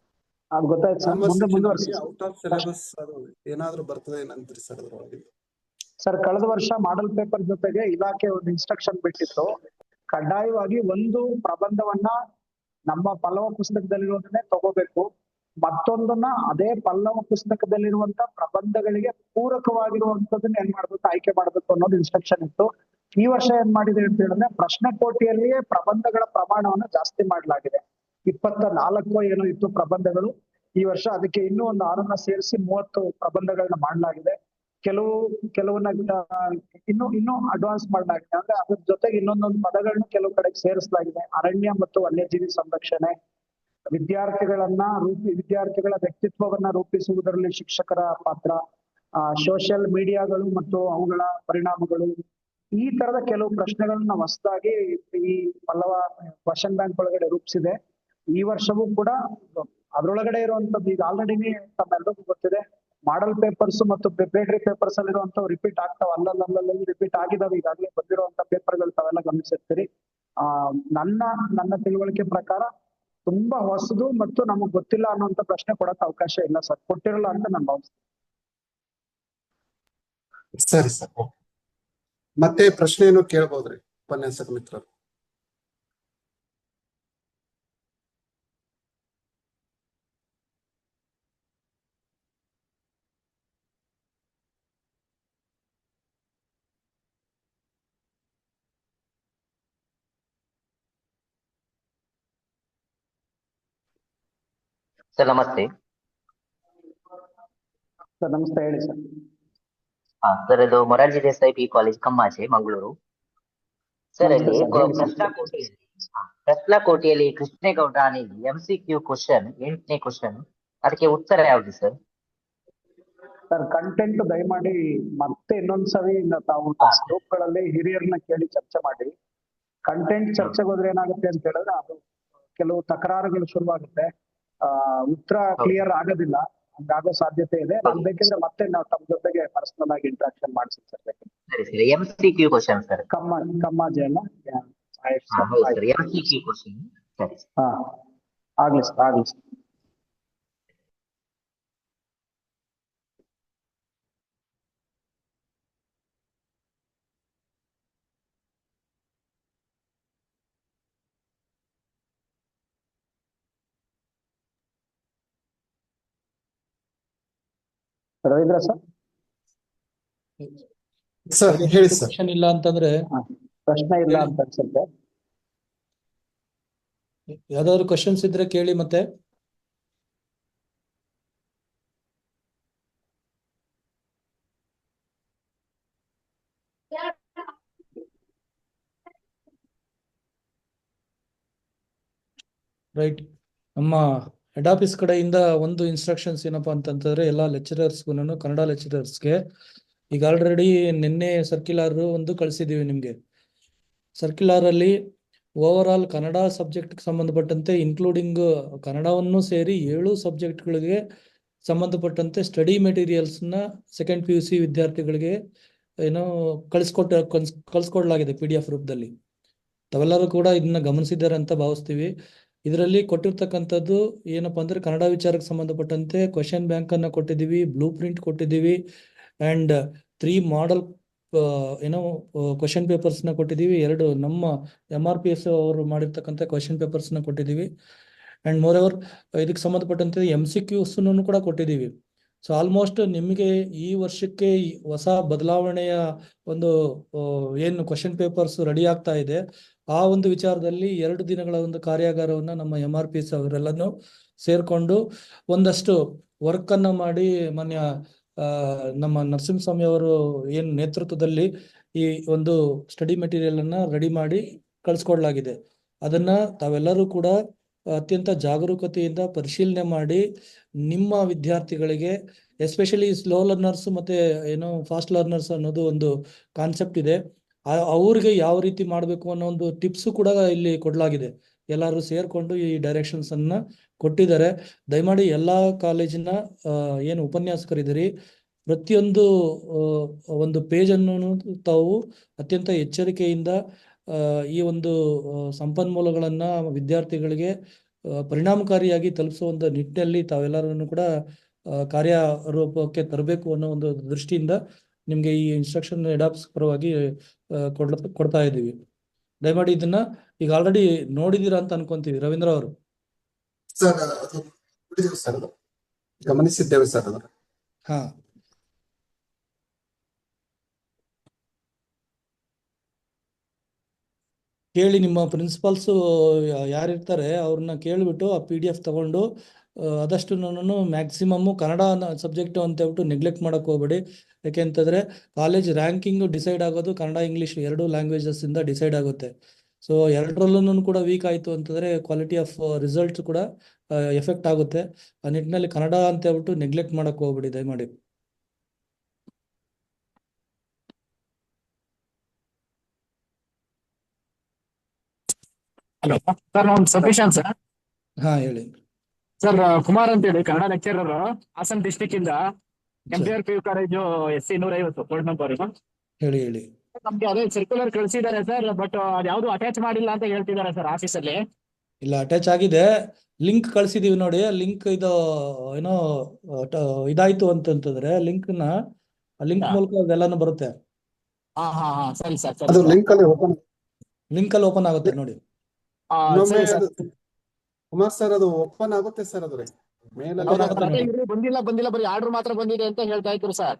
ಅದು ಗೊತ್ತಾಯ್ತು ಸರ್, ನಮ್ಮ ಮುಂದೆ ಮುಂದುವರಿಸಿ ಔಟ್ ಆಫ್ ಸಿಲೆಬಸ್ ಅದು ಏನಾದ್ರು ಬರ್ತದೆ ಏನಂತೀರಿ ಸರ್ ಅದ್ರೊಳಗೆ? ಸರ್. ಕಳೆದ ವರ್ಷ ಮಾಡೆಲ್ ಪೇಪರ್ ಜೊತೆಗೆ ಇಲಾಖೆ ಒಂದು ಇನ್ಸ್ಟ್ರಕ್ಷನ್ ಬಿಟ್ಟಿತ್ತು, ಕಡ್ಡಾಯವಾಗಿ ಒಂದು ಪ್ರಬಂಧವನ್ನ ನಮ್ಮ ಪಲ್ಲವ ಪುಸ್ತಕದಲ್ಲಿರೋದನ್ನೇ ತಗೋಬೇಕು, ಮತ್ತೊಂದನ್ನ ಅದೇ ಪಲ್ಲವ ಪುಸ್ತಕದಲ್ಲಿರುವಂತ ಪ್ರಬಂಧಗಳಿಗೆ ಪೂರಕವಾಗಿರುವಂತದನ್ನ ಏನ್ ಮಾಡ್ಬೇಕು, ಆಯ್ಕೆ ಮಾಡ್ಬೇಕು ಅನ್ನೋದು ಇನ್ಸ್ಟ್ರಕ್ಷನ್ ಇತ್ತು. ಈ ವರ್ಷ ಏನ್ ಮಾಡಿದೆ ಅಂತ ಹೇಳಿದ್ರೆ ಪ್ರಶ್ನೆ ಕೋಟಿಯಲ್ಲಿಯೇ ಪ್ರಬಂಧಗಳ ಪ್ರಮಾಣವನ್ನ ಜಾಸ್ತಿ ಮಾಡಲಾಗಿದೆ. 24 ಏನೋ ಇತ್ತು ಪ್ರಬಂಧಗಳು, ಈ ವರ್ಷ ಅದಕ್ಕೆ ಇನ್ನೂ ಒಂದು 6 ಸೇರಿಸಿ 30 ಪ್ರಬಂಧಗಳನ್ನ ಮಾಡಲಾಗಿದೆ. ಕೆಲವನ್ನ ಇನ್ನೂ ಅಡ್ವಾನ್ಸ್ ಮಾಡಲಾಗಿದೆ. ಅಂದ್ರೆ ಅದ್ರ ಜೊತೆಗೆ ಇನ್ನೊಂದೊಂದು ಪದಗಳನ್ನ ಕೆಲವು ಕಡೆಗೆ ಸೇರಿಸಲಾಗಿದೆ. ಅರಣ್ಯ ಮತ್ತು ವನ್ಯಜೀವಿ ಸಂರಕ್ಷಣೆ, ವಿದ್ಯಾರ್ಥಿಗಳ ವ್ಯಕ್ತಿತ್ವವನ್ನ ರೂಪಿಸುವುದರಲ್ಲಿ ಶಿಕ್ಷಕರ ಪಾತ್ರ, ಸೋಷಿಯಲ್ ಮೀಡಿಯಾಗಳು ಮತ್ತು ಅವುಗಳ ಪರಿಣಾಮಗಳು, ಈ ತರದ ಕೆಲವು ಪ್ರಶ್ನೆಗಳನ್ನ ಹೊಸದಾಗಿ ಈ ಪಲ್ಲವ ಕ್ವಶನ್ ಬ್ಯಾಂಕ್ ಒಳಗಡೆ ರೂಪಿಸಿದೆ. ಈ ವರ್ಷವೂ ಕೂಡ ಅದ್ರೊಳಗಡೆ ಇರುವಂತದ್ದು ಈಗ ಆಲ್ರೆಡಿ ತಮ್ಮೆಲ್ಲರಿಗೂ ಗೊತ್ತಿದೆ, ಮಾಡೆಲ್ ಪೇಪರ್ಸ್ ಮತ್ತು ಪ್ರಿಪರೇಟರಿ ಪೇಪರ್ಸ್ ಅಲ್ಲಿರುವಂತವು ರಿಪೀಟ್ ಆಗ್ತಾವ, ಅಲ್ಲಲ್ಲಿ ರಿಪೀಟ್ ಆಗಿದಾವೆ. ಈಗಾಗಲೇ ಬಂದಿರುವಂತ ಪೇಪರ್ಗಳು ತಾವೆಲ್ಲ ಗಮನಿಸಿರ್ತೀರಿ. ನನ್ನ ತಿಳುವಳಿಕೆ ಪ್ರಕಾರ ತುಂಬಾ ಹೊಸದು ಮತ್ತು ನಮಗ್ ಗೊತ್ತಿಲ್ಲ ಅನ್ನುವಂತ ಪ್ರಶ್ನೆ ಕೊಡಕ್ ಅವಕಾಶ ಇಲ್ಲ ಸರ್, ಕೊಟ್ಟಿರಲ್ಲ ಅಂತ ನಾನು ಭಾವಿಸ್ತೀನಿ. ಸರಿ ಸರ್, ಮತ್ತೆ ಪ್ರಶ್ನೆಯನ್ನು ಕೇಳಬಹುದ್ರಿ ಉಪನ್ಯಾಸಕ ಮಿತ್ರರು? ಸರ್ ನಮಸ್ತೆ. ಸರ್ ನಮಸ್ತೆ, ಹೇಳಿ ಸರ್. ಸರ್ ಇದು ಮೊರಾರ್ಜಿ ದೇಸಾಯಿ ಪಿ ಕಾಲೇಜ್ ಕಮ್ಮಾಚೆ, ಮಂಗಳೂರು. ಸರ್ ಇಲ್ಲಿ ಪ್ರಶ್ನಾಕೋಟಿಯಲ್ಲಿ ಕೃಷ್ಣೇಗೌಡ MCQ ಕ್ವಶನ್ 8ನೇ ಕ್ವಶನ್, ಅದಕ್ಕೆ ಉತ್ತರ ಯಾವ್ದು ಸರ್? ಸರ್ ಕಂಟೆಂಟ್ ದಯಮಾಡಿ ಮತ್ತೆ ಇನ್ನೊಂದ್ಸರಿ ತಾವು ಗ್ರೂಪ್ಗಳಲ್ಲಿ ಹಿರಿಯರನ್ನ ಕೇಳಿ ಚರ್ಚೆ ಮಾಡಿ. ಕಂಟೆಂಟ್ ಚರ್ಚೆಗೆ ಹೋದ್ರೆ ಏನಾಗುತ್ತೆ ಅಂತ ಹೇಳಿದ್ರೆ ಅದು ಕೆಲವು ತಕರಾರುಗಳು ಶುರುವಾಗುತ್ತೆ, ಉತ್ತರ ಕ್ಲಿಯರ್ ಆಗೋದಿಲ್ಲ, ಹಂಗಾಗೋ ಸಾಧ್ಯತೆ ಇದೆ. ನಾನು ಬೇಕಿದ್ರೆ ಮತ್ತೆ ನಾವು ತಮ್ಮ ಜೊತೆಗೆ ಪರ್ಸನಲ್ ಆಗಿ ಇಂಟ್ರಾಕ್ಷನ್ ಮಾಡಿಸಿ ಸರ್. ಸರಿ ಸರ್, MCQ ಕ್ವಶನ್ ಸರ್. ಕಮ್ಮಾಜೆ ಅಲ್ಲ? MCQ question. ಸರಿ ಆಗ್ಲಿ ಸರ್, ಆಗ್ಲಿ ಸರ್. ರವೀಂದ್ರ ಸರ್. ಸರ್ ಹೇಳಿ ಸರ್. ಕ್ವಶನ್ ಇಲ್ಲ ಅಂತಂದ್ರೆ, ಪ್ರಶ್ನೆ ಇಲ್ಲ ಅಂತ ಅನ್ಸುತ್ತೆ. ಯಾವ್ದಾದ್ರು ಕ್ವಶನ್ಸ್ ಇದ್ರೆ ಕೇಳಿ ಮತ್ತೆ. ರೈಟ್, ನಮ್ಮ ಹೆಡ್ ಆಫೀಸ್ ಕಡೆಯಿಂದ ಒಂದು ಇನ್ಸ್ಟ್ರಕ್ಷನ್ಸ್ ಏನಪ್ಪಾ ಅಂತಂತಂದ್ರೆ ಎಲ್ಲ ಲೆಕ್ಚರರ್ಸ್ಗೂ, ಕನ್ನಡ ಲೆಕ್ಚರರ್ಸ್ಗೆ ಈಗ ಆಲ್ರೆಡಿ ನಿನ್ನೆ ಸರ್ಕ್ಯುಲರ್ ಒಂದು ಕಳಿಸಿದೀವಿ ನಿಮ್ಗೆ. ಸರ್ಕ್ಯುಲರ್ ಅಲ್ಲಿ ಓವರ್ ಆಲ್ ಕನ್ನಡ ಸಬ್ಜೆಕ್ಟ್ ಸಂಬಂಧಪಟ್ಟಂತೆ ಇನ್ಕ್ಲೂಡಿಂಗ್ ಕನ್ನಡವನ್ನು ಸೇರಿ 7 ಸಬ್ಜೆಕ್ಟ್ಗಳಿಗೆ ಸಂಬಂಧಪಟ್ಟಂತೆ ಸ್ಟಡಿ ಮೆಟೀರಿಯಲ್ಸ್ ನ ಸೆಕೆಂಡ್ PUC ವಿದ್ಯಾರ್ಥಿಗಳಿಗೆ ಏನೋ ಕಳಿಸ್ಕೊಡ್ಲಾಗಿದೆ PDF ರೂಪದಲ್ಲಿ. ತಾವೆಲ್ಲರೂ ಕೂಡ ಇದನ್ನ ಗಮನಿಸಿದ್ದಾರೆ ಅಂತ ಭಾವಿಸ್ತೀವಿ. ಇದರಲ್ಲಿ ಕೊಟ್ಟಿರ್ತಕ್ಕಂಥದ್ದು ಏನಪ್ಪಾ ಅಂದ್ರೆ ಕನ್ನಡ ವಿಚಾರಕ್ಕೆ ಸಂಬಂಧಪಟ್ಟಂತೆ ಕ್ವಶನ್ ಬ್ಯಾಂಕ್ ಅನ್ನ ಕೊಟ್ಟಿದ್ದೀವಿ, ಬ್ಲೂ ಪ್ರಿಂಟ್ ಕೊಟ್ಟಿದ್ದೀವಿ, ಅಂಡ್ 3 ಮಾಡೆಲ್ ಕ್ವಶನ್ ಪೇಪರ್ಸ್ ನ ಕೊಟ್ಟಿದ್ದೀವಿ. 2 ನಮ್ಮ MRPS ಅವರು ಮಾಡಿರ್ತಕ್ಕಂಥ ಕ್ವಶನ್ ಪೇಪರ್ಸ್ ನ ಕೊಟ್ಟಿದ್ದೀವಿ. ಅಂಡ್ ಮೋರ್ ಓವರ್ ಇದಕ್ಕೆ ಸಂಬಂಧಪಟ್ಟಂತೆ MCQs ಕೂಡ ಕೊಟ್ಟಿದ್ದೀವಿ. ಸೊ ಆಲ್ಮೋಸ್ಟ್ ನಿಮಗೆ ಈ ವರ್ಷಕ್ಕೆ ಹೊಸ ಬದಲಾವಣೆಯ ಒಂದು ಏನು ಕ್ವಶನ್ ಪೇಪರ್ಸ್ ರೆಡಿ ಆಗ್ತಾ ಇದೆ, ಆ ಒಂದು ವಿಚಾರದಲ್ಲಿ 2 ದಿನಗಳ ಒಂದು ಕಾರ್ಯಾಗಾರವನ್ನ ನಮ್ಮ MRPS ಅವರೆಲ್ಲನೂ ಸೇರ್ಕೊಂಡು ಒಂದಷ್ಟು ವರ್ಕ್ ಅನ್ನ ಮಾಡಿ ಮಾನ್ಯ ನಮ್ಮ ನರಸಿಂಹಸ್ವಾಮಿ ಅವರು ಏನು ನೇತೃತ್ವದಲ್ಲಿ ಈ ಒಂದು ಸ್ಟಡಿ ಮೆಟೀರಿಯಲ್ ಅನ್ನ ರೆಡಿ ಮಾಡಿ ಕಳಿಸ್ಕೊಡ್ಲಾಗಿದೆ. ಅದನ್ನ ತಾವೆಲ್ಲರೂ ಕೂಡ ಅತ್ಯಂತ ಜಾಗರೂಕತೆಯಿಂದ ಪರಿಶೀಲನೆ ಮಾಡಿ ನಿಮ್ಮ ವಿದ್ಯಾರ್ಥಿಗಳಿಗೆ, ಎಸ್ಪೆಷಲಿ ಸ್ಲೋ ಲರ್ನರ್ಸ್ ಮತ್ತೆ ಫಾಸ್ಟ್ ಲರ್ನರ್ಸ್ ಅನ್ನೋದು ಒಂದು ಕಾನ್ಸೆಪ್ಟ್ ಇದೆ, ಅವ್ರಿಗೆ ಯಾವ ರೀತಿ ಮಾಡಬೇಕು ಅನ್ನೋ ಒಂದು ಟಿಪ್ಸ್ ಕೂಡ ಇಲ್ಲಿ ಕೊಡಲಾಗಿದೆ. ಎಲ್ಲರೂ ಸೇರ್ಕೊಂಡು ಈ ಡೈರೆಕ್ಷನ್ಸ್ ಅನ್ನ ಕೊಟ್ಟಿದ್ದಾರೆ. ದಯಮಾಡಿ ಎಲ್ಲಾ ಕಾಲೇಜಿನ ಏನು ಉಪನ್ಯಾಸಕರಿದ್ದೀರಿ, ಪ್ರತಿಯೊಂದು ಒಂದು ಪೇಜ್ ಅನ್ನು ತಾವು ಅತ್ಯಂತ ಎಚ್ಚರಿಕೆಯಿಂದ ಈ ಒಂದು ಸಂಪನ್ಮೂಲಗಳನ್ನ ವಿದ್ಯಾರ್ಥಿಗಳಿಗೆ ಪರಿಣಾಮಕಾರಿಯಾಗಿ ತಲುಪಿಸುವಂತ ನಿಟ್ಟಿನಲ್ಲಿ ತಾವೆಲ್ಲರನ್ನು ಕೂಡ ಕಾರ್ಯರೂಪಕ್ಕೆ ತರಬೇಕು ಅನ್ನೋ ಒಂದು ದೃಷ್ಟಿಯಿಂದ ನಿಮ್ಗೆ ಈ ಇನ್ಸ್ಟ್ರಕ್ಷನ್ ಎಡಾಪ್ಸ್ ಪರವಾಗಿ ಕೊಡ್ತಾ ಇದ್ದೀವಿ. ದಯಮಾಡಿ ಇದನ್ನ ಈಗ ಆಲ್ರೆಡಿ ನೋಡಿದೀರಾ ಅಂತ ಅನ್ಕೊಂತೀವಿ ರವೀಂದ್ರ ಅವರು. ಸರ್ ಅದು ನೋಡಿದ್ದೀವಿ ಸರ್, ಅದು ಗಮನಿಸಿದ್ದೇವೆ ಸರ್ ಅದನ್ನ. ಹಾ, ಕೇಳಿ ನಿಮ್ಮ ಪ್ರಿನ್ಸಿಪಾಲ್ಸ್ ಯಾರಿರ್ತಾರೆ ಅವ್ರನ್ನ ಕೇಳಿಬಿಟ್ಟು ಆ PDF ತಗೊಂಡು ಆದಷ್ಟು ಮ್ಯಾಕ್ಸಿಮಮ್ ಕನ್ನಡ ಸಬ್ಜೆಕ್ಟ್ ಅಂತ ಹೇಳ್ಬಿಟ್ಟು ನೆಗ್ಲೆಕ್ಟ್ ಮಾಡಕ್ ಹೋಗ್ಬೇಡಿ. ಯಾಕೆಂತಂದ್ರೆ ಕಾಲೇಜ್ ರ್ಯಾಂಕಿಂಗ್ ಡಿಸೈಡ್ ಆಗೋದು ಕನ್ನಡ ಇಂಗ್ಲಿಷ್ 2 ಲ್ಯಾಂಗ್ವೇಜಸ್ ಇಂದ ಡಿಸೈಡ್ ಆಗುತ್ತೆ. ಸೊ ಎರಡರಲ್ಲೂ ಕೂಡ ವೀಕ್ ಆಯ್ತು ಅಂತಂದ್ರೆ ಕ್ವಾಲಿಟಿ ಆಫ್ ರಿಸಲ್ಟ್ಸ್ ಕೂಡ ಎಫೆಕ್ಟ್ ಆಗುತ್ತೆ. ಆ ನಿಟ್ಟಿನಲ್ಲಿ ಕನ್ನಡ ಅಂತ ಹೇಳ್ಬಿಟ್ಟು ನೆಗ್ಲೆಕ್ಟ್ ಮಾಡಕ್ ಹೋಗ್ಬೇಡಿ ದಯಮಾಡಿ. ಹಲೋ ಸರ್, ನಾನು ಸತೀಶನ್ ಸರ್. ಹಾ, ಹೇಳಿ ಸರ್, ಕುಮಾರ್ ಅಂತೇಳಿ ಕನ್ನಡ ಲೆಕ್ಚರರ್, ಹಾಸನ್ ಡಿಸ್ಟಿಕ್ ಇಂದ. MPR PU college SC 150 code number. ಹೇಳಿ ಹೇಳಿ. ನಮ್ಗೆ ಅದೇ ಸರ್ಕ್ಯುಲರ್ ಕಳಿಸಿದ್ದಾರೆ ಸರ್, ಬಟ್ ಅದ್ಯಾವುದು ಅಟ್ಯಾಚ್ ಮಾಡಿಲ್ಲ ಅಂತ ಹೇಳ್ತಿದ್ದಾರೆ ಸರ್ ಆಫೀಸಲ್ಲಿ. ಇಲ್ಲ, ಅಟ್ಯಾಚ್ ಆಗಿದೆ. ಲಿಂಕ್ ಕಳ್ಸಿದೀವಿ ನೋಡಿ. ಲಿಂಕ್ ಇದು ಏನೋ ಇದಾಯ್ತು ಅಂತಂತಂದ್ರೆ ಲಿಂಕ್ ಮೂಲಕ ಅದೆಲ್ಲಾನು ಬರುತ್ತೆ. ಹಾ ಹಾ ಹಾ, ಸರಿ ಸರ್, ಅದು ಸರಿ ಲಿಂಕ್ ಅಲ್ಲಿ ಓಪನ್ ಲಿಂಕ್ ಅಲ್ಲಿ ಓಪನ್ ಆಗುತ್ತೆ ನೋಡಿ. ಸರಿ ಸರ್. ಕುಮಾರ್ ಸರ್, ಅದು ಓಪನ್ ಆಗುತ್ತೆ ಸರ್, ಅದು ಮೇಲೆಲ್ಲ ಬಂದಿಲ್ಲ ಬರೀ ಆರ್ಡರ್ ಮಾತ್ರ ಬಂದಿದೆ ಅಂತ ಹೇಳ್ತಾ ಇದ್ರು ಸರ್.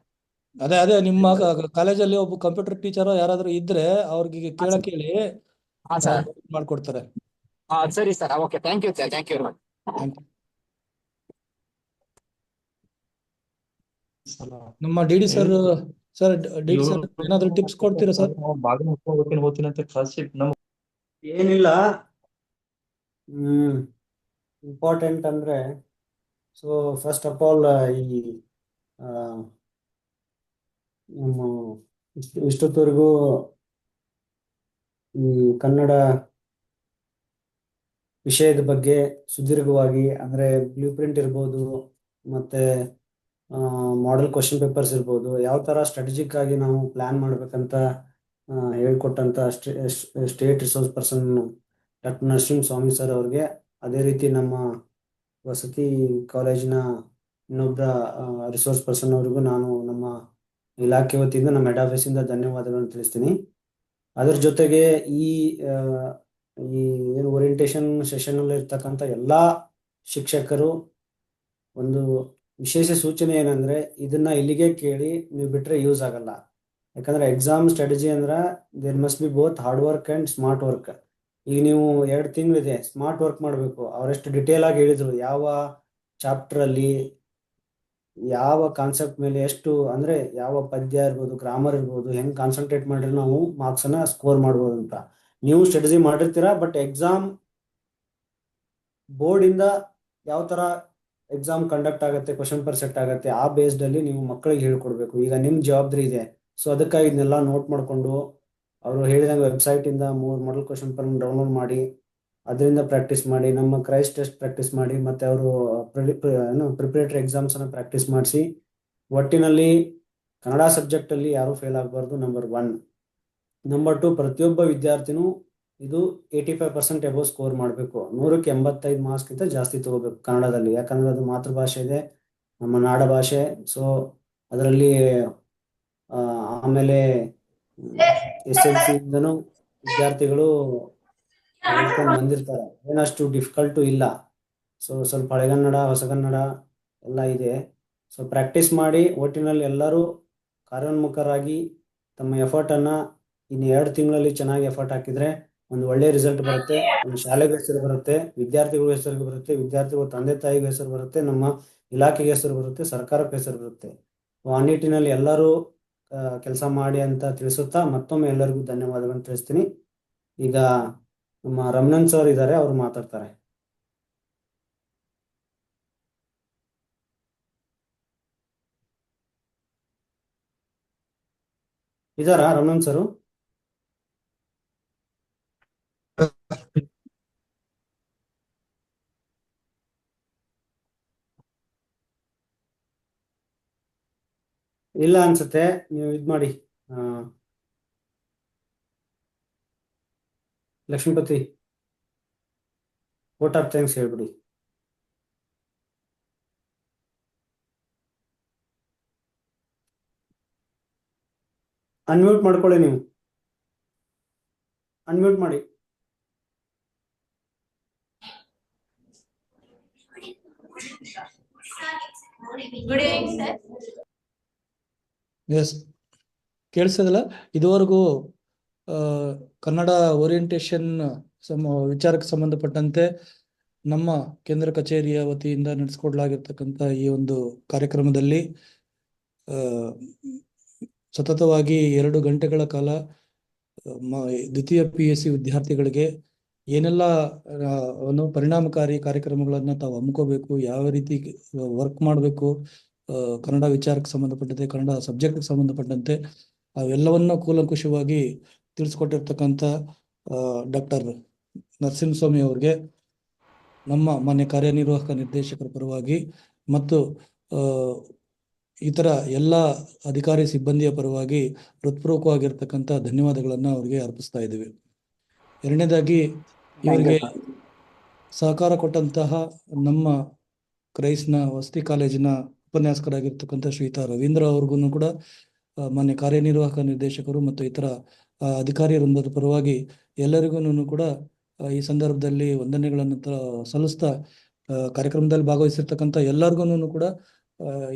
ಅದೇ ನಿಮ್ಮ ಕಾಲೇಜಲ್ಲಿ ಒಬ್ಬ ಕಂಪ್ಯೂಟರ್ ಟೀಚರ್ ಯಾರಾದ್ರೂ ಇದ್ರೆ ಅವ್ರಿಗೆ ಕೇಳಿ ಹಾ ಸರ್, ಮಾಡ್ಕೊಡ್ತಾರೆ. ಸರಿ sir, okay, thank you sir, thank you. ನಮ್ಮ ಡಿ ಡಿ ಸರ್ ಏನಾದ್ರು ಟಿಪ್ಸ್ ಕೊಡ್ತೀರಾ ಸರ್? ಏನಿಲ್ಲ, ಇಂಪಾರ್ಟೆಂಟ್ ಅಂದ್ರೆ, ಸೊ ಫಸ್ಟ್ ಆಫ್ ಆಲ್ ಈ ನಮ್ಮ ಇಷ್ಟೊತ್ತವರೆಗೂ ಈ ಕನ್ನಡ ವಿಷಯದ ಬಗ್ಗೆ ಸುದೀರ್ಘವಾಗಿ ಅಂದ್ರೆ ಬ್ಲೂ ಪ್ರಿಂಟ್ ಇರ್ಬೋದು, ಮತ್ತೆ ಮಾಡೆಲ್ ಕ್ವಶನ್ ಪೇಪರ್ಸ್ ಇರ್ಬೋದು, ಯಾವ ತರ ಸ್ಟ್ರಾಟಜಿಕ್ ಆಗಿ ನಾವು ಪ್ಲಾನ್ ಮಾಡ್ಬೇಕಂತ ಹೇಳ್ಕೊಟ್ಟಂತ state resource person doctor Narasimha Swamy sir ಅವ್ರಿಗೆ, ಅದೇ ರೀತಿ ನಮ್ಮ ವಸತಿ ಕಾಲೇಜಿನ ಇನ್ನೊಬ್ಬ ರಿಸೋರ್ಸ್ ಪರ್ಸನ್ ಅವ್ರಿಗೂ ನಾನು ನಮ್ಮ ಇಲಾಖೆ ವತಿಯಿಂದ, ನಮ್ಮ ಹೆಡ್ ಆಫೀಸಿಂದ ಧನ್ಯವಾದಗಳನ್ನು ತಿಳಿಸ್ತೀನಿ. ಅದ್ರ ಜೊತೆಗೆ ಈ ಏನು ಓರಿಯಂಟೇಶನ್ ಸೆಷನ್ ಅಲ್ಲಿ ಇರ್ತಕ್ಕಂಥ ಎಲ್ಲಾ ಶಿಕ್ಷಕರು ಒಂದು ವಿಶೇಷ ಸೂಚನೆ ಏನಂದ್ರೆ, ಇದನ್ನ ಇಲ್ಲಿಗೆ ಕೇಳಿ ನೀವು ಬಿಟ್ರೆ ಯೂಸ್ ಆಗಲ್ಲ. ಯಾಕಂದ್ರೆ ಎಕ್ಸಾಮ್ ಸ್ಟ್ರಾಟಜಿ ಅಂದ್ರೆ there must be both hard work and smart work. ಈಗ ನೀವು 2 ತಿಂಗಳಿದೆ, ಸ್ಮಾರ್ಟ್ ವರ್ಕ್ ಮಾಡಬೇಕು. ಅವರೆಷ್ಟು ಡಿಟೇಲ್ ಆಗಿ ಹೇಳಿದ್ರು, ಯಾವ ಚಾಪ್ಟರ್ ಅಲ್ಲಿ ಯಾವ ಕಾನ್ಸೆಪ್ಟ್ ಮೇಲೆ ಎಷ್ಟು, ಅಂದ್ರೆ ಯಾವ ಪದ್ಯ ಇರ್ಬೋದು, ಗ್ರಾಮರ್ ಇರ್ಬೋದು, ಹೆಂಗ್ ಕಾನ್ಸಂಟ್ರೇಟ್ ಮಾಡಿದ್ರೆ ನಾವು ಮಾರ್ಕ್ಸ್ ಅನ್ನ ಸ್ಕೋರ್ ಮಾಡ್ಬೋದು ಅಂತ. ನೀವು ಸ್ಟ್ರಾಟಜಿ ಮಾಡಿರ್ತೀರಾ, ಬಟ್ ಎಕ್ಸಾಮ್ ಬೋರ್ಡ್ ಇಂದ ಯಾವ ತರ ಎಕ್ಸಾಮ್ ಕಂಡಕ್ಟ್ ಆಗುತ್ತೆ, ಕ್ವಶನ್ ಪೇಪರ್ ಸೆಟ್ ಆಗುತ್ತೆ, ಆ ಬೇಸ್ಡ್ ಅಲ್ಲಿ ನೀವು ಮಕ್ಕಳಿಗೆ ಹೇಳ್ಕೊಡ್ಬೇಕು. ಈಗ ನಿಮ್ ಜವಾಬ್ದಾರಿ ಇದೆ. ಸೊ ಅದಕ್ಕಾಗಿ ಇದನ್ನೆಲ್ಲ ನೋಟ್ ಮಾಡ್ಕೊಂಡು ಅವರು ಹೇಳಿದಂಗೆ ವೆಬ್ಸೈಟ್ ಇಂದ 3 ಮಾಡೆಲ್ ಕ್ವಶನ್ ಪೇಪರ್ ಡೌನ್ಲೋಡ್ ಮಾಡಿ ಅದರಿಂದ ಪ್ರಾಕ್ಟೀಸ್ ಮಾಡಿ, ನಮ್ಮ ಕ್ರೈಸ್ಟ್ ಟೆಸ್ಟ್ ಪ್ರಾಕ್ಟೀಸ್ ಮಾಡಿ, ಮತ್ತೆ ಅವರು ಪ್ರಿಪರೇಟರಿ ಎಕ್ಸಾಮ್ಸ್ ಅನ್ನ ಪ್ರಾಕ್ಟೀಸ್ ಮಾಡಿಸಿ, ಒಟ್ಟಿನಲ್ಲಿ ಕನ್ನಡ ಸಬ್ಜೆಕ್ಟ್ ಅಲ್ಲಿ ಯಾರು ಫೇಲ್ ಆಗಬಾರ್ದು. ನಂಬರ್ 1. ನಂಬರ್ 2, ಪ್ರತಿಯೊಬ್ಬ ವಿದ್ಯಾರ್ಥಿನೂ ಇದು 85% ಎಬೋ ಸ್ಕೋರ್ ಮಾಡಬೇಕು. 100ಕ್ಕೆ 85 ಮಾರ್ಕ್ಸ್ಗಿಂತ ಜಾಸ್ತಿ ತಗೋಬೇಕು ಕನ್ನಡದಲ್ಲಿ. ಯಾಕಂದ್ರೆ ಅದು ಮಾತೃಭಾಷೆ ಇದೆ, ನಮ್ಮ ನಾಡ ಭಾಷೆ. ಸೊ ಅದರಲ್ಲಿ ಆಮೇಲೆ SLC ಇಂದನೂ ವಿದ್ಯಾರ್ಥಿಗಳು ಓದ್ಕೊಂಡು ಬಂದಿರ್ತಾರೆ, ಏನಷ್ಟು ಡಿಫಿಕಲ್ಟು ಇಲ್ಲ. ಸೊ ಸ್ವಲ್ಪ ಹಳೆಗನ್ನಡ, ಹೊಸಗನ್ನಡ ಎಲ್ಲ ಇದೆ. ಸೊ ಪ್ರಾಕ್ಟೀಸ್ ಮಾಡಿ, ಒಟ್ಟಿನಲ್ಲಿ ಎಲ್ಲರೂ ಕಾರ್ಯೋನ್ಮುಖರಾಗಿ ತಮ್ಮ ಎಫರ್ಟ್ ಅನ್ನ ಇನ್ನು 2 ತಿಂಗಳಲ್ಲಿ ಚೆನ್ನಾಗಿ ಎಫರ್ಟ್ ಹಾಕಿದ್ರೆ ಒಂದು ಒಳ್ಳೆ ರಿಸಲ್ಟ್ ಬರುತ್ತೆ. ಒಂದು ಶಾಲೆಗೆ ಹೆಸರು ಬರುತ್ತೆ, ವಿದ್ಯಾರ್ಥಿಗಳ ಹೆಸರು ಬರುತ್ತೆ, ವಿದ್ಯಾರ್ಥಿಗಳ ತಂದೆ ತಾಯಿಗೆ ಹೆಸರು ಬರುತ್ತೆ, ನಮ್ಮ ಇಲಾಖೆಗೆ ಹೆಸರು ಬರುತ್ತೆ, ಸರ್ಕಾರಕ್ಕೆ ಹೆಸರು ಬರುತ್ತೆ. ಆ ನಿಟ್ಟಿನಲ್ಲಿ ಎಲ್ಲರೂ ಕೆಲಸ ಮಾಡಿ ಅಂತ ತಿಳಿಸುತ್ತಾ ಮತ್ತೊಮ್ಮೆ ಎಲ್ಲರಿಗೂ ಧನ್ಯವಾದಗಳನ್ನು ತಿಳಿಸ್ತೀನಿ. ಈಗ ನಮ್ಮ ರಮಣನ್ ಸರ್ ಇದ್ದಾರೆ, ಅವರು ಮಾತಾಡ್ತಾರೆ. ಇದಾರಾ ರಮಣನ್ ಸರು? ಇಲ್ಲ ಅನ್ಸುತ್ತೆ, ನೀವು ಇದ್ ಮಾಡಿ. ಲಕ್ಷ್ಮೀಪತಿ ವೋಟ್ ಆಫ್ ಥ್ಯಾಂಕ್ಸ್ ಹೇಳ್ಬಿಡಿ. ಅನ್ಮ್ಯೂಟ್ ಮಾಡ್ಕೊಳ್ಳಿ, ನೀವು ಅನ್ಮ್ಯೂಟ್ ಮಾಡಿ. Good evening sir. ಎಸ್, ಕೇಳಿಸೋದಿಲ್ಲ. ಇದುವರೆಗೂ ಕನ್ನಡ ಓರಿಯೆಂಟೇಶನ್ ವಿಚಾರಕ್ಕೆ ಸಂಬಂಧಪಟ್ಟಂತೆ ನಮ್ಮ ಕೇಂದ್ರ ಕಚೇರಿಯ ವತಿಯಿಂದ ನಡೆಸಿಕೊಡ್ಲಾಗಿರ್ತಕ್ಕಂಥ ಈ ಒಂದು ಕಾರ್ಯಕ್ರಮದಲ್ಲಿ ಸತತವಾಗಿ 2 ಗಂಟೆಗಳ ಕಾಲ ದ್ವಿತೀಯ PUC ವಿದ್ಯಾರ್ಥಿಗಳಿಗೆ ಏನೆಲ್ಲ ಪರಿಣಾಮಕಾರಿ ಕಾರ್ಯಕ್ರಮಗಳನ್ನು ತಾವು ಹಮ್ಮಿಕೋಬೇಕು, ಯಾವ ರೀತಿ ವರ್ಕ್ ಮಾಡಬೇಕು, ಕನ್ನಡ ವಿಚಾರಕ್ಕೆ ಸಂಬಂಧಪಟ್ಟಂತೆ, ಕನ್ನಡ ಸಬ್ಜೆಕ್ಟ್ಗೆ ಸಂಬಂಧಪಟ್ಟಂತೆ ಅವೆಲ್ಲವನ್ನ ಕೂಲಂಕುಷವಾಗಿ ತಿಳಿಸ್ಕೊಟ್ಟಿರ್ತಕ್ಕಂಥ ಡಾಕ್ಟರ್ ನರಸಿಂಹಸ್ವಾಮಿ ಅವರಿಗೆ ನಮ್ಮ ಮಾನ್ಯ ಕಾರ್ಯನಿರ್ವಾಹಕ ನಿರ್ದೇಶಕರ ಪರವಾಗಿ ಮತ್ತು ಇತರ ಎಲ್ಲ ಅಧಿಕಾರಿ ಸಿಬ್ಬಂದಿಯ ಪರವಾಗಿ ಹೃತ್ಪೂರ್ವಕವಾಗಿರ್ತಕ್ಕಂಥ ಧನ್ಯವಾದಗಳನ್ನು ಅವರಿಗೆ ಅರ್ಪಿಸ್ತಾ ಇದ್ದೀವಿ. ಎರಡನೇದಾಗಿ ಇವರಿಗೆ ಸಹಕಾರ ಕೊಟ್ಟಂತಹ ನಮ್ಮ ಕ್ರೈಸ್ನ ವಸತಿ ಕಾಲೇಜಿನ ಉಪನ್ಯಾಸಕರಾಗಿರ್ತಕ್ಕಂಥ ಶ್ರೀಯುತ ರವೀಂದ್ರ ಅವ್ರಿಗೂ ಕೂಡ ಮಾನ್ಯ ಕಾರ್ಯನಿರ್ವಾಹಕ ನಿರ್ದೇಶಕರು ಮತ್ತು ಇತರ ಅಧಿಕಾರಿ ವೃಂದದ ಪರವಾಗಿ ಎಲ್ಲರಿಗೂ ಕೂಡ ಈ ಸಂದರ್ಭದಲ್ಲಿ ವಂದನೆಗಳನ್ನು ಸಲ್ಲಿಸ್ತಾ ಕಾರ್ಯಕ್ರಮದಲ್ಲಿ ಭಾಗವಹಿಸಿರ್ತಕ್ಕಂಥ ಎಲ್ಲರಿಗೂ ಕೂಡ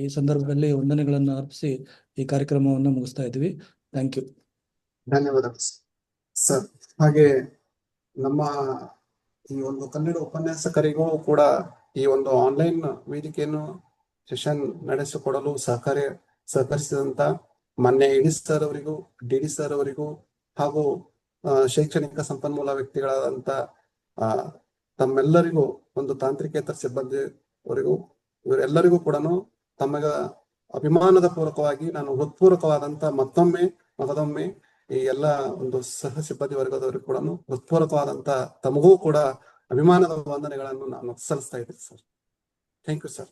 ಈ ಸಂದರ್ಭದಲ್ಲಿ ವಂದನೆಗಳನ್ನು ಅರ್ಪಿಸಿ ಈ ಕಾರ್ಯಕ್ರಮವನ್ನು ಮುಗಿಸ್ತಾ ಇದ್ದೀವಿ. Thank you. ಧನ್ಯವಾದ ಸರ್. ಹಾಗೆ ನಮ್ಮ ಈ ಒಂದು ಕನ್ನಡ ಉಪನ್ಯಾಸಕರಿಗೂ ಕೂಡ ಈ ಒಂದು ಆನ್ಲೈನ್ ವೇದಿಕೆಯನ್ನು ಸೆಷನ್ ನಡೆಸಿಕೊಡಲು ಸಹಕರಿಸಿದಂತ ಮಾನ್ಯ ಇಡಿ ಸರ್ ಅವರಿಗೂ, DD ಸರ್ ಅವರಿಗೂ ಹಾಗೂ ಶೈಕ್ಷಣಿಕ ಸಂಪನ್ಮೂಲ ವ್ಯಕ್ತಿಗಳಾದಂತ ತಮ್ಮೆಲ್ಲರಿಗೂ, ಒಂದು ತಾಂತ್ರಿಕೇತರ ಸಿಬ್ಬಂದಿವರಿಗೂ, ಇವರೆಲ್ಲರಿಗೂ ಕೂಡ ತಮಗೆ ಅಭಿಮಾನದ ಪೂರ್ವಕವಾಗಿ ನಾನು ಹೃತ್ಪೂರ್ವಕವಾದಂತ ಮತ್ತೊಮ್ಮೆ ಈ ಎಲ್ಲ ಒಂದು ಸಹ ಸಿಬ್ಬಂದಿ ವರ್ಗದವರಿಗೂ ಕೂಡ ಹೃತ್ಪೂರ್ವಕವಾದಂತ ತಮಗೂ ಕೂಡ ಅಭಿಮಾನದ ವಂದನೆಗಳನ್ನು ನಾನು ಸಲ್ಲಿಸ್ತಾ ಇದ್ದೀನಿ ಸರ್. Thank you sir.